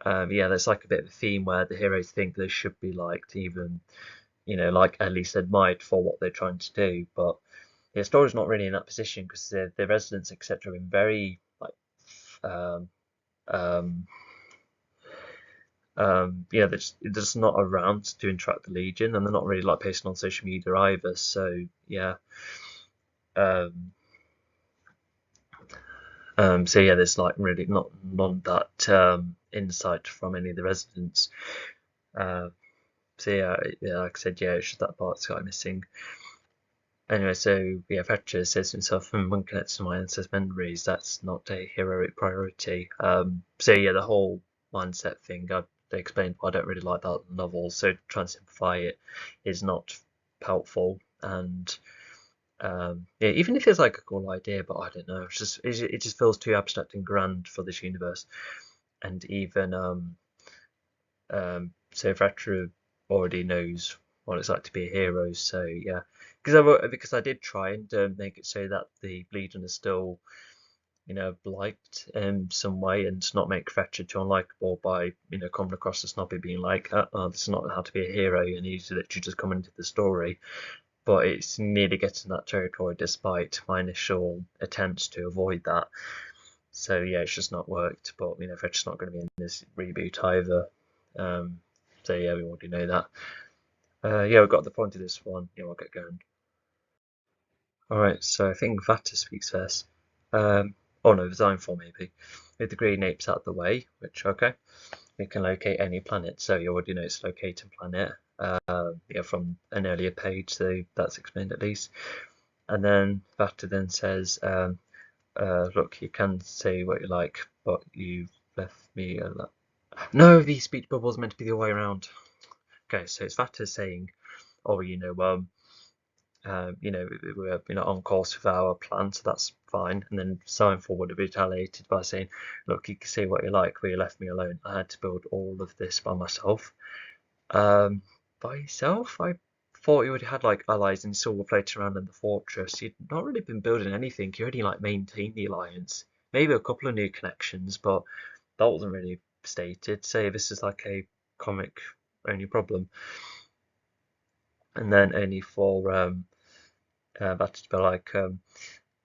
yeah, there's like a bit of a theme where the heroes think they should be liked, even like at least admired for what they're trying to do. But yeah, Story's not really in that position because the residents, etc., have been very like um, um, they're just not around to interact with the Legion, and they're not really like posting on social media either. So yeah, um, so yeah, there's like really not none that insight from any of the residents. So yeah, like I said, yeah, it's just that part's got missing. Anyway, so yeah, Thatcher says to himself, "When connects to my ancestors' memories, that's not a heroic priority." So yeah, the whole mindset thing, they explained why I don't really like that novel. So trying to simplify it is not helpful, and yeah, even if it's like a cool idea, but I don't know, it just feels too abstract and grand for this universe. And even so Vetra already knows what it's like to be a hero. So yeah, because I did try and make it so that the Legion is still liked in some way, and not make Vetra too unlikable by coming across as snobby, being like, this is not how to be a hero, and he's literally just come into the story. But it's nearly getting that territory, despite my initial attempts to avoid that. So yeah, it's just not worked. But Vetra's not going to be in this reboot either. So yeah, we already know that. Yeah, we got the point of this one. Yeah, we'll get going. Alright, so I think Vata speaks first. Oh no, design for maybe. With the green apes out of the way, which, okay, we can locate any planet. So you already know it's locating planet. Yeah, from an earlier page, so that's explained at least. And then Vata then says, look, you can say what you like, but you've left me alone. No, the speech bubble's meant to be the other way around. Okay, so it's Vata saying, oh, we were on course with our plan, so that's fine. And then Signful would have retaliated by saying, "Look, you can see what you like, but you left me alone. I had to build all of this by myself." By yourself? I thought you would have had like allies and silver floating around in the fortress. You'd not really been building anything. You already like maintained the alliance, maybe a couple of new connections, but that wasn't really stated. Say this is like a comic only problem, and then only for that to be like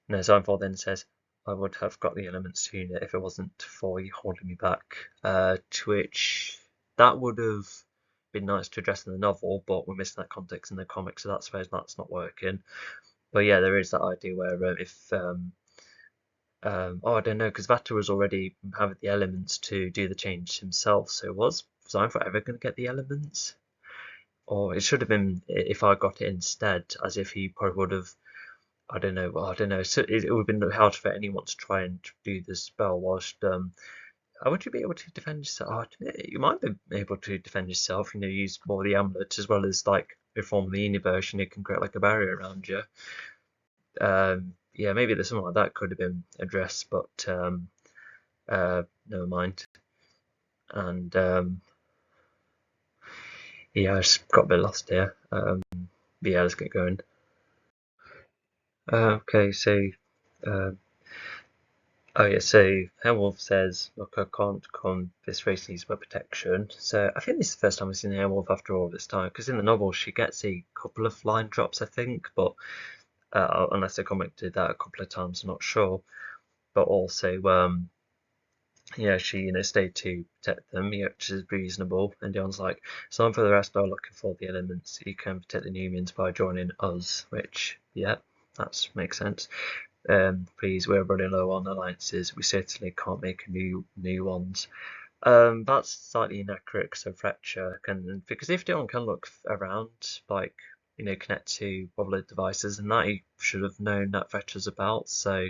no. Signful then says, "I would have got the elements sooner if it wasn't for you holding me back." To which that would have been nice to address in the novel, but we're missing that context in the comics, so that's where that's not working. But yeah, there is that idea where if I don't know, because Vatta was already having the elements to do the change himself, so was Signful ever going to get the elements? Or it should have been if I got it instead, as if he probably would have. I don't know. Well, I don't know. So it would have been hard for anyone to try and do the spell whilst. Would you be able to defend yourself? Oh, you might be able to defend yourself. Use more of the amulet as well as like reform the universe, and it can create like a barrier around you. Yeah, maybe there's something like that could have been addressed, but never mind. And yeah, I just got a bit lost here. But yeah, let's get going. Okay, so. Oh yeah, so Airwolf says, "Look, I can't come. This race needs my protection." So I think this is the first time I've seen Airwolf after all this time, because in the novel she gets a couple of line drops, I think, but unless the comic did that a couple of times, I'm not sure. But also, yeah, she stayed to protect them, which is reasonable. And Dion's like, "Some for the rest are looking for the elements. You can protect the Numians by joining us," which yeah, that makes sense. Please, we're running low on alliances. We certainly can't make new ones. That's slightly inaccurate. So Fletcher can, because if Dion can look around, like connect to public devices, and that he should have known that Fletcher's about. So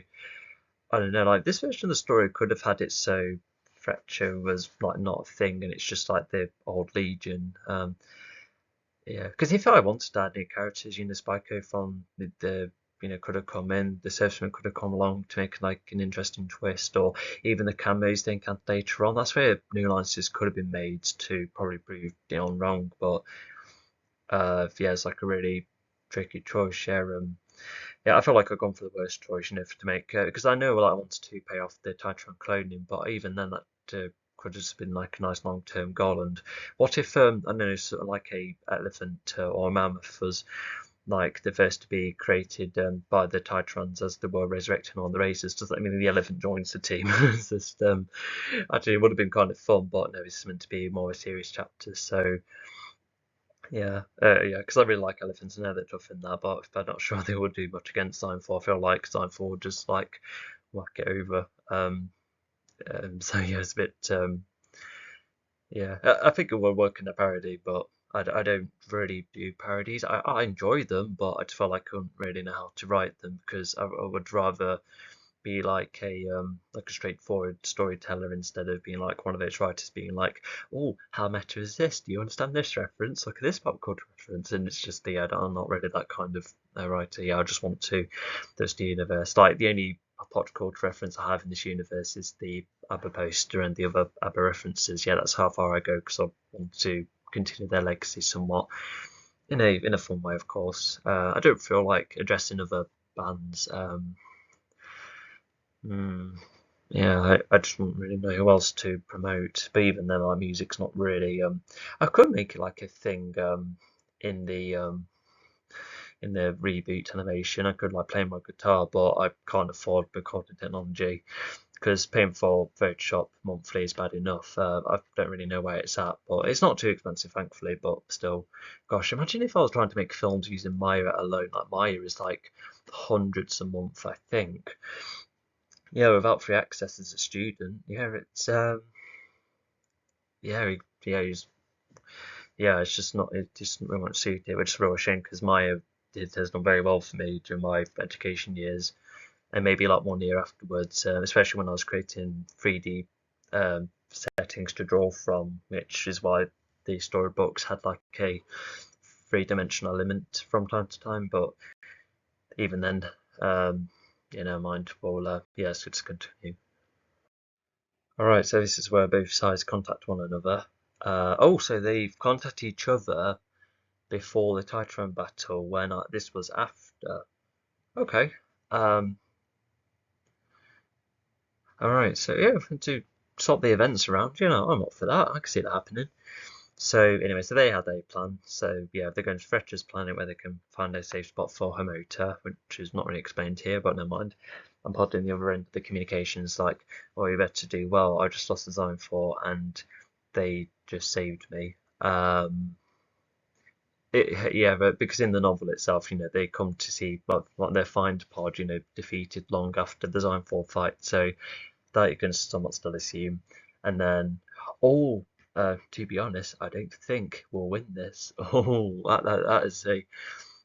I don't know. Like this version of the story could have had it so Fletcher was like not a thing, and it's just like the old Legion. Yeah, because if I wanted to add new characters, Spyco from the could have come in, the Surfsman could have come along to make like an interesting twist, or even the camos they encountered later on. That's where new alliances could have been made to probably prove Dion wrong. But yeah, it's like a really tricky choice. Yeah, I feel like I've gone for the worst choice, to make because I know I wanted to pay off the Titran cloning, but even then that could have been like a nice long-term goal. And what if I don't know, sort of like a elephant or a mammoth was like the first to be created by the Titrans as they were resurrecting on the races? Does that mean the elephant joins the team? It's just actually it would have been kind of fun, but no, it's meant to be more a serious chapter, so. Yeah, yeah, because I really like elephants and they're tough in that, but I'm not sure they would do much against Signful. I feel like Signful would just like whack it over. So yeah, it's a bit. Yeah, I think it will work in a parody, but I don't really do parodies. I enjoy them, but I just felt like I couldn't really know how to write them because I would rather be like a straightforward storyteller instead of being like one of those writers being like, "Oh, how meta is this? Do you understand this reference? Look at this pop culture reference." And it's just I'm not really that kind of writer. Yeah, I just want to just the universe. Like the only pop culture reference I have in this universe is the ABBA poster and the other ABBA references. Yeah, that's how far I go because I want to continue their legacy somewhat in a fun way, of course. I don't feel like addressing other bands. Yeah, I just don't really know who else to promote. But even then, our music's not really. I could make it like a thing in the um, in the reboot animation. I could like play my guitar, but I can't afford recording technology because paying for Photoshop monthly is bad enough. I don't really know where it's at, but it's not too expensive, thankfully. But still, gosh, imagine if I was trying to make films using Maya alone. Like Maya is like hundreds a month, I think. Yeah, without free access as a student, yeah, it's yeah, it's just not, it just very much suited, which is a real shame because Maya has done very well for me during my education years, and maybe like 1 year afterwards, especially when I was creating 3D settings to draw from, which is why the storybooks had like a three-dimensional element from time to time. But even then, mind. Well, yeah, let's just continue. All right, so this is where both sides contact one another. So they've contacted each other before the Titan battle when this was after. Okay. Um, all right, so yeah, to swap the events around, I'm up for that. I can see that happening. So anyway, so they had a plan. So yeah, they're going to Fletcher's planet where they can find a safe spot for Homota, which is not really explained here, but never mind. I'm putting the other end of the communications like, oh, you better do well. I just lost the zone 4 and they just saved me. Yeah, but because in the novel itself, they come to see like their find pod, defeated long after the Zone 4 fight. So that you can somewhat still assume. And then, oh, to be honest, I don't think we'll win this. Oh, that is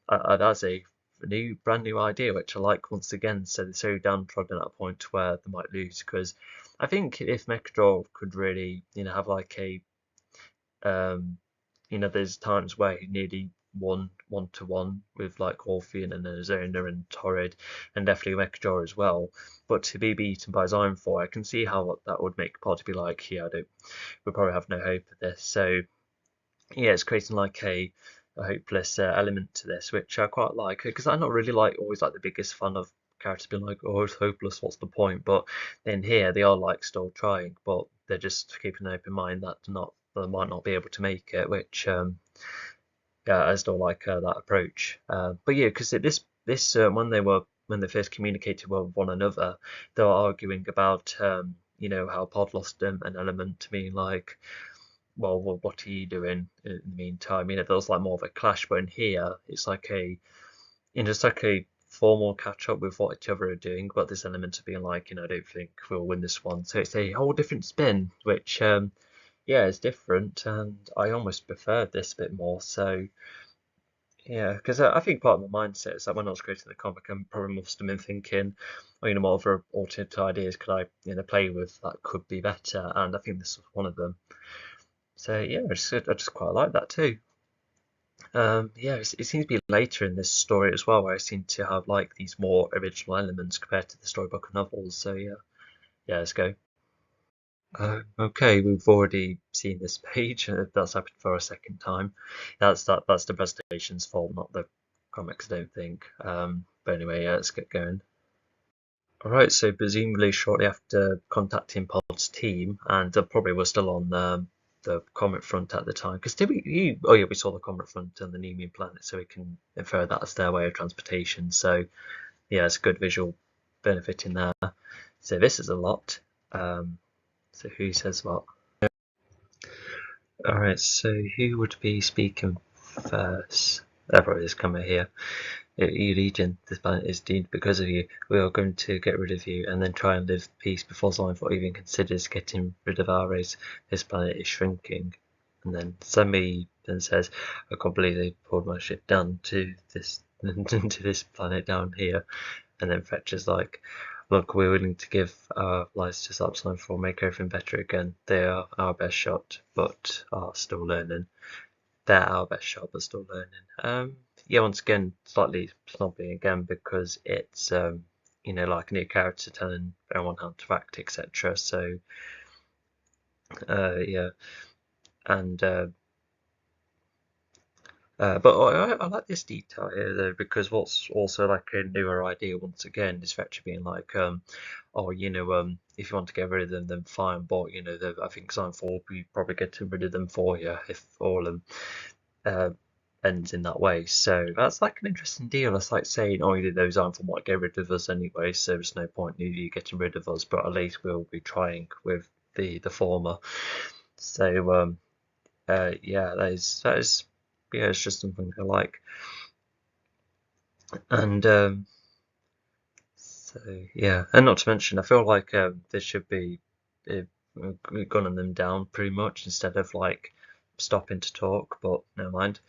that's a brand new idea, which I like once again. So they're so downtrodden at a point where they might lose. Because I think if Mechador could really, have like a um, there's times where he nearly won 1-1 with like Orphean and Arizona and Torrid and definitely Mechador as well. But to be beaten by Zion 4, I can see how that would make Pod be like, yeah, we probably have no hope of this. So yeah, it's creating like a hopeless element to this, which I quite like because I'm not really always like the biggest fan of characters being like, oh, it's hopeless, what's the point? But in here, they are like still trying, but they're just keeping an open mind that they might not be able to make it, which yeah, I still like that approach. But yeah, because this when they first communicated with one another, they were arguing about how Pod lost an element, being like, well, what are you doing in the meantime? There was like more of a clash, but in here, it's like just like a formal catch up with what each other are doing, but this element of being like, I don't think we'll win this one. So it's a whole different spin, which, yeah, is different, and I almost preferred this a bit more. So, yeah, because I think part of my mindset is that when I was creating the comic, I probably must have been thinking, what other alternate ideas could I, play with that could be better, and I think this was one of them. So yeah, I just quite like that too. Yeah, it seems to be later in this story as well, where I seem to have like these more original elements compared to the storybook novels. So yeah, let's go. Okay, we've already seen this page. That's happened for a second time. That's the presentation's fault, not the comics, I don't think. But anyway, yeah, let's get going. All right, so presumably shortly after contacting Pod's team, and probably we're still on the comet front at the time. Because did we? Oh yeah, we saw the comet front and the Nemean planet, so we can infer that as their way of transportation. So yeah, it's a good visual benefit in there. So this is a lot. So who says what? All right, so who would be speaking first? Probably this camera here. You Legion, this planet is doomed because of you. We are going to get rid of you and then try and live peace before Zionfort even considers getting rid of our race. This planet is shrinking. And then Sammy then says, I can't believe they pulled my ship down to this to this planet down here. And then Fetcher's like, look, we're willing to give our lives to Zionfort for make everything better again. They are our best shot, but are still learning. They're our best shot, but still learning. Yeah, once again, slightly snobby again because it's like a new character telling everyone how to act, etc. So yeah, and but I like this detail here though because what's also like a newer idea once again is Fetcher being like, oh, if you want to get rid of them, then fine, but I think Sign4 will be probably getting rid of them for you if all of them uh, ends in that way. So that's like an interesting deal. It's like saying, oh, those aren't from what get rid of us anyway, so there's no point in you getting rid of us, but at least we'll be trying with the former. So yeah, that is yeah, it's just something I like. And so yeah, and not to mention, I feel like there should be uh, gunning them down pretty much instead of like stopping to talk, but never mind.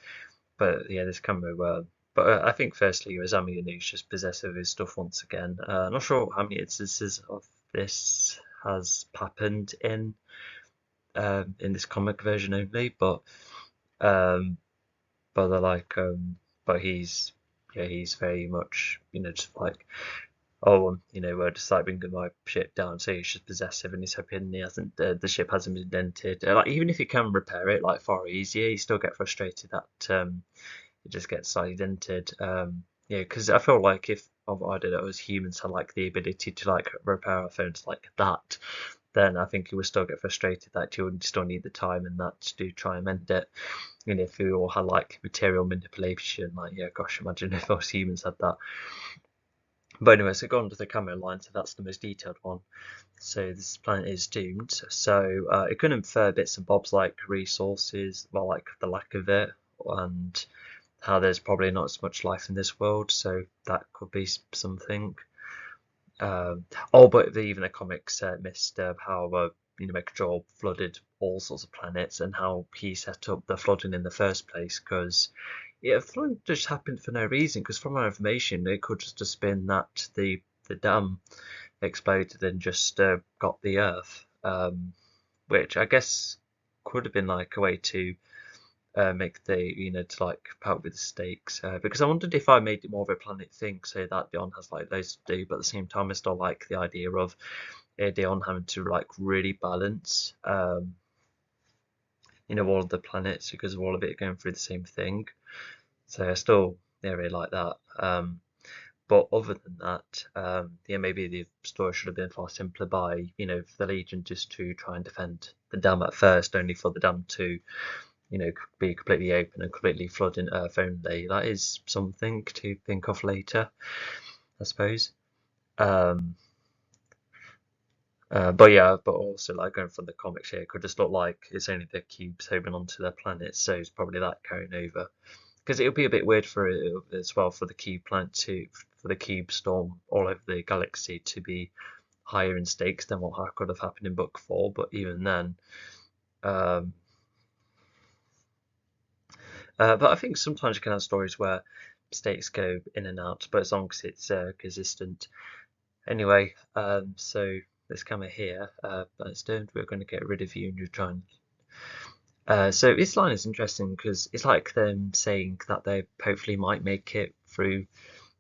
But yeah, this camera were. But I think firstly, Azami Anu's just possessive of his stuff once again. Not sure how many instances of this has happened in this comic version only, but um, but they're like but he's yeah, he's very much, just like, oh, we're just like bringing my ship down, so he's just possessive and he's hoping he hasn't, the ship hasn't been dented. Like, even if you can repair it, like, far easier, you still get frustrated that it just gets slightly dented. Yeah, because I feel like if, I don't know, as humans had like the ability to like repair our phones like that, then I think you would still get frustrated that you would still need the time and that to do try and mend it. If we all had like material manipulation, like, yeah, gosh, imagine if us humans had that. But anyway, so go on to the camera line, so that's the most detailed one. So this planet is doomed. So it can infer bits and bobs like resources, well, like the lack of it, and how there's probably not as much life in this world. So that could be something. But even the comics missed how Megatron flooded all sorts of planets and how he set up the flooding in the first place. Because flooding just happened for no reason. Because from our information, it could just have been that the dam exploded and just got the Earth, which I guess could have been like a way to make to like help with the stakes, because I wondered if I made it more of a planet thing, so that Dion has like loads to do, but at the same time I still like the idea of Dion having to like really balance all of the planets because of all of it going through the same thing. So I still really like that. But other than that, maybe the story should have been far simpler by for the Legion just to try and defend the dam at first, only for the dam to be completely open and completely flooding Earth only. That is something to think of later, I suppose. But also like going from the comics here, it could just look like it's only the cubes homing onto their planet, so it's probably that carrying over. Because it would be a bit weird for it as well for the cube planet for the cube storm all over the galaxy to be higher in stakes than what could have happened in book 4. But even then, um, but I think sometimes you can have stories where stakes go in and out, but as long as it's consistent. Anyway, so this camera here, that's done. We're going to get rid of you and you're trying. So this line is interesting because it's like them saying that they hopefully might make it through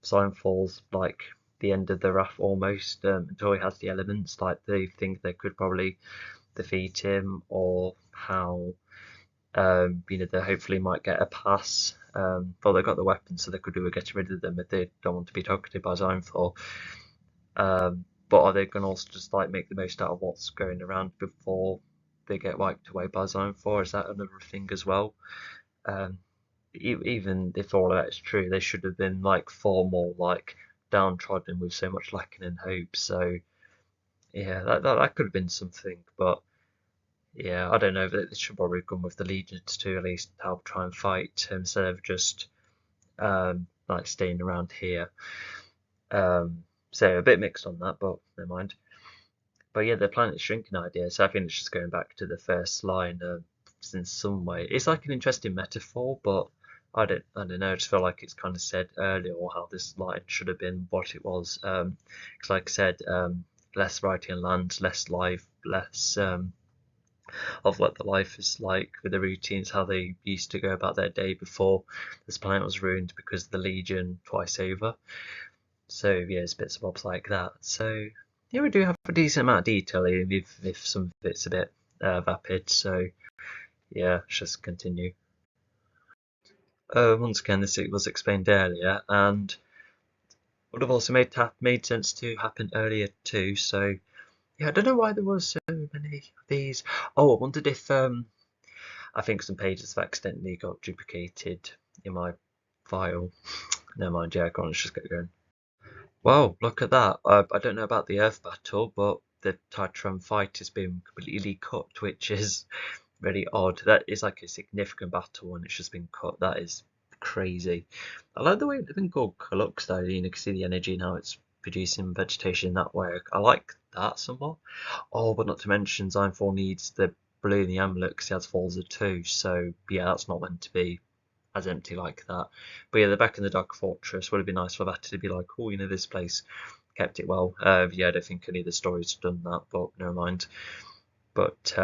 Signfall's like the end of the raft almost, until he has the elements. Like they think they could probably defeat him, or how they hopefully might get a pass. But they've got the weapons, so they could do with getting rid of them if they don't want to be targeted by Signfall. But are they going to also just like make the most out of what's going around before they get wiped away by Signfall? Is that another thing as well? Even if all of that is true, they should have been like far more like downtrodden with so much lacking in hope. So yeah, that could have been something, but yeah, I don't know. They should probably come with the legions to at least help try and fight instead of just like staying around here. So a bit mixed on that, but never mind. But yeah, the planet shrinking idea. So I think it's just going back to the first line in some way. It's like an interesting metaphor, but I don't know. I just feel like it's kind of said earlier, or how this line should have been what it was. Because like I said, less variety in land, less life, less of what the life is like with the routines, how they used to go about their day before this planet was ruined because of the Legion twice over. So yeah, it's bits and bobs like that. So yeah, we do have a decent amount of detail here, if some of it's a bit vapid. So yeah, let's just continue. Once again, this was explained earlier, and would have also made sense to happen earlier too. So yeah, I don't know why there was so many of these. Oh, I wondered if I think some pages have accidentally got duplicated in my file. Never mind, yeah, go on, let's just get going. Wow, look at that. I don't know about the Earth battle, but the Titran fight has been completely cut, which is really odd. That is like a significant battle and it's just been cut. That is crazy. I like the way the thing called looks though. You can see the energy and how it's producing vegetation that way. I like that somewhat. Oh, but not to mention Zine4 needs the blue in the amulet because he has Falls of 2. So yeah, that's not meant to be as empty like that. But yeah, the back in the Dark Fortress would have been nice for that to be like, oh, this place kept it well. Yeah, I don't think any of the stories have done that, but never mind. But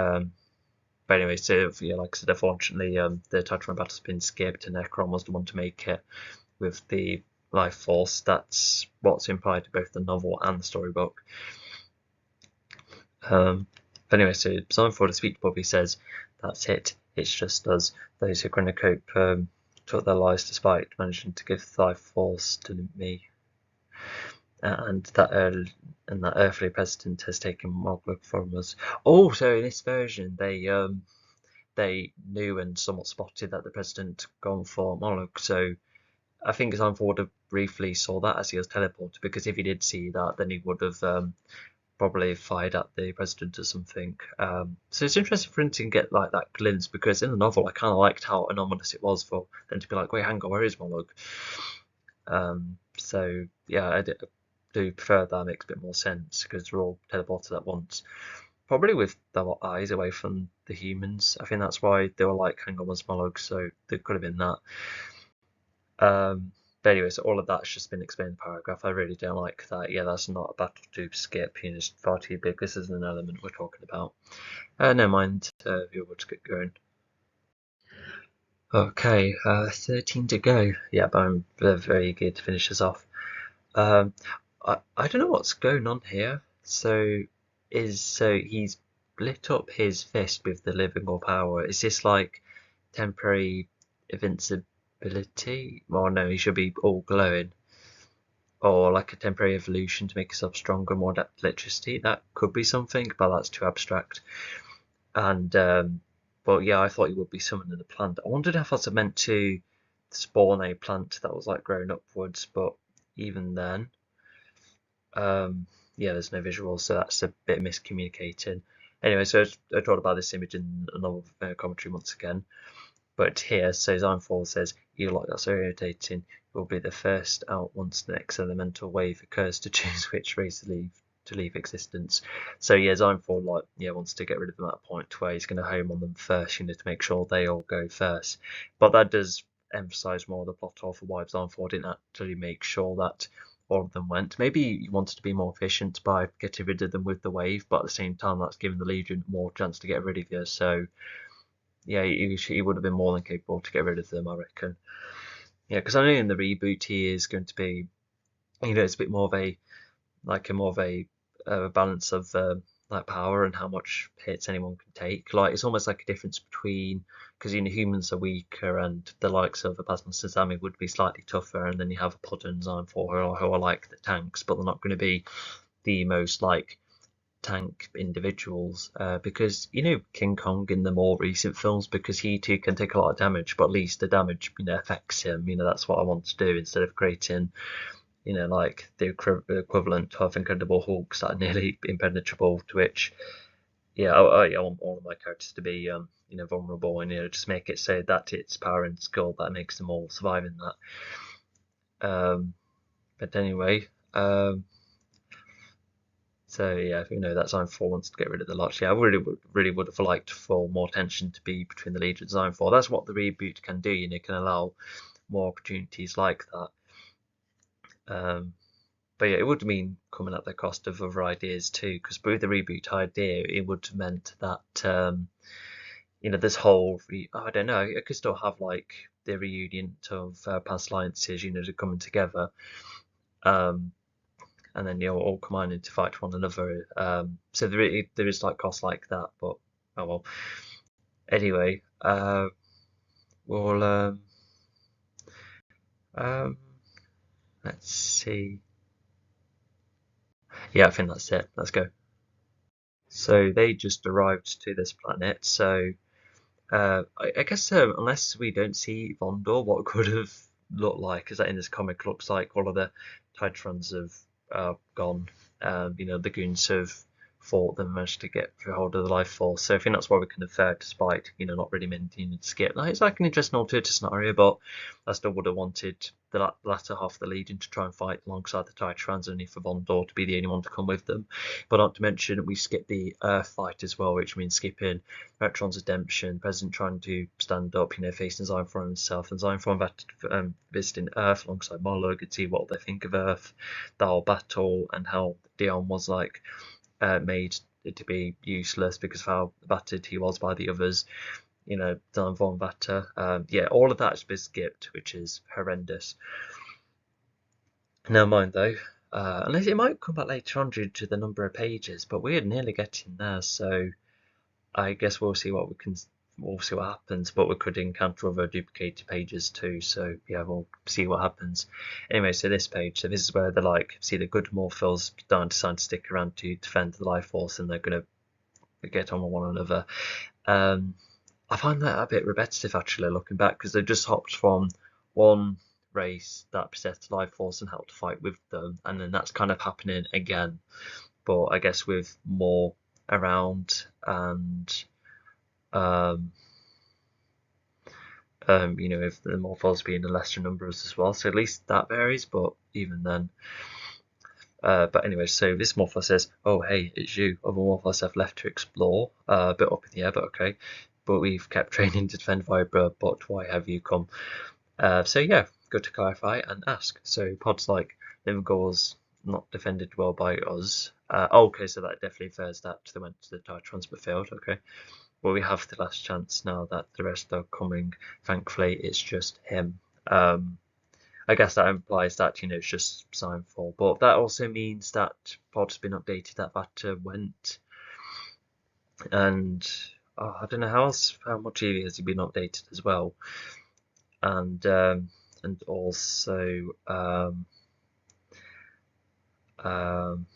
anyway, so yeah, like I said, unfortunately, the Titran battle's been skipped, and Necron was the one to make it with the life force. That's what's implied in both the novel and the storybook. But anyway, so Simon Ford, the speech bubby, says, "That's it. It's just us. Those who couldn't cope took their lives despite managing to give life force to me, and that earthly president has taken Mogwai from us." Oh, so in this version, they knew and somewhat spotted that the president gone for Moloch. So I think Simon Ford briefly saw that as he was teleported, because if he did see that, then he would have probably fired at the president or something. So it's interesting for him to get like that glimpse, because in the novel I kind of liked how anomalous it was for them to be like, wait, hang on, where is Moloch? So yeah, I do prefer that. It makes a bit more sense because they're all teleported at once, probably with their eyes away from the humans. I think that's why they were like, hang on, where's Moloch? So there could have been that. But anyway, so all of that's just been explained in the paragraph. I really don't like that. Yeah, that's not a battle to skip. You know, it's far too big. This isn't an element we're talking about. Never mind. You're able to get going. Okay, 13 to go. Yeah, but I'm very good to finish this off. I don't know what's going on here. So he's lit up his fist with the living or power. Is this like temporary invincibility? Well, no, he should be all glowing. Or like a temporary evolution to make yourself stronger, more adept to electricity. That could be something, but that's too abstract. And but yeah, I thought he would be summoning a plant. I wondered if I was meant to spawn a plant that was like growing upwards, but even then, yeah, there's no visual, so that's a bit miscommunicating. Anyway, so I talked about this image in another commentary once again. But here, so Zion4 says, "You like that's so irritating. You'll be the first out once the next elemental wave occurs to choose which race to leave existence." So yeah, Zion4 wants to get rid of them at a point where he's going to home on them first, to make sure they all go first. But that does emphasise more the plot of why Zion4 didn't actually make sure that all of them went. Maybe he wanted to be more efficient by getting rid of them with the wave, but at the same time, that's giving the Legion more chance to get rid of you. So yeah, he would have been more than capable to get rid of them, I reckon. Yeah, because I know in the reboot he is going to be, it's a bit more of a balance of like power and how much hits anyone can take. Like it's almost like a difference between, because humans are weaker and the likes of a Plasma Sazami would be slightly tougher, and then you have a Pod and Zime for who are like the tanks, but they're not going to be the most like tank individuals, because King Kong in the more recent films, because he too can take a lot of damage, but at least the damage affects him. That's what I want to do instead of creating like the equivalent of Incredible Hulks that are nearly impenetrable, to which I want all of my characters to be vulnerable, and just make it so that it's power and skill that makes them all survive in that. But anyway, so yeah, that Zone 4 wants to get rid of the lot. Yeah, I really would have liked for more tension to be between the Legion and Zone 4. That's what the reboot can do. It can allow more opportunities like that. But yeah, it would mean coming at the cost of other ideas too, because with the reboot idea, it would have meant that this whole I don't know, it could still have like the reunion of past alliances, they're coming together. And then all combining to fight one another. So there is like costs like that, but oh well. Anyway, we'll let's see. Yeah, I think that's it. Let's go. So they just arrived to this planet. So I guess unless we don't see Vondor, what could have looked like is that in this comic looks like all of the Titrons have gone. The goons have fought them, managed to get hold of the life force. So I think that's why we can infer, despite not really meaning to skip. It's like an interesting alternative scenario, but I still would have wanted the latter half of the Legion to try and fight alongside the Titrans, only for Vondor to be the only one to come with them. But not to mention, we skip the Earth fight as well, which means skipping Retron's redemption, President trying to stand up, facing Zyphron himself, and Zyphron visiting Earth alongside Moloch and see what they think of Earth, the whole battle, and how Dion was like made to be useless because of how battered he was by the others. Dan Von Vatter. All of that has been skipped, which is horrendous. Never mind though. Unless it might come back later on due to the number of pages, but we're nearly getting there, so I guess we'll see what happens, but we could encounter other duplicated pages too, so yeah, we'll see what happens. Anyway, so this page, so this is where the good Morphils don't decide to stick around to defend the life force, and they're going to get on with one another. I find that a bit repetitive actually, looking back, because they've just hopped from one race that possessed life force and helped to fight with them, and then that's kind of happening again, but I guess with more around, and if the Morphals being in lesser numbers as well, so at least that varies, but even then. But anyway, so this Morphal says, "Oh, hey, it's you. Other Morphals have left to explore. A bit up in the air, but okay. But we've kept training to defend Vibra, but why have you come?" So yeah, good to clarify and ask. So Pod's like, Livergore's not defended well by us. Okay, so that definitely infers that they went to the tire transfer field. Okay. Well, we have the last chance now that the rest are coming. Thankfully, it's just him. I guess that implies that it's just Signfall, but that also means that Pod's been updated. That Vata went, and I don't know how much has he been updated as well, and also um, um,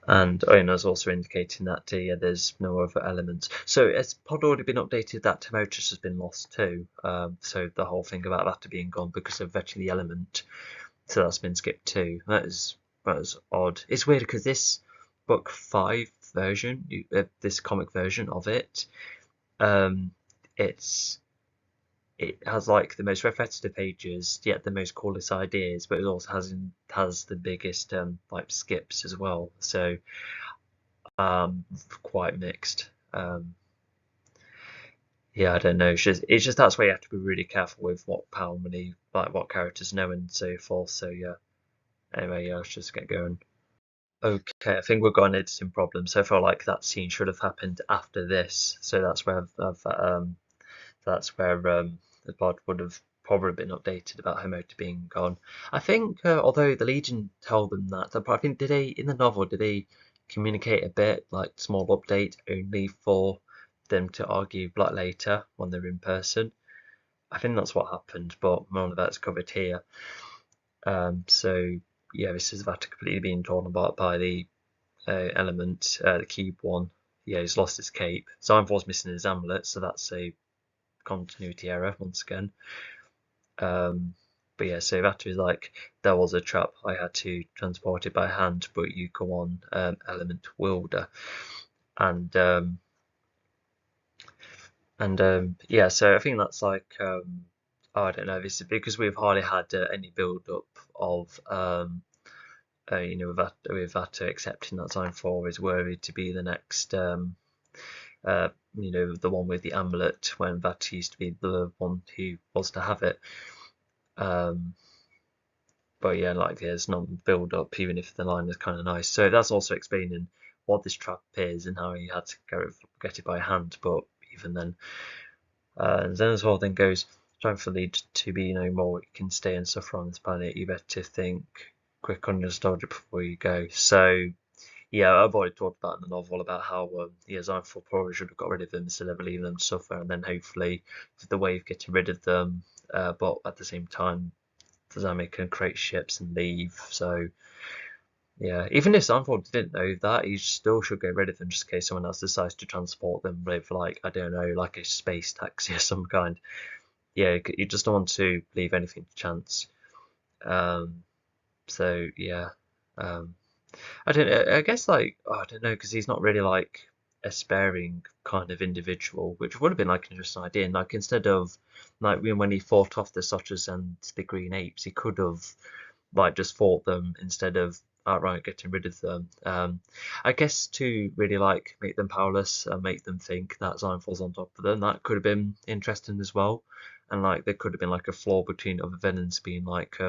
and Ona's also indicating that yeah, there's no other elements. So has Pod already been updated that Timotus has been lost too? So the whole thing about that being gone because of Veteran the Element, so that's been skipped too. That is odd. It's weird because this book 5 version, this comic version of it, it's it has like the most repetitive pages, yet the most coolest ideas, but it also has the biggest like skips as well. So quite mixed. Yeah, I don't know. It's just that's why you have to be really careful with how many like what characters know and so forth. So yeah. Anyway, yeah, let's just get going. Okay, I think we've got an editing problem. So I feel like that scene should have happened after this. So that's where the pod would have probably been updated about her motor being gone. I think, although the Legion told them that, but I think in the novel did they communicate a bit like small update only for them to argue like later when they're in person. I think that's what happened, but none of that's covered here. So yeah, this is that completely being torn apart by the element, the cube one. Yeah, he's lost his cape. Signfall's missing his amulet, so that's a continuity error once again. But yeah, so that was like, there was a trap. I had to transport it by hand, but you go on element wielder, and yeah, so I think that's like I don't know. This is because we've hardly had any build up of with that accepting that Signfall is worthy to be the next the one with the amulet, when that used to be the one who was to have it. But yeah, like there's no build up, even if the line is kind of nice. So that's also explaining what this trap is and how he had to get it by hand. But even then, and then this whole thing goes, trying for lead to be no more, you can stay and suffer on this planet. You better think quick on nostalgia before you go. So yeah, I've already talked about in the novel about how Signfall probably should have got rid of them instead of leaving them to suffer, and then hopefully the way of getting rid of them, but at the same time, Zami can create ships and leave. So yeah, even if Signfall didn't know that, he still should get rid of them just in case someone else decides to transport them with, like, I don't know, like a space taxi of some kind. Yeah, you just don't want to leave anything to chance. So yeah. I don't know. I guess like I don't know, because he's not really like a sparing kind of individual, which would have been like an interesting idea. And like instead of like when he fought off the Sotters and the Green Apes, he could have like just fought them instead of outright getting rid of them. I guess to really like make them powerless and make them think that Signfall's on top of them, that could have been interesting as well. And like there could have been like a flaw between other villains being like,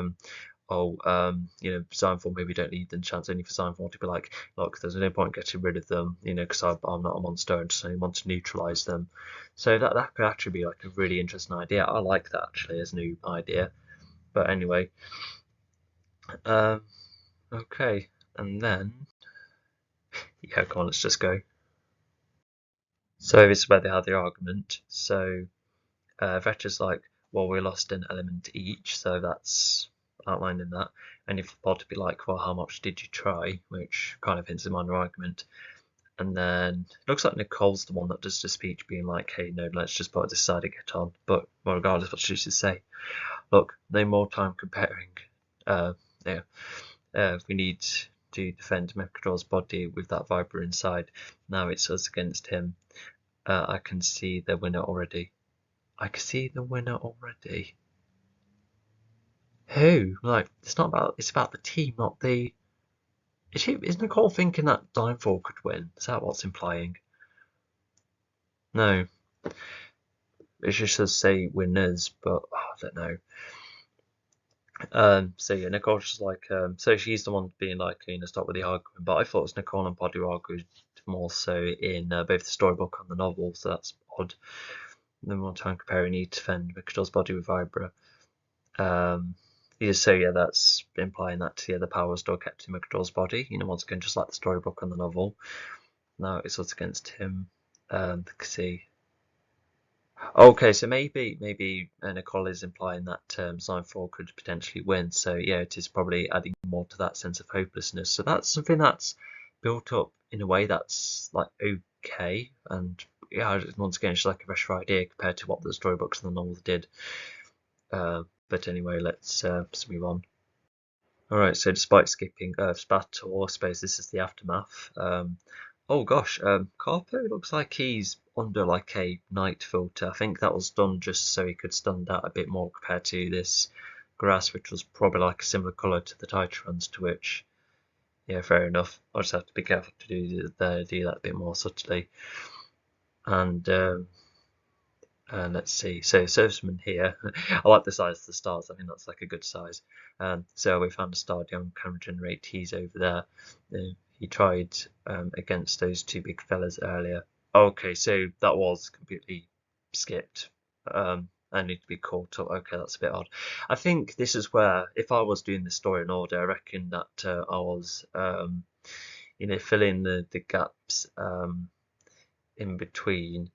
you know, Signform maybe don't need the chance only for Signform to be like, look, there's no point getting rid of them, you know, because I'm not a monster and just only want to neutralize them. So that could actually be like a really interesting idea. I like that actually as a new idea. But anyway, okay, and then yeah, come on, let's just go. So this is where they had the argument. So Vetra's like, well, we lost an element each, so that's outlined in that. And if Pod to be like, well, how much did you try? Which kind of hints a minor argument. And then it looks like Nicole's the one that does the speech, being like, hey, no, let's just put this aside and get on. But well, regardless, what she should say, look, no more time comparing. Yeah, we need to defend Mechador's body with that Viper inside. Now it's us against him. I can see the winner already. I can see the winner already. Who? Like, it's not about. It's about the team, not the. Is Nicole thinking that Dimefall could win? Is that what's implying? No. It just says say winners, but I don't know. So yeah, Nicole's just like, so she's the one being like, you know, stop with the argument. But I thought it was Nicole and Pod who argued more so in both the storybook and the novel, so that's odd. No more time comparing need to defend Michel's body with Vibra. Yeah, so yeah, that's implying that yeah, the power was still kept in Michel's body. You know, once again, just like the storybook and the novel. Now it's us against him. See. Okay, so maybe Nicole is implying that Sign4 could potentially win. So yeah, it is probably adding more to that sense of hopelessness. So that's something that's built up in a way that's like okay, and yeah, once again, it's like a fresh idea compared to what the storybooks and the novels did. But anyway, let's move on. All right, so despite skipping Earth's battle, I suppose this is the aftermath. Oh gosh, Carpo looks like he's under like a night filter. I think that was done just so he could stand out a bit more compared to this grass, which was probably like a similar colour to the Titrons, to which, yeah, fair enough. I'll just have to be careful to do that a bit more subtly. And let's see, so serviceman here, I like the size of the stars, I think that's like a good size. So we found a star on camera generate, he's over there. He tried against those two big fellas earlier. Okay, so that was completely skipped. I need to be caught up. Okay, that's a bit odd. I think this is where, if I was doing the story in order, I reckon that I was, you know, filling the gaps in between.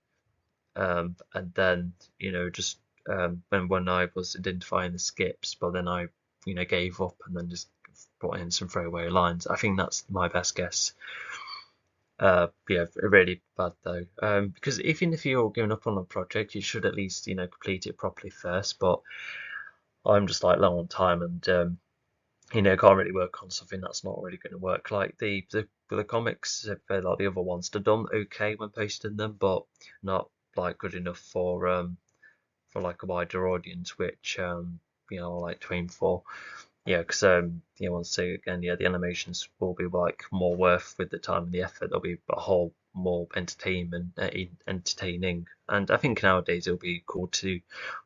And then you know just when I was identifying the skips, but then I you know gave up and then just brought in some throwaway lines. I think that's my best guess. Yeah, really bad though. Because even if you're going up on a project, you should at least you know complete it properly first. But I'm just like low on time and you know can't really work on something that's not really going to work. Like the comics, like the other ones, they're done okay when posting them, but not like good enough for like a wider audience, which you know I like to aim for. Yeah, because you know, once again, yeah, the animations will be like more worth with the time and the effort. They'll be a whole more entertaining, and I think nowadays it'll be cool to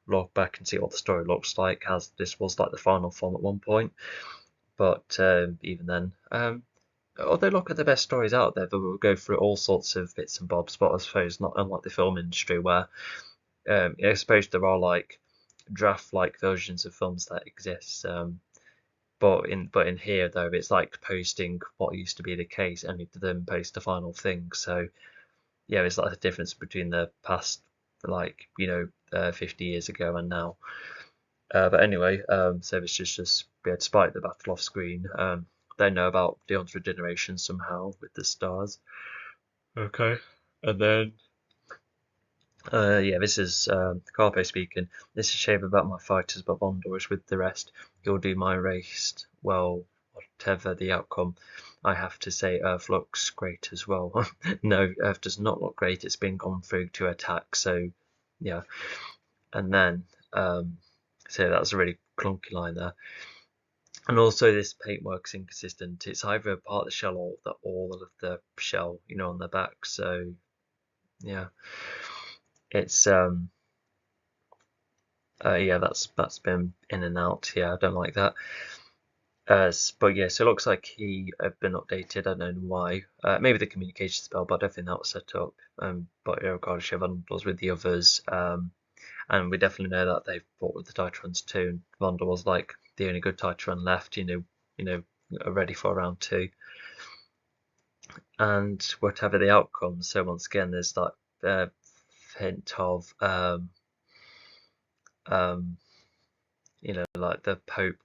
look back and see what the story looks like, as this was like the final form at one point. But even then, although look at the best stories out there, they will go through all sorts of bits and bobs. But I suppose not unlike the film industry, where I suppose there are like draft-like versions of films that exist. But in here though, it's like posting what used to be the case, only to then post the final thing. So yeah, it's like the difference between the past, like you know, 50 years ago and now. But anyway, so it's just yeah, despite the battle off screen, they know about the 100 generations somehow with the stars. Okay, and then yeah, this is Carpe speaking. This is a shame about my fighters, but Bondor is with the rest. You'll do my race. Well, whatever the outcome, I have to say Earth looks great as well. No, Earth does not look great. It's been gone through to attack. So, yeah. And then, so that's a really clunky line there. And also, this paintwork's inconsistent. It's either part of the shell or all of the shell, you know, on the back. So, yeah. It's yeah, that's been in and out. Yeah, I don't like that. But yeah, so it looks like he had been updated. I don't know why. Maybe the communication spell, but I don't think that was set up. But regardless, Vandals with the others. And we definitely know that they've fought with the Titrons too. And Vandal was like the only good Titron left. Ready for round 2. And whatever the outcome. So once again, there's that hint of like the Pope,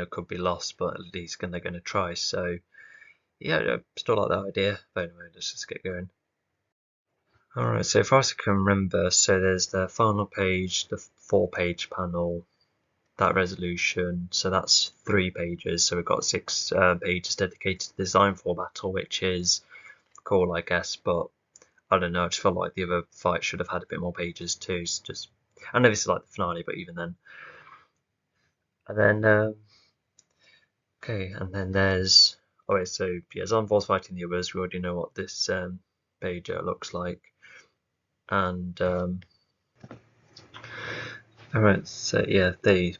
could be lost, but at least they're going to try. So yeah, I still like that idea. But anyway, let's just get going. Alright, so far as I can remember, so there's the final page, the 4-page panel, that resolution, so that's 3 pages. So we've got 6 pages dedicated to the design for battle, which is cool, I guess. But I don't know, I just felt like the other fight should have had a bit more pages too. So I know this is like the finale, but even then. And then okay, and then there's so yeah, Zonvor's fighting the others. We already know what this page looks like, and alright, so yeah,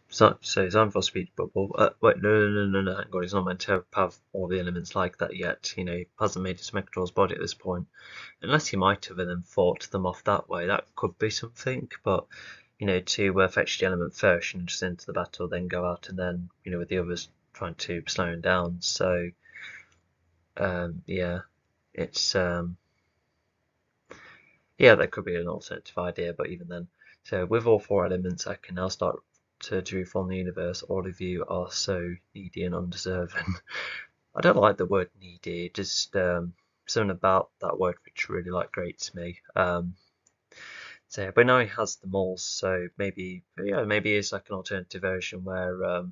so Zonvor's speech bubble. Wait, no, hang on, he's not meant to have all the elements like that yet. He hasn't made his Mechatron's body at this point, unless he might have and then fought them off that way. That could be something, but to fetch the element first, just into the battle, then go out, and then with the others trying to slow him down. So yeah, it's yeah, that could be an alternative idea, but even then. So with all 4 elements, I can now start to reform the universe. All of you are so needy and undeserving. I don't like the word needy, just something about that word which really grates me. So, but now he has them all, so maybe it's like an alternative version where,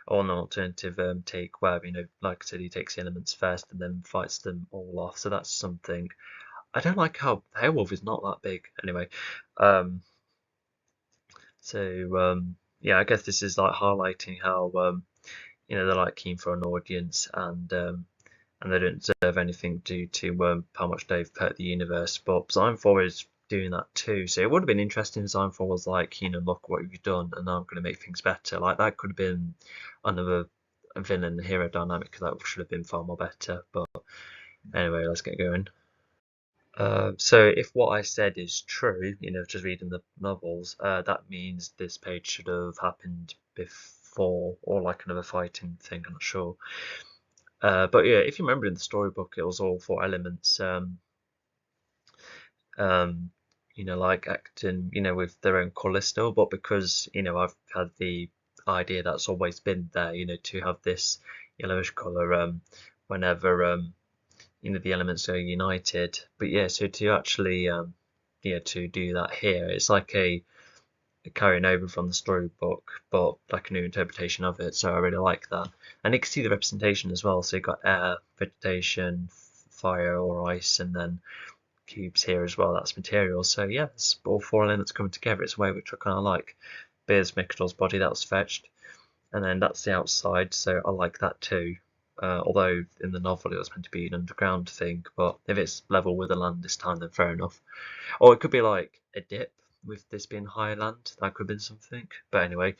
or an alternative take where, like I said, he takes the elements first and then fights them all off. So that's something. I don't like how Beowulf is not that big. Anyway, yeah, I guess this is like highlighting how they're keen for an audience, and they don't deserve anything due to how much they've hurt the universe. But Zynfor is doing that too, so it would have been interesting if Zynfor was like, look what you've done, and now I'm going to make things better. Like that could have been another villain hero dynamic that should have been far more better. But anyway, let's get going. So if what I said is true, just reading the novels, that means this page should have happened before, or like another fighting thing, I'm not sure. But yeah, if you remember in the storybook, it was all 4 elements, like acting, with their own colour still, but because, I've had the idea that's always been there, to have this yellowish colour whenever the elements are united. But yeah, so to actually to do that here, it's like a carrying over from the storybook, but like a new interpretation of it. So I really like that, and you can see the representation as well. So you've got air, vegetation, fire or ice, and then cubes here as well. That's material. So yeah, it's all 4 elements coming together. It's a way which I kind of like. Beer's Microdol's body, that was fetched, and then that's the outside. So I like that too. Although in the novel it was meant to be an underground thing, but if it's level with the land this time, then fair enough. Or it could be like a dip with this being higher land. That could have been something. But anyway,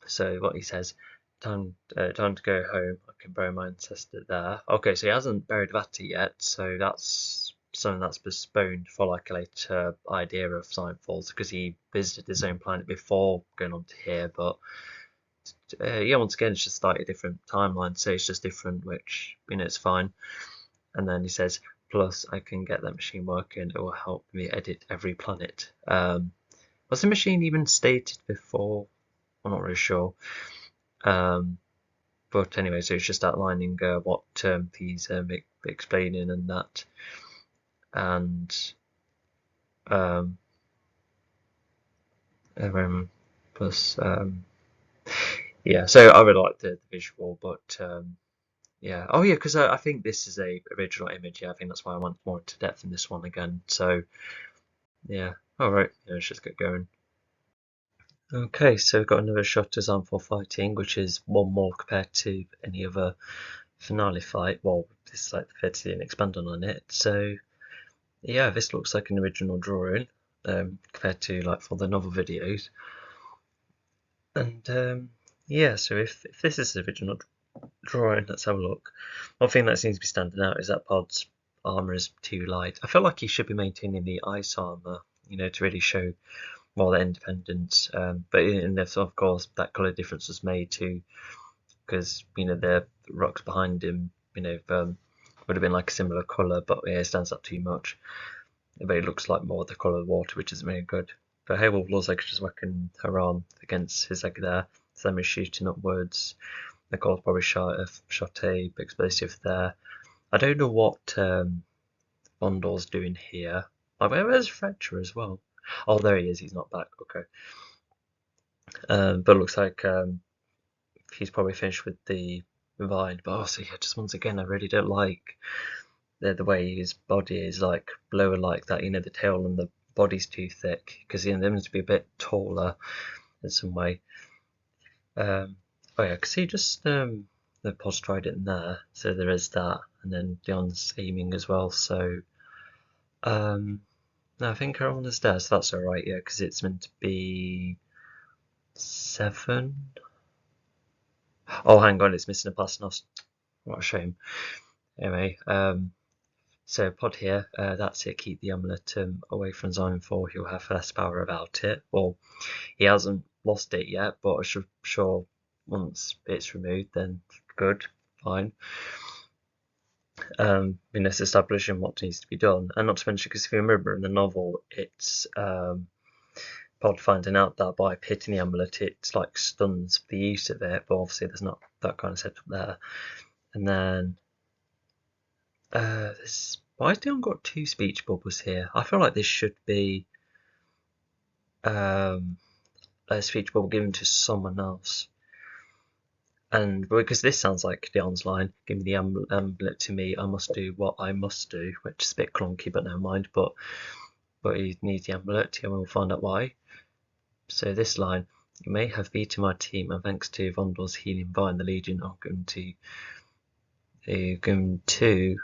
so what he says, time to go home. I can bury my ancestor there. Okay, so he hasn't buried Vati yet, so that's something that's postponed for like a later idea of Sightfalls, because he visited his own planet before going on to here, but yeah, once again, it's just like a different timeline, so it's just different, which, it's fine. And then he says, plus I can get that machine working, it will help me edit every planet. Was the machine even stated before? I'm not really sure. But anyway, so it's just outlining what he's explaining and that. And plus yeah, so I really like the visual, but yeah. Oh yeah, because I think this is a original image. Yeah, I think that's why I went more into depth in this one again. So yeah. All right. Let's just get going. Okay, so we've got another shot as for fighting, which is one more compared to any other finale fight. Well, this is like the third scene expanding on it. So yeah, this looks like an original drawing compared to like for the novel videos. And Yeah, so if this is the original drawing, let's have a look. One thing that seems to be standing out is that Pod's armor is too light. I feel like he should be maintaining the ice armor, to really show more the independence. But in this, of course, that color difference was made too, because the rocks behind him, would have been like a similar color, but yeah, it stands up too much. But it looks like more the color of the water, which isn't really good. But Haywolf looks like she's just whacking her arm against his leg there. Sam is shooting upwards. Nicole's probably shot a explosive there. I don't know what Bondor's doing here. Like, where's Fletcher as well? Oh, there he is. He's not back. Okay. But it looks like he's probably finished with the Vine. But also, yeah, just once again, I really don't like the way his body is like lower like that. The tail and the body's too thick because they need to be a bit taller in some way. Oh yeah, because he just the Pod's tried it in there, so there is that, and then Dion's aiming as well. So no, I think everyone is there, so that's all right. Yeah, because it's meant to be 7. Oh, hang on, it's missing a Plasnos. What a shame. Anyway, so Pod here, that's it. Keep the amulet away from Zone 4. He'll have less power about it. Well, he hasn't lost it yet, but I'm sure once it's removed, then good, fine. It's establishing what needs to be done, and not to mention, because if you remember in the novel, it's Pod finding out that by hitting the amulet, it's like stuns the use of it, but obviously there's not that kind of setup there. And then why has Dion got 2 speech bubbles here? I feel like this should be a speech bubble given to someone else. And because this sounds like Dion's line, give me the amulet to me, I must do what I must do, which is a bit clunky, but never mind. But he needs the amulet, and we'll find out why. So this line, you may have beaten my team, and thanks to Vondor's healing vine, the Legion are going to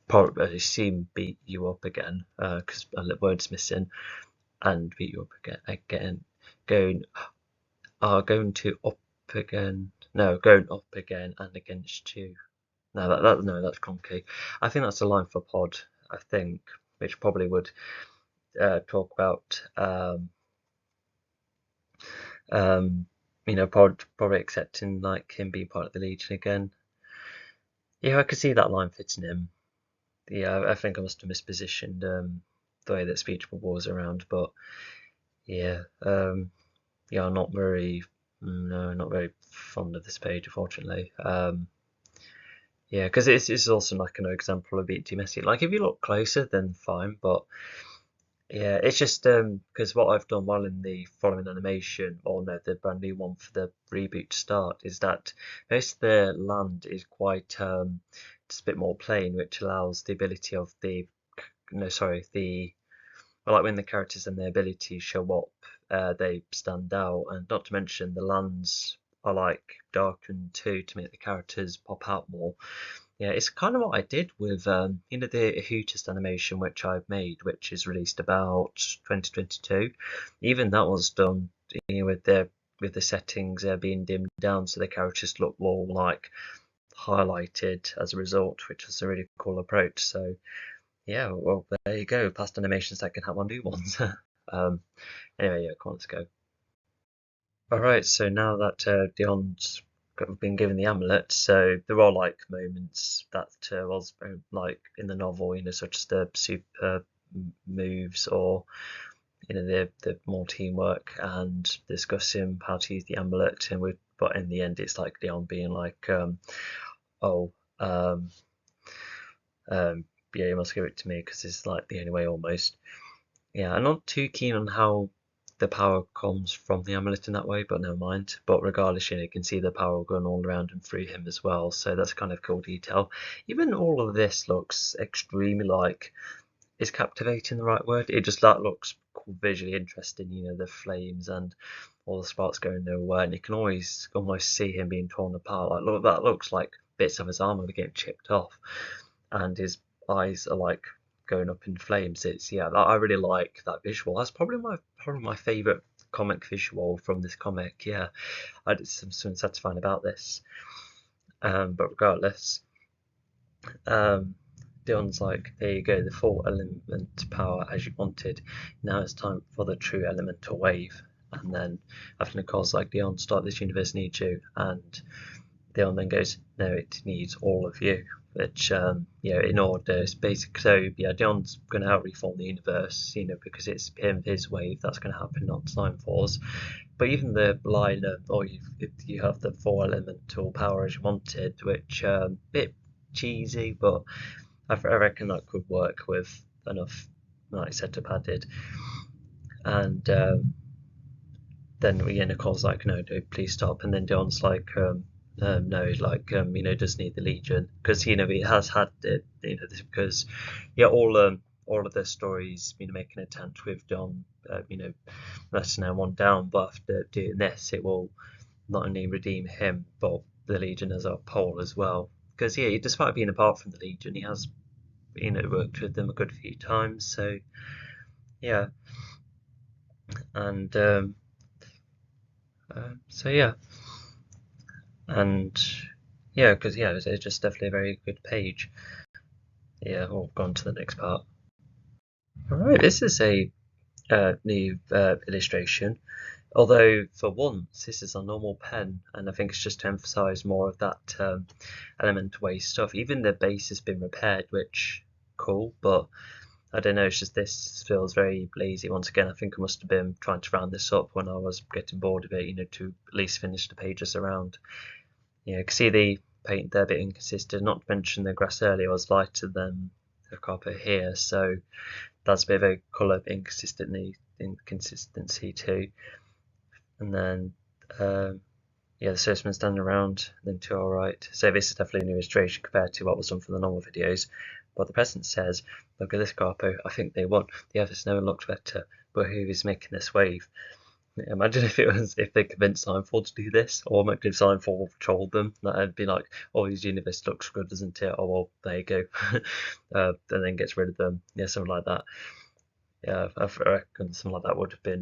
probably assume beat you up again, because a word's missing, and beat you up again. Going to up again. No, going up again and against you. No, that's clunky. I think that's a line for Pod. I think, which probably would talk about Pod probably accepting like him being part of the Legion again. Yeah, I could see that line fitting him. Yeah, I think I must have mispositioned the way that speech bubble was around, but yeah, yeah, I'm not very, no, not very fond of this page, unfortunately. Yeah, because it's also like an example of being too messy. Like if you look closer, then fine, but yeah, it's just because what I've done while in the following animation, or no, the brand new one for the reboot start, is that most of the land is quite just a bit more plain, which allows the ability of the no, sorry, the well, like when the characters and their abilities show up, they stand out, and not to mention the lands are like darkened too to make the characters pop out more. Yeah, it's kind of what I did with the Hootist animation which I've made, which is released about 2022. Even that was done with the settings being dimmed down, so the characters look more like highlighted as a result, which is a really cool approach. So yeah, well there you go, past animations that can help on new ones. Anyway, yeah, come on, let's go. All right, so now that Dion's been given the amulet, so there are like moments that was like in the novel, such as the super moves or the more teamwork and discussing how to use the amulet, but in the end, it's like Dion being like, oh, yeah, you must give it to me because it's like the only way almost. Yeah, I'm not too keen on how the power comes from the amulet in that way, but never mind. But regardless, you can see the power going all around and through him as well, so that's kind of cool detail. Even all of this looks extremely like, is captivating the right word? It just that looks cool, visually interesting, the flames and all the sparks going nowhere, and you can always almost see him being torn apart. Like, look, that looks like bits of his armor are getting chipped off, and his eyes are like going up in flames. It's yeah, I really like that visual. That's probably my favorite comic visual from this comic. Yeah, I did something satisfying about this. But regardless, Dion's like, there you go, the full element power as you wanted. Now it's time for the true elemental wave. And then after Nicole's like, Dion, start this universe needs you. And Dion then goes, no, it needs all of you. Which, in order, it's basic. So, yeah, Dion's going to reform the universe, because it's his wave that's going to happen, not Time Force. But even the line of, if you have the full elemental power as you wanted, which bit cheesy, but I reckon that could work with enough like setup added. And then Nicole's like, no, please stop. And then Dion's like, no, like, does need the Legion because he has had it, because all of the stories, making an attempt with Dion, letting everyone down, but after doing this, it will not only redeem him but the Legion as a whole as well. Because despite being apart from the Legion, he has worked with them a good few times. So yeah, and and because it's just definitely a very good page. Yeah, we'll go on to the next part. All right, this is a new illustration. Although for once this is a normal pen, and I think it's just to emphasise more of that elemental wave stuff. Even the base has been repaired, which cool, but I don't know, it's just this feels very lazy once again. I think I must have been trying to round this up when I was getting bored of it, to at least finish the pages around. You can see the paint there a bit inconsistent, not to mention the grass earlier was lighter than the carpet here, so that's a bit of a colour inconsistency too. And then the salesman standing around, then to our right. So this is definitely a new illustration compared to what was done from the normal videos. But the president says, look at this Garpo, I think they won. The others never looked better, but who is making this wave? Imagine if they convinced Seinfeld to do this, or if Seinfeld told them, that it'd be like, oh, his universe looks good, doesn't it? Oh, well, there you go. And then gets rid of them. Yeah, something like that. Yeah, I reckon something like that would have been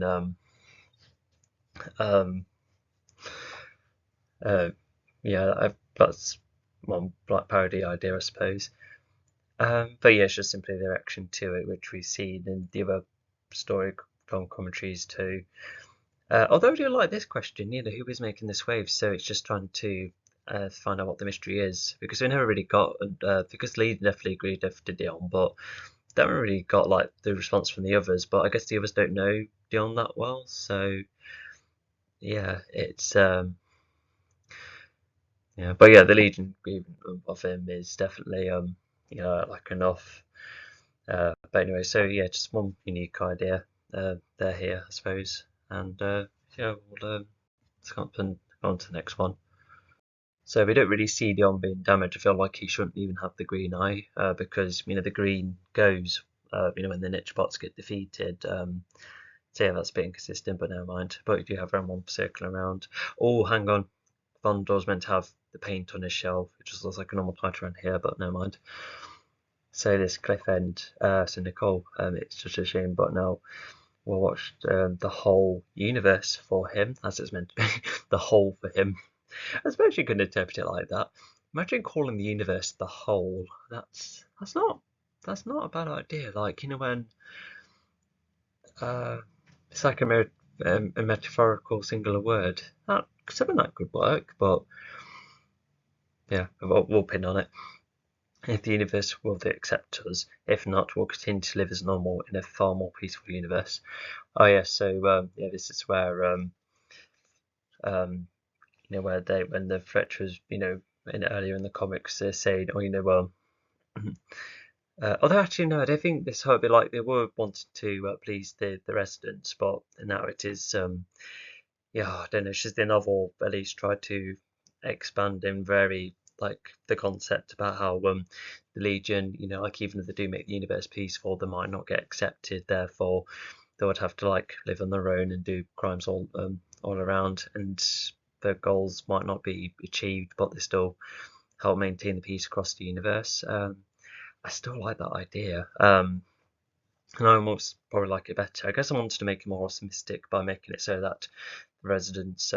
that's one black parody idea, I suppose. But it's just simply the reaction to it, which we've seen in the other story commentaries too. Although I do like this question, who is making this wave? So it's just trying to find out what the mystery is, because we never really got, because Lee definitely agreed to Dion, but they haven't really got like the response from the others. But I guess the others don't know Dion that well, so yeah, it's but the Legion of him is definitely like enough. But anyway, so just one unique idea there here, I suppose, and we'll let's go on to the next one. So we don't really see Dion being damaged. I feel like he shouldn't even have the green eye because the green goes when the niche bots get defeated. So that's a bit inconsistent, but never mind. But you do have round one circling around. Oh, hang on. Vondor's meant to have the paint on his shelf. It just looks like a normal title around here, but never mind. So this cliff end, so Nicole, it's just a shame, but now we'll watch the whole universe for him, as it's meant to be, the whole for him. I suppose you could interpret it like that. Imagine calling the universe the whole. That's not a bad idea. Like when it's like a metaphorical singular word. Something that could work, but yeah, we'll pin on it. If the universe will accept us, if not, we'll continue to live as normal in a far more peaceful universe. Oh yeah, so this is where where when the threat was earlier in the comics they're saying, although actually no, I don't think this would be like they were wanting to please the residents, but now it is I don't know, it's just the novel at least tried to expand in very like the concept about how the Legion, like even if they do make the universe peaceful, they might not get accepted, therefore they would have to like live on their own and do crimes all around, and their goals might not be achieved, but they still help maintain the peace across the universe. I still like that idea. and I almost probably like it better. I guess I wanted to make it more optimistic by making it so that the residents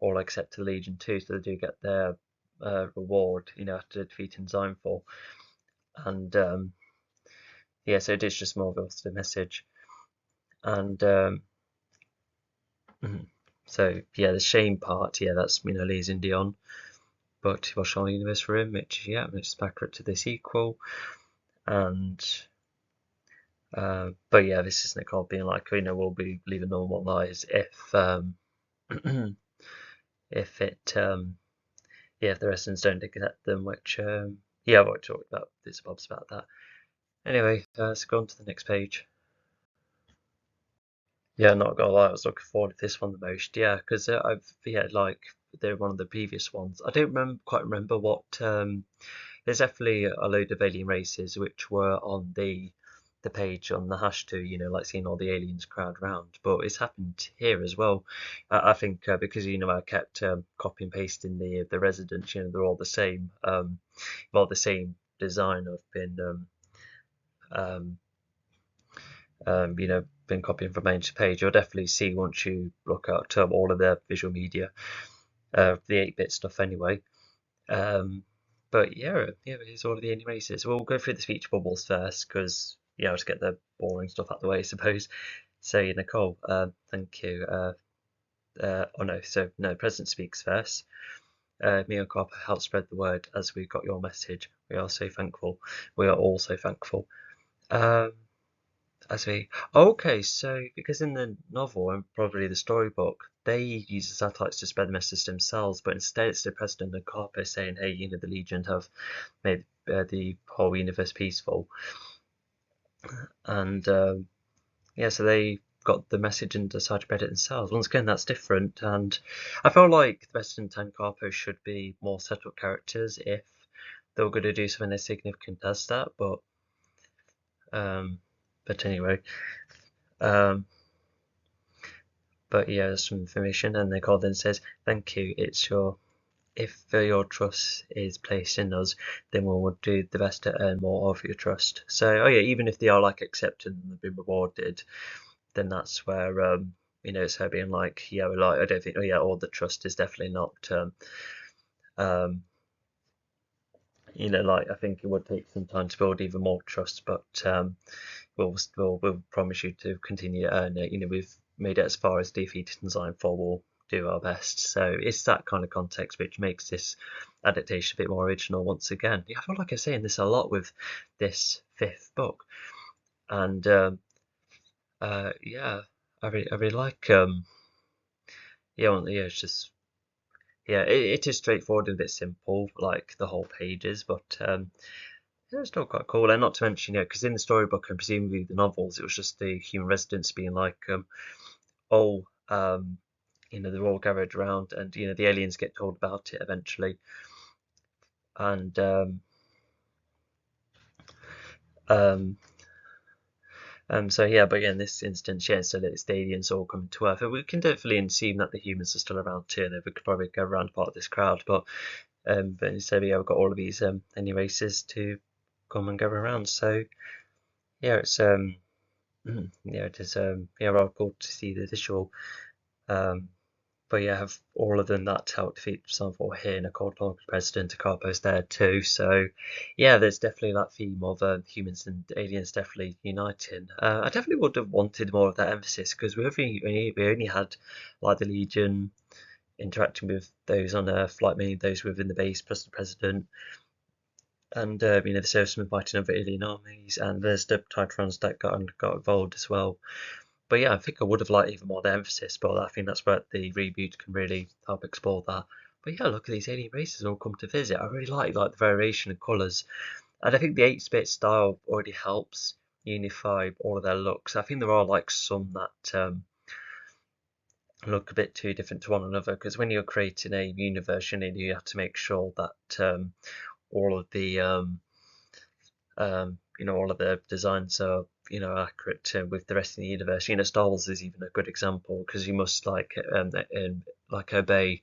all accept the Legion too, so they do get their reward, after defeating Zynfall. And yeah, so it is just more of a positive message. And so yeah, the shame part, yeah, that's Lee's and Dion, but Vashon Universe for him, which is accurate to the sequel. And but yeah, this is Nicole being like, we'll be leaving normal lives if if it if the residents don't accept them, which yeah, I won't talk about this Bob's about that. Anyway, let's go on to the next page. Yeah, not gonna lie, I was looking forward to this one the most. Yeah, because like they're one of the previous ones. I don't quite remember what. There's definitely a load of alien races which were on the page on the hash too. Like seeing all the aliens crowd around. But it's happened here as well. I think because I kept copy and pasting the residents. They're all the same. Well, the same design. I've been um, been copying from page to page. You'll definitely see once you look at all of their visual media, the 8-bit stuff anyway. But yeah, here's all of the alien races. We'll go through the speech bubbles first because I'll just get the boring stuff out of the way, I suppose. So Nicole, thank you. Oh no, so no, President speaks first. Me and Copper helped spread the word as we got your message. We are so thankful. We are all so thankful. Um, As we okay, so because in the novel and probably the storybook, they use the satellites to spread the message themselves, but instead it's the president and Carper saying, "Hey, the Legion have made the whole universe peaceful," and yeah, so they got the message and decided to spread it themselves. Once again, that's different, and I feel like the president and Carper should be more settled characters if they were going to do something as significant as that, um, but anyway. Um, But yeah, there's some information, and the call then says, "Thank you. If your trust is placed in us, then we will do the best to earn more of your trust." So, oh yeah, even if they are like accepted and been rewarded, then that's where it's her being like, yeah, I don't think, oh yeah, all the trust is definitely not um, like I think it would take some time to build even more trust, but we'll promise you to continue to earn it. We've made it as far as defeated and design for. We'll do our best. So it's that kind of context which makes this adaptation a bit more original once again. I feel like I'm saying this a lot with this fifth book, and yeah, I really like yeah, it's just yeah, it is straightforward and a bit simple, like the whole pages, but yeah, it's still quite cool. And not to mention, because in the storybook and presumably the novels, it was just the human residents being like, oh, they're all gathered around, and the aliens get told about it eventually, and um, so yeah, but yeah, in this instance, yeah, so that it's the aliens all coming to Earth, and we can definitely assume that the humans are still around too. They could probably go around part of this crowd, but instead, yeah, we've got all of these any races to come and go around. So yeah, it's yeah, it is yeah, rather cool to see the visual. Um, but yeah, have all of them that help defeat Sunfall here in a cold long president. Carpo's there too. So yeah, there's definitely that theme of humans and aliens definitely uniting. I definitely would have wanted more of that emphasis because we only had like the Legion interacting with those on Earth, like many of those within the base, plus the president. And the servicemen fighting other alien armies, and there's the Titrons that got involved as well. But yeah, I think I would have liked even more the emphasis, but I think that's where the reboot can really help explore that. But yeah, look at these alien races all come to visit. I really like the variation of colours, and I think the 8-bit style already helps unify all of their looks. I think there are like some that look a bit too different to one another because when you're creating a universe, you have to make sure that all of the all of the designs are accurate with the rest of the universe. Star Wars is even a good example because you must like obey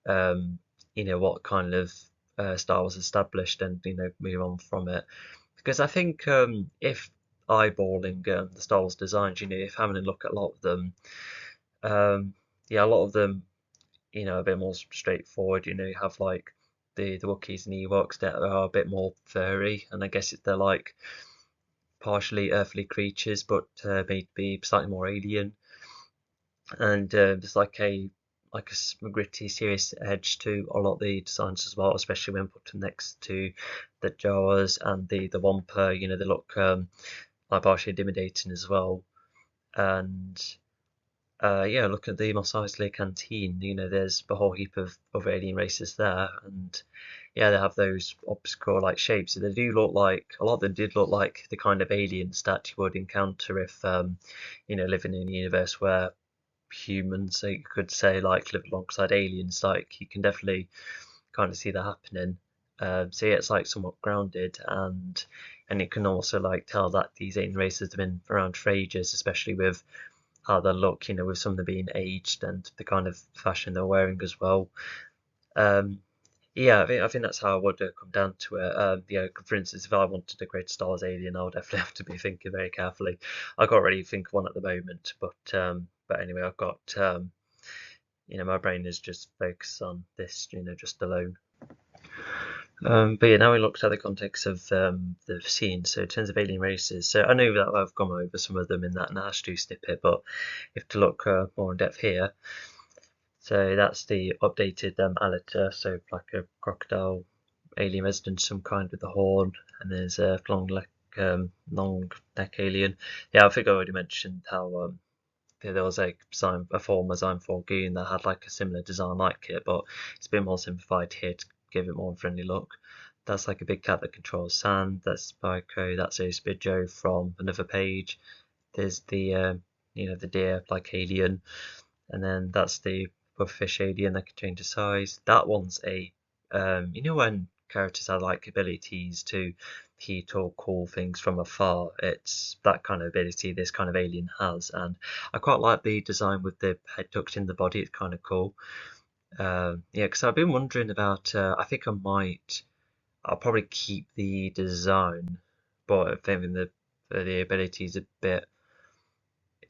what kind of Star Wars established and move on from it. Because I think if eyeballing the Star Wars designs, if having a look at a lot of them, yeah, a lot of them, a bit more straightforward. You have like the Wookiees and Ewoks that are a bit more furry, and I guess they're like partially earthly creatures, but maybe slightly more alien. And there's like a gritty, serious edge to a lot of the designs as well, especially when put next to the Jawas and the Wampa. They look like partially intimidating as well. And yeah, look at the Mos Eisley canteen. There's a whole heap of other alien races there, and yeah, they have those obscure like shapes. So they do look like a lot of them did look like the kind of aliens that you would encounter if living in a universe where humans, so you could say, like live alongside aliens. Like you can definitely kind of see that happening. So yeah, it's like somewhat grounded, and you can also like tell that these alien races have been around for ages, especially with how they look, with some of them being aged and the kind of fashion they're wearing as well. Um, yeah, I think that's how I would come down to it. For instance, if I wanted to create a Star Wars alien, I would definitely have to be thinking very carefully. I can't really think of one at the moment, but anyway, I've got my brain is just focused on this, just alone. But yeah, now we looked at the context of the scene. So in terms of alien races, so I know that I've gone over some of them in that Nash 2 snippet, but if to look more in depth here, so that's the updated Alita, so like a crocodile alien resident, some kind with a horn, and there's a long neck alien. Yeah, I think I already mentioned how there was a former Zine Goon that had like a similar design like it, but it's been more simplified here to give it more friendly look. That's like a big cat that controls sand. That's Spyco. That's a Joe from another page. There's the deer like alien, and then that's the pufferfish alien that can change the size. That one's when characters have like abilities to heat or cool things from afar, it's that kind of ability this kind of alien has, and I quite like the design with the head tucked in the body. It's kind of cool. Yeah, because I've been wondering about. I think I'll probably keep the design, but I think the ability is a bit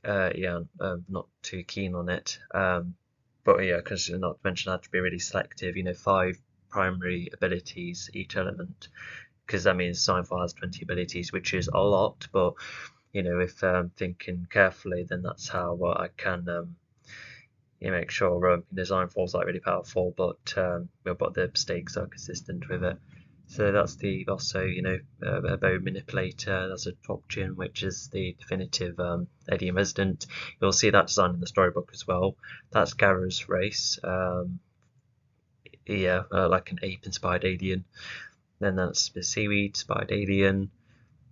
yeah, not too keen on it. But yeah, because not to mention I have to be really selective. 5 primary abilities each element, because that means Sci-Fi has 20 abilities, which is a lot. But if thinking carefully, then that's how I can make sure design falls like really powerful, but the stakes are consistent with it. So that's the also a bow manipulator. That's a Topchin, which is the definitive alien resident. You'll see that design in the storybook as well. That's Gara's race. Yeah, like an ape-inspired alien. Then that's the seaweed-inspired alien.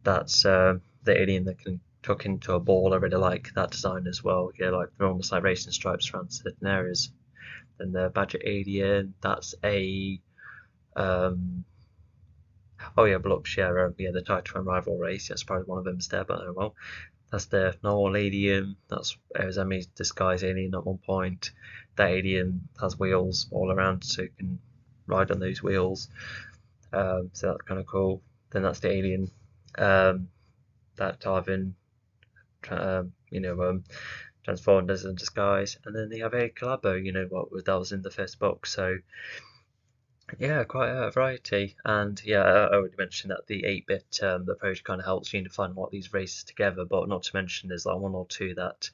That's the alien that can tuck into a ball. I really like that design as well. Yeah, like they're almost like racing stripes around certain areas. Then the badger alien. That's a oh yeah, Blupsh, yeah, the Titan rival race. That's probably one of them's there, but oh well. That's the normal alien. That's Arizami's disguise alien at one point. That alien has wheels all around, so you can ride on those wheels. So that's kind of cool. Then that's the alien that Tarvin, transformed as a disguise. And then they have a collabo, what that was in the first book. So yeah, quite a variety. And yeah, I already mentioned that the 8-bit approach kind of helps unify what these races together, but not to mention there's like one or two that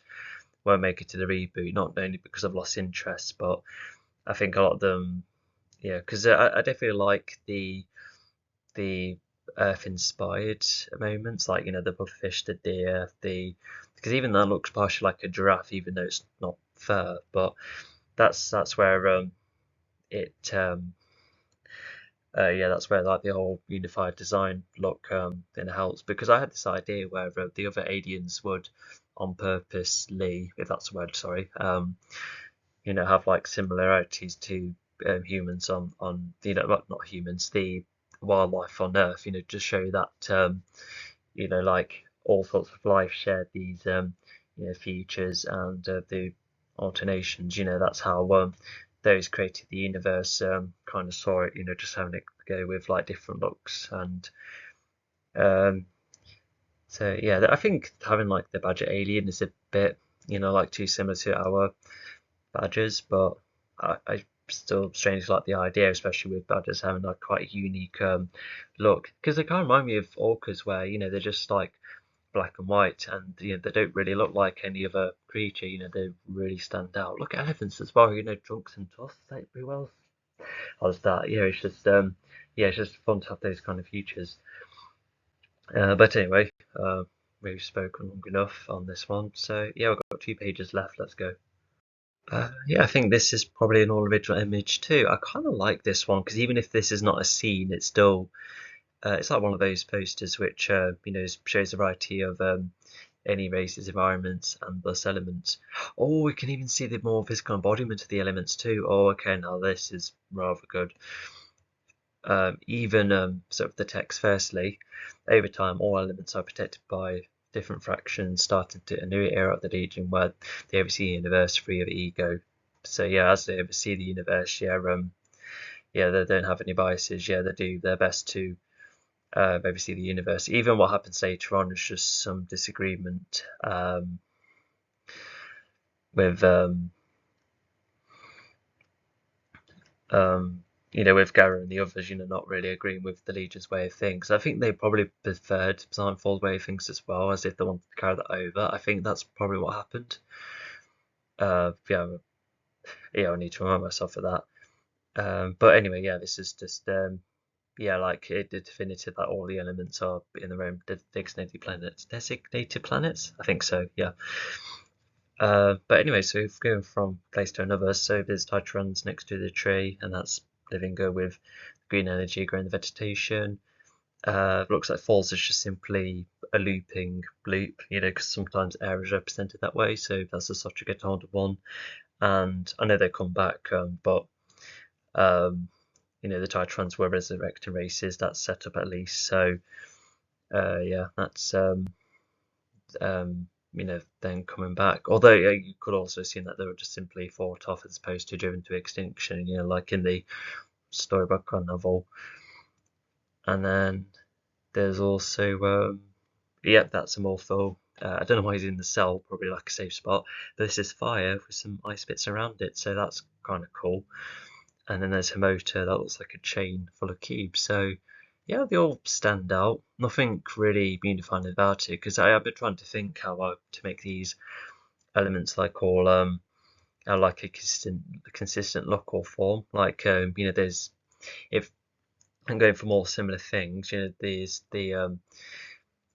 won't make it to the reboot, not only because I've lost interest, but I think a lot of them, yeah, because I definitely like the Earth-inspired moments, like the pufferfish, the deer, because even that looks partially like a giraffe, even though it's not fur, but that's where it yeah, that's where like the whole unified design look then helps, because I had this idea where the other aliens would on purposely, if that's the word, sorry, have like similarities to humans on not humans, the wildlife on Earth, just show that like all sorts of life share these features and the alternations. That's how those created the universe kind of saw it. Just having it go with like different looks, and um, So yeah, I think having like the Badger alien is a bit, like too similar to our Badgers, but I still strangely like the idea, especially with Badgers having like quite a unique look, because they kind of remind me of orcas, where they're just like black and white, and they don't really look like any other creature. They really stand out. Look at elephants as well. Drunks and tough. Like, who else has that? It's just it's just fun to have those kind of features. But anyway, we've spoken long enough on this one, so yeah, we've got 2 pages left. Let's go. Yeah, I think this is probably an all original image too. I kind of like this one because even if this is not a scene, it's still it's like one of those posters which shows a variety of any races, environments, and thus elements. Oh, we can even see the more physical embodiment of the elements too. Oh, okay, now this is rather good. Even sort of the text. Firstly, over time, all elements are protected by different fractions, starting to a new era of the Legion where they oversee the universe free of ego. So yeah, as they oversee the universe, they don't have any biases. Yeah, they do their best to oversee the universe. Even what happens later on is just some disagreement with with Gara and the others, not really agreeing with the Legion's way of things. I think they probably preferred Seinfeld's way of things as well, as if they wanted to carry that over. I think that's probably what happened. I need to remind myself of that. But anyway, yeah, this is just like it definitive that all the elements are in the realm designated planets. Designated planets? I think so. Yeah. But anyway, so if we're going from place to another, so there's Titrons next to the tree, and that's living good with green energy growing the vegetation. Looks like falls is just simply a looping loop, because sometimes air is represented that way, so that's a such a get hold of one. And I know they come back, but the Titrons were resurrecting races. That's set up at least. So yeah, that's then coming back. Although you could also assume that they were just simply fought off as opposed to driven to extinction, like in the storybook or novel. And then there's also, that's a Morpho. I don't know why he's in the cell, probably like a safe spot. But this is fire with some ice bits around it, so that's kind of cool. And then there's Himota, that looks like a chain full of cubes. So yeah, they all stand out. Nothing really unifying about it, because I've been trying to think how to make these elements like all like a consistent look or form. Like there's if I'm going for more similar things, there's the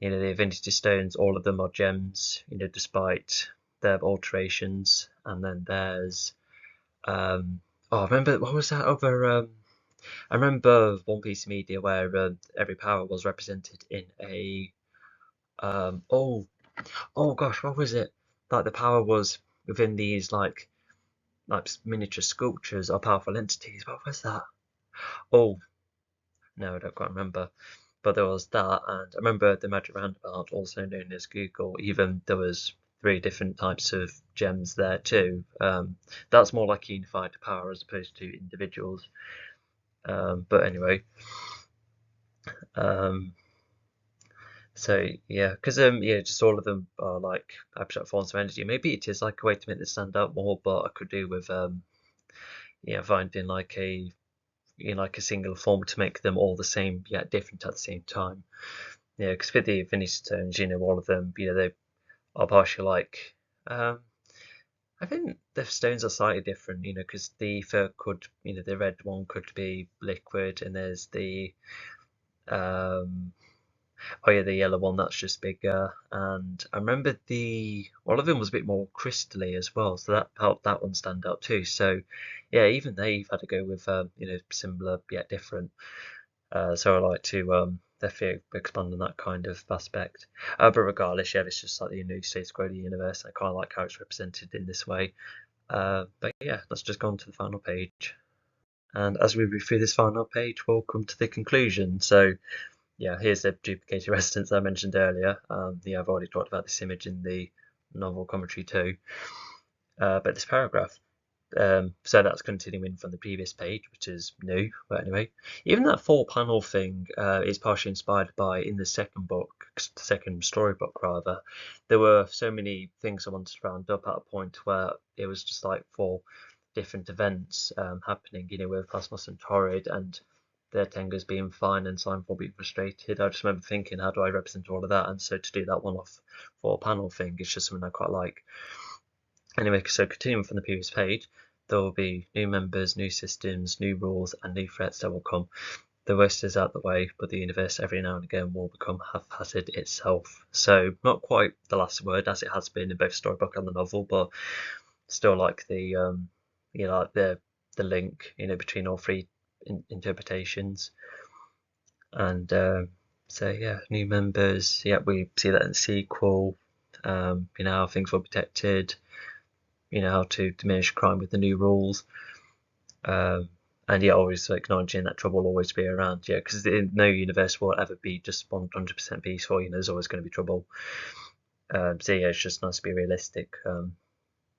Infinity Stones. All of them are gems, despite their alterations. And then there's I remember what was that other I remember One Piece Media where every power was represented in a oh gosh, what was it? Like the power was within these like miniature sculptures or powerful entities. What was that? Oh no, I don't quite remember. But there was that, and I remember the Magic Roundabout, also known as Google. Even there was 3 different types of gems there too. That's more like unified power as opposed to individuals. But anyway, um, so yeah, because just all of them are like abstract forms of energy. Maybe it is like a way to make this stand out more, but I could do with finding like a single form to make them all the same yet different at the same time. Yeah, because with the Infinity Stones, all of them, they are partially like. I think the stones are slightly different, because the ether could, the red one could be liquid, and there's the um, oh yeah, the yellow one that's just bigger. And I remember one of them was a bit more crystally as well, so that helped that one stand out too. So yeah, even they've had to go with similar yet different. So I like to definitely expand on that kind of aspect. But regardless, yeah, it's just like the new status quo of the universe. I kind of like how it's represented in this way. But yeah, let's just go on to the final page. And as we read through this final page, we'll come to the conclusion. So yeah, here's the duplicated residence I mentioned earlier. I've already talked about this image in the novel commentary too. But this paragraph. So that's continuing from the previous page, which is new. But anyway, even that 4-panel thing is partially inspired by in the second book, the second storybook rather. There were so many things I wanted to round up at a point where it was just like 4 different events happening, with Plasmos and Torrid and their Tengas being fine and Slimefall being frustrated. I just remember thinking, how do I represent all of that? And so to do that one-off 4-panel thing is just something I quite like. Anyway, so continuing from the previous page, there will be new members, new systems, new rules, and new threats that will come. The worst is out the way, but the universe every now and again will become haphazard itself. So not quite the last word as it has been in both storybook and the novel, but still like the like the link between all 3 interpretations. And so yeah, new members. Yeah, we see that in the sequel. How things were protected. How to diminish crime with the new rules. And yeah, always acknowledging that trouble will always be around. Yeah, because no universe will ever be just 100% peaceful. There's always going to be trouble. So yeah, it's just nice to be realistic.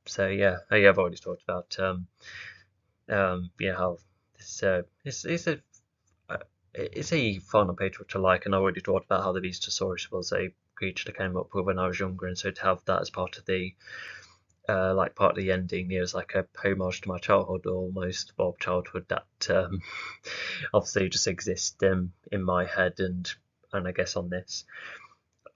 So yeah, I've already talked about how this it's a fun page which I like, and I already talked about how the Beastosaurus was a creature that came up with when I was younger, and so to have that as part of the part of the ending, it's like a homage to my childhood almost, well, childhood that obviously just exists in my head and I guess on this.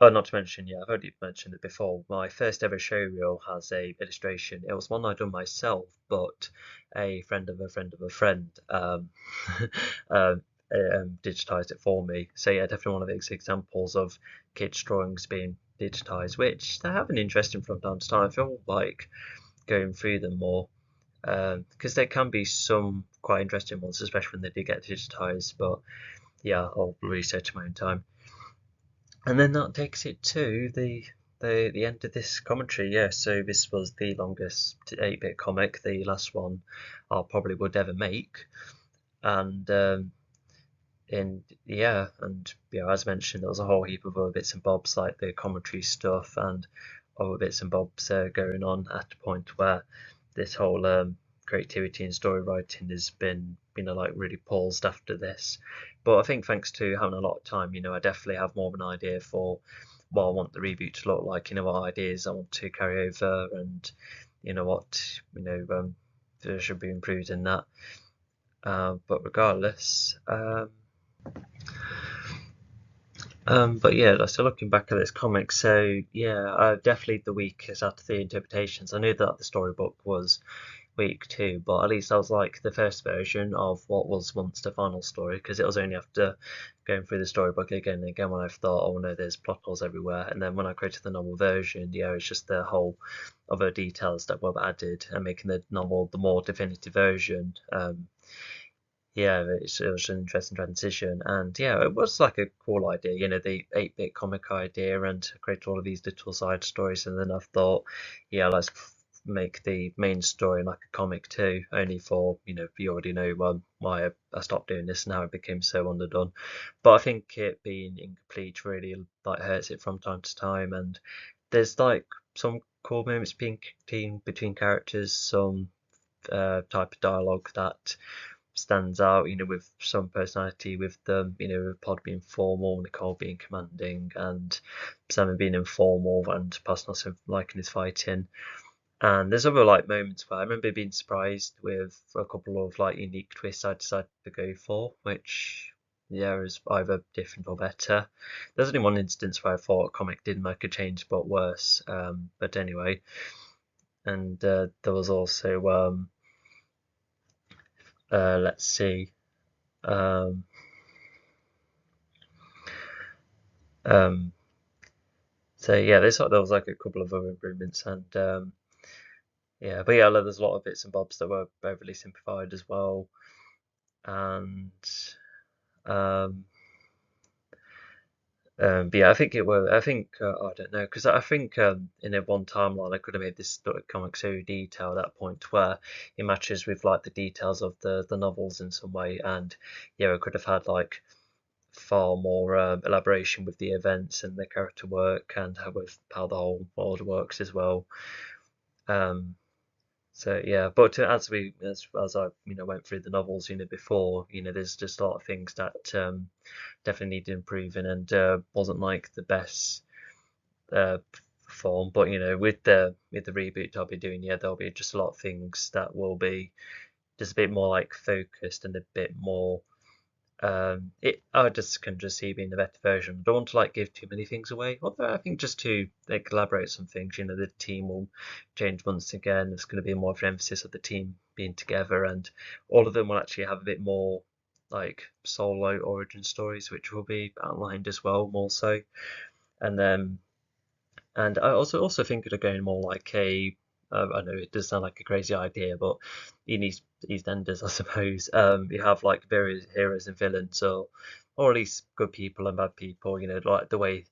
Oh, not to mention, yeah, I've already mentioned it before. My first ever showreel has a illustration. It was one I'd done myself, but a friend of a friend of a friend um, digitized it for me. So yeah, definitely one of these examples of kids' drawings being digitized, which they have an interest in from time to time. I feel like going through them more because there can be some quite interesting ones, especially when they do get digitized. But yeah, I'll research my own time. And then that takes it to the end of this commentary. Yeah, so this was the longest 8-bit comic, the last one I probably would ever make. And as mentioned, there was a whole heap of other bits and bobs like the commentary stuff and other bits and bobs going on at a point where this whole creativity and story writing has been like really paused after this. But I think thanks to having a lot of time, I definitely have more of an idea for what I want the reboot to look like, what ideas I want to carry over, and what there should be improved in that. But regardless, but yeah, so looking back at this comic, so yeah, definitely the weakest out of the interpretations. I knew that the storybook was weak too, but at least I was like the first version of what was once the final story, because it was only after going through the storybook again and again when I thought, oh no, there's plot holes everywhere. And then when I created the novel version, yeah, it's just the whole other details that were added and making the novel the more definitive version. Yeah, it was an interesting transition, and yeah, it was like a cool idea, the 8-bit comic idea, and create all of these little side stories. And then I thought, yeah, let's make the main story like a comic too, only for you already know why I stopped doing this and how it became so underdone. But I think it being incomplete really like hurts it from time to time, and there's like some cool moments between characters, some type of dialogue that stands out, with some personality with them, with Pod being formal, Nicole being commanding, and Simon being informal, and Pasnos liking his fighting. And there's other like moments where I remember being surprised with a couple of like unique twists I decided to go for, which yeah is either different or better. There's only one instance where I thought a comic did make a change but worse. But anyway, and there was also let's see. Um, um, so yeah, there was like a couple of other improvements, and yeah, but yeah, there's a lot of bits and bobs that were overly simplified as well, and um, but yeah, I think it was. I think I don't know because I think in a one timeline I could have made this comic so detailed at a point where it matches with like the details of the novels in some way, and yeah, I could have had like far more elaboration with the events and the character work and how the whole world works as well. Um, So yeah, but as I went through the novels before, there's just a lot of things that definitely need improving, and wasn't like the best uh, form. But with the reboot I'll be doing, yeah, there'll be just a lot of things that will be just a bit more like focused and a bit more. I just can just see being the better version. I don't want to like give too many things away. Although I think just to like, elaborate some things, the team will change once again. There's going to be more of an emphasis of the team being together, and all of them will actually have a bit more like solo origin stories, which will be outlined as well, more so. And then and I also think of going more like a. I know it does sound like a crazy idea, but in EastEnders, I suppose, you have like various heroes and villains, or at least good people and bad people. Like the way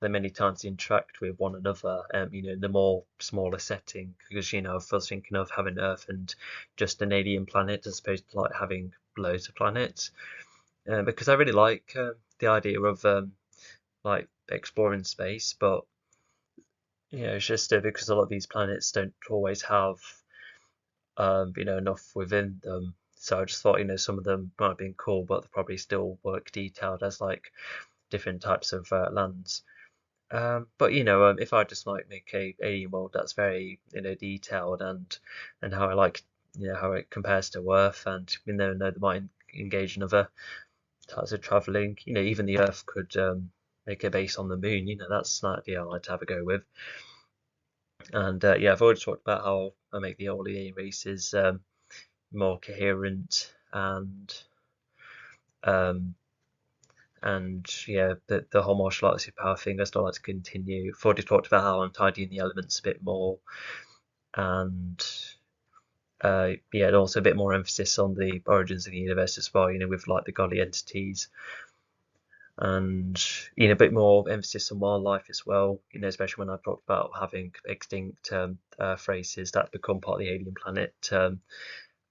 they many times interact with one another. In the more smaller setting, because I was thinking of having Earth and just an alien planet as opposed to like having loads of planets. Because I really like the idea of like exploring space, but it's just because a lot of these planets don't always have enough within them. So I just thought, some of them might have been cool, but they probably still work detailed as like different types of lands. But if I just like make a alien world that's very detailed, and how I like how it compares to Earth, and know they might engage in other types of traveling. Even the Earth could make a base on the moon. That's an idea I like to have a go with. And yeah, I've already talked about how I make the old EA races more coherent, um, and yeah, the whole martial arts power thing I still like to continue. I've already talked about how I'm tidying the elements a bit more, and yeah, and also a bit more emphasis on the origins of the universe as well. With like the godly entities, and a bit more emphasis on wildlife as well. Especially when I talked about having extinct races that become part of the alien planet.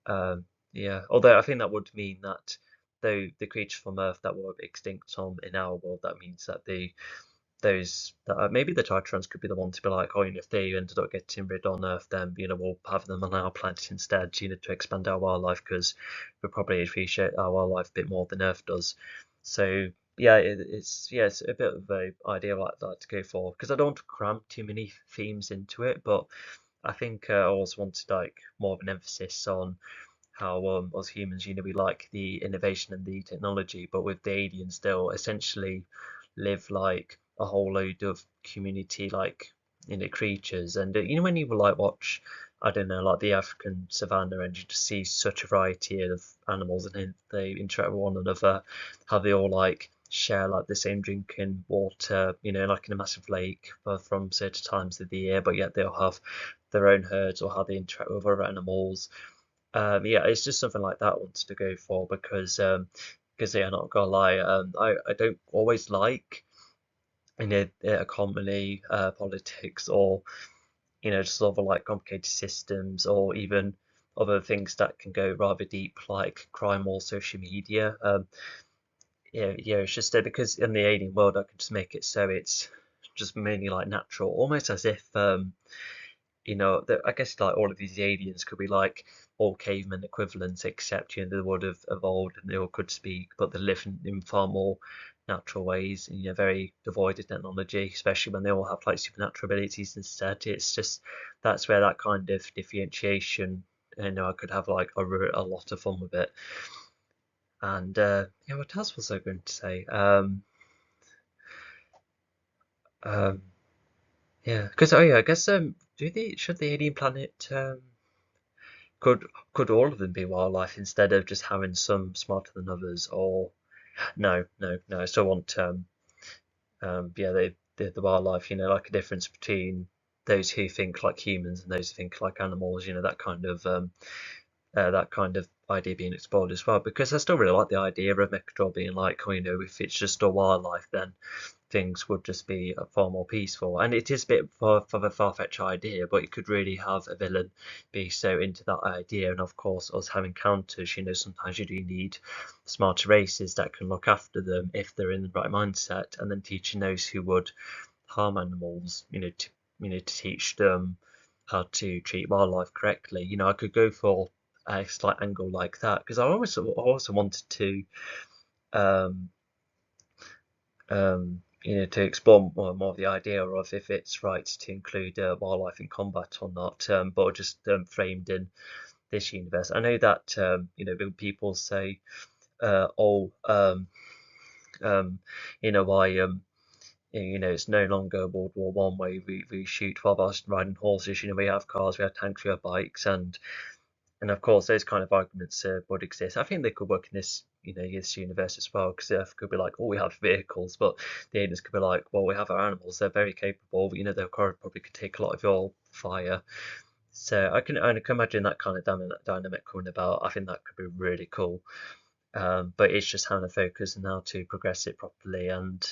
Um, yeah, although I think that would mean that though the creatures from Earth that were extinct in our world, that means that those that maybe the Titrons could be the ones to be like, oh, if they ended up getting rid on Earth, then we'll have them on our planet instead, to expand our wildlife, because we probably appreciate our wildlife a bit more than Earth does. So yeah, it's a bit of a idea like that to go for, because I don't want to cram too many themes into it, but I think I also wanted like more of an emphasis on how us humans, we like the innovation and the technology, but with the aliens, they'll essentially live like a whole load of community like creatures. And when you like watch, I don't know, like the African savannah, and you just see such a variety of animals, and then they interact with one another, how they all like share like the same drinking water, like in a massive lake from certain times of the year, but yet they'll have their own herds, or how they interact with other animals. Yeah, it's just something like that I wanted to go for, because yeah, not gonna lie, I don't always like economy, politics, or just sort of like complicated systems, or even other things that can go rather deep, like crime or social media. Yeah, it's just because in the alien world I can just make it so it's just mainly like natural, almost as if I guess like all of these aliens could be like all caveman equivalents, except they would have evolved and they all could speak, but they live in far more natural ways, and very devoid of technology, especially when they all have like supernatural abilities instead. It's just that's where that kind of differentiation, I could have like a lot of fun with it. And yeah, what else was I going to say? Um, yeah, because oh yeah, I guess should the alien planet could could all of them be wildlife instead of just having some smarter than others? Or no, no, no. I still want yeah, the wildlife. Like a difference between those who think like humans and those who think like animals. That kind of idea being explored as well. Because I still really like the idea of Mechadol being like, oh, if it's just a wildlife, then things would just be far more peaceful. And it is a bit of a far-fetched idea, but you could really have a villain be so into that idea. And of course, us having counters, sometimes you do need smarter races that can look after them if they're in the right mindset, and then teaching those who would harm animals, to teach them how to treat wildlife correctly. You know, I could go for a slight angle like that because I also wanted to um, you know, to explore more of the idea of if it's right to include wildlife in combat or not, but just framed in this universe. I know that you know, people say, oh, you know, why you know, it's no longer World War One where we shoot while whilst riding horses. You know, we have cars, we have tanks, we have bikes, and of course those kind of arguments would exist. I think they could work in this, you know, this universe as well, because Earth could be like, oh, we have vehicles, but the aliens could be like, well, we have our animals, they're very capable. You know, they'll probably could take a lot of your fire. So I can imagine that kind of dynamic coming about. I think that could be really cool. But it's just how to focus and how to progress it properly. And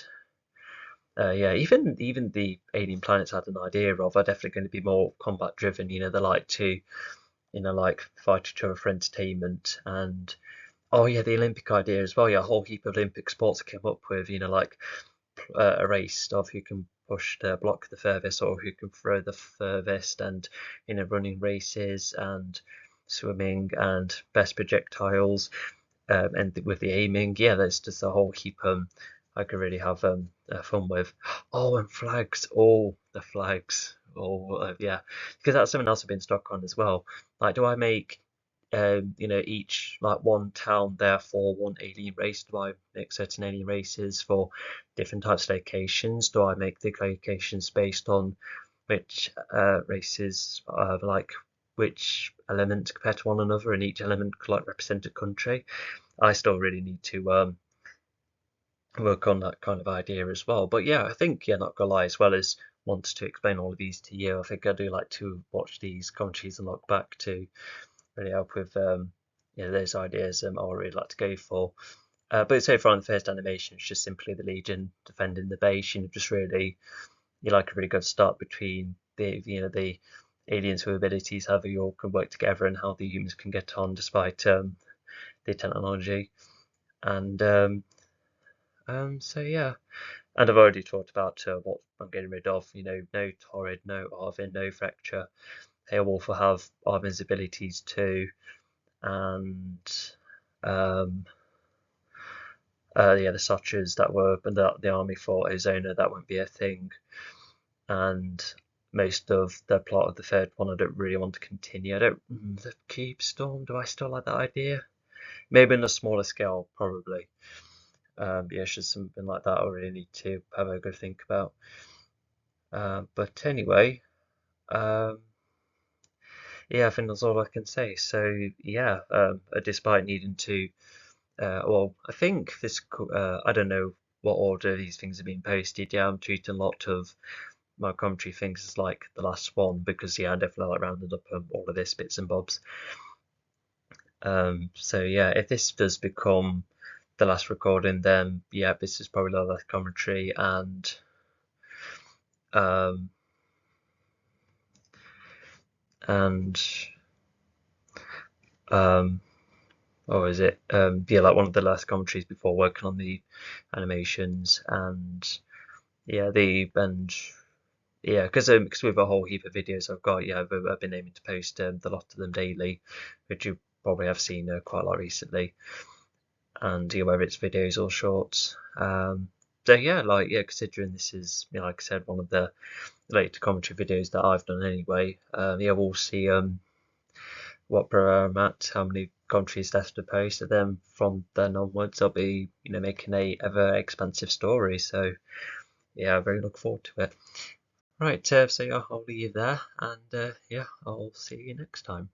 yeah, even the alien planets I had an idea of are definitely going to be more combat driven. You know, they like to, you know, like fight each other for entertainment. And oh yeah, the Olympic idea as well. Yeah, a whole heap of Olympic sports came up with. You know, like a race of who can push the block the furthest or who can throw the furthest, and you know, running races and swimming and best projectiles, and with the aiming. Yeah, there's just a whole heap I could really have fun with. Oh, and flags. Oh, the flags. Oh, yeah, because that's something else I've been stuck on as well. Like, do I make you know, each like one town therefore one alien race? Do I make certain alien races for different types of locations? Do I make the locations based on which races like which element compared to one another, and each element could like represent a country? I still really need to work on that kind of idea as well. But yeah, I think, yeah, not gonna lie, as well as want to explain all of these to you, I think I do like to watch these commentaries and look back to really help with you know, those ideas I would really like to go for. But so far in the first animation, it's just simply the Legion defending the base. You know, just really, you like a really good start between the, you know, the aliens with abilities, how they all can work together, and how the humans can get on despite the technology. And so yeah, and I've already talked about what I'm getting rid of. You know, no Torrid, no Arvin, no Fracture. They all will have Arvin's abilities too, and um, yeah, the Sotras that were the army for Ozona, that won't be a thing, and most of the plot of the third one I don't really want to continue. I don't. The Keep Storm, do I still like that idea? Maybe on a smaller scale, probably. Yeah, it's just something like that I really need to have a good think about. But anyway, um, yeah, I think that's all I can say. So yeah, despite needing to, well, I think this, I don't know what order these things have been posted. Yeah, I'm treating a lot of my commentary things as like the last one because yeah, I definitely like rounded up all of this bits and bobs. So yeah, if this does become the last recording, then yeah, this is probably the last commentary, um, and or is it yeah, like one of the last commentaries before working on the animations, and yeah, yeah, because with a whole heap of videos I've got, yeah, I've been aiming to post the lot of them daily, which you probably have seen quite a lot recently, and you know, whether it's videos or shorts. So yeah, like yeah, considering this is, you know, like I said, one of the later commentary videos that I've done anyway. Yeah, we'll see what pro I'm at, how many countries left to post, and then from then onwards I'll be, you know, making a ever expansive story. So yeah, I very look forward to it. Right, so yeah, I'll leave you there, and yeah, I'll see you next time.